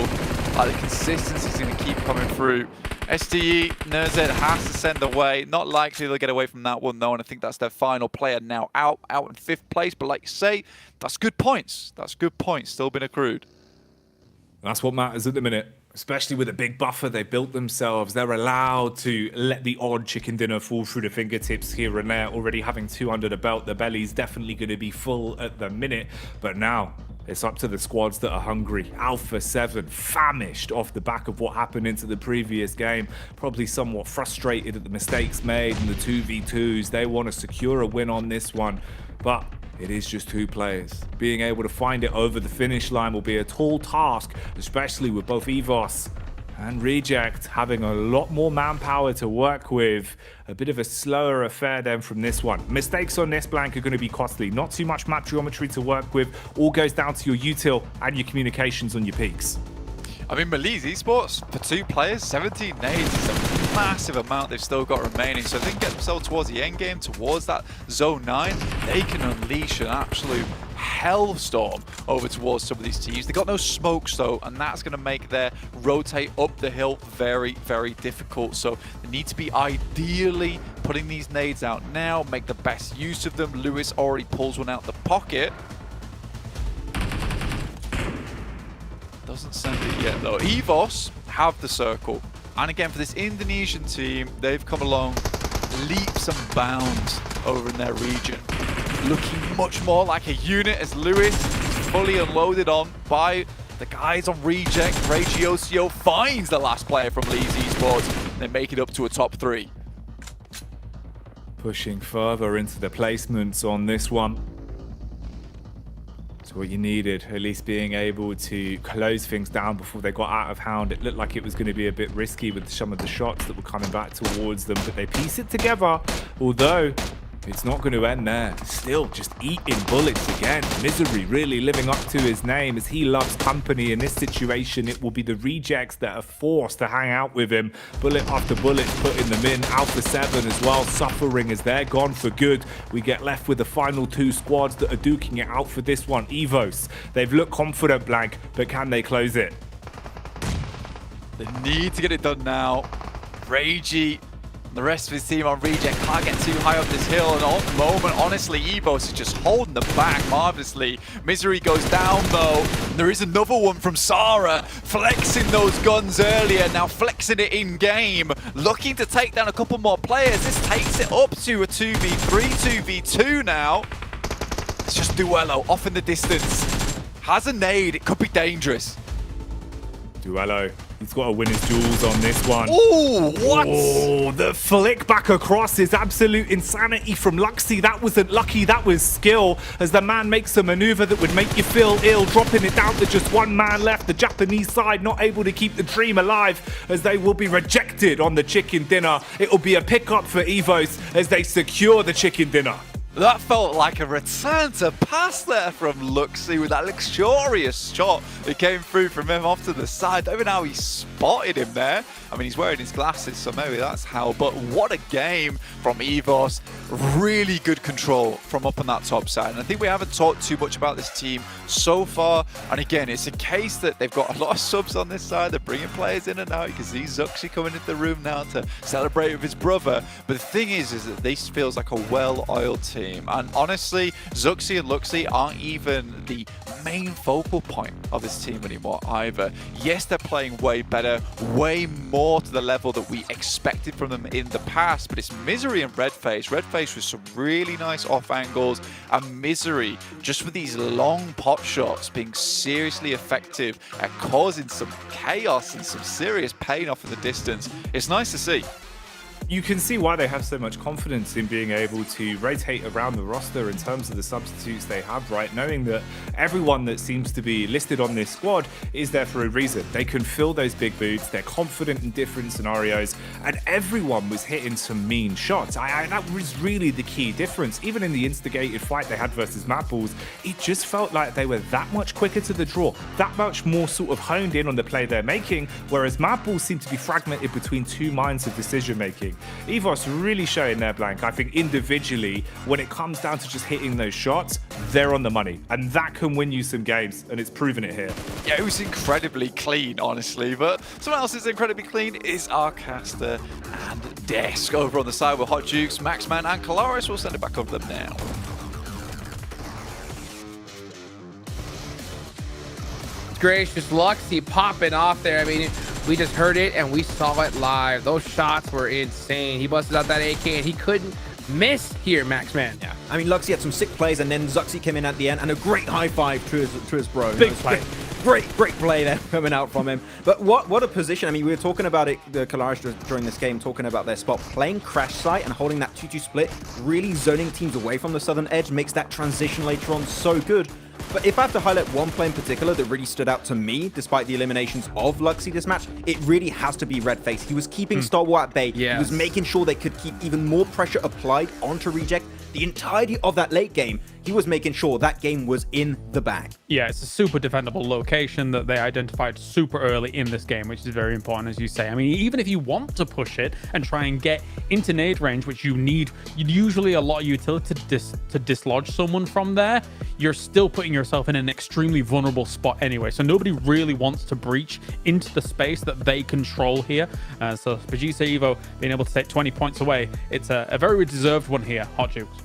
like the consistency is going to keep coming through. STE, Nerzed has to send away. Not likely they'll get away from that one though, and I think that's their final player now out in 5th place. But like you say, that's good points. That's good points still been accrued. That's what matters at the minute. Especially with a big buffer they built themselves. They're allowed to let the odd chicken dinner fall through the fingertips here and there. Already having 2 under the belt, the belly's definitely going to be full at the minute. But now it's up to the squads that are hungry. Alpha 7 famished off the back of what happened into the previous game. Probably somewhat frustrated at the mistakes made in the 2v2s. They want to secure a win on this one. But it is just 2 players. Being able to find it over the finish line will be a tall task, especially with both Evos and Reject having a lot more manpower to work with. A bit of a slower affair then from this one. Mistakes on this blank are going to be costly. Not too much map geometry to work with. All goes down to your util and your communications on your peaks. I mean, Maliz Esports, for 2 players, 17 nades is a massive amount they've still got remaining. So if they can get themselves towards the end game, towards that zone 9, they can unleash an absolute hellstorm over towards some of these teams. They've got no smokes though, and that's going to make their rotate up the hill very, very difficult. So they need to be ideally putting these nades out now, make the best use of them. Lewis already pulls one out the pocket. Doesn't send it yet though. Evos have the circle. And again, for this Indonesian team, they've come along leaps and bounds over in their region. Looking much more like a unit as Lewis is fully unloaded on by the guys on Reject. Regiocio finds the last player from Lee's Esports. They make it up to a top 3. pushing further into the placements on this one. So what you needed, at least being able to close things down before they got out of hand. It looked like it was going to be a bit risky with some of the shots that were coming back towards them, but they piece it together, although it's not going to end there. Still just eating bullets again. Misery really living up to his name as he loves company. In this situation, it will be the rejects that are forced to hang out with him. Bullet after bullet, putting them in. Alpha 7 as well, suffering as they're gone for good. We get left with the final 2 squads that are duking it out for this one. Evos, they've looked confident, Blank, but can they close it? They need to get it done now. Ragey, the rest of his team on reject can't get too high up this hill, and at the moment, honestly, Evos is just holding the back marvelously. Misery goes down though. There is another one from Sarah, flexing those guns earlier, now flexing it in game, looking to take down a couple more players. This takes it up to a 2v3, 2v2 now. It's just Duello off in the distance. Has a nade, it could be dangerous. Duello, he's got to win his duels on this one. Ooh, what? Oh, the flick back across is absolute insanity from Luxy. That wasn't lucky, that was skill, as the man makes a maneuver that would make you feel ill, dropping it down to just one man left. The Japanese side not able to keep the dream alive, as they will be rejected on the chicken dinner. It will be a pickup for Evos as they secure the chicken dinner. That felt like a return to pass there from Luxy with that luxurious shot that came through from him off to the side. Don't even know how he spotted him there. I mean, he's wearing his glasses, so maybe that's how. But what a game from Evos. Really good control from up on that top side. And I think we haven't talked too much about this team so far. And again, it's a case that they've got a lot of subs on this side. They're bringing players in and out. You can see Zuxi coming into the room now to celebrate with his brother. But the thing is that this feels like a well-oiled team. And honestly, Zuxi and Luxy aren't even the main focal point of this team anymore either. Yes, they're playing way better, way more to the level that we expected from them in the past, but it's Misery and Redface. Redface with some really nice off angles, and Misery just with these long pot shots being seriously effective at causing some chaos and some serious pain off in the distance. It's nice to see. You can see why they have so much confidence in being able to rotate around the roster in terms of the substitutes they have, right? Knowing that everyone that seems to be listed on this squad is there for a reason. They can fill those big boots, they're confident in different scenarios, and everyone was hitting some mean shots. That was really the key difference. Even in the instigated fight they had versus Mad Balls, it just felt like they were that much quicker to the draw, that much more sort of honed in on the play they're making, whereas Mad Balls seem to be fragmented between 2 minds of decision making. Evos really showing their Blank. I think individually, when it comes down to just hitting those shots, they're on the money. And that can win you some games, and it's proven it here. Yeah, it was incredibly clean, honestly. But someone else is incredibly clean is Arcaster and Desk. Over on the side with Hot Jukes, Maxman and Kalaris. We'll send it back over to them now. Gracious Luxy popping off there. I mean, we just heard it and we saw it live. Those shots were insane. He busted out that AK and he couldn't miss here, Maxman. Yeah, I mean, Luxy had some sick plays, and then Zuxi came in at the end, and a great high five to his bro. Big play. Great play there coming out from him. But what a position. I mean, we were talking about it, the Kalaris during this game, talking about their spot. Playing crash site and holding that 2-2 split, really zoning teams away from the southern edge, makes that transition later on so good. But if I have to highlight one play in particular that really stood out to me, despite the eliminations of Luxy this match, it really has to be Redface. He was keeping Stalwart at bay. Yes. He was making sure they could keep even more pressure applied onto Reject. The entirety of that late game, he was making sure that game was in the bag. Yeah, it's a super defendable location that they identified super early in this game, which is very important, as you say. I mean, even if you want to push it and try and get into nade range, which you need usually a lot of utility to dislodge someone from there, you're still putting yourself in an extremely vulnerable spot anyway. So nobody really wants to breach into the space that they control here. So PMGC Evo being able to take 20 points away, it's a very deserved one here, Hot Jukes.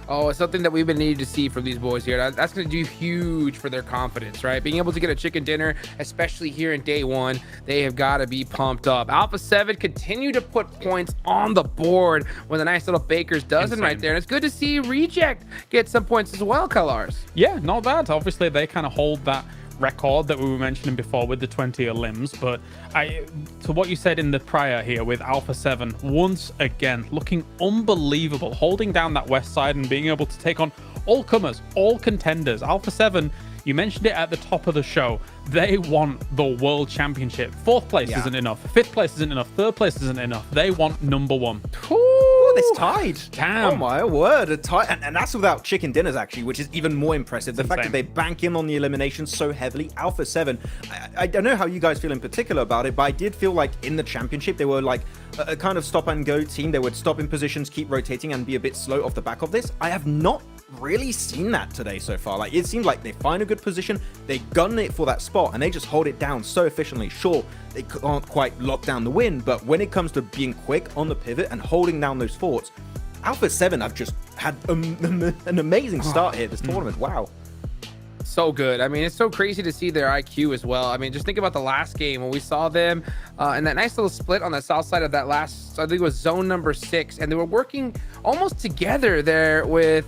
Oh, it's something that we've been needing to see from these boys here. That's going to do huge for their confidence, right? Being able to get a chicken dinner, especially here in day one, they have got to be pumped up. Alpha 7 continue to put points on the board with a nice little baker's dozen right there. And it's good to see Reject get some points as well, Kalars. Yeah, not bad. Obviously, they kind of hold that record that we were mentioning before with the 20 limbs, but to what you said in the prior here with Alpha 7, once again, looking unbelievable, holding down that west side and being able to take on all comers, all contenders. Alpha 7, you mentioned it at the top of the show. They want the world championship. 4th place isn't enough. 5th place isn't enough. 3rd place isn't enough. They want number 1. Oh, it's tied. Damn. Oh my word, a tie. And that's without chicken dinners, actually, which is even more impressive. The fact that they bank in on the elimination so heavily. Alpha 7, I don't know how you guys feel in particular about it, but I did feel like in the championship, they were like a kind of stop and go team. They would stop in positions, keep rotating, and be a bit slow off the back of this. I have not really seen that today so far. Like, it seemed like they find a good position, they gun it for that spot, and they just hold it down so efficiently. Sure, they can't quite lock down the win, but when it comes to being quick on the pivot and holding down those forts, Alpha 7 have just had an amazing start here this tournament. Wow. So good. I mean, it's so crazy to see their IQ as well. I mean, just think about the last game when we saw them in that nice little split on the south side of that last, I think it was zone number 6, and they were working almost together there with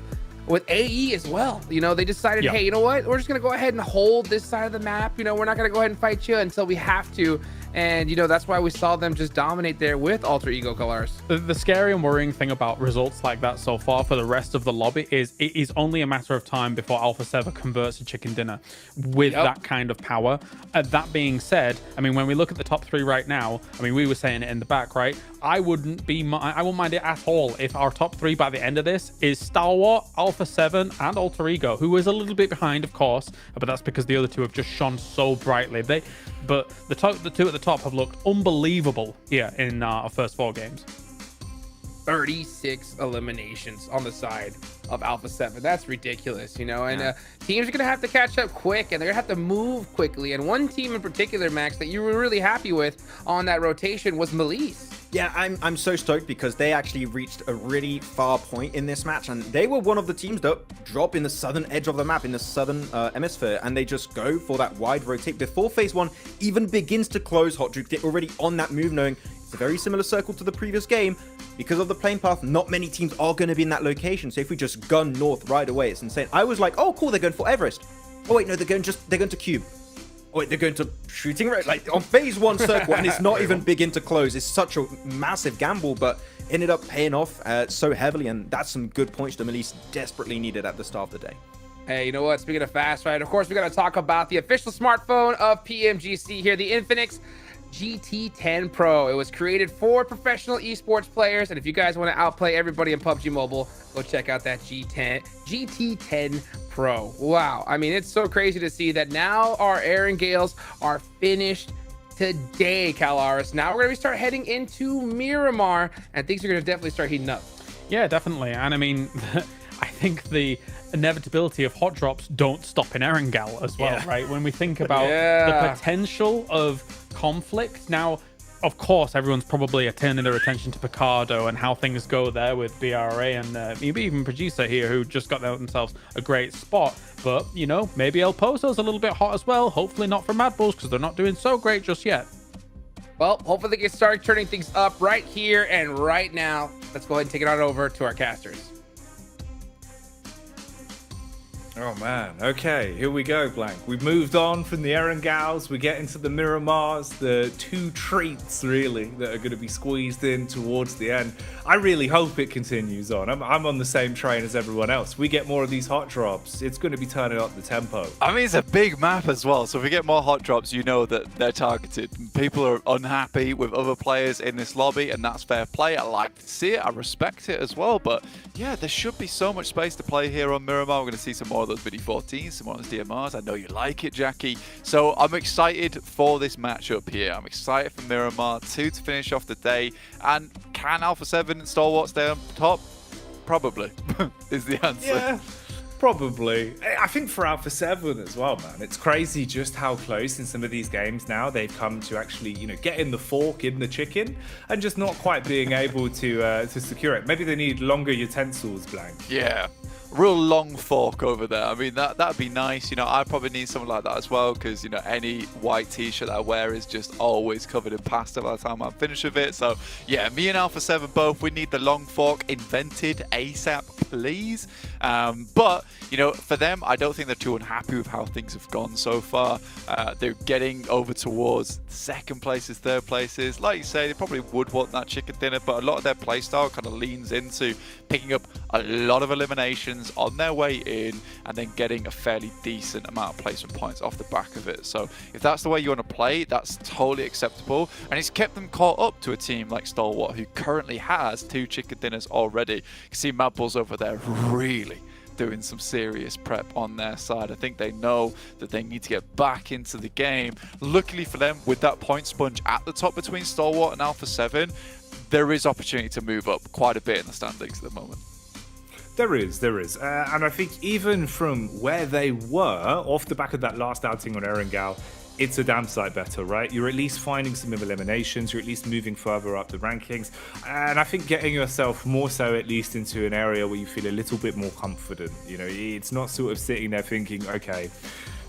AE as well. You know, they decided, hey, you know what? We're just going to go ahead and hold this side of the map. You know, we're not going to go ahead and fight you until we have to. And, you know, that's why we saw them just dominate there with Alter Ego Colors. The scary and worrying thing about results like that so far for the rest of the lobby is it is only a matter of time before Alpha 7 converts to chicken dinner with that kind of power. That being said, I mean, when we look at the top 3 right now, I mean, we were saying it in the back, right? I wouldn't mind it at all if our top 3 by the end of this is Stalwart, Alpha 7, and Alter Ego, who is a little bit behind, of course, but that's because the other 2 have just shone so brightly. But the 2 at the top have looked unbelievable here in our first 4 games. 36 eliminations on the side of Alpha 7. That's ridiculous, you know, and teams are going to have to catch up quick, and they're going to have to move quickly. And one team in particular, Max, that you were really happy with on that rotation was Melise. Yeah, I'm so stoked because they actually reached a really far point in this match, and they were one of the teams that drop in the southern edge of the map, in the southern hemisphere, and they just go for that wide rotate before phase 1 even begins to close. Hot Juke, they're already on that move, knowing it's a very similar circle to the previous game. Because of the plane path, not many teams are going to be in that location, so if we just gun north right away, it's insane. I was like, oh cool, they're going for Everest. Oh wait, no, they're going to Cube. Oh wait, they're going to shooting right, like on phase 1 circle, and it's not even begin to close. It's such a massive gamble, but ended up paying off so heavily, and that's some good points that Melise desperately needed at the start of the day. Hey, you know what? Speaking of fast, right? Of course, we got to talk about the official smartphone of PMGC here, the Infinix GT10 Pro. It was created for professional esports players, and if you guys want to outplay everybody in PUBG Mobile, go check out that GT10 Pro. Wow, I mean, it's so crazy to see that now our Aaron Gales are finished today, Calaris. Now we're going to start heading into Miramar, and things are going to definitely start heating up. Yeah, definitely. And I mean, I think the inevitability of hot drops don't stop in Erangel as well, right? When we think about the potential of conflict. Now, of course, everyone's probably turning their attention to Picardo and how things go there with BRA and maybe even Producer here, who just got themselves a great spot. But, you know, maybe El Pozo's a little bit hot as well. Hopefully not for Mad Bulls, because they're not doing so great just yet. Well, hopefully they can start turning things up right here and right now. Let's go ahead and take it on over to our casters. Oh man, okay, here we go, Blank. We've moved on from the Erangals, we get into the Miramars, the 2 treats, really, that are going to be squeezed in towards the end. I really hope it continues on. I'm on the same train as everyone else. We get more of these hot drops, it's going to be turning up the tempo. I mean, it's a big map as well, so if we get more hot drops, you know that they're targeted. People are unhappy with other players in this lobby, and that's fair play. I like to see it, I respect it as well, but yeah, there should be so much space to play here on Miramar. We're going to see some more of those Mini 14s, some more of those DMRs. I know you like it, Jackie. So I'm excited for this matchup here. I'm excited for Miramar 2 to finish off the day. And can Alpha 7 and Stalwart stay on top? Probably, is the answer. Yeah, probably. I think for Alpha 7 as well, man, it's crazy just how close in some of these games now they've come to actually, you know, getting the fork in the chicken and just not quite being able to secure it. Maybe they need longer utensils, Blank. Yeah. Real long fork over there. I mean, that'd be nice. You know, I probably need something like that as well, because, you know, any white t-shirt that I wear is just always covered in pasta by the time I'm finished with it. So yeah, me and Alpha 7 both, we need the long fork invented ASAP, please. But, you know, for them, I don't think they're too unhappy with how things have gone so far. They're getting over towards second places, third places. Like you say, they probably would want that chicken dinner, but a lot of their playstyle kind of leans into picking up a lot of eliminations on their way in and then getting a fairly decent amount of placement points off the back of it. So if that's the way you want to play, that's totally acceptable. And it's kept them caught up to a team like Stalwart, who currently has 2 chicken dinners already. You can see Mad Bulls over there really doing some serious prep on their side. I think they know that they need to get back into the game. Luckily for them, with that point sponge at the top between Stalwart and Alpha 7, there is opportunity to move up quite a bit in the standings at the moment. There is. And I think even from where they were, off the back of that last outing on Erangel, it's a damn sight better, right? You're at least finding some eliminations, you're at least moving further up the rankings, and I think getting yourself more so at least into an area where you feel a little bit more confident. You know, it's not sort of sitting there thinking, okay,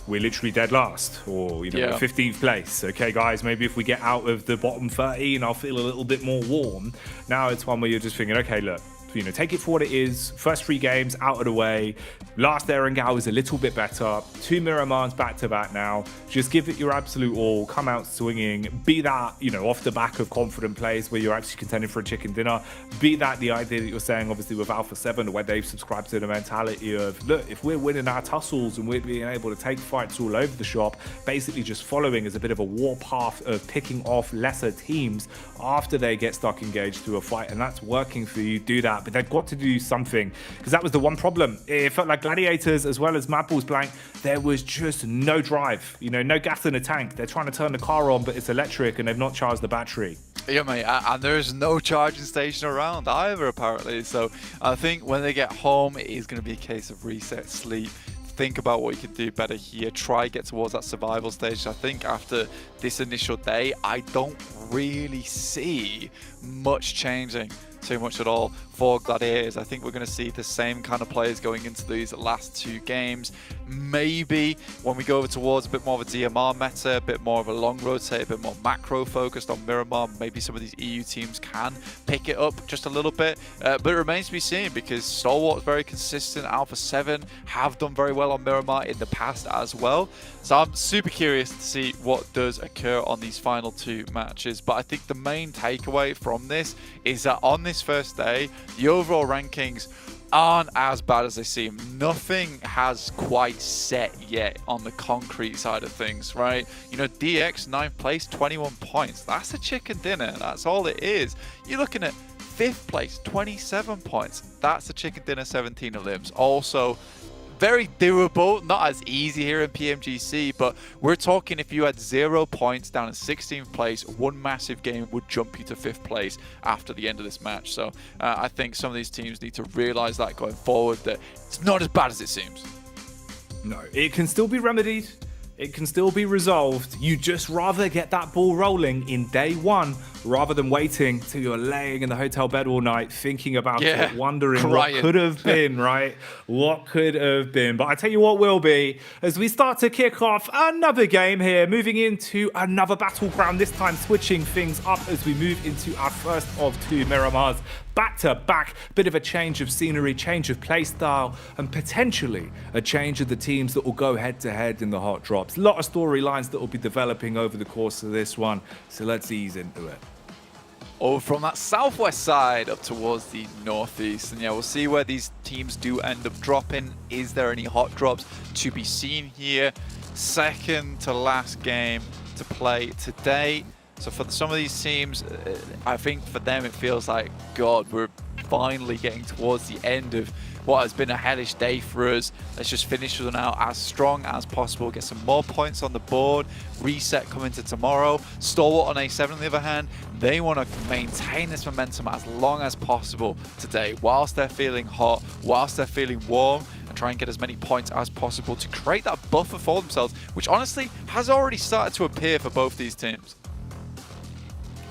we're literally dead last, or, you know, we're 15th place. Okay, guys, maybe if we get out of the bottom 13, I'll feel a little bit more warm. Now it's one where you're just thinking, okay, look, you know, take it for what it is. First 3 games out of the way. Last Erangel is a little bit better. 2 Miramars back to back now. Just give it your absolute all. Come out swinging. Be that, you know, off the back of confident plays where you're actually contending for a chicken dinner. Be that the idea that you're saying, obviously, with Alpha 7, where they've subscribed to the mentality of, look, if we're winning our tussles and we're being able to take fights all over the shop, basically just following as a bit of a war path of picking off lesser teams after they get stuck engaged to a fight, and that's working for you. Do that. But they've got to do something, because that was the one problem. It felt like Gladiators as well as Mad Bulls Blank, there was just no drive, you know, no gas in the tank. They're trying to turn the car on, but it's electric and they've not charged the battery. Yeah, mate, and there's no charging station around either, apparently. So I think when they get home, it is going to be a case of reset, sleep, think about what you can do better here, try get towards that survival stage. I think after this initial day, I don't really see much changing too much at all for Gladiators. I think we're going to see the same kind of players going into these last 2 games. Maybe when we go over towards a bit more of a DMR meta, a bit more of a long rotate, a bit more macro focused on Miramar, maybe some of these EU teams can pick it up just a little bit. But it remains to be seen, because Stalwart's very consistent. Alpha 7 have done very well on Miramar in the past as well. So I'm super curious to see what does occur on these final 2 matches. But I think the main takeaway from this is that on this first day, the overall rankings aren't as bad as they seem. Nothing has quite set yet on the concrete side of things, right? You know, DX 9th place, 21 points. That's a chicken dinner. That's all it is. You're looking at 5th place, 27 points. That's a chicken dinner, 17 elims. Also, very doable, not as easy here in PMGC, but we're talking if you had 0 points down in 16th place, one massive game would jump you to 5th place after the end of this match. So I think some of these teams need to realize that going forward, that it's not as bad as it seems. No, it can still be remedied. It can still be resolved. You just rather get that ball rolling in day 1 rather than waiting till you're laying in the hotel bed all night thinking about it, wondering what could have been, right? What could have been. But I tell you what will be, as we start to kick off another game here, moving into another battleground, this time switching things up as we move into our first of 2 Miramars. Back to back, bit of a change of scenery, change of play style, and potentially a change of the teams that will go head to head in the hot drops. A lot of storylines that will be developing over the course of this one, so let's ease into it. Over from that southwest side up towards the northeast, and yeah, we'll see where these teams do end up dropping. Is there any hot drops to be seen here? Second to last game to play today. So for some of these teams, I think for them it feels like, God, we're finally getting towards the end of what has been a hellish day for us. Let's just finish them out as strong as possible, get some more points on the board, reset coming to tomorrow. Stalwart on A7 on the other hand, they want to maintain this momentum as long as possible today, whilst they're feeling hot, whilst they're feeling warm, and try and get as many points as possible to create that buffer for themselves, which honestly has already started to appear for both these teams.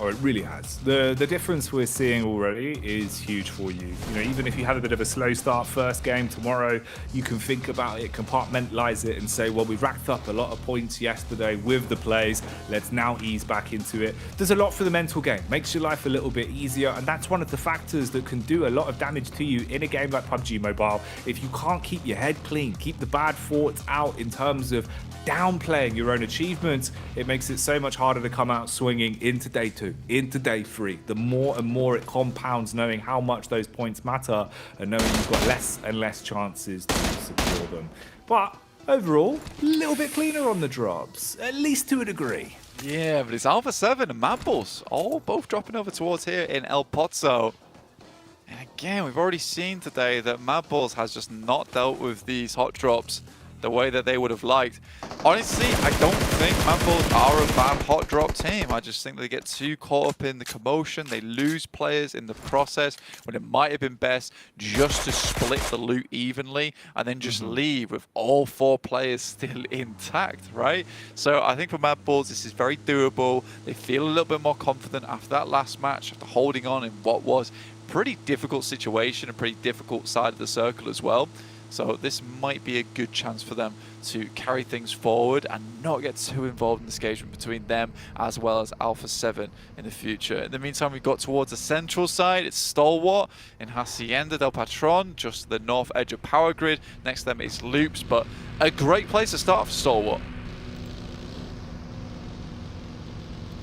Oh, it really has. The difference we're seeing already is huge for you. You know, even if you had a bit of a slow start first game tomorrow, you can think about it, compartmentalize it, and say, well, we racked up a lot of points yesterday with the plays. Let's now ease back into it. There's a lot for the mental game. Makes your life a little bit easier, and that's one of the factors that can do a lot of damage to you in a game like PUBG Mobile. If you can't keep your head clean, keep the bad thoughts out in terms of downplaying your own achievements, it makes it so much harder to come out swinging into day 2, into day 3. The more and more it compounds, knowing how much those points matter and knowing you've got less and less chances to secure them. But overall, a little bit cleaner on the drops, at least to a degree. Yeah, but it's Alpha 7 and Mad Bulls all both dropping over towards here in El Pozo. And again, we've already seen today that Mad Bulls has just not dealt with these hot drops the way that they would have liked. Honestly, I don't think Mad Bulls are a bad hot drop team. I just think they get too caught up in the commotion. They lose players in the process when it might have been best just to split the loot evenly and then just leave with all 4 players still intact, right? So I think for Mad Bulls, this is very doable. They feel a little bit more confident after that last match, after holding on in what was a pretty difficult situation, a pretty difficult side of the circle as well. So this might be a good chance for them to carry things forward and not get too involved in this engagement between them as well as Alpha 7 in the future. In the meantime, we've got towards the central side. It's Stalwart in Hacienda del Patron, just the north edge of Power Grid. Next to them is Loops, but a great place to start for Stalwart.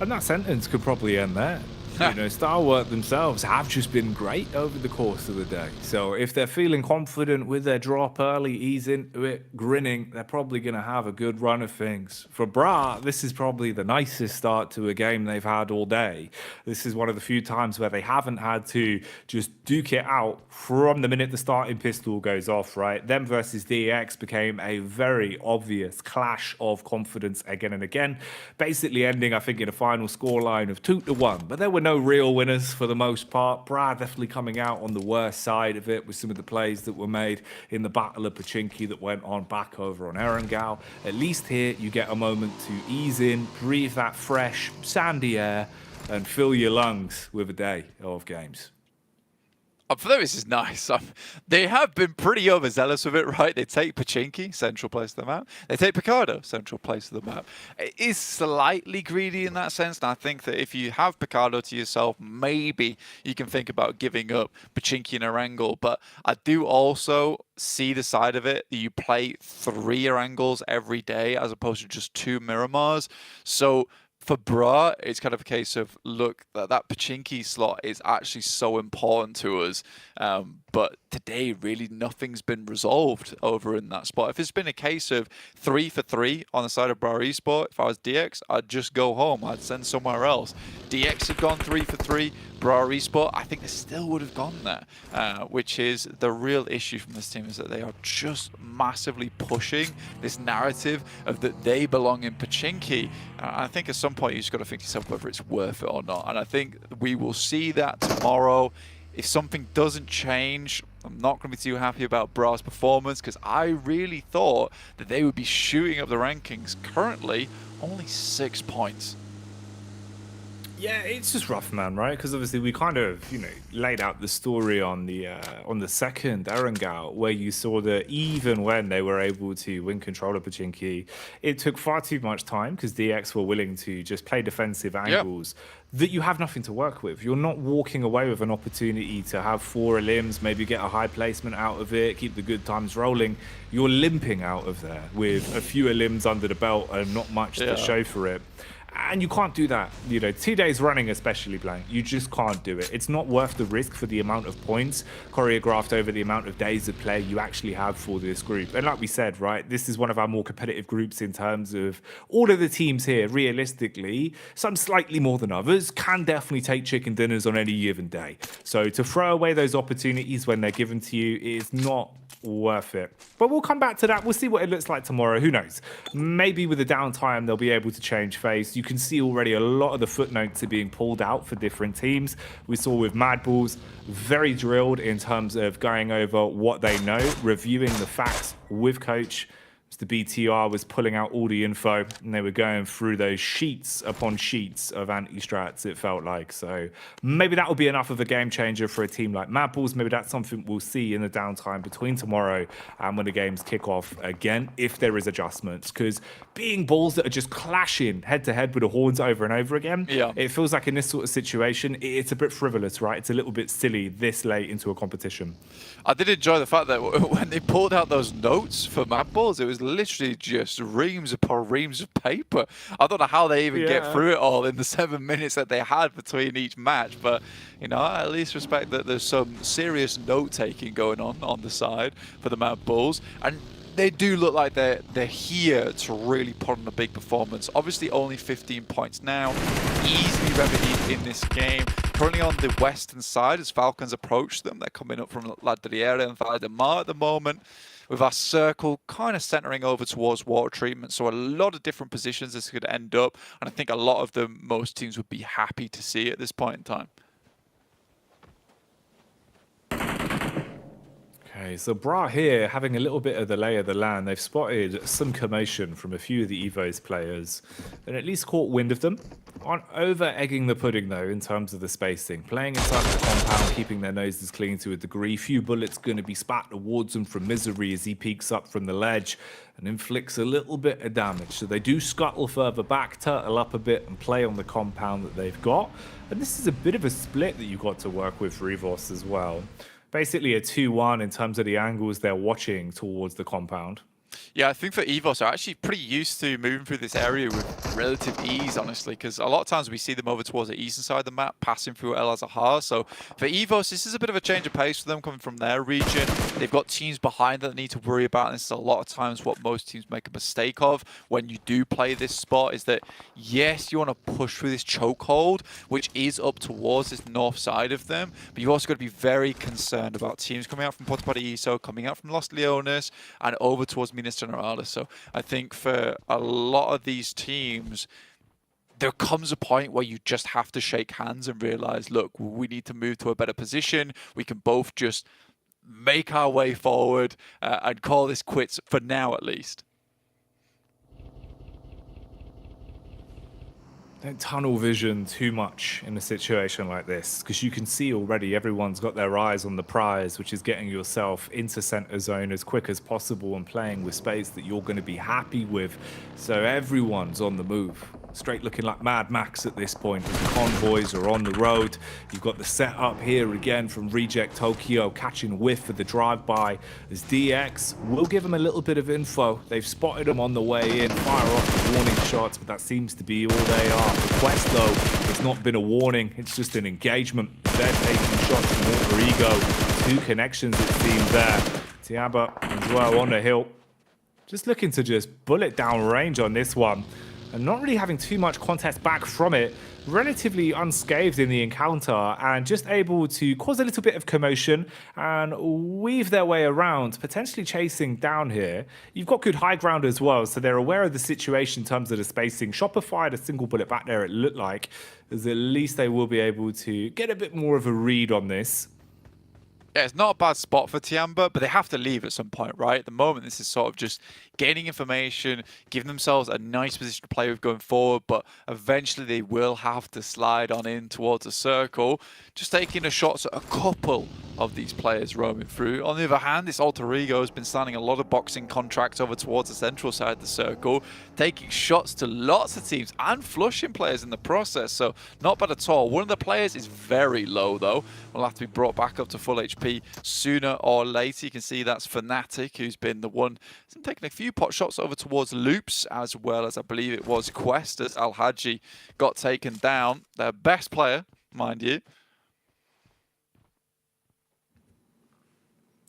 And that sentence could probably end there. You know, Stalwart themselves have just been great over the course of the day. So if they're feeling confident with their drop early, ease into it, grinning, they're probably going to have a good run of things. For Bra, this is probably the nicest start to a game they've had all day. This is one of the few times where they haven't had to just duke it out from the minute the starting pistol goes off, right? Them versus DX became a very obvious clash of confidence again and again, basically ending, I think, in a final scoreline of 2-1. But there were no real winners for the most part. Brad definitely coming out on the worst side of it with some of the plays that were made in the Battle of Pachinki that went on back over on Erangel. At least here you get a moment to ease in, breathe that fresh, sandy air, and fill your lungs with a day of games. For them, this is nice. They have been pretty overzealous with it, right? They take Pachinki, central place of the map. They take Picardo, central place of the map. It is slightly greedy in that sense, and I think that if you have Picardo to yourself, maybe you can think about giving up Pachinki and Erangel. But I do also see the side of it that you play 3 Erangels every day as opposed to just 2 Miramars. So for Bra, it's kind of a case of, look, that Pachinki slot is actually so important to us. But today, really, nothing's been resolved over in that spot. If it's been a case of 3 for 3 on the side of Bra Esport, if I was DX, I'd just go home. I'd send somewhere else. DX have gone 3 for 3. Bra Esport, I think they still would have gone there, which is the real issue from this team, is that they are just massively pushing this narrative of that they belong in Pachinki. I think at some point you just got to think to yourself whether it's worth it or not. And I think we will see that tomorrow. If something doesn't change, I'm not going to be too happy about Bra's performance, because I really thought that they would be shooting up the rankings. Currently, only 6 points. Yeah, it's just rough, man, right? Because obviously we kind of, you know, laid out the story on the second Erangel, where you saw that even when they were able to win control of Pachinki, it took far too much time because DX were willing to just play defensive angles that you have nothing to work with. You're not walking away with an opportunity to have 4 elims, maybe get a high placement out of it, keep the good times rolling. You're limping out of there with a few elims under the belt and not much to show for it. And you can't do that, you know, 2 days running, especially playing. You just can't do it. It's not worth the risk for the amount of points choreographed over the amount of days of play you actually have for this group. And like we said, right, this is one of our more competitive groups in terms of all of the teams here, realistically, some slightly more than others, can definitely take chicken dinners on any given day. So to throw away those opportunities when they're given to you is not worth it. But we'll come back to that. We'll see what it looks like tomorrow. Who knows? Maybe with the downtime, they'll be able to change face. You can see already a lot of the footnotes are being pulled out for different teams. We saw with Mad Bulls, very drilled in terms of going over what they know, reviewing the facts with coach. The BTR was pulling out all the info, and they were going through those sheets upon sheets of anti-strats, it felt like. So maybe that will be enough of a game changer for a team like Mad Balls. Maybe that's something we'll see in the downtime between tomorrow and when the games kick off again, if there is adjustments. Because being balls that are just clashing head-to-head with the horns over and over again, it feels like in this sort of situation, it's a bit frivolous, right? It's a little bit silly this late into a competition. I did enjoy the fact that when they pulled out those notes for Mad Balls, it was literally just reams upon reams of paper. I don't know how they even get through it all in the 7 minutes that they had between each match, but you know, I at least respect that there's some serious note-taking going on the side for the Mad Balls, and they do look like they're here to really put on a big performance. Obviously, only 15 points now, easily remedied in this game. Currently on the western side, as Falcons approach them, they're coming up from La Driera and Valle de Mar at the moment, with our circle kind of centering over towards water treatment. So a lot of different positions this could end up, and I think a lot of them, most teams would be happy to see at this point in time. Okay, so Bra here having a little bit of the lay of the land. They've spotted some commotion from a few of the Evo's players and at least caught wind of them. Aren't over-egging the pudding, though, in terms of the spacing. Playing inside the compound, keeping their noses clean to a degree. Few bullets going to be spat towards them from Misery as he peeks up from the ledge and inflicts a little bit of damage. So they do scuttle further back, turtle up a bit and play on the compound that they've got. And this is a bit of a split that you've got to work with for Evos as well. Basically a 2-1 in terms of the angles they're watching towards the compound. Yeah, I think for Evos are actually pretty used to moving through this area with relative ease, honestly, because a lot of times we see them over towards the eastern side of the map, passing through El Azahar. So for Evos, this is a bit of a change of pace for them coming from their region. They've got teams behind that they need to worry about, and this is a lot of times what most teams make a mistake of when you do play this spot, is that, yes, you want to push through this chokehold, which is up towards this north side of them, but you've also got to be very concerned about teams coming out from Puerto Paraíso, coming out from Los Leones, and over towards Minas Generalis. So I think for a lot of these teams, there comes a point where you just have to shake hands and realize, look, we need to move to a better position. We can both just make our way forward and call this quits for now, at least. Don't tunnel vision too much in a situation like this, because you can see already everyone's got their eyes on the prize, which is getting yourself into center zone as quick as possible and playing with space that you're going to be happy with. So everyone's on the move. Straight looking like Mad Max at this point. The convoys are on the road. You've got the setup here again from Reject Tokyo, catching whiff of the drive-by as DX will give them a little bit of info. They've spotted them on the way in, fire off the warning shots, but that seems to be all they are. The quest, though, it's not been a warning, it's just an engagement. They're taking shots from Water Ego. 2 connections, it seems there. Tiaba as well on the hill. Just looking to just bullet down range on this one. And not really having too much contest back from it, relatively unscathed in the encounter and just able to cause a little bit of commotion and weave their way around, potentially chasing down here. You've got good high ground as well, so they're aware of the situation in terms of the spacing. Chopper fired a single bullet back there, it looked like, as at least they will be able to get a bit more of a read on this. Yeah, it's not a bad spot for Tiamba, but they have to leave at some point, right? At the moment, this is sort of just gaining information, giving themselves a nice position to play with going forward, but eventually they will have to slide on in towards a circle, just taking a shots at a couple of these players roaming through. On the other hand, this Alter Ego has been signing a lot of boxing contracts over towards the central side of the circle, taking shots to lots of teams and flushing players in the process, so not bad at all. One of the players is very low, though. Will have to be brought back up to full HP sooner or later. You can see that's Fnatic, who's been the one taking a few pot shots over towards Loops, as well as I believe it was Quest, as Al Hadji got taken down. Their best player, mind you.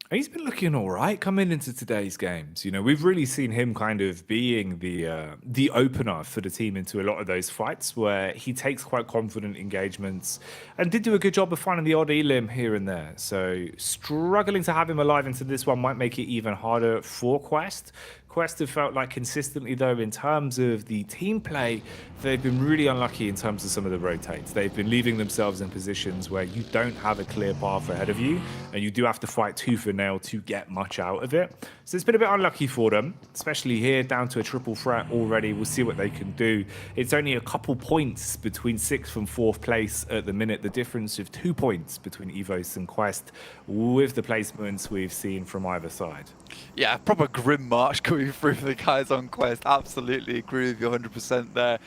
He's been looking all right coming into today's games. You know, we've really seen him kind of being the opener for the team into a lot of those fights where he takes quite confident engagements and did do a good job of finding the odd elim here and there. So struggling to have him alive into this one might make it even harder for Quest. Quest have felt like consistently, though, in terms of the team play, they've been really unlucky in terms of some of the rotates. They've been leaving themselves in positions where you don't have a clear path ahead of you, and you do have to fight tooth and nail to get much out of it. So it's been a bit unlucky for them, especially here, down to a triple threat already. We'll see what they can do. It's only a couple points between 6th and 4th place at the minute. The difference of 2 points between Evos and Quest with the placements we've seen from either side. Yeah, proper grim march coming through for the guys on Quest. Absolutely agree with you 100% there.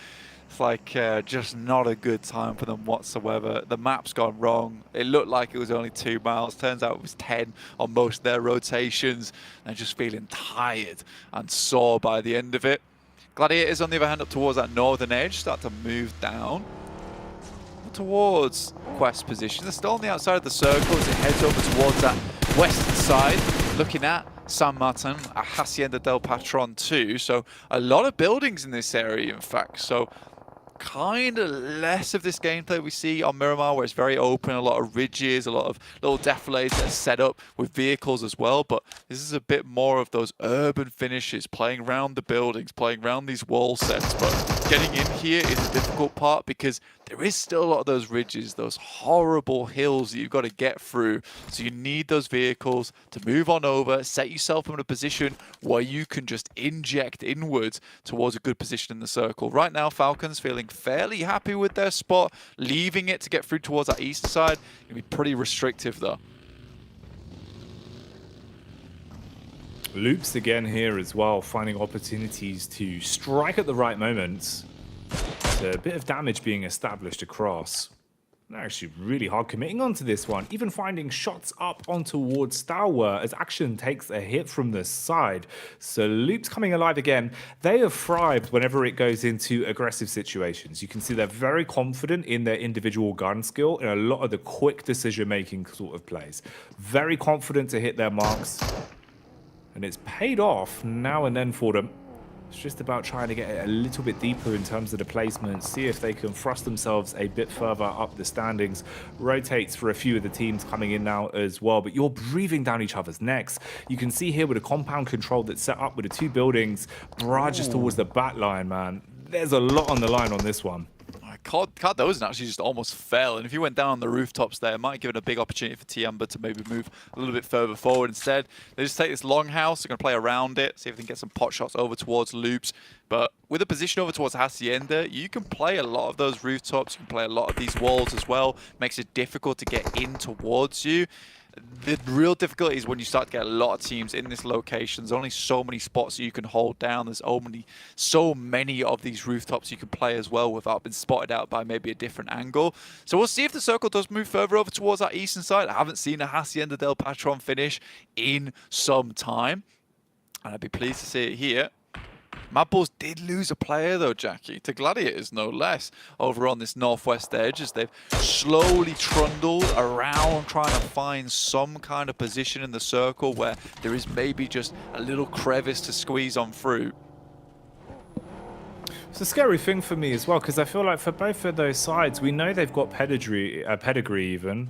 It's like just not a good time for them whatsoever. The map's gone wrong. It looked like it was only 2 miles. Turns out it was 10 on most of their rotations. They're just feeling tired and sore by the end of it. Gladiators, on the other hand, up towards that northern edge, start to move down towards Quest position. They're still on the outside of the circle as it heads over towards that western side, looking at San Martin, Hacienda del Patron too. So a lot of buildings in this area, in fact. So kind of less of this gameplay we see on Miramar, where it's very open, a lot of ridges, a lot of little defilades that are set up with vehicles as well. But this is a bit more of those urban finishes, playing around the buildings, playing around these wall sets. But getting in here is the difficult part, because there is still a lot of those ridges, those horrible hills that you've got to get through. So you need those vehicles to move on over, set yourself in a position where you can just inject inwards towards a good position in the circle. Right now, Falcons feeling fairly happy with their spot, leaving it to get through towards that east side. It'll be pretty restrictive though. Loops again here as well, finding opportunities to strike at the right moments. A bit of damage being established across. They're actually really hard committing onto this one, even finding shots up on towards Stalwart as Action takes a hit from the side. So Loops coming alive again. They have thrived whenever it goes into aggressive situations. You can see they're very confident in their individual gun skill and a lot of the quick decision-making sort of plays. Very confident to hit their marks. And it's paid off now and then for them. It's just about trying to get it a little bit deeper in terms of the placement, see if they can thrust themselves a bit further up the standings. Rotates for a few of the teams coming in now as well, but you're breathing down each other's necks. You can see here with a compound control that's set up with the 2 buildings, barrages towards the back line, man. There's a lot on the line on this one. Cardozo actually just almost fell, and if you went down on the rooftops there, it might give it a big opportunity for Tiamba to maybe move a little bit further forward. Instead, they just take this longhouse, they're going to play around it, see if they can get some pot shots over towards Loops. But with a position over towards Hacienda, you can play a lot of those rooftops, you can play a lot of these walls as well. Makes it difficult to get in towards you. The real difficulty is when you start to get a lot of teams in this location. There's only so many spots that you can hold down. There's so many of these rooftops you can play as well without being spotted out by maybe a different angle. So we'll see if the circle does move further over towards that eastern side. I haven't seen a Hacienda del Patron finish in some time, and I'd be pleased to see it here. Mad Bulls did lose a player though, Jackie, to Gladiators no less, over on this northwest edge, as they've slowly trundled around trying to find some kind of position in the circle where there is maybe just a little crevice to squeeze on through. It's a scary thing for me as well, because I feel like for both of those sides, we know they've got pedigree even,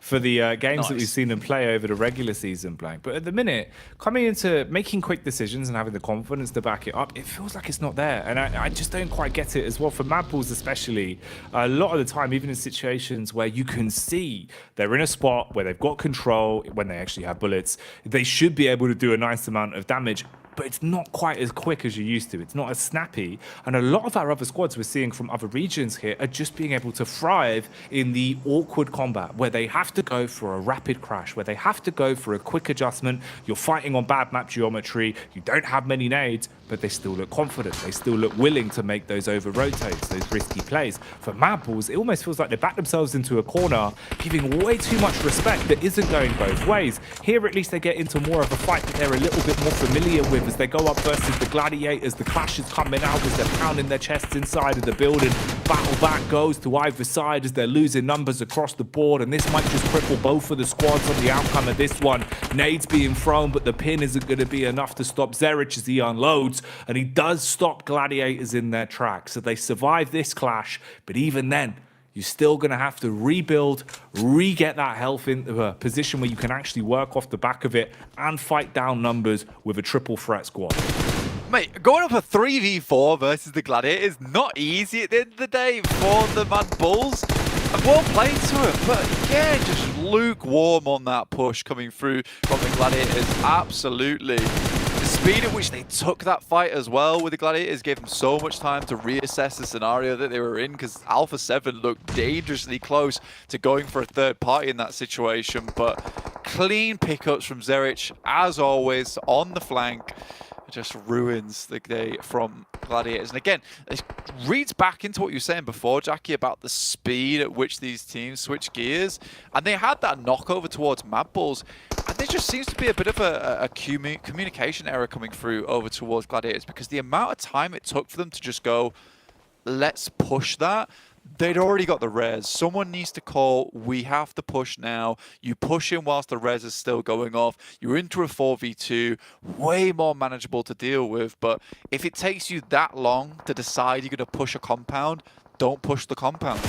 for the games that we've seen them play over the regular season blank. But at the minute, coming into making quick decisions and having the confidence to back it up, it feels like it's not there. And I just don't quite get it as well. For Mad Bulls especially, a lot of the time, even in situations where you can see they're in a spot where they've got control, when they actually have bullets, they should be able to do a nice amount of damage. But it's not quite as quick as you used to. It's not as snappy. And a lot of our other squads we're seeing from other regions here are just being able to thrive in the awkward combat where they have to go for a rapid crash, where they have to go for a quick adjustment. You're fighting on bad map geometry. You don't have many nades, but they still look confident. They still look willing to make those over rotates, those risky plays. For Mad Bulls, it almost feels like they back themselves into a corner, giving way too much respect that isn't going both ways. Here, at least, they get into more of a fight that they're a little bit more familiar with as they go up versus the Gladiators. The clash is coming out as they're pounding their chests inside of the building. Battle back goes to either side as they're losing numbers across the board, and this might just cripple both of the squads on the outcome of this one. Nades being thrown, but the pin isn't going to be enough to stop Zerich as he unloads, and he does stop Gladiators in their tracks. So they survive this clash, but even then, you're still going to have to rebuild, re-get that health into a position where you can actually work off the back of it and fight down numbers with a triple threat squad. Mate, going up a 3v4 versus the Gladiators is not easy at the end of the day for the Mad Bulls. And well played to him, but again, just lukewarm on that push coming through from the Gladiators. Absolutely. The speed at which they took that fight as well with the Gladiators gave them so much time to reassess the scenario that they were in, because Alpha 7 looked dangerously close to going for a third party in that situation. But clean pickups from Zerich, as always, on the flank. Just ruins the day from Gladiators. And again, it reads back into what you were saying before, Jackie, about the speed at which these teams switch gears. And they had that knockover towards Mad Bulls. And there just seems to be a bit of a communication error coming through over towards Gladiators, because the amount of time it took for them to just go, let's push that. They'd already got the res. Someone needs to call, we have to push now. You push in whilst the res is still going off. You're into a 4v2, way more manageable to deal with. But if it takes you that long to decide you're going to push a compound, don't push the compound.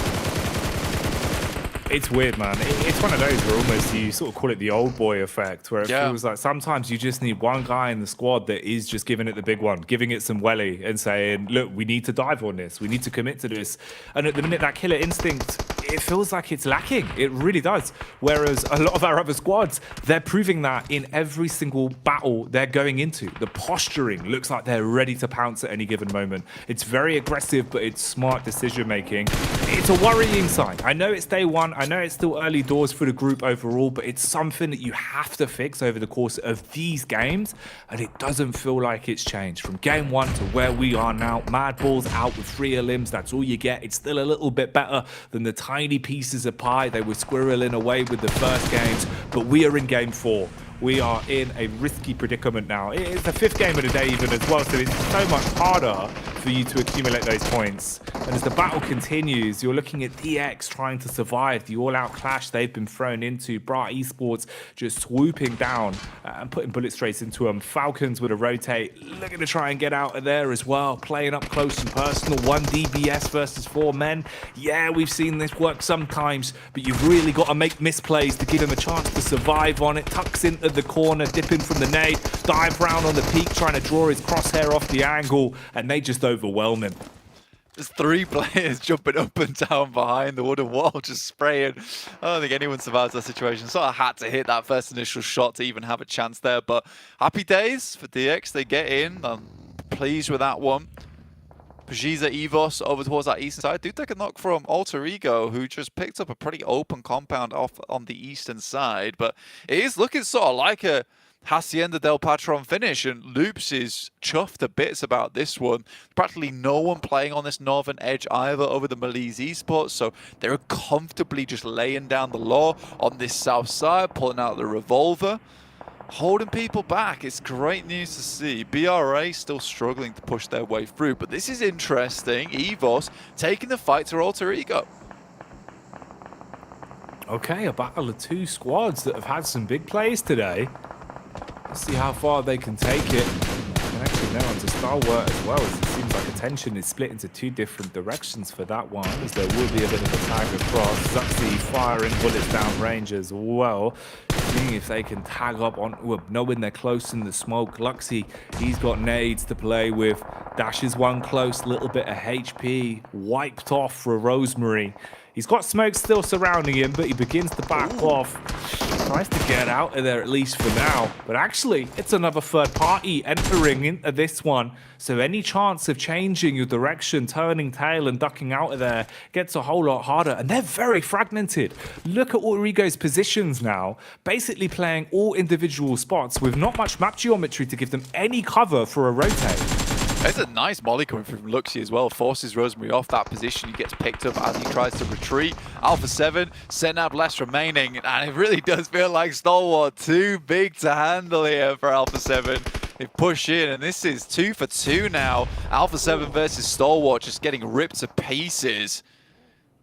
It's weird, man. It's one of those where almost you sort of call it the old boy effect, where it feels like sometimes you just need one guy in the squad that is just giving it the big one, giving it some welly and saying, look, we need to dive on this. We need to commit to this. And at the minute, that killer instinct, it feels like it's lacking. It really does. Whereas a lot of our other squads, they're proving that in every single battle they're going into. The posturing looks like they're ready to pounce at any given moment. It's very aggressive, but it's smart decision making. It's a worrying sign. I know it's day one. I know it's still early doors for the group overall, but it's something that you have to fix over the course of these games, and it doesn't feel like it's changed. From game one to where we are now, Mad Bulls out with 3 limbs, that's all you get. It's still a little bit better than the tiny pieces of pie they were squirreling away with the first games, but we are in game 4. We are in a risky predicament now. It's the 5th game of the day even as well, so it's so much harder for you to accumulate those points. And as the battle continues, you're looking at DX trying to survive the all-out clash they've been thrown into. Bra Esports just swooping down and putting bullet straight into them. Falcons with a rotate, looking to try and get out of there as well. Playing up close and personal, 1 DBS versus 4 men. Yeah, we've seen this work sometimes, but you've really got to make misplays to give him a chance to survive on it. Tucks into the corner, dipping from the nade, dive round on the peak, trying to draw his crosshair off the angle, and they just overwhelm him. There's 3 players jumping up and down behind the wooden wall, just spraying. I don't think anyone survives that situation. Sort of had to hit that first initial shot to even have a chance there, but happy days for DX. They get in. I'm pleased with that one. Pajiza Evos over towards that eastern side. Do take a knock from Alter Ego, who just picked up a pretty open compound off on the eastern side. But it is looking sort of like a Hacienda del Patron finish, and Loops is chuffed to bits about this one. Practically no one playing on this northern edge either over the Malise Esports, so they're comfortably just laying down the law on this south side, pulling out the revolver, holding people back. It's great news to see. BRA still struggling to push their way through, but this is interesting. Evos taking the fight to Alter Ego. Okay, a battle of 2 squads that have had some big plays today. Let's see how far they can take it. And actually now onto Stalwart as well, as it seems like attention is split into 2 different directions for that one, as there will be a bit of a tag across. Zuxi firing bullets down range as well, seeing if they can tag up on, well, knowing they're close in the smoke. Luxy, he's got nades to play with. Dash is one close, little bit of HP wiped off for Rosemary. He's got smoke still surrounding him, but he begins to back off. Tries to get out of there, at least for now. But actually, it's another third party entering into this one. So any chance of changing your direction, turning tail and ducking out of there gets a whole lot harder. And they're very fragmented. Look at Origo's positions now. Basically playing all individual spots with not much map geometry to give them any cover for a rotate. There's a nice molly coming through from Luxy as well. Forces Rosemary off that position. He gets picked up as he tries to retreat. Alpha 7, Senab less remaining. And it really does feel like Stalwart too big to handle here for Alpha 7. They push in, and this is 2 for 2 now. Alpha 7 versus Stalwart just getting ripped to pieces.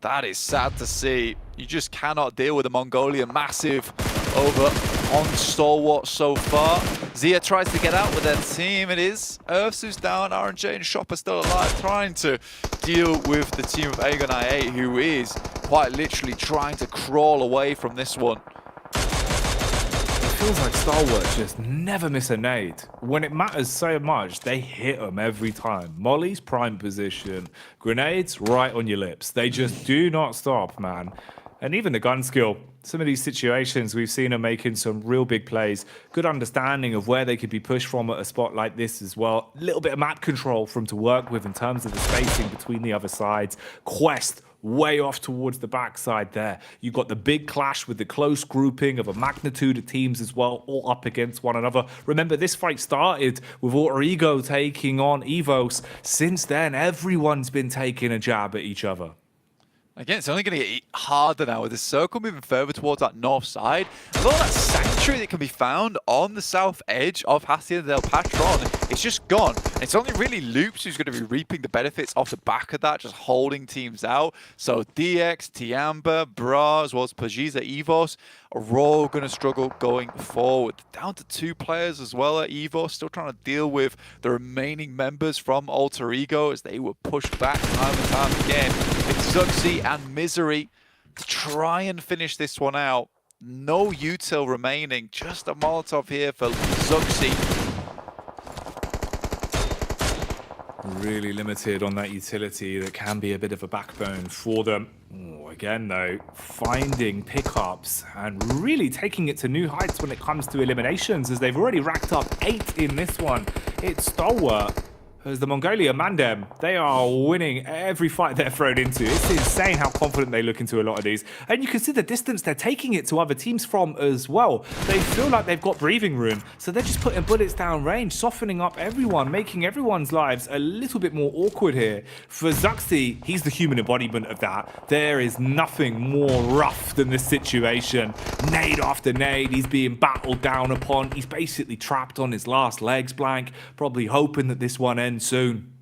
That is sad to see. You just cannot deal with a Mongolian massive over on Stalwart so far. Zia tries to get out with their team. It is Earthsu's down, RNJ and Shop are still alive, trying to deal with the team of Aegon I8, who is quite literally trying to crawl away from this one. It feels like Stalwart just never miss a nade. When it matters so much, they hit them every time. Molly's prime position, grenades right on your lips. They just do not stop, man. And even the gun skill. Some of these situations, we've seen them making some real big plays. Good understanding of where they could be pushed from at a spot like this as well. A little bit of map control from to work with in terms of the spacing between the other sides. Quest way off towards the backside there. You've got the big clash with the close grouping of a magnitude of teams as well, all up against one another. Remember, this fight started with Alter Ego taking on Evos. Since then, everyone's been taking a jab at each other. Again, it's only going to get harder now with the circle moving further towards that north side. And all that sanctuary that can be found on the south edge of Hacienda del Patron, it's just gone. And it's only really Loops who's going to be reaping the benefits off the back of that, just holding teams out. So DX, Tiamba, Bra, as well as Pajiza, Evos are all going to struggle going forward. Down to 2 players as well at Evos, still trying to deal with the remaining members from Alter Ego as they were pushed back time and time again. It's Zuxi and Misery to try and finish this one out. No util remaining, just a Molotov here for Zuxi. Really limited on that utility that can be a bit of a backbone for them. Again though, finding pickups and really taking it to new heights when it comes to eliminations, as they've already racked up 8 in this one. It's Stalwart as the Mongolia Mandem, they are winning every fight they're thrown into. It's insane how confident they look into a lot of these. And you can see the distance they're taking it to other teams from as well. They feel like they've got breathing room, so they're just putting bullets down range, softening up everyone, making everyone's lives a little bit more awkward here. For Zuxi, he's the human embodiment of that. There is nothing more rough than this situation. Nade after nade, he's being battled down upon. He's basically trapped on his last legs blank, probably hoping that this one ends soon.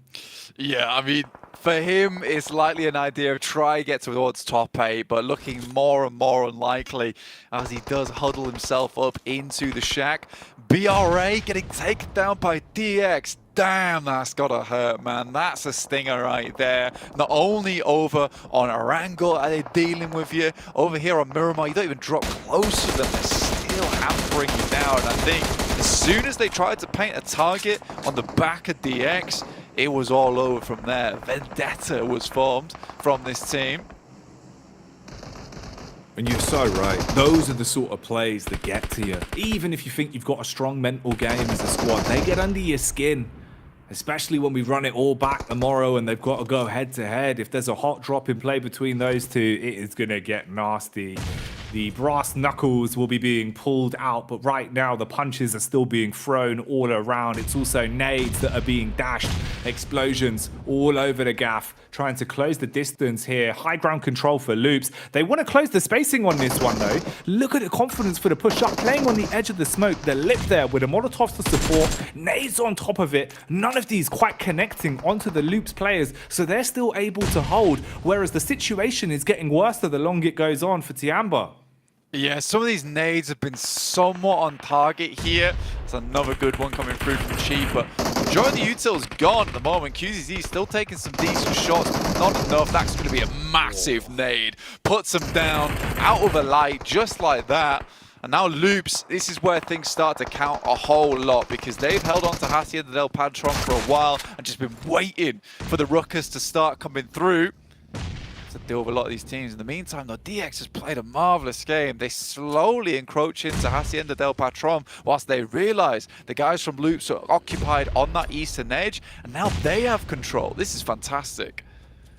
Yeah, I mean, for him, it's likely an idea of try get towards top 8, but looking more and more unlikely as he does huddle himself up into the shack. BRA getting taken down by DX. Damn, that's gotta hurt, man. That's a stinger right there. Not only over on Erangel are they dealing with you, over here on Miramar, you don't even drop close to them. They're still hampering you down. I think as soon as they tried to paint a target on the back of DX, it was all over from there. Vendetta was formed from this team. And you're so right. Those are the sort of plays that get to you. Even if you think you've got a strong mental game as a squad, they get under your skin. Especially when we run it all back tomorrow and they've got to go head to head. If there's a hot drop in play between those two, it is going to get nasty. The brass knuckles will be being pulled out, but right now the punches are still being thrown all around. It's also nades that are being dashed, explosions all over the gaff, trying to close the distance here. High ground control for Loops. They want to close the spacing on this one though. Look at the confidence for the push up, playing on the edge of the smoke. The lip there with the Molotovs to support, nades on top of it. None of these quite connecting onto the Loops players, so they're still able to hold, whereas the situation is getting worse the longer it goes on for Tiamba. Yeah, some of these nades have been somewhat on target here. It's another good one coming through from Chi, but majority of the util's gone at the moment. QZZ still taking some decent shots, but not enough. That's going to be a massive nade. Puts them down, out of the light, just like that. And now Loops, this is where things start to count a whole lot, because they've held on to Hacienda del Patron for a while and just been waiting for the ruckus to start coming through to deal with a lot of these teams. In the meantime, though, DX has played a marvelous game. They slowly encroach into Hacienda del Patron whilst they realize the guys from Loops are occupied on that eastern edge, and now they have control. This is fantastic.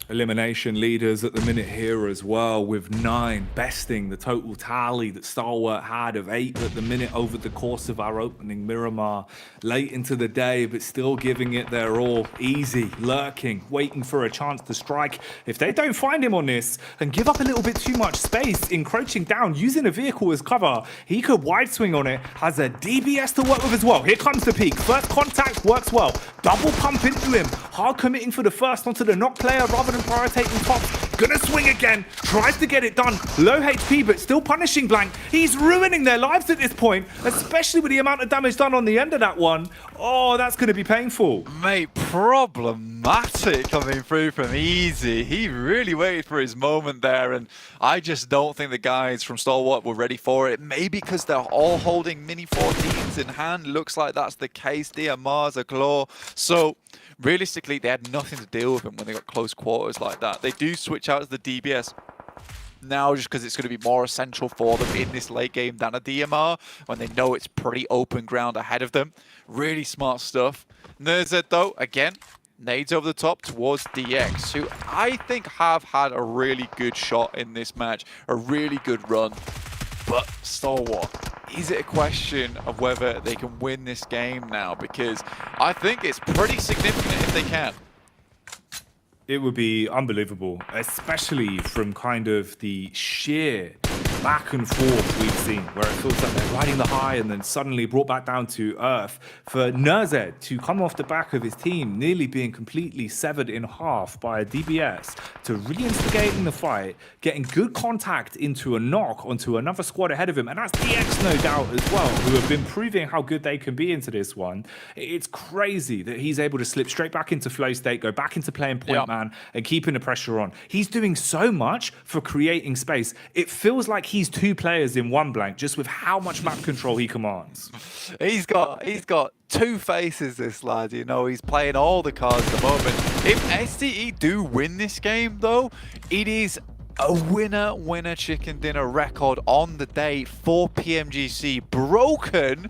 Elimination leaders at the minute here as well, with 9 besting the total tally that Stalwart had of 8 at the minute over the course of our opening Miramar. Late into the day, but still giving it their all. Easy, lurking, waiting for a chance to strike. If they don't find him on this and give up a little bit too much space, encroaching down, using a vehicle as cover, he could wide swing on it, has a DBS to work with as well. Here comes the peak. First contact works well. Double pump into him. Hard committing for the first onto the knock player rather than prioritizing tops. Gonna swing again, tries to get it done. Low HP, but still punishing Blank. He's ruining their lives at this point, especially with the amount of damage done on the end of that one. Oh, that's gonna be painful. Mate, problematic coming through from Easy. He really waited for his moment there, and I just don't think the guys from Stalwart were ready for it. Maybe because they're all holding Mini 14s in hand. Looks like that's the case. DMR's a claw. So realistically, they had nothing to deal with him when they got close quarters like that. They do switch out to the DBS now just because it's going to be more essential for them in this late game than a DMR when they know it's pretty open ground ahead of them. Really smart stuff. Nerzed though, again, nades over the top towards DX, who I think have had a really good shot in this match, a really good run. But Stalwart, is it a question of whether they can win this game now? Because I think it's pretty significant if they can. It would be unbelievable, especially from kind of the sheer back and forth we've seen, where it feels like they're riding the high and then suddenly brought back down to earth. For Nerzed to come off the back of his team nearly being completely severed in half by a DBS, to really instigating the fight, getting good contact into a knock onto another squad ahead of him, and that's DX no doubt as well, who have been proving how good they can be into this one. It's crazy that he's able to slip straight back into flow state, go back into playing point man, and keeping the pressure on. He's doing so much for creating space. It feels like he's two players in one, Blank, just with how much map control he commands. He's got two faces, this lad. You know, he's playing all the cards at the moment. If STE do win this game, though, it is a winner chicken dinner record on the day for PMGC, broken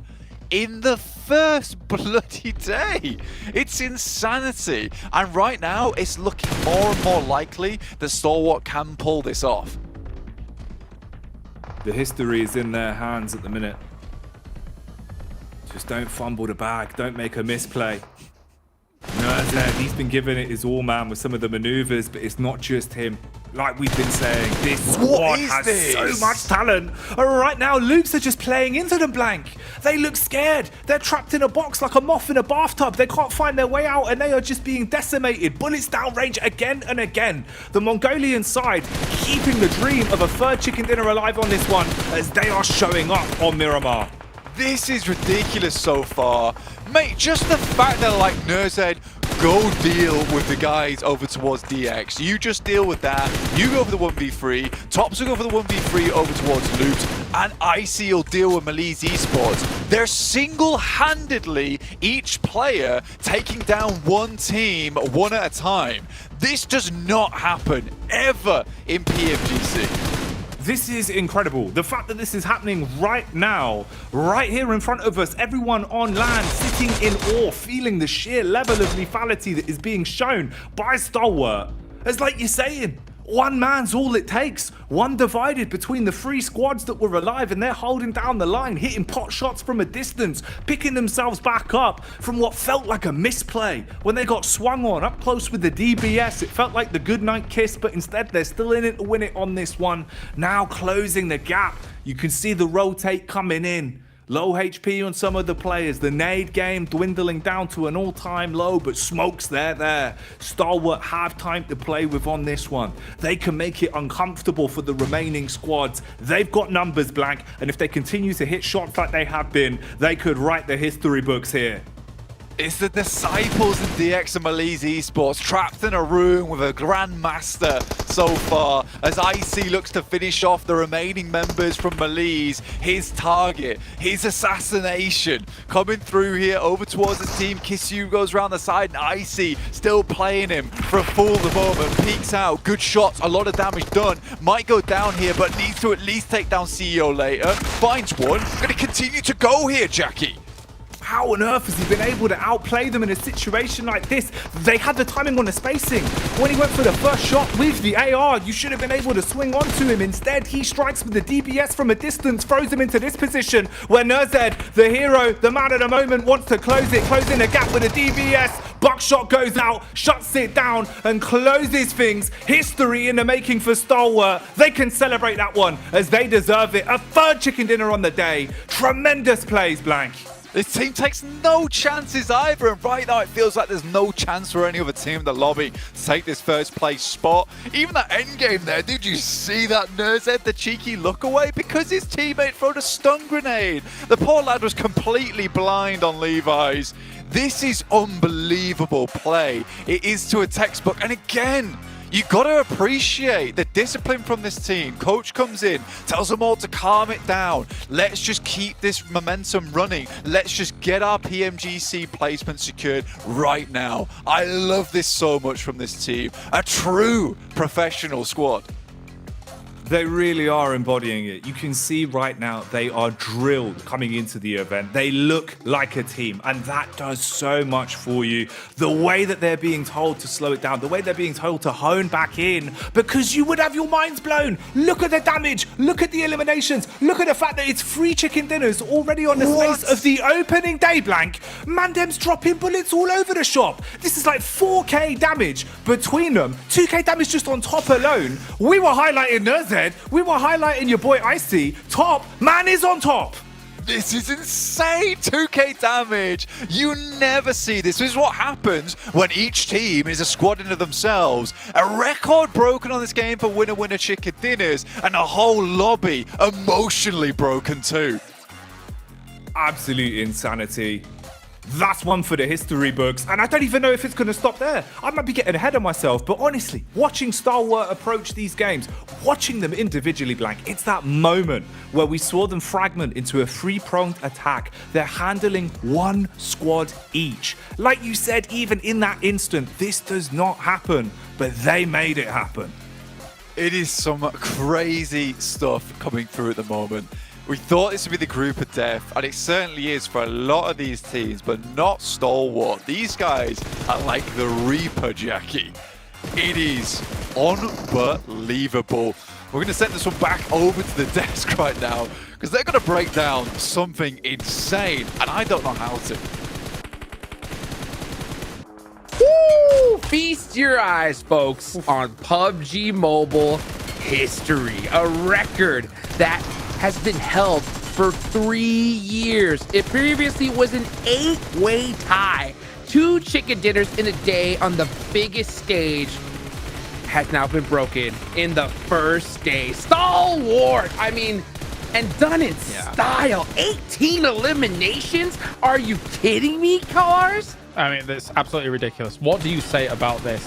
in the first bloody day. It's insanity. And right now, it's looking more and more likely that Stalwart can pull this off. The history is in their hands at the minute. Just don't fumble the bag. Don't make a misplay. Nerzed, he's been giving it his all, man, with some of the maneuvers, but it's not just him. Like we've been saying, this squad has so much talent. Right now, Loops are just playing into them, Blank. They look scared. They're trapped in a box like a moth in a bathtub. They can't find their way out, and they are just being decimated. Bullets downrange again and again. The Mongolian side keeping the dream of a third chicken dinner alive on this one, as they are showing up on Miramar. This is ridiculous so far. Mate, just the fact that, like, Nerzed, go deal with the guys over towards DX. You just deal with that. You go for the 1v3. Tops will go for the 1v3 over towards Loops. And Icy will deal with Malice Esports. They're single-handedly, each player, taking down one team one at a time. This does not happen ever in PMGC. This is incredible. The fact that this is happening right now, right here in front of us, everyone on land sitting in awe, feeling the sheer level of lethality that is being shown by Stalwart. It's like you're saying, one man's all it takes. One divided between the three squads that were alive, and they're holding down the line, hitting pot shots from a distance, picking themselves back up from what felt like a misplay. When they got swung on up close with the DBS, it felt like the goodnight kiss, but instead they're still in it to win it on this one. Now closing the gap. You can see the rotate coming in. Low HP on some of the players. The nade game dwindling down to an all-time low, but Smoke's there. Stalwart have time to play with on this one. They can make it uncomfortable for the remaining squads. They've got numbers, Blank, and if they continue to hit shots like they have been, they could write the history books here. It's the disciples of DX and Malice Esports trapped in a room with a Grandmaster so far, as Icy looks to finish off the remaining members from Malice. His target, his assassination, coming through here over towards his team. Kisyu goes around the side, and Icy still playing him for a fool at the moment. Peeks out, good shots, a lot of damage done. Might go down here, but needs to at least take down CEO later. Finds one, gonna continue to go here, Jackie. How on earth has he been able to outplay them in a situation like this? They had the timing on the spacing. When he went for the first shot with the AR, you should have been able to swing onto him. Instead, he strikes with the DBS from a distance, throws him into this position where Nerzed, the hero, the man of the moment, wants to close it, closing the gap with a DBS. Buckshot goes out, shuts it down, and closes things. History in the making for Stalwart. They can celebrate that one as they deserve it. A third chicken dinner on the day. Tremendous plays, Blank. This team takes no chances either, and right now it feels like there's no chance for any other team in the lobby to take this first place spot. Even that end game there, did you see that Nerzed, the cheeky look away? Because his teammate throwed a stun grenade. The poor lad was completely blind on Levi's. This is unbelievable play. It is to a textbook, and again, you got to appreciate the discipline from this team. Coach comes in, tells them all to calm it down. Let's just keep this momentum running. Let's just get our PMGC placement secured right now. I love this so much from this team. A true professional squad. They really are embodying it. You can see right now they are drilled coming into the event. They look like a team, and that does so much for you. The way that they're being told to slow it down, the way they're being told to hone back in, because you would have your minds blown. Look at the damage, look at the eliminations, look at the fact that it's free chicken dinners already on the space of the opening day blank. Mandem's dropping bullets all over the shop. This is like 4k damage between them, 2k damage just on top alone. We were highlighting Nerzed. We were highlighting your boy Icy. Top man is on top. This is insane, 2k damage. You never see this. This is what happens when each team is a squad into themselves. A record broken on this game for winner winner chicken dinners, and a whole lobby emotionally broken too. Absolute insanity. That's one for the history books, and I don't even know if it's going to stop there. I might be getting ahead of myself, but honestly, watching Stalwart approach these games, watching them individually blank, it's that moment where we saw them fragment into a three-pronged attack. They're handling one squad each. Like you said, even in that instant, this does not happen, but they made it happen. It is some crazy stuff coming through at the moment. We thought this would be the group of death, and it certainly is for a lot of these teams, but not Stalwart. These guys are like the Reaper, Jackie. It is unbelievable. We're going to send this one back over to the desk right now, because they're going to break down something insane, and I don't know how to. Woo! Feast your eyes, folks, on PUBG Mobile history. A record that has been held for 3 years. It previously was an 8-way tie. 2 chicken dinners in a day on the biggest stage has now been broken in the first day. Stalwart, I mean, and done in style. 18 eliminations? Are you kidding me, Cars? I mean, that's absolutely ridiculous. What do you say about this?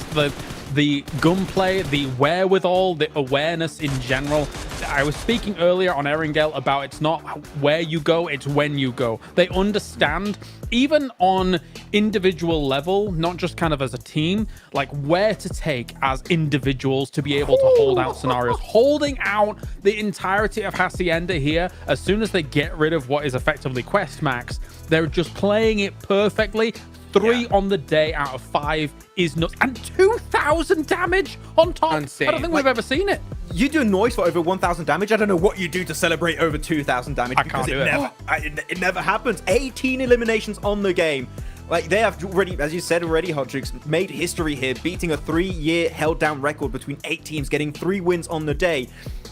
The gunplay, the wherewithal, the awareness in general. I was speaking earlier on Erangel about it's not where you go, it's when you go. They understand, even on individual level, not just kind of as a team, like where to take as individuals to be able to hold out scenarios. Holding out the entirety of Hacienda here, as soon as they get rid of what is effectively Quest Max, they're just playing it perfectly. 3 on the day out of 5 is nuts. And 2,000 damage on top. Insane. I don't think we've ever seen it. You do a noise for over 1,000 damage. I don't know what you do to celebrate over 2,000 damage. I can't do it. It never happens. 18 eliminations on the game. Like, they have already, as you said already, Hodrix, made history here, beating a 3-year held down record between 8 teams, getting 3 wins on the day.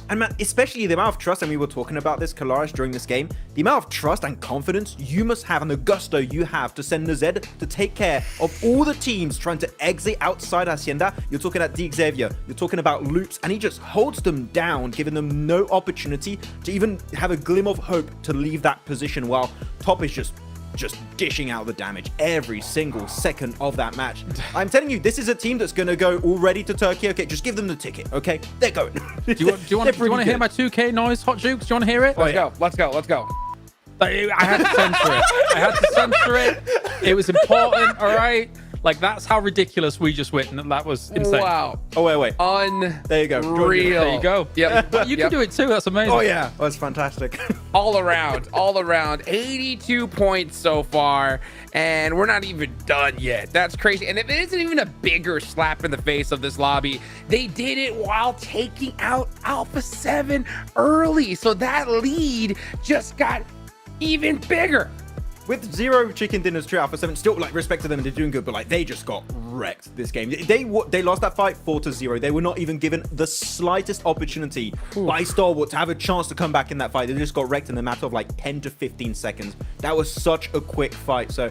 And man, especially the amount of trust, and we were talking about this, Kalaris, during this game, the amount of trust and confidence you must have and the gusto you have to send Nerzed to take care of all the teams trying to exit outside Hacienda. You're talking about D. Xavier, you're talking about Loops, and he just holds them down, giving them no opportunity to even have a glimmer of hope to leave that position, while Top is just dishing out the damage every single second of that match. I'm telling you, this is a team that's going to go already to Turkey. Okay, just give them the ticket, okay? They're going. Do you want to hear my 2K noise, Hot Jukes? Do you want to hear it? Let's go. I had to censor it. It was important, all right? Like, that's how ridiculous we just went, and that was insane. Wow. Oh, wait. There you go. Real. There you go. Yep. You can do it too. That's amazing. Oh, yeah. That's fantastic. all around 82 points so far, and we're not even done yet. That's crazy. And if it isn't even a bigger slap in the face of this lobby, they did it while taking out Alpha 7 early, so that lead just got even bigger. with 0 chicken dinners, 2 Alpha 7, still like respect to them and they're doing good, but like they just got wrecked this game. They lost that fight 4-0. They were not even given the slightest opportunity by Stalwart to have a chance to come back in that fight. They just got wrecked in a matter of like 10 to 15 seconds. That was such a quick fight. So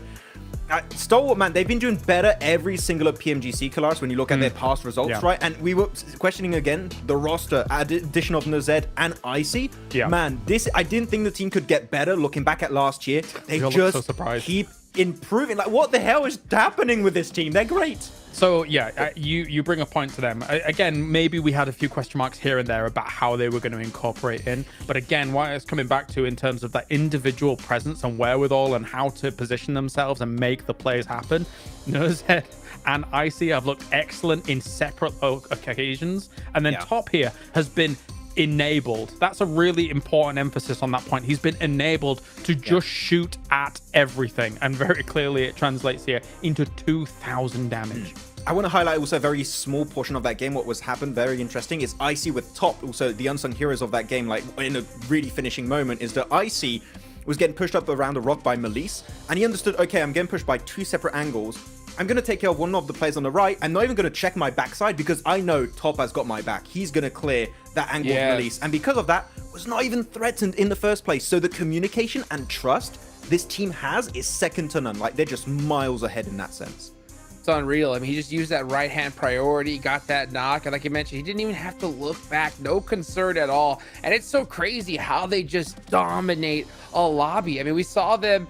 Stalwart, man, they've been doing better every single PMGC class when you look at their past results, right? And we were questioning again the roster, addition of Nazed and Icy. Yeah. Man, I didn't think the team could get better looking back at last year. They just keep improving. Like, what the hell is happening with this team? They're great. So yeah, you bring a point to them. Again, maybe we had a few question marks here and there about how they were going to incorporate in. But again, what it's coming back to in terms of that individual presence and wherewithal and how to position themselves and make the plays happen. Nuzed and Icy have looked excellent in separate occasions. And then Top here has been enabled. That's a really important emphasis on that point. He's been enabled to just shoot at everything, and very clearly it translates here into 2,000 damage. I want to highlight also a very small portion of that game. What was happened, very interesting, is Icy with Top, also the unsung heroes of that game, like in a really finishing moment, is that Icy was getting pushed up around the rock by Melise, and he understood, okay, I'm getting pushed by 2 separate angles. I'm going to take care of one of the players on the right. I'm not even going to check my backside because I know Top has got my back. He's going to clear that angle of Melise. And because of that, was not even threatened in the first place. So the communication and trust this team has is second to none. Like, they're just miles ahead in that sense. It's unreal. I mean, he just used that right-hand priority, got that knock, and like you mentioned, he didn't even have to look back. No concern at all. And it's so crazy how they just dominate a lobby. I mean, we saw them,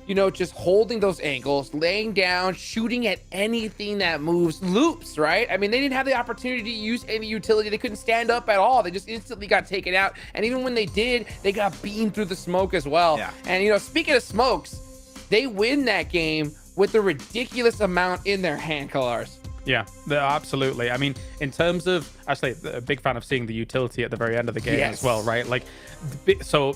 you know, just holding those angles, laying down, shooting at anything that moves, loops, right? I mean, they didn't have the opportunity to use any utility. They couldn't stand up at all. They just instantly got taken out. And even when they did, they got beamed through the smoke as well. Yeah. And, you know, speaking of smokes, they win that game with a ridiculous amount in their hand colors. Yeah, absolutely. I mean, in terms of, actually, a big fan of seeing the utility at the very end of the game as well, right? Like, so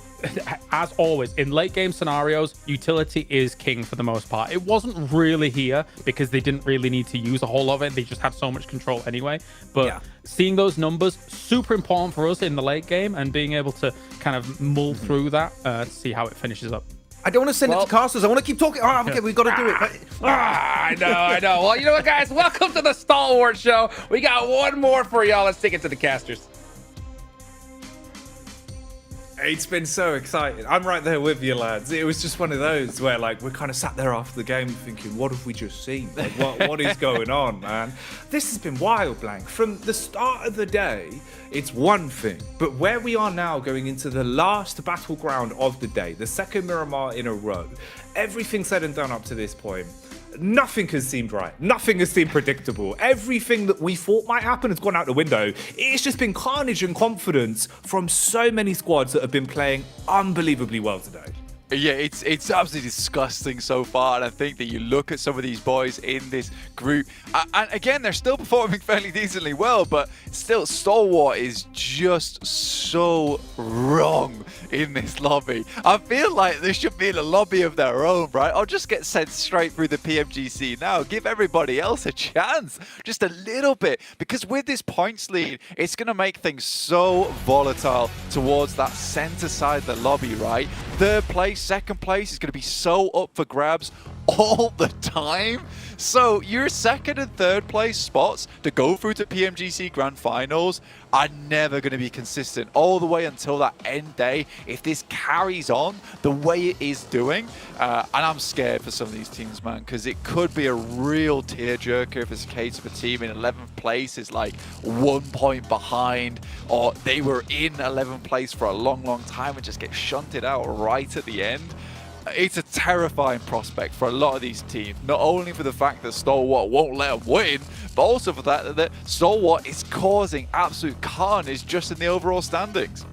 as always, in late game scenarios, utility is king for the most part. It wasn't really here because they didn't really need to use a whole lot of it. They just had so much control anyway. But seeing those numbers, super important for us in the late game and being able to kind of mull through that to see how it finishes up. I don't want to send it to casters. I want to keep talking. Oh, okay, we've got to do it. I know. Well, you know what, guys? Welcome to the Stalwart Show. We got one more for y'all. Let's take it to the casters. It's been so exciting. I'm right there with you, lads. It was just one of those where, like, we kind of sat there after the game thinking, what have we just seen? Like, what is going on, man? This has been wild, Blank. From the start of the day, it's one thing. But where we are now going into the last battleground of the day, the second Miramar in a row, everything said and done up to this point, nothing has seemed right. Nothing has seemed predictable. Everything that we thought might happen has gone out the window. It's just been carnage and confidence from so many squads that have been playing unbelievably well today. Yeah, it's absolutely disgusting so far, and I think that you look at some of these boys in this group, and again, they're still performing fairly decently well, but still, Stalwart is just so wrong in this lobby. I feel like they should be in a lobby of their own, right? Or just get sent straight through the PMGC now. Give everybody else a chance, just a little bit, because with this points lead, it's going to make things so volatile towards that center side of the lobby, right? Third place, second place is going to be so up for grabs all the time. So your second and third place spots to go through to PMGC Grand Finals are never going to be consistent all the way until that end day if this carries on the way it is doing. And I'm scared for some of these teams, man, because it could be a real tearjerker if it's a case of a team in 11th place is like 1 point behind, or they were in 11th place for a long time and just get shunted out right at the end. It's a terrifying prospect for a lot of these teams, not only for the fact that Stalwart won't let them win, but also for that Stalwart is causing absolute carnage just in the overall standings.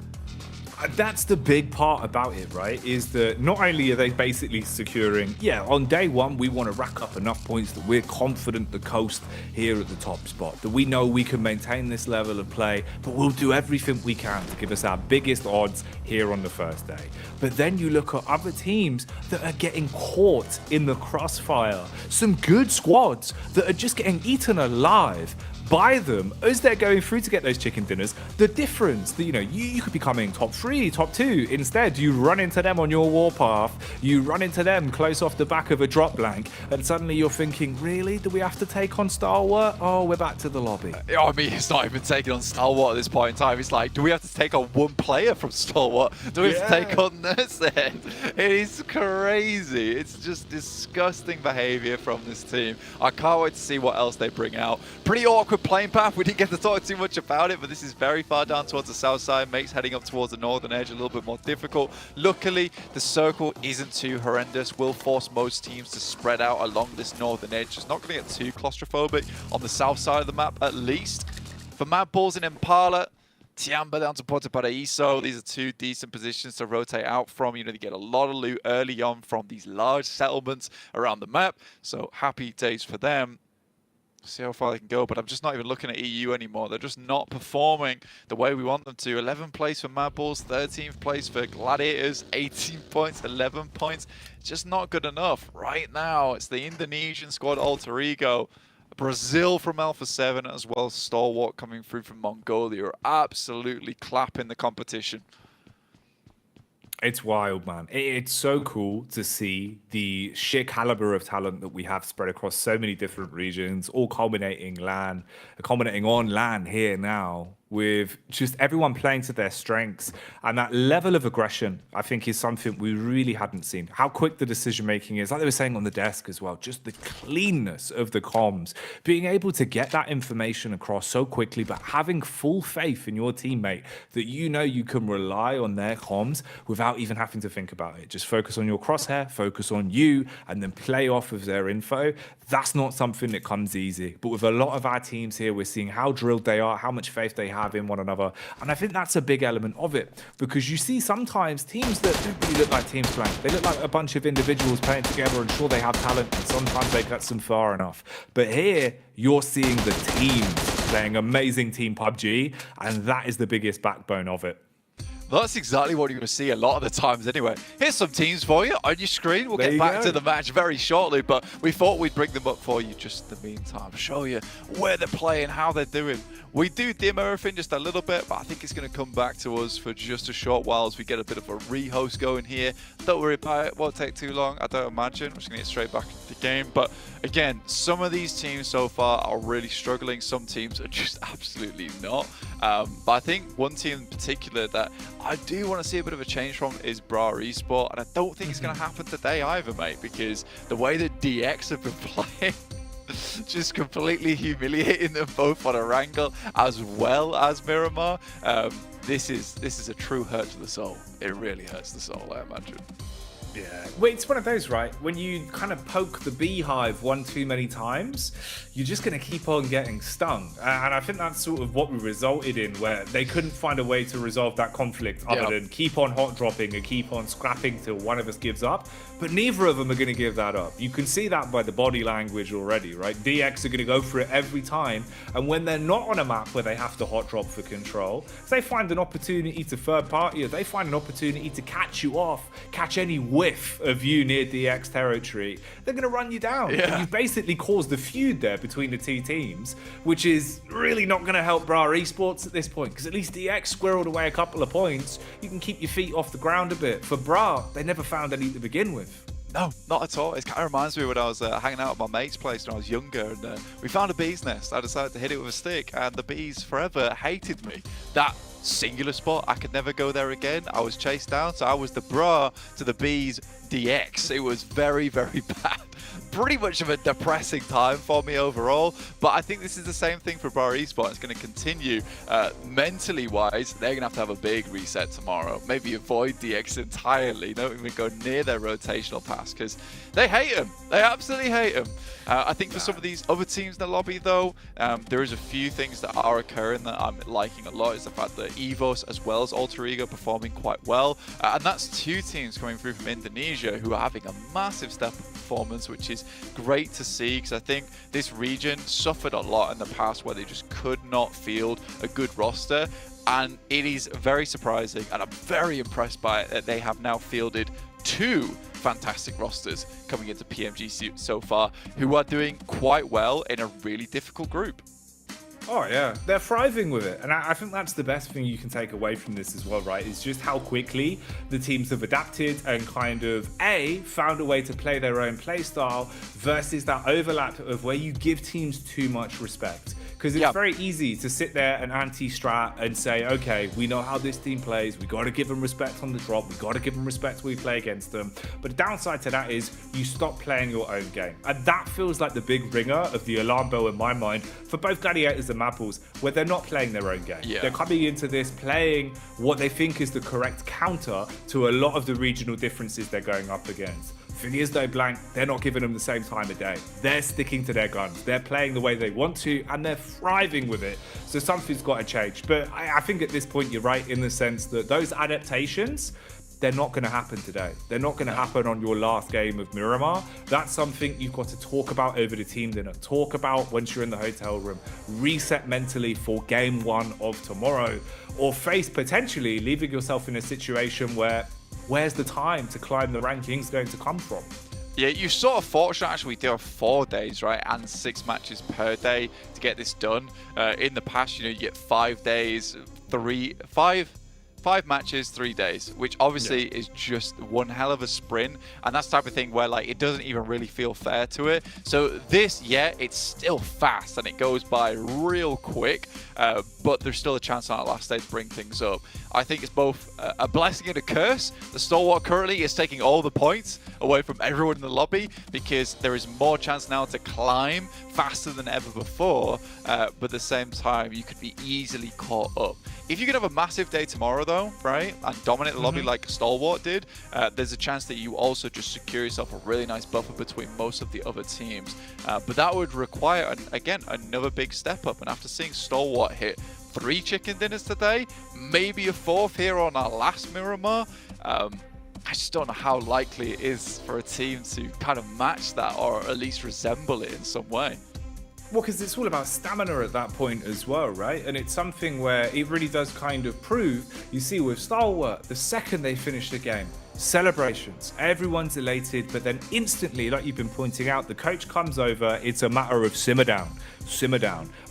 That's the big part about it, right? Is that not only are they basically securing, on day one, we want to rack up enough points that we're confident the coast here at the top spot, that we know we can maintain this level of play, but we'll do everything we can to give us our biggest odds here on the first day. But then you look at other teams that are getting caught in the crossfire. Some good squads that are just getting eaten alive buy them as they're going through to get those chicken dinners. The difference that, you could be coming top 3, top 2. Instead, you run into them on your warpath, you run into them close off the back of a drop blank, and suddenly you're thinking, really? Do we have to take on Stalwart? Oh, we're back to the lobby. I mean, it's not even taking on Stalwart at this point in time. It's like, do we have to take on one player from Stalwart? Do we have to take on Nursehead? It is crazy. It's just disgusting behavior from this team. I can't wait to see what else they bring out. Pretty awkward playing path. We didn't get to talk too much about it, but this is very far down towards the south side. Makes heading up towards the northern edge a little bit more difficult. Luckily, the circle isn't too horrendous. Will force most teams to spread out along this northern edge. It's not going to get too claustrophobic on the south side of the map, at least. For Mad Bulls and Impala, Tiamba down to Puerto Paraíso. These are two decent positions to rotate out from. They get a lot of loot early on from these large settlements around the map. So happy days for them. See how far they can go, but I'm just not even looking at EU anymore. They're just not performing the way we want them to. 11th place for Mad Bulls, 13th place for Gladiators, 18 points, 11 points. Just not good enough. Right now, it's the Indonesian squad Alter Ego. Brazil from Alpha 7, as well as Stalwart coming through from Mongolia, are absolutely clapping the competition. It's wild, man. It's so cool to see the sheer caliber of talent that we have spread across so many different regions, all culminating on LAN here now, with just everyone playing to their strengths. And that level of aggression, I think, is something we really hadn't seen. How quick the decision making is, like they were saying on the desk as well, just the cleanness of the comms, being able to get that information across so quickly, but having full faith in your teammate that you can rely on their comms without even having to think about it. Just focus on your crosshair, focus on you, and then play off of their info. That's not something that comes easy. But with a lot of our teams here, we're seeing how drilled they are, how much faith they have in one another. And I think that's a big element of it, because you see sometimes teams that don't really look like teams playing. They look like a bunch of individuals playing together, and sure, they have talent, and sometimes they cut them far enough. But here, you're seeing the teams playing amazing team PUBG, and that is the biggest backbone of it. That's exactly what you're going to see a lot of the times anyway. Here's some teams for you on your screen. We'll get back to the match very shortly, but we thought we'd bring them up for you just in the meantime. Show you where they're playing, how they're doing. We do dim everything just a little bit, but I think it's going to come back to us for just a short while as we get a bit of a rehost going here. Don't worry about it. Won't take too long, I don't imagine. I'm just going to get straight back into the game. But again, some of these teams so far are really struggling. Some teams are just absolutely not. But I think one team in particular that I do want to see a bit of a change from is Bra Esport. And I don't think it's going to happen today either, mate, because the way that DX have been playing, just completely humiliating them both on a wrangle as well as Miramar. This is a true hurt to the soul. It really hurts the soul, I imagine. Yeah, well, it's one of those, right? When you kind of poke the beehive one too many times, you're just going to keep on getting stung. And I think that's sort of what we resulted in, where they couldn't find a way to resolve that conflict other than keep on hot dropping and keep on scrapping till one of us gives up. But neither of them are going to give that up. You can see that by the body language already, right? DX are going to go for it every time. And when they're not on a map where they have to hot drop for control, if they find an opportunity to third party, or they find an opportunity to catch you off, catch any whiff of you near DX territory, they're going to run you down. And you've basically caused a feud there between the two teams, which is really not going to help Bra Esports at this point, because at least DX squirreled away a couple of points. You can keep your feet off the ground a bit. For Bra, they never found any to begin with. No, not at all. It kind of reminds me when I was hanging out at my mate's place when I was younger, and we found a bee's nest. I decided to hit it with a stick, and the bees forever hated me. That singular spot, I could never go there again. I was chased down, so I was the Bra to the bees DX. It was very, very bad. Pretty much of a depressing time for me overall, but I think this is the same thing for Bra Esports. It's going to continue mentally wise. They're going to have a big reset tomorrow. Maybe avoid DX entirely. Don't even go near their rotational pass because they hate him. They absolutely hate him. I think for some of these other teams in the lobby though, there is a few things that are occurring that I'm liking a lot. Is the fact that EVOS as well as Alter Ego performing quite well, and that's two teams coming through from Indonesia who are having a massive step up performance, which is great to see, because I think this region suffered a lot in the past where they just could not field a good roster, and it is very surprising, and I'm very impressed by it that they have now fielded two fantastic rosters coming into PMGC so far, who are doing quite well in a really difficult group. Oh yeah, they're thriving with it, and I think that's the best thing you can take away from this as well, right? Is just how quickly the teams have adapted and kind of found a way to play their own play style versus that overlap of where you give teams too much respect. Because it's very easy to sit there and anti-strat and say, okay, we know how this team plays. We got to give them respect on the drop. We got to give them respect when we play against them. But the downside to that is you stop playing your own game. And that feels like the big ringer of the alarm bell in my mind for both Gladiators and Mapples, where they're not playing their own game. They're coming into this playing what they think is the correct counter to a lot of the regional differences they're going up against. Thing is though, Blank, they're not giving them the same time of day. They're sticking to their guns. They're playing the way they want to, and they're thriving with it. So something's got to change. But I think at this point, you're right in the sense that those adaptations, they're not going to happen today. They're not going to happen on your last game of Miramar. That's something you've got to talk about over the team dinner. Talk about once you're in the hotel room. Reset mentally for game 1 of tomorrow. Or face potentially leaving yourself in a situation where where's the time to climb the rankings going to come from? Yeah, you're sort of fortunate actually. We do have 4 days, right, and 6 matches per day to get this done. In the past, you get 5 days, 5 matches, 3 days, which obviously is just one hell of a sprint, and that's the type of thing where like it doesn't even really feel fair to it. So this, it's still fast and it goes by real quick, but there's still a chance on our last day to bring things up. I think it's both a blessing and a curse. The Stalwart currently is taking all the points away from everyone in the lobby because there is more chance now to climb faster than ever before, but at the same time you could be easily caught up. If you could have a massive day tomorrow though, right, and dominate the lobby like Stalwart did, there's a chance that you also just secure yourself a really nice buffer between most of the other teams. But that would require, again, another big step up. And after seeing Stalwart hit 3 chicken dinners today, maybe a 4th here on our last Miramar, I just don't know how likely it is for a team to kind of match that or at least resemble it in some way. Well, because it's all about stamina at that point as well, right? And it's something where it really does kind of prove, you see with Stalwart, the second they finish the game, celebrations, everyone's elated, but then instantly, like you've been pointing out, the coach comes over, it's a matter of simmer down,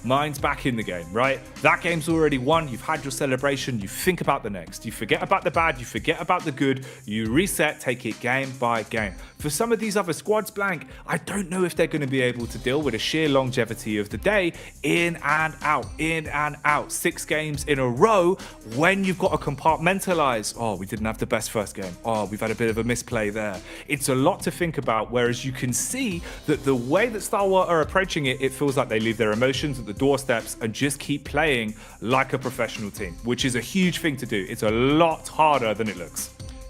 mind's back in the game, right? That game's already won, you've had your celebration, you think about the next, you forget about the bad, you forget about the good, you reset, take it game by game. For some of these other squads, Blank, I don't know if they're going to be able to deal with the sheer longevity of the day, in and out, 6 games in a row, when you've got to compartmentalize, oh, we didn't have the best first game, oh, we've had a bit of a misplay there. It's a lot to think about, whereas you can see that the way that Stalwart are approaching it, it feels like they leave their emotions at the doorsteps and just keep playing like a professional team, which is a huge thing to do. It's a lot harder than it looks.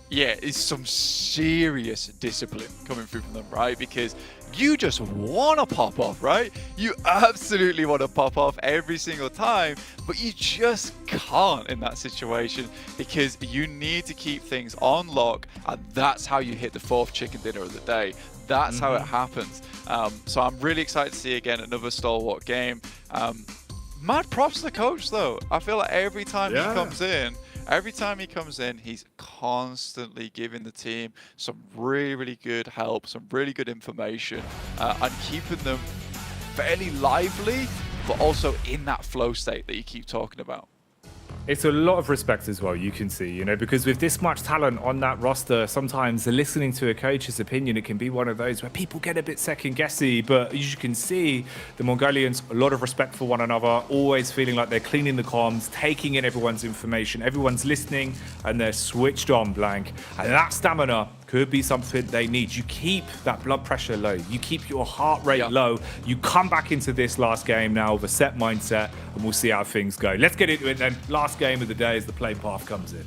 Yeah, it's some serious discipline coming through from them, right? Because you just want to pop off, right? You absolutely want to pop off every single time, but you just can't in that situation because you need to keep things on lock, and that's how you hit the 4th chicken dinner of the day. That's how it happens. So I'm really excited to see again another Stalwart game. Mad props to the coach though. I feel like every time he comes in, he's constantly giving the team some really, really good help, some really good information, and keeping them fairly lively, but also in that flow state that you keep talking about. It's a lot of respect as well, you can see, because with this much talent on that roster, sometimes listening to a coach's opinion, it can be one of those where people get a bit second-guessy, but as you can see, the Mongolians, a lot of respect for one another, always feeling like they're cleaning the comms, taking in everyone's information, everyone's listening, and they're switched on, Blank. And that stamina could be something they need. You keep that blood pressure low, you keep your heart rate low, you come back into this last game now with a set mindset, and we'll see how things go. Let's get into it then. Last game of the day as the play path comes in.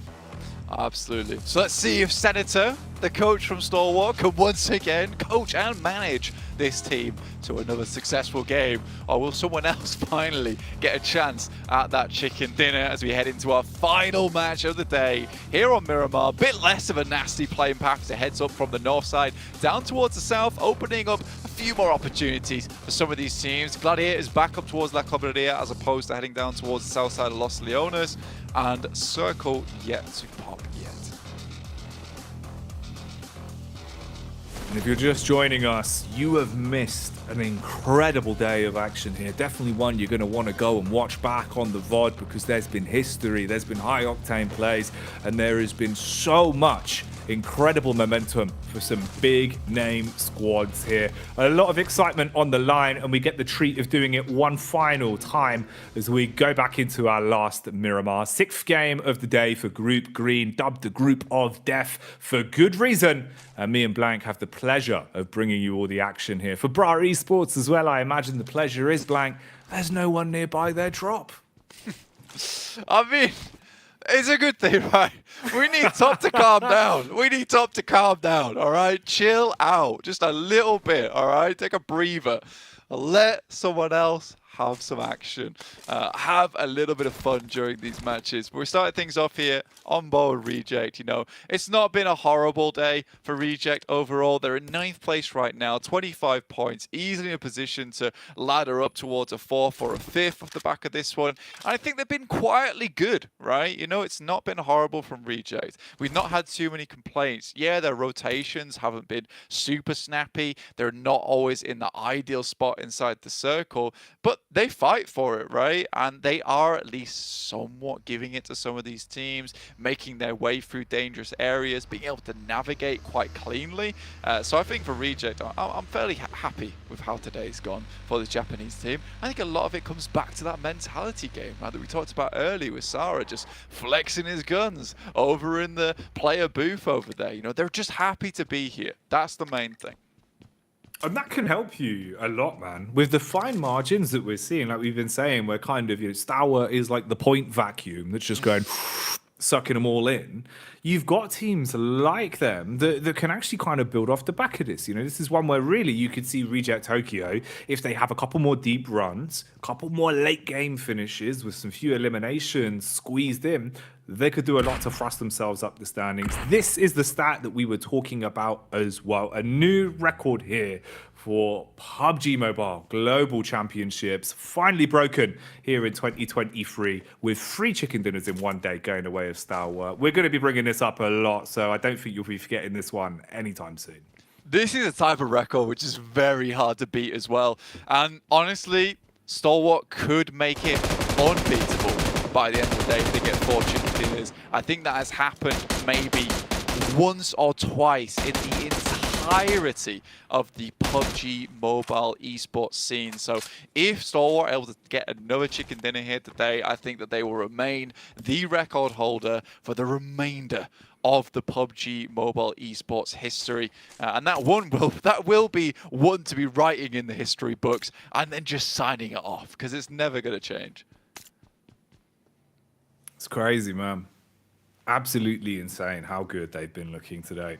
Absolutely. So let's see if Senator, the coach from Stalwart, can once again coach and manage this team to another successful game, or will someone else finally get a chance at that chicken dinner as we head into our final match of the day here on Miramar? A bit less of a nasty playing path as it heads up from the north side down towards the south, opening up a few more opportunities for some of these teams. Gladiators back up towards La Cobreria as opposed to heading down towards the south side of Los Leones, and Circle yet to pop yet. And if you're just joining us, you have missed an incredible day of action here. Definitely one you're going to want to go and watch back on the VOD, because there's been history, there's been high octane plays, and there has been so much incredible momentum for some big name squads here. A lot of excitement on the line, and we get the treat of doing it one final time as we go back into our last Miramar. 6th game of the day for Group Green, dubbed the Group of Death for good reason. And me and Blank have the pleasure of bringing you all the action here. For Bra Esports as well, I imagine the pleasure is, Blank, there's no one nearby their drop. I mean, it's a good thing, right? We need Top to calm down. We need Top to calm down, all right? Chill out just a little bit, all right? Take a breather. Let someone else have some action. Have a little bit of fun during these matches. We're starting things off here on board Reject. You know, it's not been a horrible day for Reject overall. They're in 9th place right now, 25 points, easily in a position to ladder up towards a 4th or a 5th off the back of this one. And I think they've been quietly good, right? You know, it's not been horrible from Reject. We've not had too many complaints. Yeah, their rotations haven't been super snappy. They're not always in the ideal spot inside the circle, but they fight for it, right? And they are at least somewhat giving it to some of these teams, making their way through dangerous areas, being able to navigate quite cleanly. So I think for Reject, I'm fairly happy with how today's gone for the Japanese team. I think a lot of it comes back to that mentality game, right, that we talked about earlier with Sarah just flexing his guns over in the player booth over there. You know, they're just happy to be here. That's the main thing. And that can help you a lot, man. With the fine margins that we're seeing, like we've been saying, we're kind of, you know, Stour is like the point vacuum that's just going sucking them all in. You've got teams like them that can actually kind of build off the back of this. You know, this is one where really you could see Reject Tokyo, if they have a couple more deep runs, a couple more late game finishes with some few eliminations squeezed in, they could do a lot to thrust themselves up the standings. This is the stat that we were talking about as well. A new record here for PUBG Mobile Global Championships, finally broken here in 2023 with 3 chicken dinners in one day going away of Stour. We're going to be bringing this up a lot, so I don't think you'll be forgetting this one anytime soon. This is a type of record which is very hard to beat as well. And honestly, Stalwart could make it unbeatable by the end of the day if they get 4 chicken dinners. I think that has happened maybe once or twice in the entirety of the PUBG Mobile esports scene. So if Stalwart are able to get another chicken dinner here today, I think that they will remain the record holder for the remainder of the PUBG Mobile esports history, and that will be one to be writing in the history books and then just signing it off, because it's never going to change. It's crazy, man. Absolutely insane how good they've been looking today.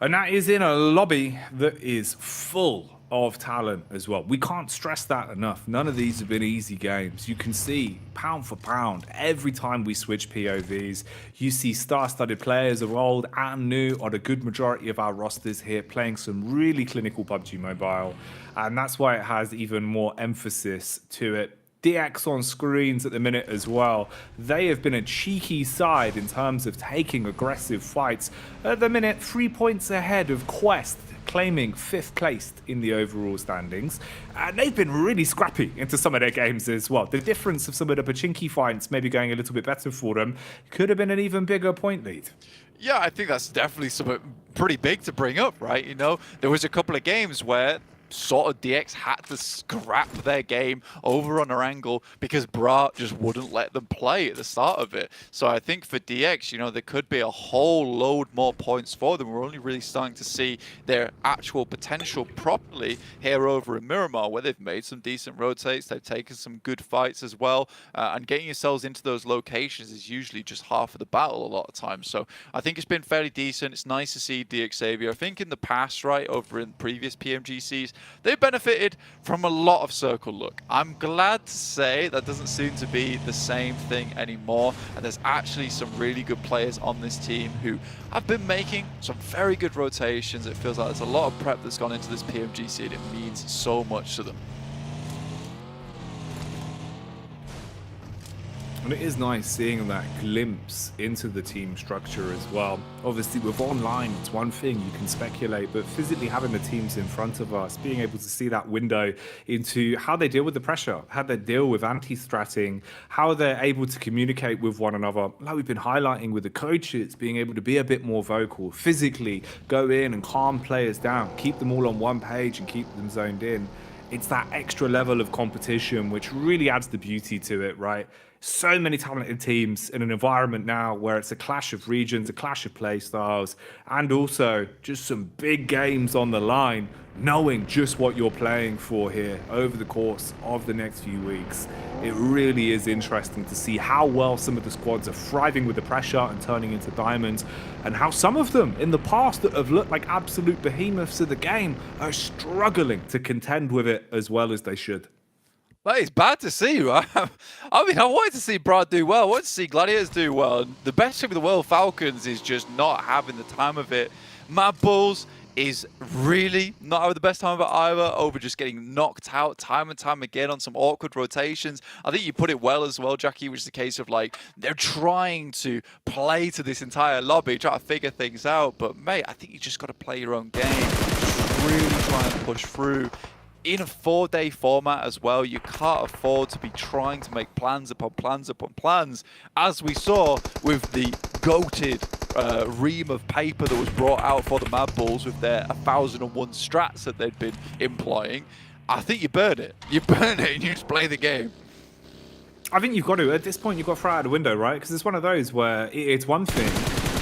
And that is in a lobby that is full of talent as well. We can't stress that enough. None of these have been easy games. You can see, pound for pound, every time we switch POVs, you see star-studded players of old and new on a good majority of our rosters here playing some really clinical PUBG Mobile. And that's why it has even more emphasis to it. DX on screens at the minute as well. They have been a cheeky side in terms of taking aggressive fights. At the minute, 3 points ahead of Quest, claiming 5th placed in the overall standings. And they've been really scrappy into some of their games as well. The difference of some of the Pachinki fights maybe going a little bit better for them could have been an even bigger point lead. Yeah, I think that's definitely something pretty big to bring up, right? You know, there was a couple of games where sort of DX had to scrap their game over on their angle because Bra just wouldn't let them play at the start of it. So I think for DX, you know, there could be a whole load more points for them. We're only really starting to see their actual potential properly here over in Miramar, where they've made some decent rotates, they've taken some good fights as well, and getting yourselves into those locations is usually just half of the battle a lot of times. So I think it's been fairly decent. It's nice to see DX Xavier. I think in the past, right, over in previous PMGCs, they benefited from a lot of circle luck. I'm glad to say that doesn't seem to be the same thing anymore, and there's actually some really good players on this team who have been making some very good rotations. It feels like there's a lot of prep that's gone into this PMGC, and it means so much to them. And it is nice seeing that glimpse into the team structure as well. Obviously, with online, it's one thing, you can speculate, but physically having the teams in front of us, being able to see that window into how they deal with the pressure, how they deal with anti-stratting, how they're able to communicate with one another, like we've been highlighting with the coaches, being able to be a bit more vocal, physically go in and calm players down, keep them all on one page and keep them zoned in. It's that extra level of competition which really adds the beauty to it, right? So many talented teams in an environment now where it's a clash of regions, a clash of play styles, and also just some big games on the line, knowing just what you're playing for here over the course of the next few weeks. It really is interesting to see how well some of the squads are thriving with the pressure and turning into diamonds, and how some of them in the past that have looked like absolute behemoths of the game are struggling to contend with it as well as they should. Well, it's bad to see, right? I mean, I wanted to see Brad do well. I wanted to see Gladiators do well. The best team in the world, Falcons, is just not having the time of it. Mad Bulls is really not having the best time of it either, over just getting knocked out time and time again on some awkward rotations. I think you put it well as well, Jackie, which is the case of, like, they're trying to play to this entire lobby, try to figure things out. But, mate, I think you just got to play your own game. Just really try and push through. In a 4-day format as well, you can't afford to be trying to make plans upon plans upon plans, as we saw with the goated ream of paper that was brought out for the Mad Bulls with their 1001 strats that they'd been employing. I think you burn it. You burn it and you just play the game. I think you've got to, at this point, you've got to throw it out the window, right? Because it's one of those where it's one thing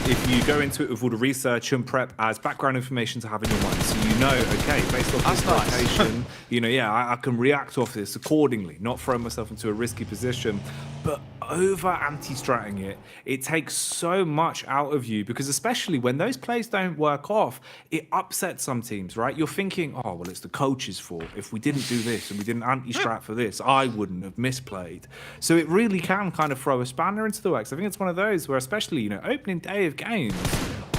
if you go into it with all the research and prep as background information to have in your mind, so you know, okay, based off this location, you know, yeah, I can react off this accordingly, not throw myself into a risky position. But over anti-stratting it, it takes so much out of you, because especially when those plays don't work off, it upsets some teams, right? You're thinking, oh, well, it's the coach's fault. If we didn't do this and we didn't anti-strat for this, I wouldn't have misplayed. So it really can kind of throw a spanner into the works. I think it's one of those where, especially, you know, opening day of games,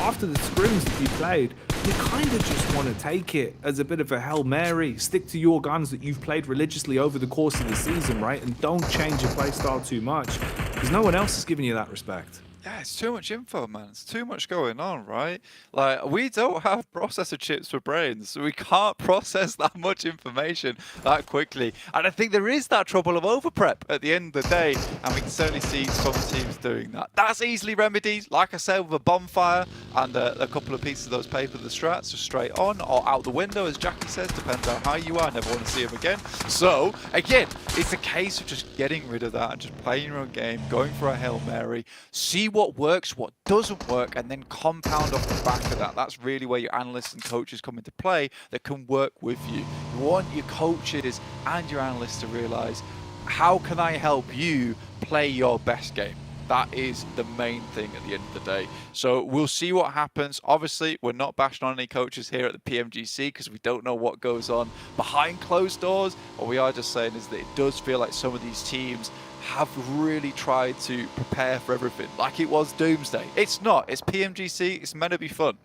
after the scrims that you played, you kind of just want to take it as a bit of a Hail Mary, stick to your guns that you've played religiously over the course of the season, right? And don't change your play style too much, because no one else is giving you that respect. Yeah, it's too much info, man. It's too much going on, right? Like, we don't have processor chips for brains, so we can't process that much information that quickly. And I think there is that trouble of overprep at the end of the day, and we can certainly see some teams doing that. That's easily remedied, like I said, with a bonfire and a couple of pieces of those paper, the strats, just straight on or out the window, as Jackie says, depends on how you are. Never want to see him again. So, again, it's a case of just getting rid of that and just playing your own game, going for a Hail Mary, see what works, what doesn't work, and then compound off the back of that. That's really where your analysts and coaches come into play that can work with you. You want your coaches and your analysts to realize, how can I help you play your best game? That is the main thing at the end of the day. So we'll see what happens. Obviously, we're not bashing on any coaches here at the PMGC because we don't know what goes on behind closed doors. What we are just saying is that it does feel like some of these teams have really tried to prepare for everything, like it was Doomsday. It's not. It's PMGC. It's meant to be fun.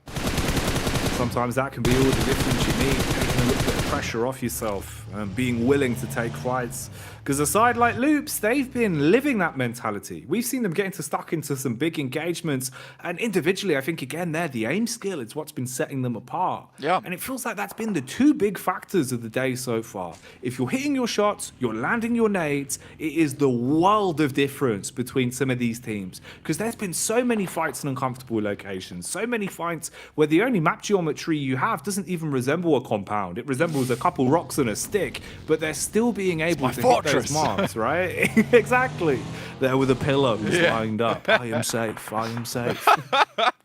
Sometimes that can be all the difference you need, taking a little bit of pressure off yourself and being willing to take fights. Because a side like Loops, they've been living that mentality. We've seen them getting stuck into some big engagements, and individually, I think, again, the aim skill is what's been setting them apart. Yeah. And it feels like that's been the two big factors of the day so far. If you're hitting your shots, you're landing your nades, it is the world of difference between some of these teams. Because there's been so many fights in uncomfortable locations, so many fights where the only map geometry you have doesn't even resemble a compound. It resembles a couple rocks and a stick, but they're still being able to hit those marks, right? Exactly. There with the pillows lined up. I am safe. I am safe.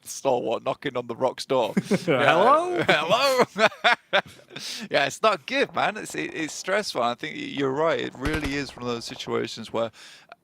Stalwart knocking on the rock's door. Hello? Hello? Yeah, it's not good, man. It's stressful. I think you're right. It really is one of those situations where,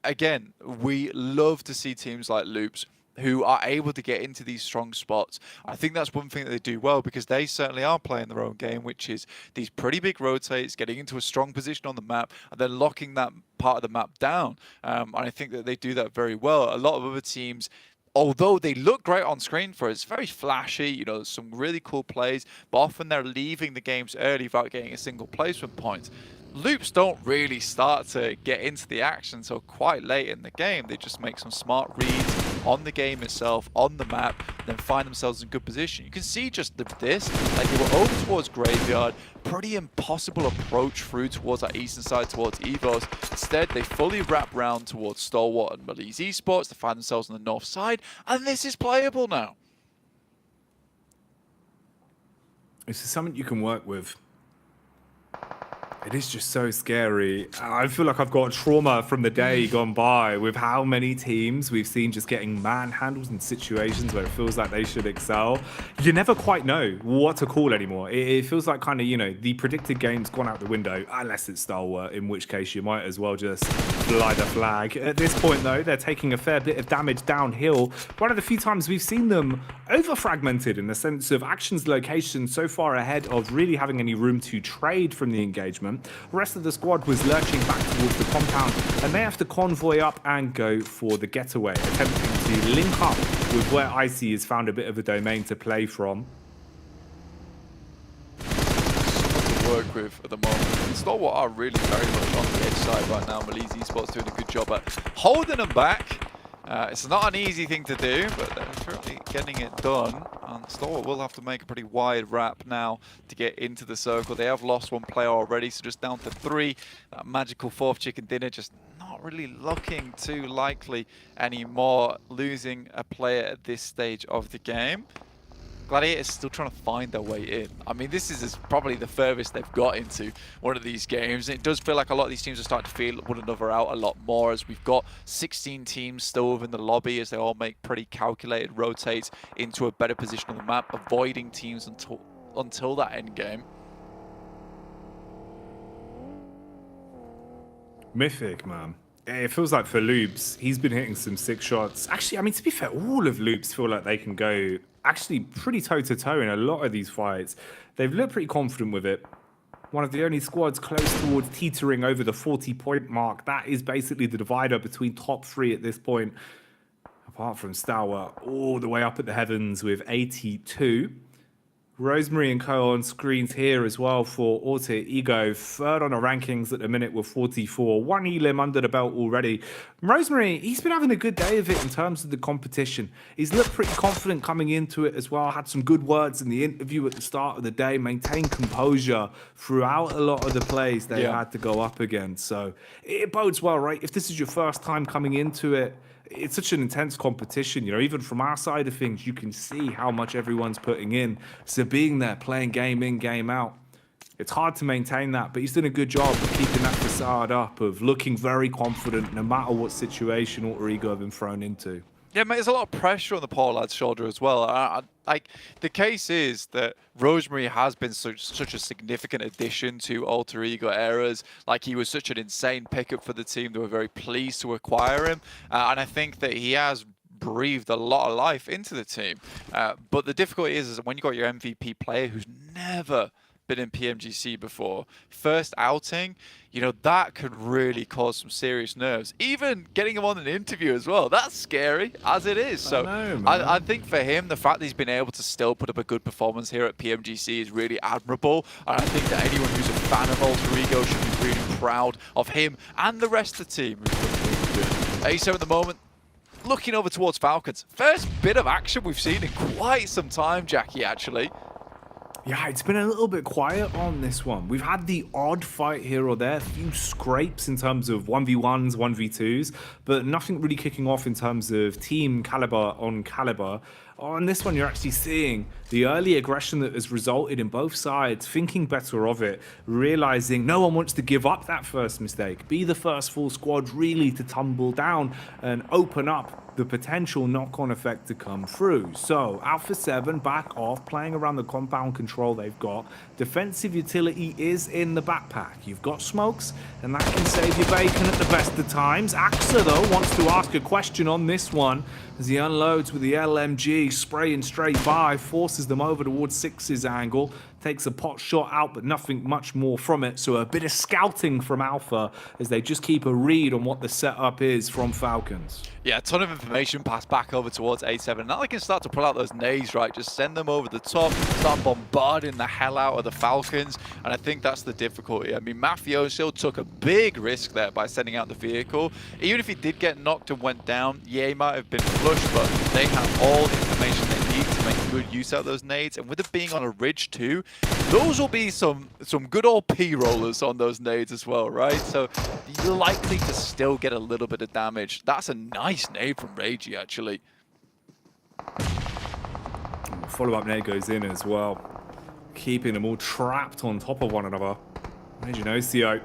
again, we love to see teams like Loops who are able to get into these strong spots. I think that's one thing that they do well, because they certainly are playing their own game, which is these pretty big rotates, getting into a strong position on the map, and then locking that part of the map down. And I think that they do that very well. A lot of other teams, although they look great on screen for it, it's very flashy, you know, some really cool plays, but often they're leaving the games early without getting a single placement point. Loops don't really start to get into the action until quite late in the game. They just make some smart reads on the game itself, on the map, then find themselves in good position. You can see just this, like they were over towards Graveyard, pretty impossible approach through towards that eastern side, towards Evos. Instead, they fully wrap round towards Stalwart and Malice Esports to find themselves on the north side, and this is playable now. This is something you can work with. It is just so scary. I feel like I've got trauma from the day gone by with how many teams we've seen just getting manhandled in situations where it feels like they should excel. You never quite know what to call anymore. It feels like kind of, you know, the predicted game's gone out the window, unless it's Stalwart, in which case you might as well just fly the flag. At this point, though, they're taking a fair bit of damage downhill. One of the few times we've seen them over-fragmented in the sense of actions location so far ahead of really having any room to trade from the engagement. The rest of the squad was lurching back towards the compound, and they have to convoy up and go for the getaway, attempting to link up with where Icy has found a bit of a domain to play from. To work with at the moment. Stalwart are really very much on the edge side right now. Malice Esports doing a good job at holding them back. It's not an easy thing to do, but they're certainly getting it done. And Stalwart will have to make a pretty wide wrap now to get into the circle. They have lost one player already, so just down to 3. That magical 4th chicken dinner just not really looking too likely anymore, losing a player at this stage of the game. Gladiators still trying to find their way in. I mean, this is probably the furthest they've got into one of these games. It does feel like a lot of these teams are starting to feel one another out a lot more, as we've got 16 teams still within the lobby as they all make pretty calculated rotates into a better position on the map, avoiding teams until that end game. Mythic, man. It feels like for Loops, he's been hitting some sick shots. Actually, I mean, to be fair, all of Loops feel like they can go actually pretty toe-to-toe in a lot of these fights. They've looked pretty confident with it. One of the only squads close towards teetering over the 40-point mark. That is basically the divider between top 3 at this point. Apart from Stalwart, all the way up at the heavens with 82. Rosemary and Co on screens here as well for Alter Ego. 3rd on the rankings at the minute with 44. 1 elim under the belt already. Rosemary, he's been having a good day of it in terms of the competition. He's looked pretty confident coming into it as well. Had some good words in the interview at the start of the day. Maintained composure throughout a lot of the plays they had to go up against. So it bodes well, right? If this is your first time coming into it, it's such an intense competition, you know, even from our side of things, you can see how much everyone's putting in. So being there, playing game in, game out, it's hard to maintain that, but he's done a good job of keeping that facade up, of looking very confident no matter what situation Alter Ego have been thrown into. Yeah, mate, there's a lot of pressure on the poor lad's shoulder as well. Like, the case is that Rosemary has been such a significant addition to Alter Ego eras. Like, he was such an insane pickup for the team. They were very pleased to acquire him. And I think that he has breathed a lot of life into the team. But the difficulty is that when you got your MVP player who's never been in PMGC before, first outing, you know, that could really cause some serious nerves. Even getting him on an interview as well, that's scary as it is. So I think for him, the fact that he's been able to still put up a good performance here at PMGC is really admirable. And I think that anyone who's a fan of Alter Ego should be really proud of him and the rest of the team. ASO at the moment, looking over towards Falcons. First bit of action we've seen in quite some time, Jackie, actually. Yeah, it's been a little bit quiet on this one. We've had the odd fight here or there, a few scrapes in terms of 1v1s, 1v2s, but nothing really kicking off in terms of team caliber on caliber. On this one, you're actually seeing the early aggression that has resulted in both sides thinking better of it, realizing no one wants to give up that first mistake, be the first full squad really to tumble down and open up the potential knock-on effect to come through. So Alpha 7 back off, playing around the compound control they've got. Defensive utility is in the backpack. You've got smokes, and that can save you bacon at the best of times. Axa, though, wants to ask a question on this one as he unloads with the LMG, spraying straight by, forces them over towards 6's angle. takes a pot shot out, but nothing much more from it. So a bit of scouting from Alpha as they just keep a read on what the setup is from Falcons. Yeah, a ton of information passed back over towards A7. Now they can start to pull out those nades, right? Just send them over the top, start bombarding the hell out of the Falcons. And I think that's the difficulty. I mean, Mafioso took a big risk there by sending out the vehicle. Even if he did get knocked and went down, yeah, he might have been flushed, but they have all the information they need to make good use out of those nades. And with it being on a ridge too, those will be some good old P-rollers on those nades as well, right? So you're likely to still get a little bit of damage. That's a nice nade from Reiji, actually. Follow-up nade goes in as well, keeping them all trapped on top of one another. Reginocio,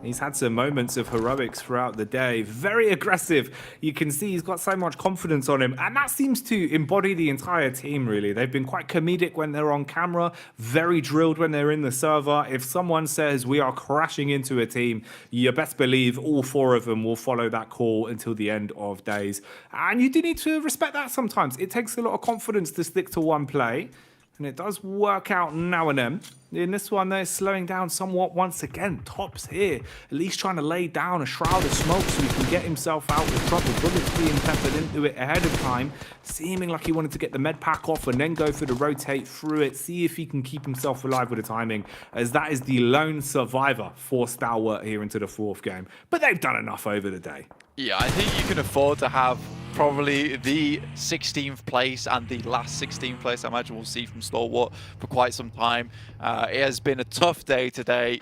he's had some moments of heroics throughout the day. Very aggressive. You can see he's got so much confidence on him. And that seems to embody the entire team, really. They've been quite comedic when they're on camera, very drilled when they're in the server. If someone says we are crashing into a team, you best believe all 4 of them will follow that call until the end of days. And you do need to respect that sometimes. It takes a lot of confidence to stick to one play. And it does work out now and then. In this one, they're slowing down somewhat once again. Tops here, at least trying to lay down a shroud of smoke so he can get himself out with trouble. Bullets being peppered into it ahead of time, seeming like he wanted to get the med pack off and then go for the rotate through it, see if he can keep himself alive with the timing, as that is the lone survivor for Stalwart here into the 4th game. But they've done enough over the day. Yeah, I think you can afford to have probably the 16th place and the last 16th place I imagine we'll see from Stalwart for quite some time. It has been a tough day today,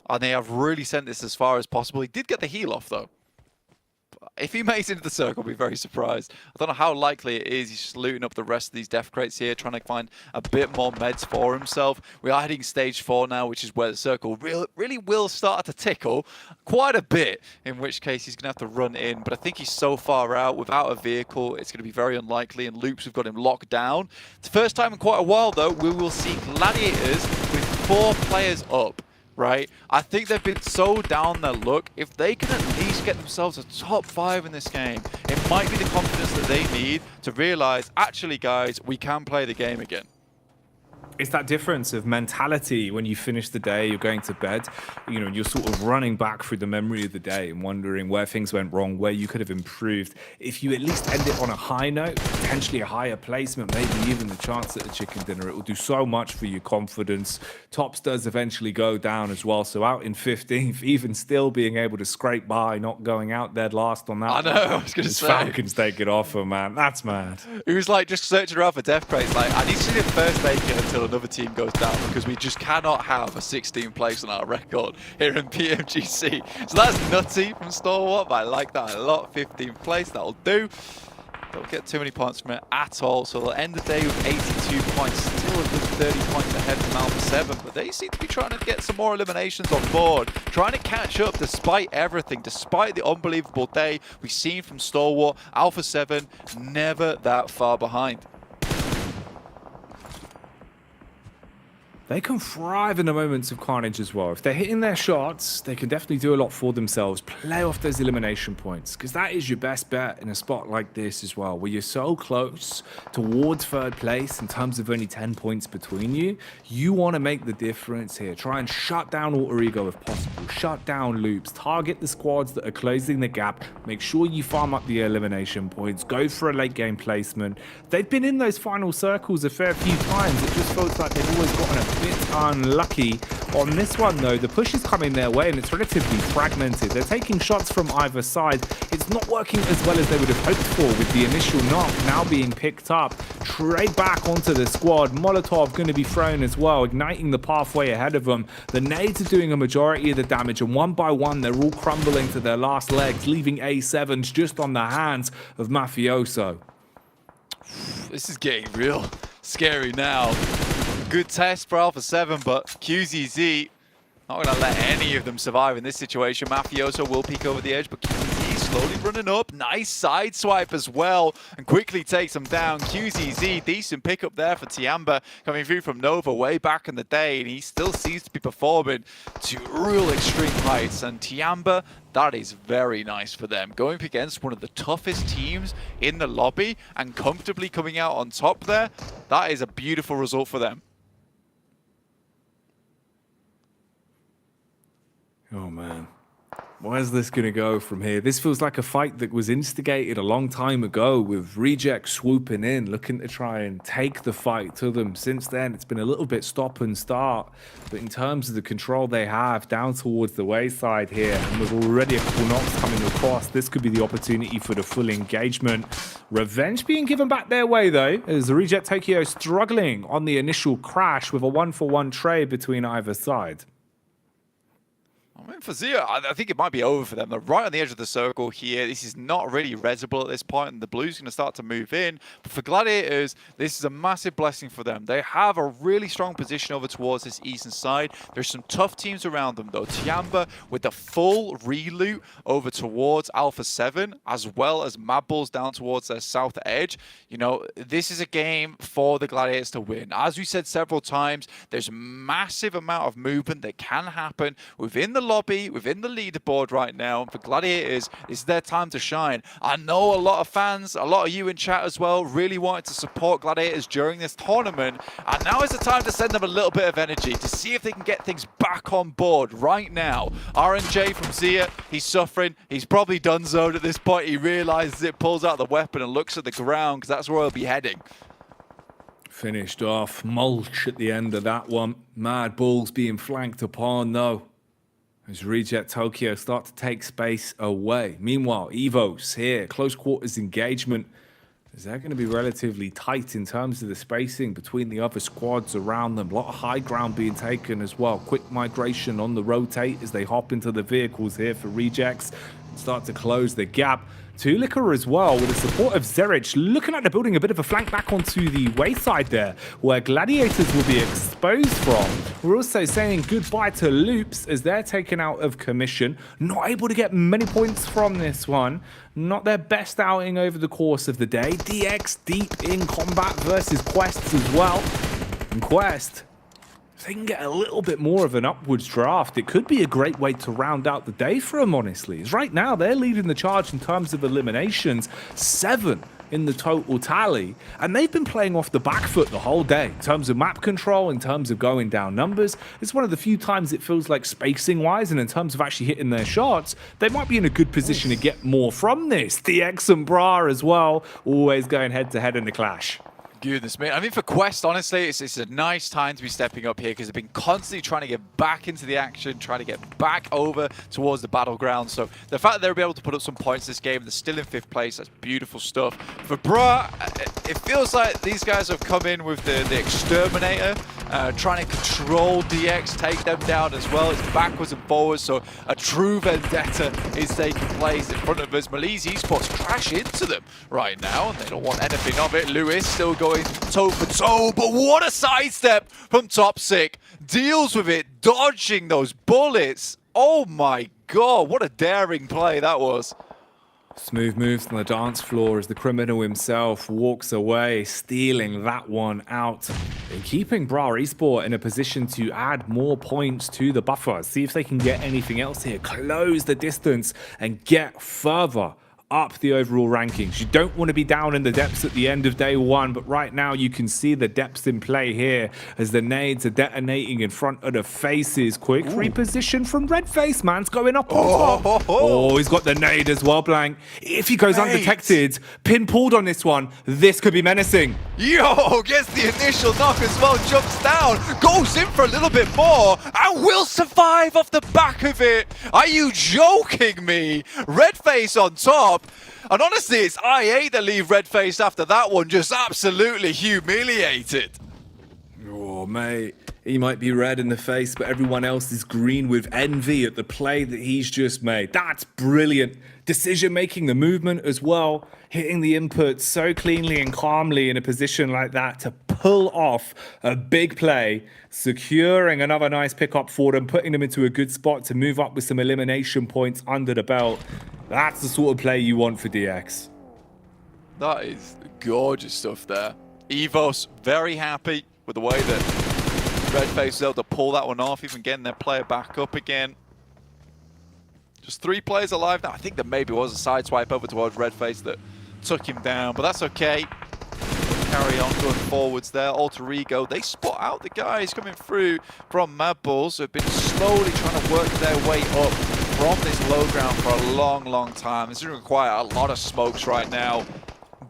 and they have really sent this as far as possible. He did get the heal off, though. If he makes it into the circle, I'll be very surprised. I don't know how likely it is. He's just looting up the rest of these death crates here, trying to find a bit more meds for himself. We are heading stage 4 now, which is where the circle really will start to tickle quite a bit, in which case he's going to have to run in. But I think he's so far out without a vehicle, it's going to be very unlikely. And Loops, we've got him locked down. It's the first time in quite a while, though, we will see Gladiators with 4 players up. Right? I think they've been so down their luck. If they can at least get themselves a top 5 in this game, it might be the confidence that they need to realize, actually, guys, we can play the game again. It's that difference of mentality when you finish the day, you're going to bed, you know, you're sort of running back through the memory of the day and wondering where things went wrong, where you could have improved. If you at least end it on a high note, potentially a higher placement, maybe even the chance at a chicken dinner, it will do so much for your confidence. Tops does eventually go down as well, so out in 15th, even still being able to scrape by, not going out dead last on that. I know, I was going to say. Falcons take it off him, man. That's mad. He was like just searching around for death crates, like, I need to see the first make it until another team goes down, because we just cannot have a 16th place on our record here in PMGC. So that's nutty from Stalwart, but I like that a lot. 15th place, that'll do. Don't get too many points from it at all. So they'll end the day with 82 points, still a good 30 points ahead from Alpha 7, but they seem to be trying to get some more eliminations on board, trying to catch up despite everything, despite the unbelievable day we've seen from Stalwart. Alpha 7 never that far behind. They can thrive in the moments of carnage as well. If they're hitting their shots, they can definitely do a lot for themselves. Play off those elimination points, because that is your best bet in a spot like this as well, where you're so close towards 3rd place in terms of only 10 points between you. You want to make the difference here. Try and shut down Alter Ego if possible. Shut down Loops. Target the squads that are closing the gap. Make sure you farm up the elimination points. Go for a late game placement. They've been in those final circles a fair few times. It just feels like they've always gotten a bit unlucky. On this one, though, the push is coming their way and it's relatively fragmented. They're taking shots from either side. It's not working as well as they would have hoped for, with the initial knock now being picked up. Straight back onto the squad. Molotov going to be thrown as well, igniting the pathway ahead of them. The nades are doing a majority of the damage, and one by one, they're all crumbling to their last legs, leaving A7s just on the hands of Mafioso. This is getting real scary now. Good test for Alpha 7, but QZZ not going to let any of them survive in this situation. Mafioso will peek over the edge, but QZZ slowly running up. Nice side swipe as well, and quickly takes him down. QZZ, decent pickup there for Tiamba, coming through from Nova way back in the day, and he still seems to be performing to real extreme heights. And Tiamba, that is very nice for them. Going up against one of the toughest teams in the lobby and comfortably coming out on top there, that is a beautiful result for them. Oh, man. Where's this going to go from here? This feels like a fight that was instigated a long time ago with Reject swooping in, looking to try and take the fight to them. Since then, it's been a little bit stop and start. But in terms of the control they have down towards the wayside here, and with already a couple knocks coming across, this could be the opportunity for the full engagement. Revenge being given back their way, though, as Reject Tokyo struggling on the initial crash with a 1-for-1 trade between either side. I mean, for Zia, I think it might be over for them. They're right on the edge of the circle here. This is not really reasable at this point, and the Blues going to start to move in. But for Gladiators, this is a massive blessing for them. They have a really strong position over towards this eastern side. There's some tough teams around them, though. Tiamba with the full reloot over towards Alpha 7, as well as Mad Bulls down towards their south edge. You know, this is a game for the Gladiators to win. As we said several times, there's a massive amount of movement that can happen within the lobby, within the leaderboard right now. And for Gladiators, it's their time to shine. I know a lot of fans, a lot of you in chat as well, really wanted to support Gladiators during this tournament. And now is the time to send them a little bit of energy to see if they can get things back on board right now. RNJ from Zia, he's suffering. He's probably done zoned at this point. He realizes it, pulls out the weapon and looks at the ground because that's where he'll be heading. Finished off. Mulch at the end of that one. Mad Bulls being flanked upon, though, as Reject Tokyo start to take space away. Meanwhile, Evos here, close quarters engagement. Is that going to be relatively tight in terms of the spacing between the other squads around them? A lot of high ground being taken as well. Quick migration on the rotate as they hop into the vehicles here for Rejects. Start to close the gap. Tulika as well, with the support of Zerich, looking like they're building a bit of a flank back onto the wayside there, where Gladiators will be exposed from. We're also saying goodbye to Loops as they're taken out of commission. Not able to get many points from this one. Not their best outing over the course of the day. DX deep in combat versus Quests as well. And Quest, if they can get a little bit more of an upwards draft, it could be a great way to round out the day for them, honestly. As right now, they're leading the charge in terms of eliminations, 7 in the total tally, and they've been playing off the back foot the whole day in terms of map control, in terms of going down numbers. It's one of the few times it feels like spacing-wise, and in terms of actually hitting their shots, they might be in a good position to get more from this. DX and Bra as well, always going head-to-head in the clash. Goodness me. I mean, for Quest, honestly, it's a nice time to be stepping up here because they've been constantly trying to get back into the action, trying to get back over towards the battleground. So the fact that they'll be able to put up some points this game, they're still in 5th place, that's beautiful stuff. For Bra, it feels like these guys have come in with the Exterminator, trying to control DX, take them down as well. It's backwards and forwards, so a true vendetta is taking place in front of us. Malise Esports crash into them right now, and they don't want anything of it. Lewis still going toe for toe, but what a sidestep from Toxic. Deals with it, dodging those bullets. Oh my god, what a daring play that was. Smooth moves on the dance floor as the criminal himself walks away, stealing that one out and keeping Bra Esport in a position to add more points to the buffer. See if they can get anything else here, close the distance and get further up the overall rankings. You don't want to be down in the depths at the end of day one, but right now you can see the depths in play here as the nades are detonating in front of the faces. Quick reposition from Redface. Man's going up on top. Oh, he's got the nade as well, Blank. If he goes undetected, pin pulled on this one, this could be menacing. Yo, gets the initial knock as well, jumps down, goes in for a little bit more, and will survive off the back of it. Are you joking me? Redface on top. And honestly, it's IA that leave Redface after that one just absolutely humiliated. Oh, mate. He might be red in the face, but everyone else is green with envy at the play that he's just made. That's brilliant. Decision-making, the movement as well. Hitting the input so cleanly and calmly in a position like that to pull off a big play. Securing another nice pickup for them, putting them into a good spot to move up with some elimination points under the belt. That's the sort of play you want for DX. That is gorgeous stuff there. Evos very happy with the way that Redface was able to pull that one off, even getting their player back up again. Just 3 players alive now. I think there maybe was a side swipe over towards Redface that took him down, but that's okay. carry on going forwards there. Alter Ego, they spot out the guys coming through from Mad Bulls, who have been slowly trying to work their way up from this low ground for a long time. This is going to require a lot of smokes right now.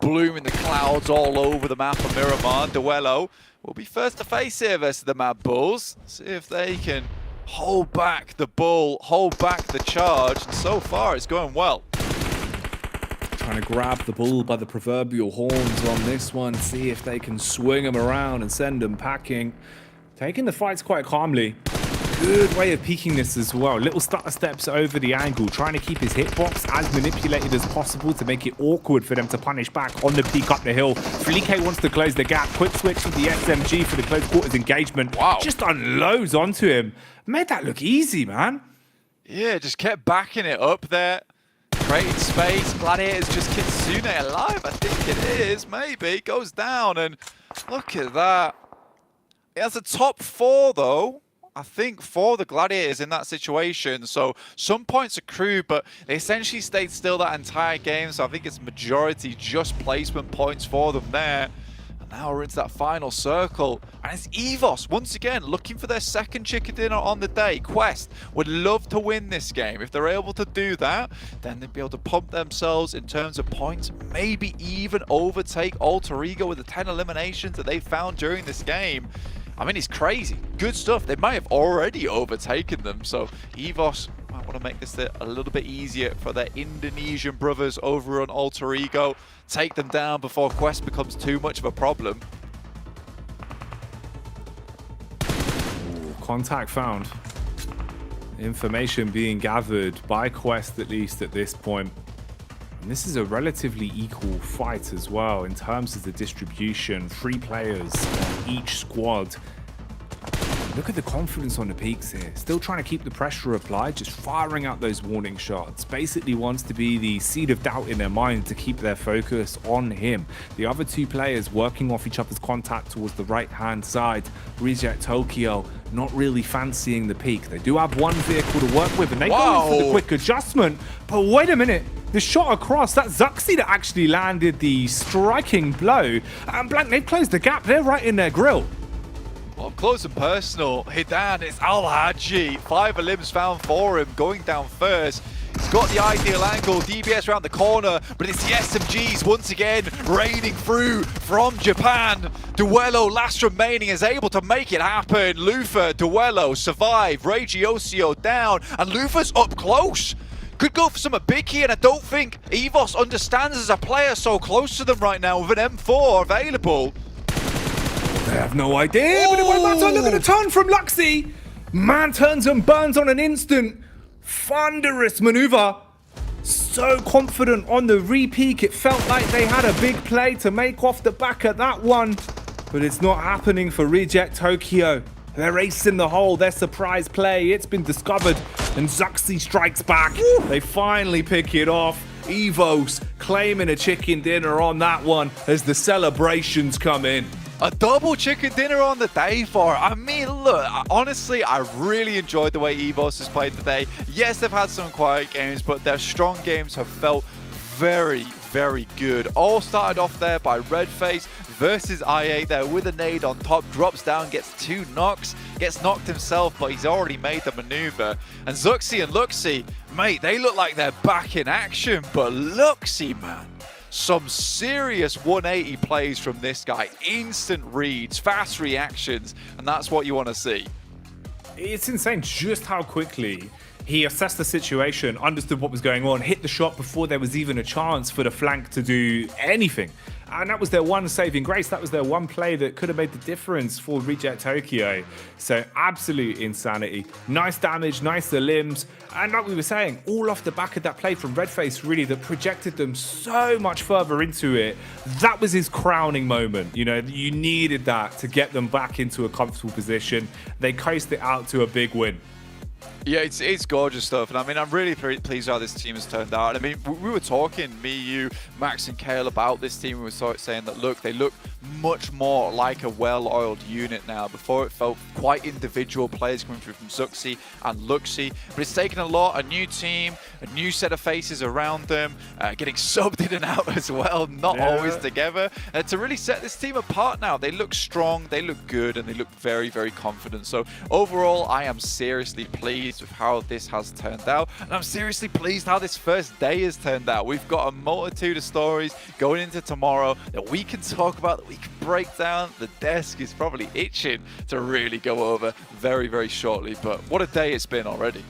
Bloom in the clouds all over the map of Miramar. Duello will be first to face here versus the Mad Bulls. See if they can hold back the bull, hold back the charge. And so far, it's going well. Trying to grab the bull by the proverbial horns on this one. See if they can swing him around and send him packing. Taking the fights quite calmly. Good way of peeking this as well. Little stutter steps over the angle, trying to keep his hitbox as manipulated as possible to make it awkward for them to punish back on the peak up the hill. Felique wants to close the gap. Quick switch with the SMG for the close quarters engagement. Wow. Just unloads onto him. Made that look easy, man. Yeah, just kept backing it up there. Creating space. Gladiator's just Kitsune alive, I think it is. Maybe. Goes down, and look at that. It has a top 4, though. I think for the Gladiators in that situation, so some points accrued, but they essentially stayed still that entire game, so I think it's majority just placement points for them there. And now we're into that final circle, and it's EVOS once again looking for their second chicken dinner on the day. Quest would love to win this game. If they're able to do that, then they'd be able to pump themselves in terms of points, maybe even overtake Alter Ego with the 10 eliminations that they found during this game. I mean, it's crazy. Good stuff. They might have already overtaken them. So EVOS might want to make this a little bit easier for their Indonesian brothers over on Alter Ego. Take them down before Quest becomes too much of a problem. Ooh, contact found. Information being gathered by Quest, at least at this point. And this is a relatively equal fight as well in terms of the distribution. 3 players on each squad. Look at the confidence on the peaks here. Still trying to keep the pressure applied, just firing out those warning shots. Basically wants to be the seed of doubt in their mind to keep their focus on him. The other 2 players working off each other's contact towards the right-hand side. Reject Tokyo not really fancying the peak. They do have 1 vehicle to work with, and they go in for the quick adjustment. But wait a minute. The shot across, that's Zuxi that actually landed the striking blow. And Blank, they've closed the gap. They're right in their grill. Well, close and personal. Hidan, it's Al-Haji. 5 limbs found for him, going down first. He's got the ideal angle, DBS around the corner, but it's the SMGs once again raining through from Japan. Duello, last remaining, is able to make it happen. Lufa, Duello, survive. Regiosio down, and Lufa's up close. Could go for something big here, and I don't think EVOS understands as a player so close to them right now with an M4 available. They have no idea, but it won't matter. Look at the turn from Luxy. Man turns and burns on an instant. Thunderous maneuver. So confident on the re-peak. It felt like they had a big play to make off the back of that one. But it's not happening for Reject Tokyo. They're ace in the hole, their surprise play, it's been discovered, and Zuxi strikes back. They finally pick it off. EVOS claiming a chicken dinner on that one as the celebrations come in. A double chicken dinner on the day for it. I mean, look, honestly, I really enjoyed the way EVOS has played today. Yes, they've had some quiet games, but their strong games have felt very good. All started off there by Redface versus I8 there with a nade on top, drops down, gets 2 knocks, gets knocked himself, but he's already made the maneuver. And Zuxi and Luxy, mate, they look like they're back in action, but Luxy, man, some serious 180 plays from this guy, instant reads, fast reactions, and that's what you want to see. It's insane just how quickly he assessed the situation, understood what was going on, hit the shot before there was even a chance for the flank to do anything. And that was their one saving grace. That was their one play that could have made the difference for Reject Tokyo. So absolute insanity. Nice damage, nicer limbs. And like we were saying, all off the back of that play from Redface, really, that projected them so much further into it. That was his crowning moment. You know, you needed that to get them back into a comfortable position. They coasted it out to a big win. Yeah, it's gorgeous stuff, and I mean, I'm really pleased how this team has turned out. I mean, we were talking, me, you, Max, and Kale, about this team. We were saying that, look, they look much more like a well-oiled unit now. Before it felt quite individual players coming through from Zuxi and Luxi, but it's taken a lot, a new team, a new set of faces around them, getting subbed in and out as well, not always together, to really set this team apart now. They look strong, they look good, and they look very, very confident. So overall, I am seriously pleased with how this has turned out, and I'm seriously pleased how this first day has turned out. We've got a multitude of stories going into tomorrow that we can talk about, that we can break down. The desk is probably itching to really go over very, very shortly, but what a day it's been already.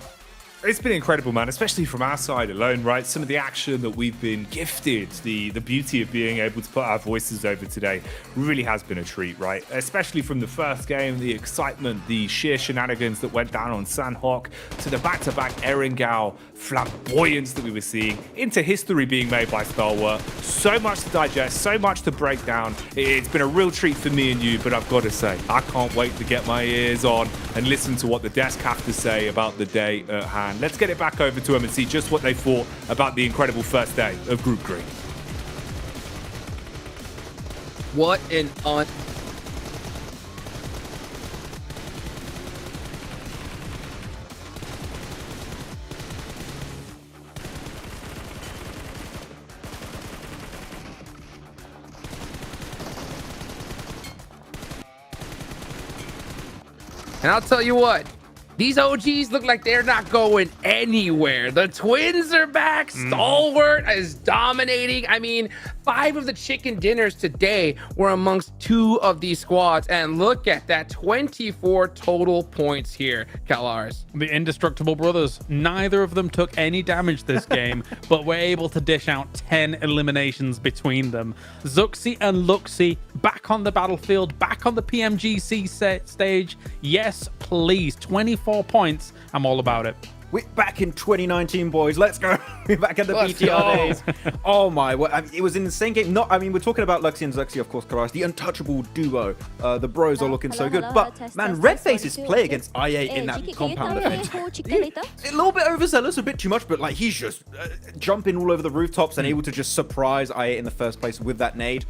It's been incredible, man, especially from our side alone, right? Some of the action that we've been gifted, the beauty of being able to put our voices over today really has been a treat, right? Especially from the first game, the excitement, the sheer shenanigans that went down on Sanhok, to the back-to-back Erengao flamboyance that we were seeing, into history being made by Stalwart. So much to digest, so much to break down. It's been a real treat for me and you, but I've got to say, I can't wait to get my ears on and listen to what the desk have to say about the day at hand. Let's get it back over to them and see just what they thought about the incredible first day of Group Green. What an And I'll tell you what, these OGs look like they're not going anywhere. The twins are back. Stalwart is dominating. I mean, 5 of the chicken dinners today were amongst 2 of these squads. And look at that, 24 total points here, Kalars. The indestructible brothers, neither of them took any damage this game, but were able to dish out 10 eliminations between them. Zuxi and Luxi back on the battlefield, back on the PMGC stage. Yes, please, 24 points. I'm all about it. We're back in 2019, boys. Let's go. We're back at the Let's BTR go. days. Oh my, it was in the same game. Not, I mean, we're talking about Luxi and Zuxi, of course, Karas, the untouchable duo. The bros are looking so good. But man, Redface's play against IA in that compound defense, a little bit overzealous, a bit too much, but like he's just jumping all over the rooftops and able to just surprise IA in the first place with that nade.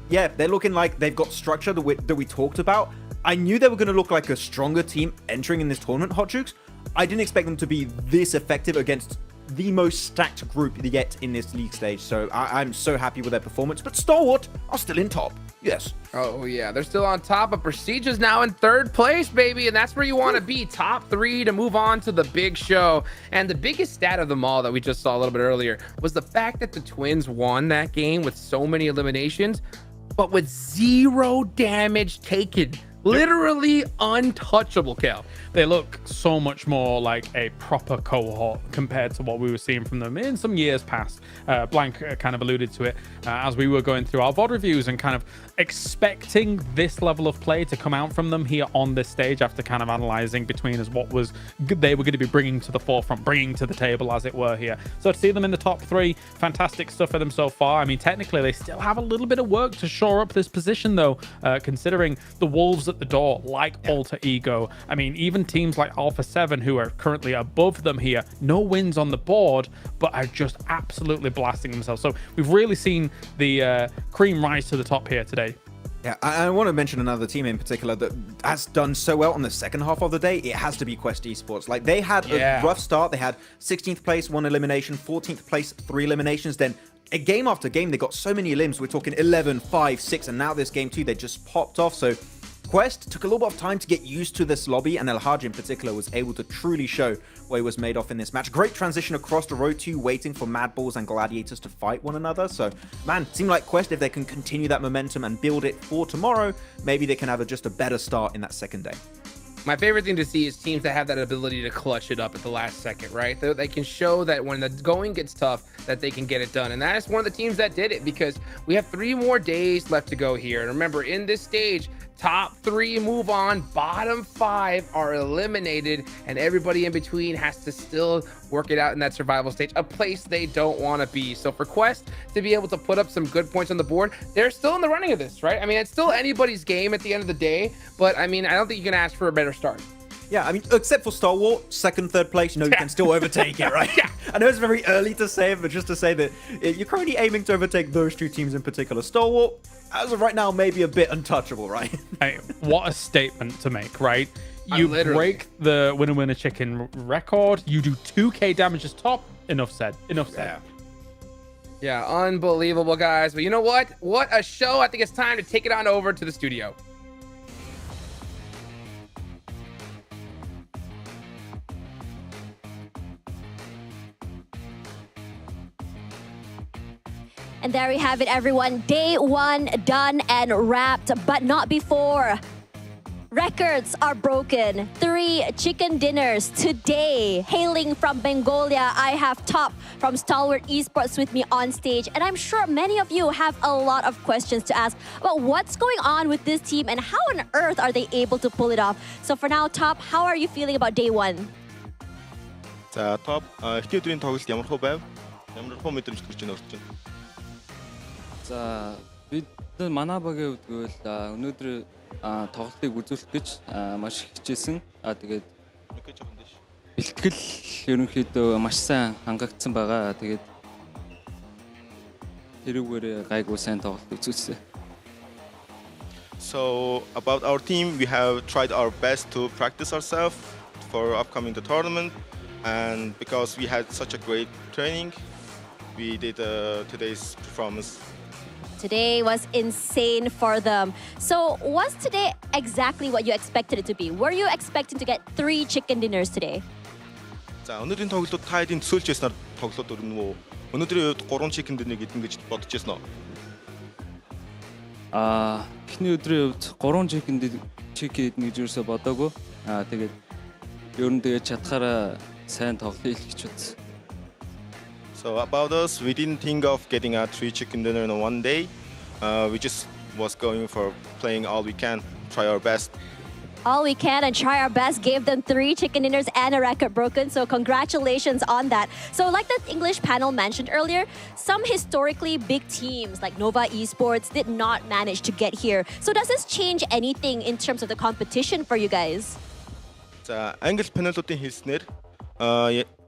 Yeah, they're looking like they've got structure that we talked about. I knew they were going to look like a stronger team entering in this tournament, Hot Jukes. I didn't expect them to be this effective against the most stacked group yet in this league stage. So I'm so happy with their performance. But Stalwart are still in top. Yes. Oh, yeah. They're still on top, but Prestige's now in 3rd place, baby. And that's where you want to be. Top 3 to move on to the big show. And the biggest stat of them all that we just saw a little bit earlier was the fact that the Twins won that game with so many eliminations, but with 0 damage taken. Literally untouchable, Cal. They look so much more like a proper cohort compared to what we were seeing from them in some years past. Blank kind of alluded to it as we were going through our VOD reviews and kind of expecting this level of play to come out from them here on this stage after kind of analyzing between us what was they were going to be bringing to the forefront, bringing to the table, as it were, here. So to see them in the top 3, fantastic stuff for them so far. I mean, technically, they still have a little bit of work to shore up this position, though, considering the wolves at the door, like Alter Ego. I mean, even teams like Alpha 7, who are currently above them here, no wins on the board, but are just absolutely blasting themselves. So we've really seen the cream rise to the top here today. Yeah, I want to mention another team in particular that has done so well on the second half of the day. It has to be Quest Esports. Like, they had a rough start. They had 16th place, 1 elimination, 14th place, 3 eliminations. Then a game after game, they got so many elims. We're talking 11, 5, 6, and now this game too, they just popped off. So Quest took a little bit of time to get used to this lobby, and El Haj in particular was able to truly show what he was made of in this match. Great transition across the road too, waiting for Mad Balls and Gladiators to fight one another. So, man, seemed like Quest, if they can continue that momentum and build it for tomorrow, maybe they can have just a better start in that second day. My favorite thing to see is teams that have that ability to clutch it up at the last second, right? They can show that when the going gets tough, that they can get it done. And that is one of the teams that did it, because we have 3 more days left to go here. And remember, in this stage, top 3 move on, bottom 5 are eliminated, and everybody in between has to still work it out in that survival stage, a place they don't want to be. So for Quest to be able to put up some good points on the board, they're still in the running of this, right? I mean, it's still anybody's game at the end of the day, but I mean, I don't think you can ask for a better start. Yeah, I mean, except for Star Wars, second, third place, you can still overtake it, right? Yeah. I know it's very early to say it, but just to say that you're currently aiming to overtake those two teams in particular. Star Wars, as of right now, maybe a bit untouchable, right? Hey, what a statement to make, right? You Literally. break the winner chicken record. You do 2k damage as top. Enough said. Enough said. Yeah, unbelievable, guys. But you know what? What a show. I think it's time to take it on over to the studio. And there we have it, everyone. Day 1 done and wrapped, but not before. Records are broken. 3 chicken dinners today. Hailing from Mongolia, I have Top from Stalwart Esports with me on stage. And I'm sure many of you have a lot of questions to ask about what's going on with this team and how on earth are they able to pull it off. So for now, Top, how are you feeling about day 1? За топ эхний өдрийн тоглолт ямар хөө байв? Ямар хөө мэдрэмж төрж байна өрч байна. За бид манай багийн хувьд гэвэл өнөөдөр тоглолтыг үзүүлэх гэж маш их хичээсэн. Тэгээд бэлтгэл ерөнхийдөө маш сайн хангагдсан байгаа. Тэгээд тэрүүгээр гайгүй сайн тоглолт үзүүлсэн. So about our team, we have tried our best to practice ourselves for upcoming the tournament, and because we had such a great training, we did today's performance. Today was insane for them. So was today exactly what you expected it to be? Were you expecting to get 3 chicken dinners today? За өнөөдрийн тоглолтод та хэдийн төсөөлж яснаар тоглолт өрнө үү? Өнөөдрийн үед 3 chicken dinner гэдэг ингэж бодож яснаа. Эхний өдрийн хувьд 3 chicken гэж юусоо бодоогүй. Тэгээд ер нь тэгээд чадхаараа сайн тоглоё гэж үзсэн. So about us, we didn't think of getting a 3 chicken dinner in one day. We just was going for playing all we can, try our best. All we can and try our best gave them 3 chicken dinners and a record broken. So congratulations on that. So like the English panel mentioned earlier, some historically big teams like Nova Esports did not manage to get here. So does this change anything in terms of the competition for you guys? За англи панелуудын хэлснээр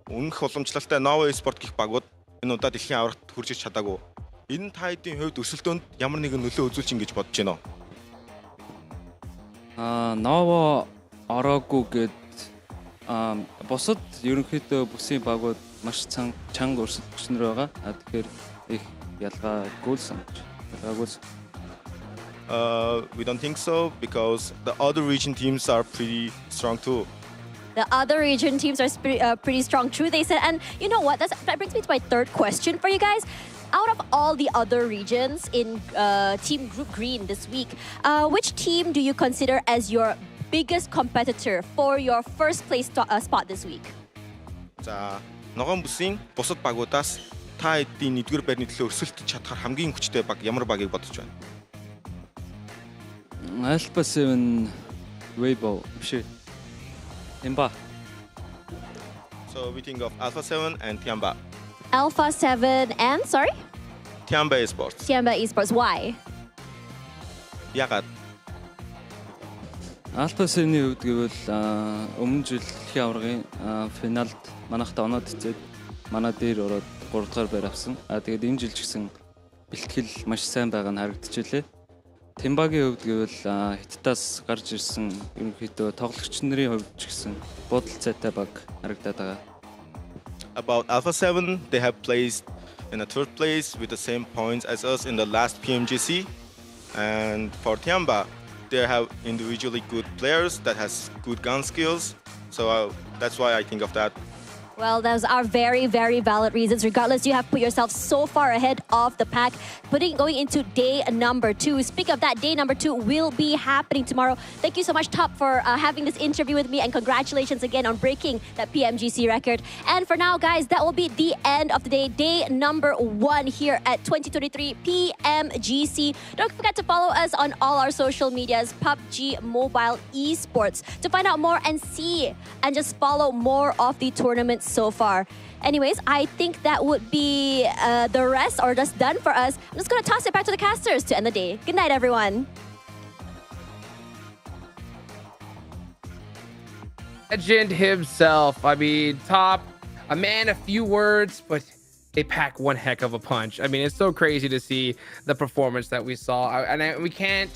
өмнөх уламжлалтай Nova Esports гэх багууд энэ удаа дэлхийн аврагт хүрч иж чадаагүй. Энэ та хэдийн хувьд өсөлтөнд ямар нэгэн нөлөө үзүүлж ин гэж бодож байна уу? Nova ороогүй гэд бусад ерөнхийдөө бүсийн багууд маш чанга өрсөлдөгчнөр байгаа. Тэгэхээр их ялгаагүй санаж. We don't think so because the other region teams are pretty strong too. The other region teams are pretty strong, true, they said. And you know what? That brings me to my third question for you guys. Out of all the other regions in Team Group Green this week, which team do you consider as your biggest competitor for your first place spot this week? За ногоон бүсийн бусад багуудаас та хэдийн 1-р байрны төлөө өрсөлдөж чадхаар хамгийн хүчтэй баг ямар багийг бодож байна? Alpha 7 Weibo биш. Tiamba. So we think of Alpha 7 and Tiamba. Alpha 7 and, sorry? Tiamba Esports. Tiamba Esports. Why? Ягаад? Alpha 7-ийн хувьд гэвэл өмнө жил дэлхийн аваргын финалд манайхтай оноод цэцээд манай дээр ороод 3 дахь байр авсан. Тэгээд энэ жил ч гэсэн бэлтгэл маш сайн байгаа нь харагдчихлээ. Тимбагийн хувьд гэвэл Хятадаас гарч ирсэн ерөнхийдөө тоглогч нарын хувьд ч гэсэн бодолцоотой баг харагдаад байгаа. About Alpha 7, they have placed in a 3rd place with the same points as us in the last PMGC. And for Tiamba, they have individually good players that has good gun skills. So that's why I think of that. Well, those are very, very valid reasons. Regardless, you have put yourself so far ahead of the pack, going into day number 2. Speaking of that, day number 2 will be happening tomorrow. Thank you so much, Top, for having this interview with me, and congratulations again on breaking that PMGC record. And for now, guys, that will be the end of the day, day number 1 here at 2023 PMGC. Don't forget to follow us on all our social medias, PubG Mobile Esports, to find out more and see and just follow more of the tournament so far. Anyways, I think that would be the rest, or just done for us. I'm just going to toss it back to the casters to end the day. Good night, everyone. legend himself. I mean, top, a man, a few words, but they pack one heck of a punch. I mean, it's so crazy to see the performance that we saw. We can't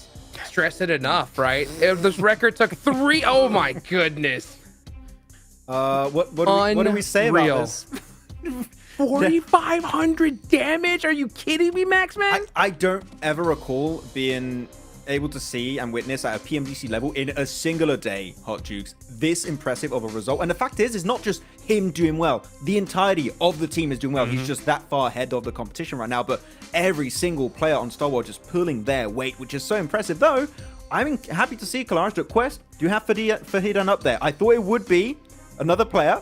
stress it enough, right? This record took 3. Oh my goodness. What do we say about this? 4,500 damage? Are you kidding me, Max, man? I don't ever recall being able to see and witness at a PMGC level in a singular day, Hot Jukes, this impressive of a result. And the fact is, it's not just him doing well. The entirety of the team is doing well. He's just that far ahead of the competition right now. But every single player on Star Wars just pulling their weight, which is so impressive. Though, I'm happy to see, Kalash, that Quest do have Fahidan up there. I thought it would be another player.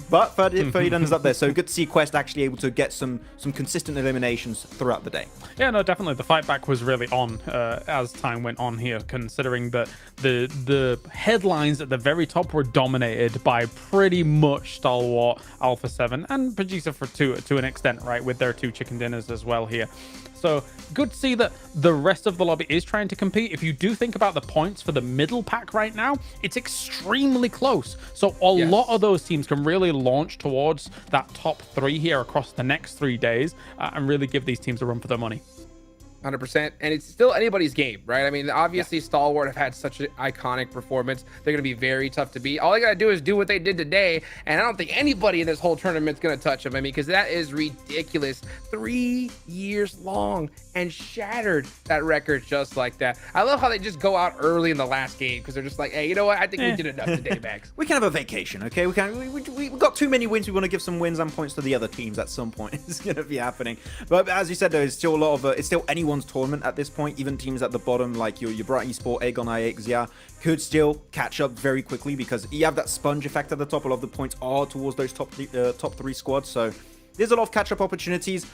But Fahidan is up there, so good to see Quest actually able to get some consistent eliminations throughout the day. Yeah, no, definitely. The fight back was really on as time went on here, considering that the headlines at the very top were dominated by pretty much Stalwart, Alpha 7, and PMGC to an extent, right, with their 2 chicken dinners as well here. So good to see that the rest of the lobby is trying to compete. If you do think about the points for the middle pack right now, it's extremely close. So a lot of those teams can really launch towards that top 3 here across the next 3 days and really give these teams a run for their money. 100%, and it's still anybody's game, right? I mean, obviously Stalwart have had such an iconic performance. They're going to be very tough to beat. All they got to do is do what they did today, and I don't think anybody in this whole tournament's going to touch them. I mean, because that is ridiculous. 3 years long and shattered that record just like that. I love how they just go out early in the last game because they're just like, hey, you know what? I think we did enough today, Max. We can have a vacation, okay? We got too many wins. We want to give some wins and points to the other teams at some point. It's going to be happening. But as you said, though, it's still a lot of it's still anyone's tournament at this point. Even teams at the bottom like your Bright Esport, Aegon IX, could still catch up very quickly because you have that sponge effect at the top. A lot of the points are towards those top 3 squads, so there's a lot of catch-up opportunities.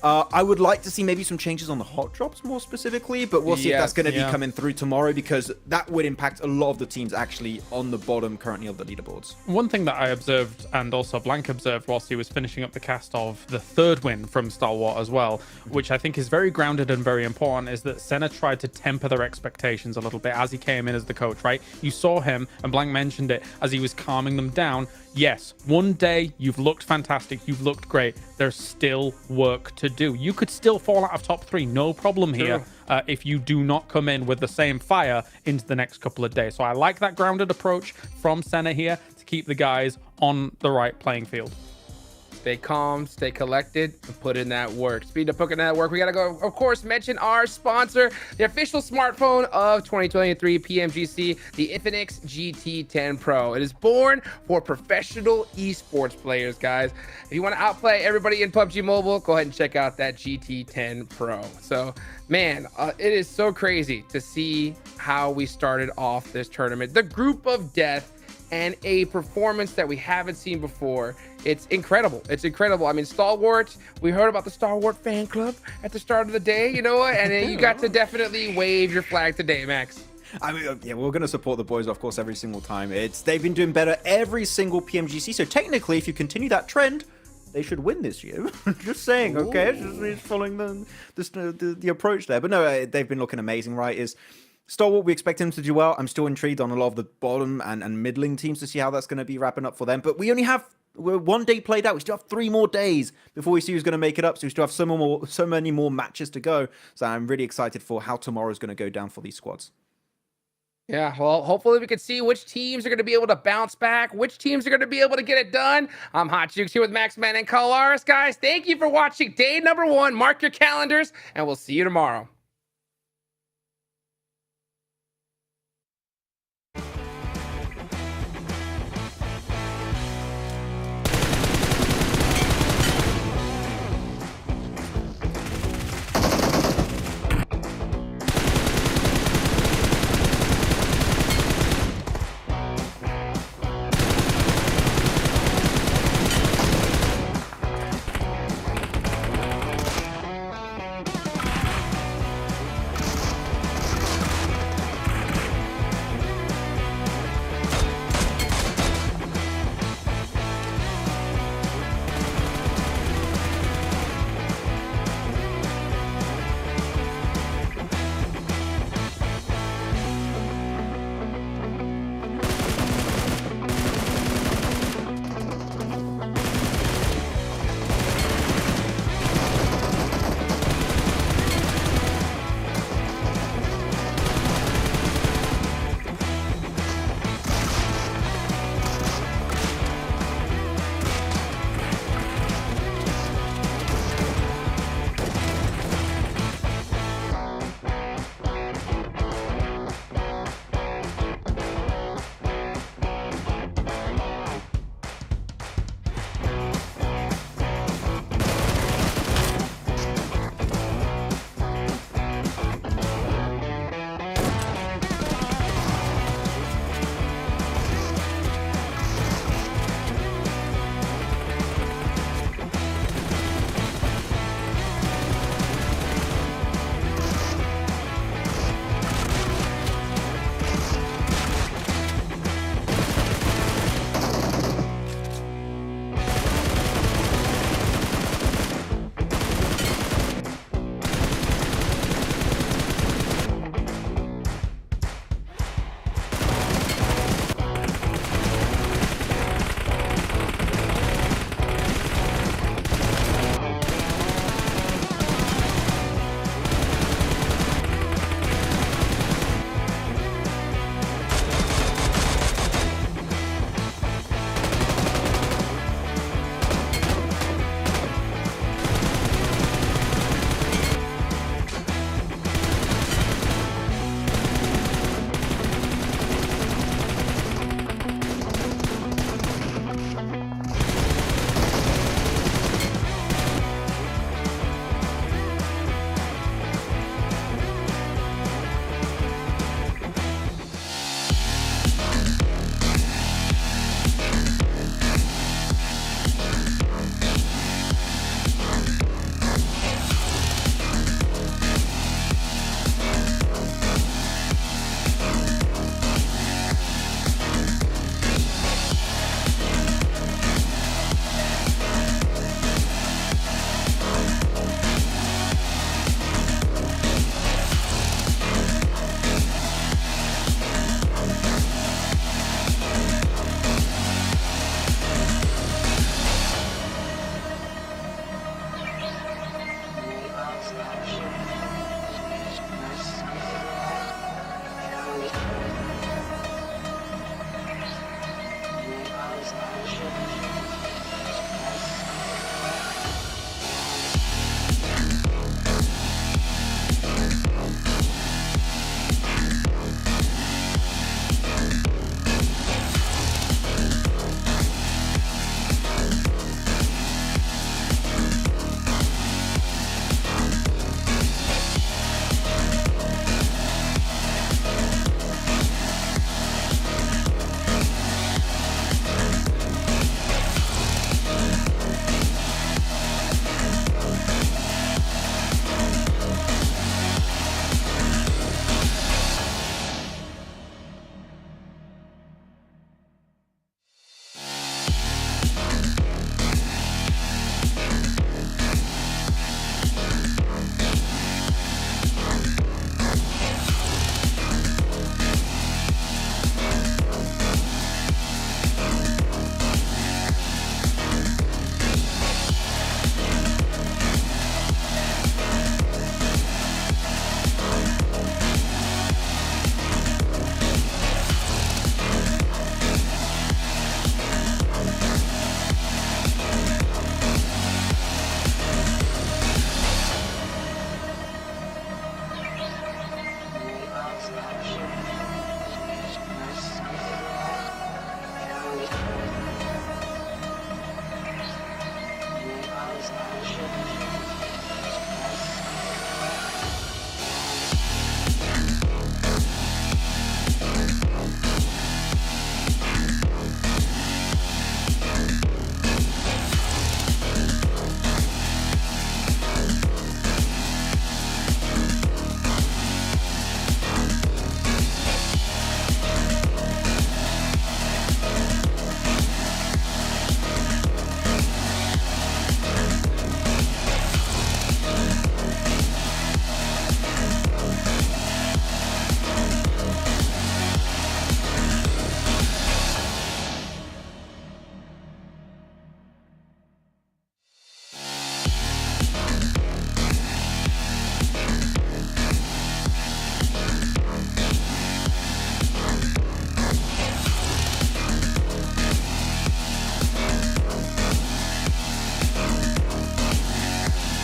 I would like to see maybe some changes on the hot drops more specifically, but we'll see if that's going to be coming through tomorrow because that would impact a lot of the teams actually on the bottom currently of the leaderboards. One thing that I observed and also Blank observed whilst he was finishing up the cast of the 3rd win from Stalwart as well, which I think is very grounded and very important, is that Senna tried to temper their expectations a little bit as he came in as the coach, right? You saw him, and Blank mentioned it, as he was calming them down. Yes, one day you've looked fantastic, you've looked great. There's still work to do. You could still fall out of top 3, no problem here, if you do not come in with the same fire into the next couple of days. So I like that grounded approach from Senna here to keep the guys on the right playing field. Stay calm, stay collected, and put in that work. Speed of putting in that work. We got to go, of course, mention our sponsor, the official smartphone of 2023 PMGC, the Infinix GT10 Pro. It is born for professional esports players, guys. If you want to outplay everybody in PUBG Mobile, go ahead and check out that GT10 Pro. So, man, it is so crazy to see how we started off this tournament. The group of death and a performance that we haven't seen before. It's incredible. It's incredible. I mean, Stalwart, we heard about the Stalwart fan club at the start of the day, you know what? And then you got to definitely wave your flag today, Max. I mean, yeah, we're going to support the boys, of course, every single time. They've been doing better every single PMGC. So technically, if you continue that trend, they should win this year. Just saying, okay? Just following the approach there. But no, they've been looking amazing, right? Stalwart, we expect him to do well. I'm still intrigued on a lot of the bottom and middling teams to see how that's going to be wrapping up for them. But we're 1 day played out. We still have 3 more days before we see who's going to make it up. So we still have so many more matches to go. So I'm really excited for how tomorrow's going to go down for these squads. Yeah, well, hopefully we can see which teams are going to be able to bounce back, which teams are going to be able to get it done. I'm Hot Jukes here with Maxman and Kalaris, guys. Thank you for watching day number 1. Mark your calendars, and we'll see you tomorrow.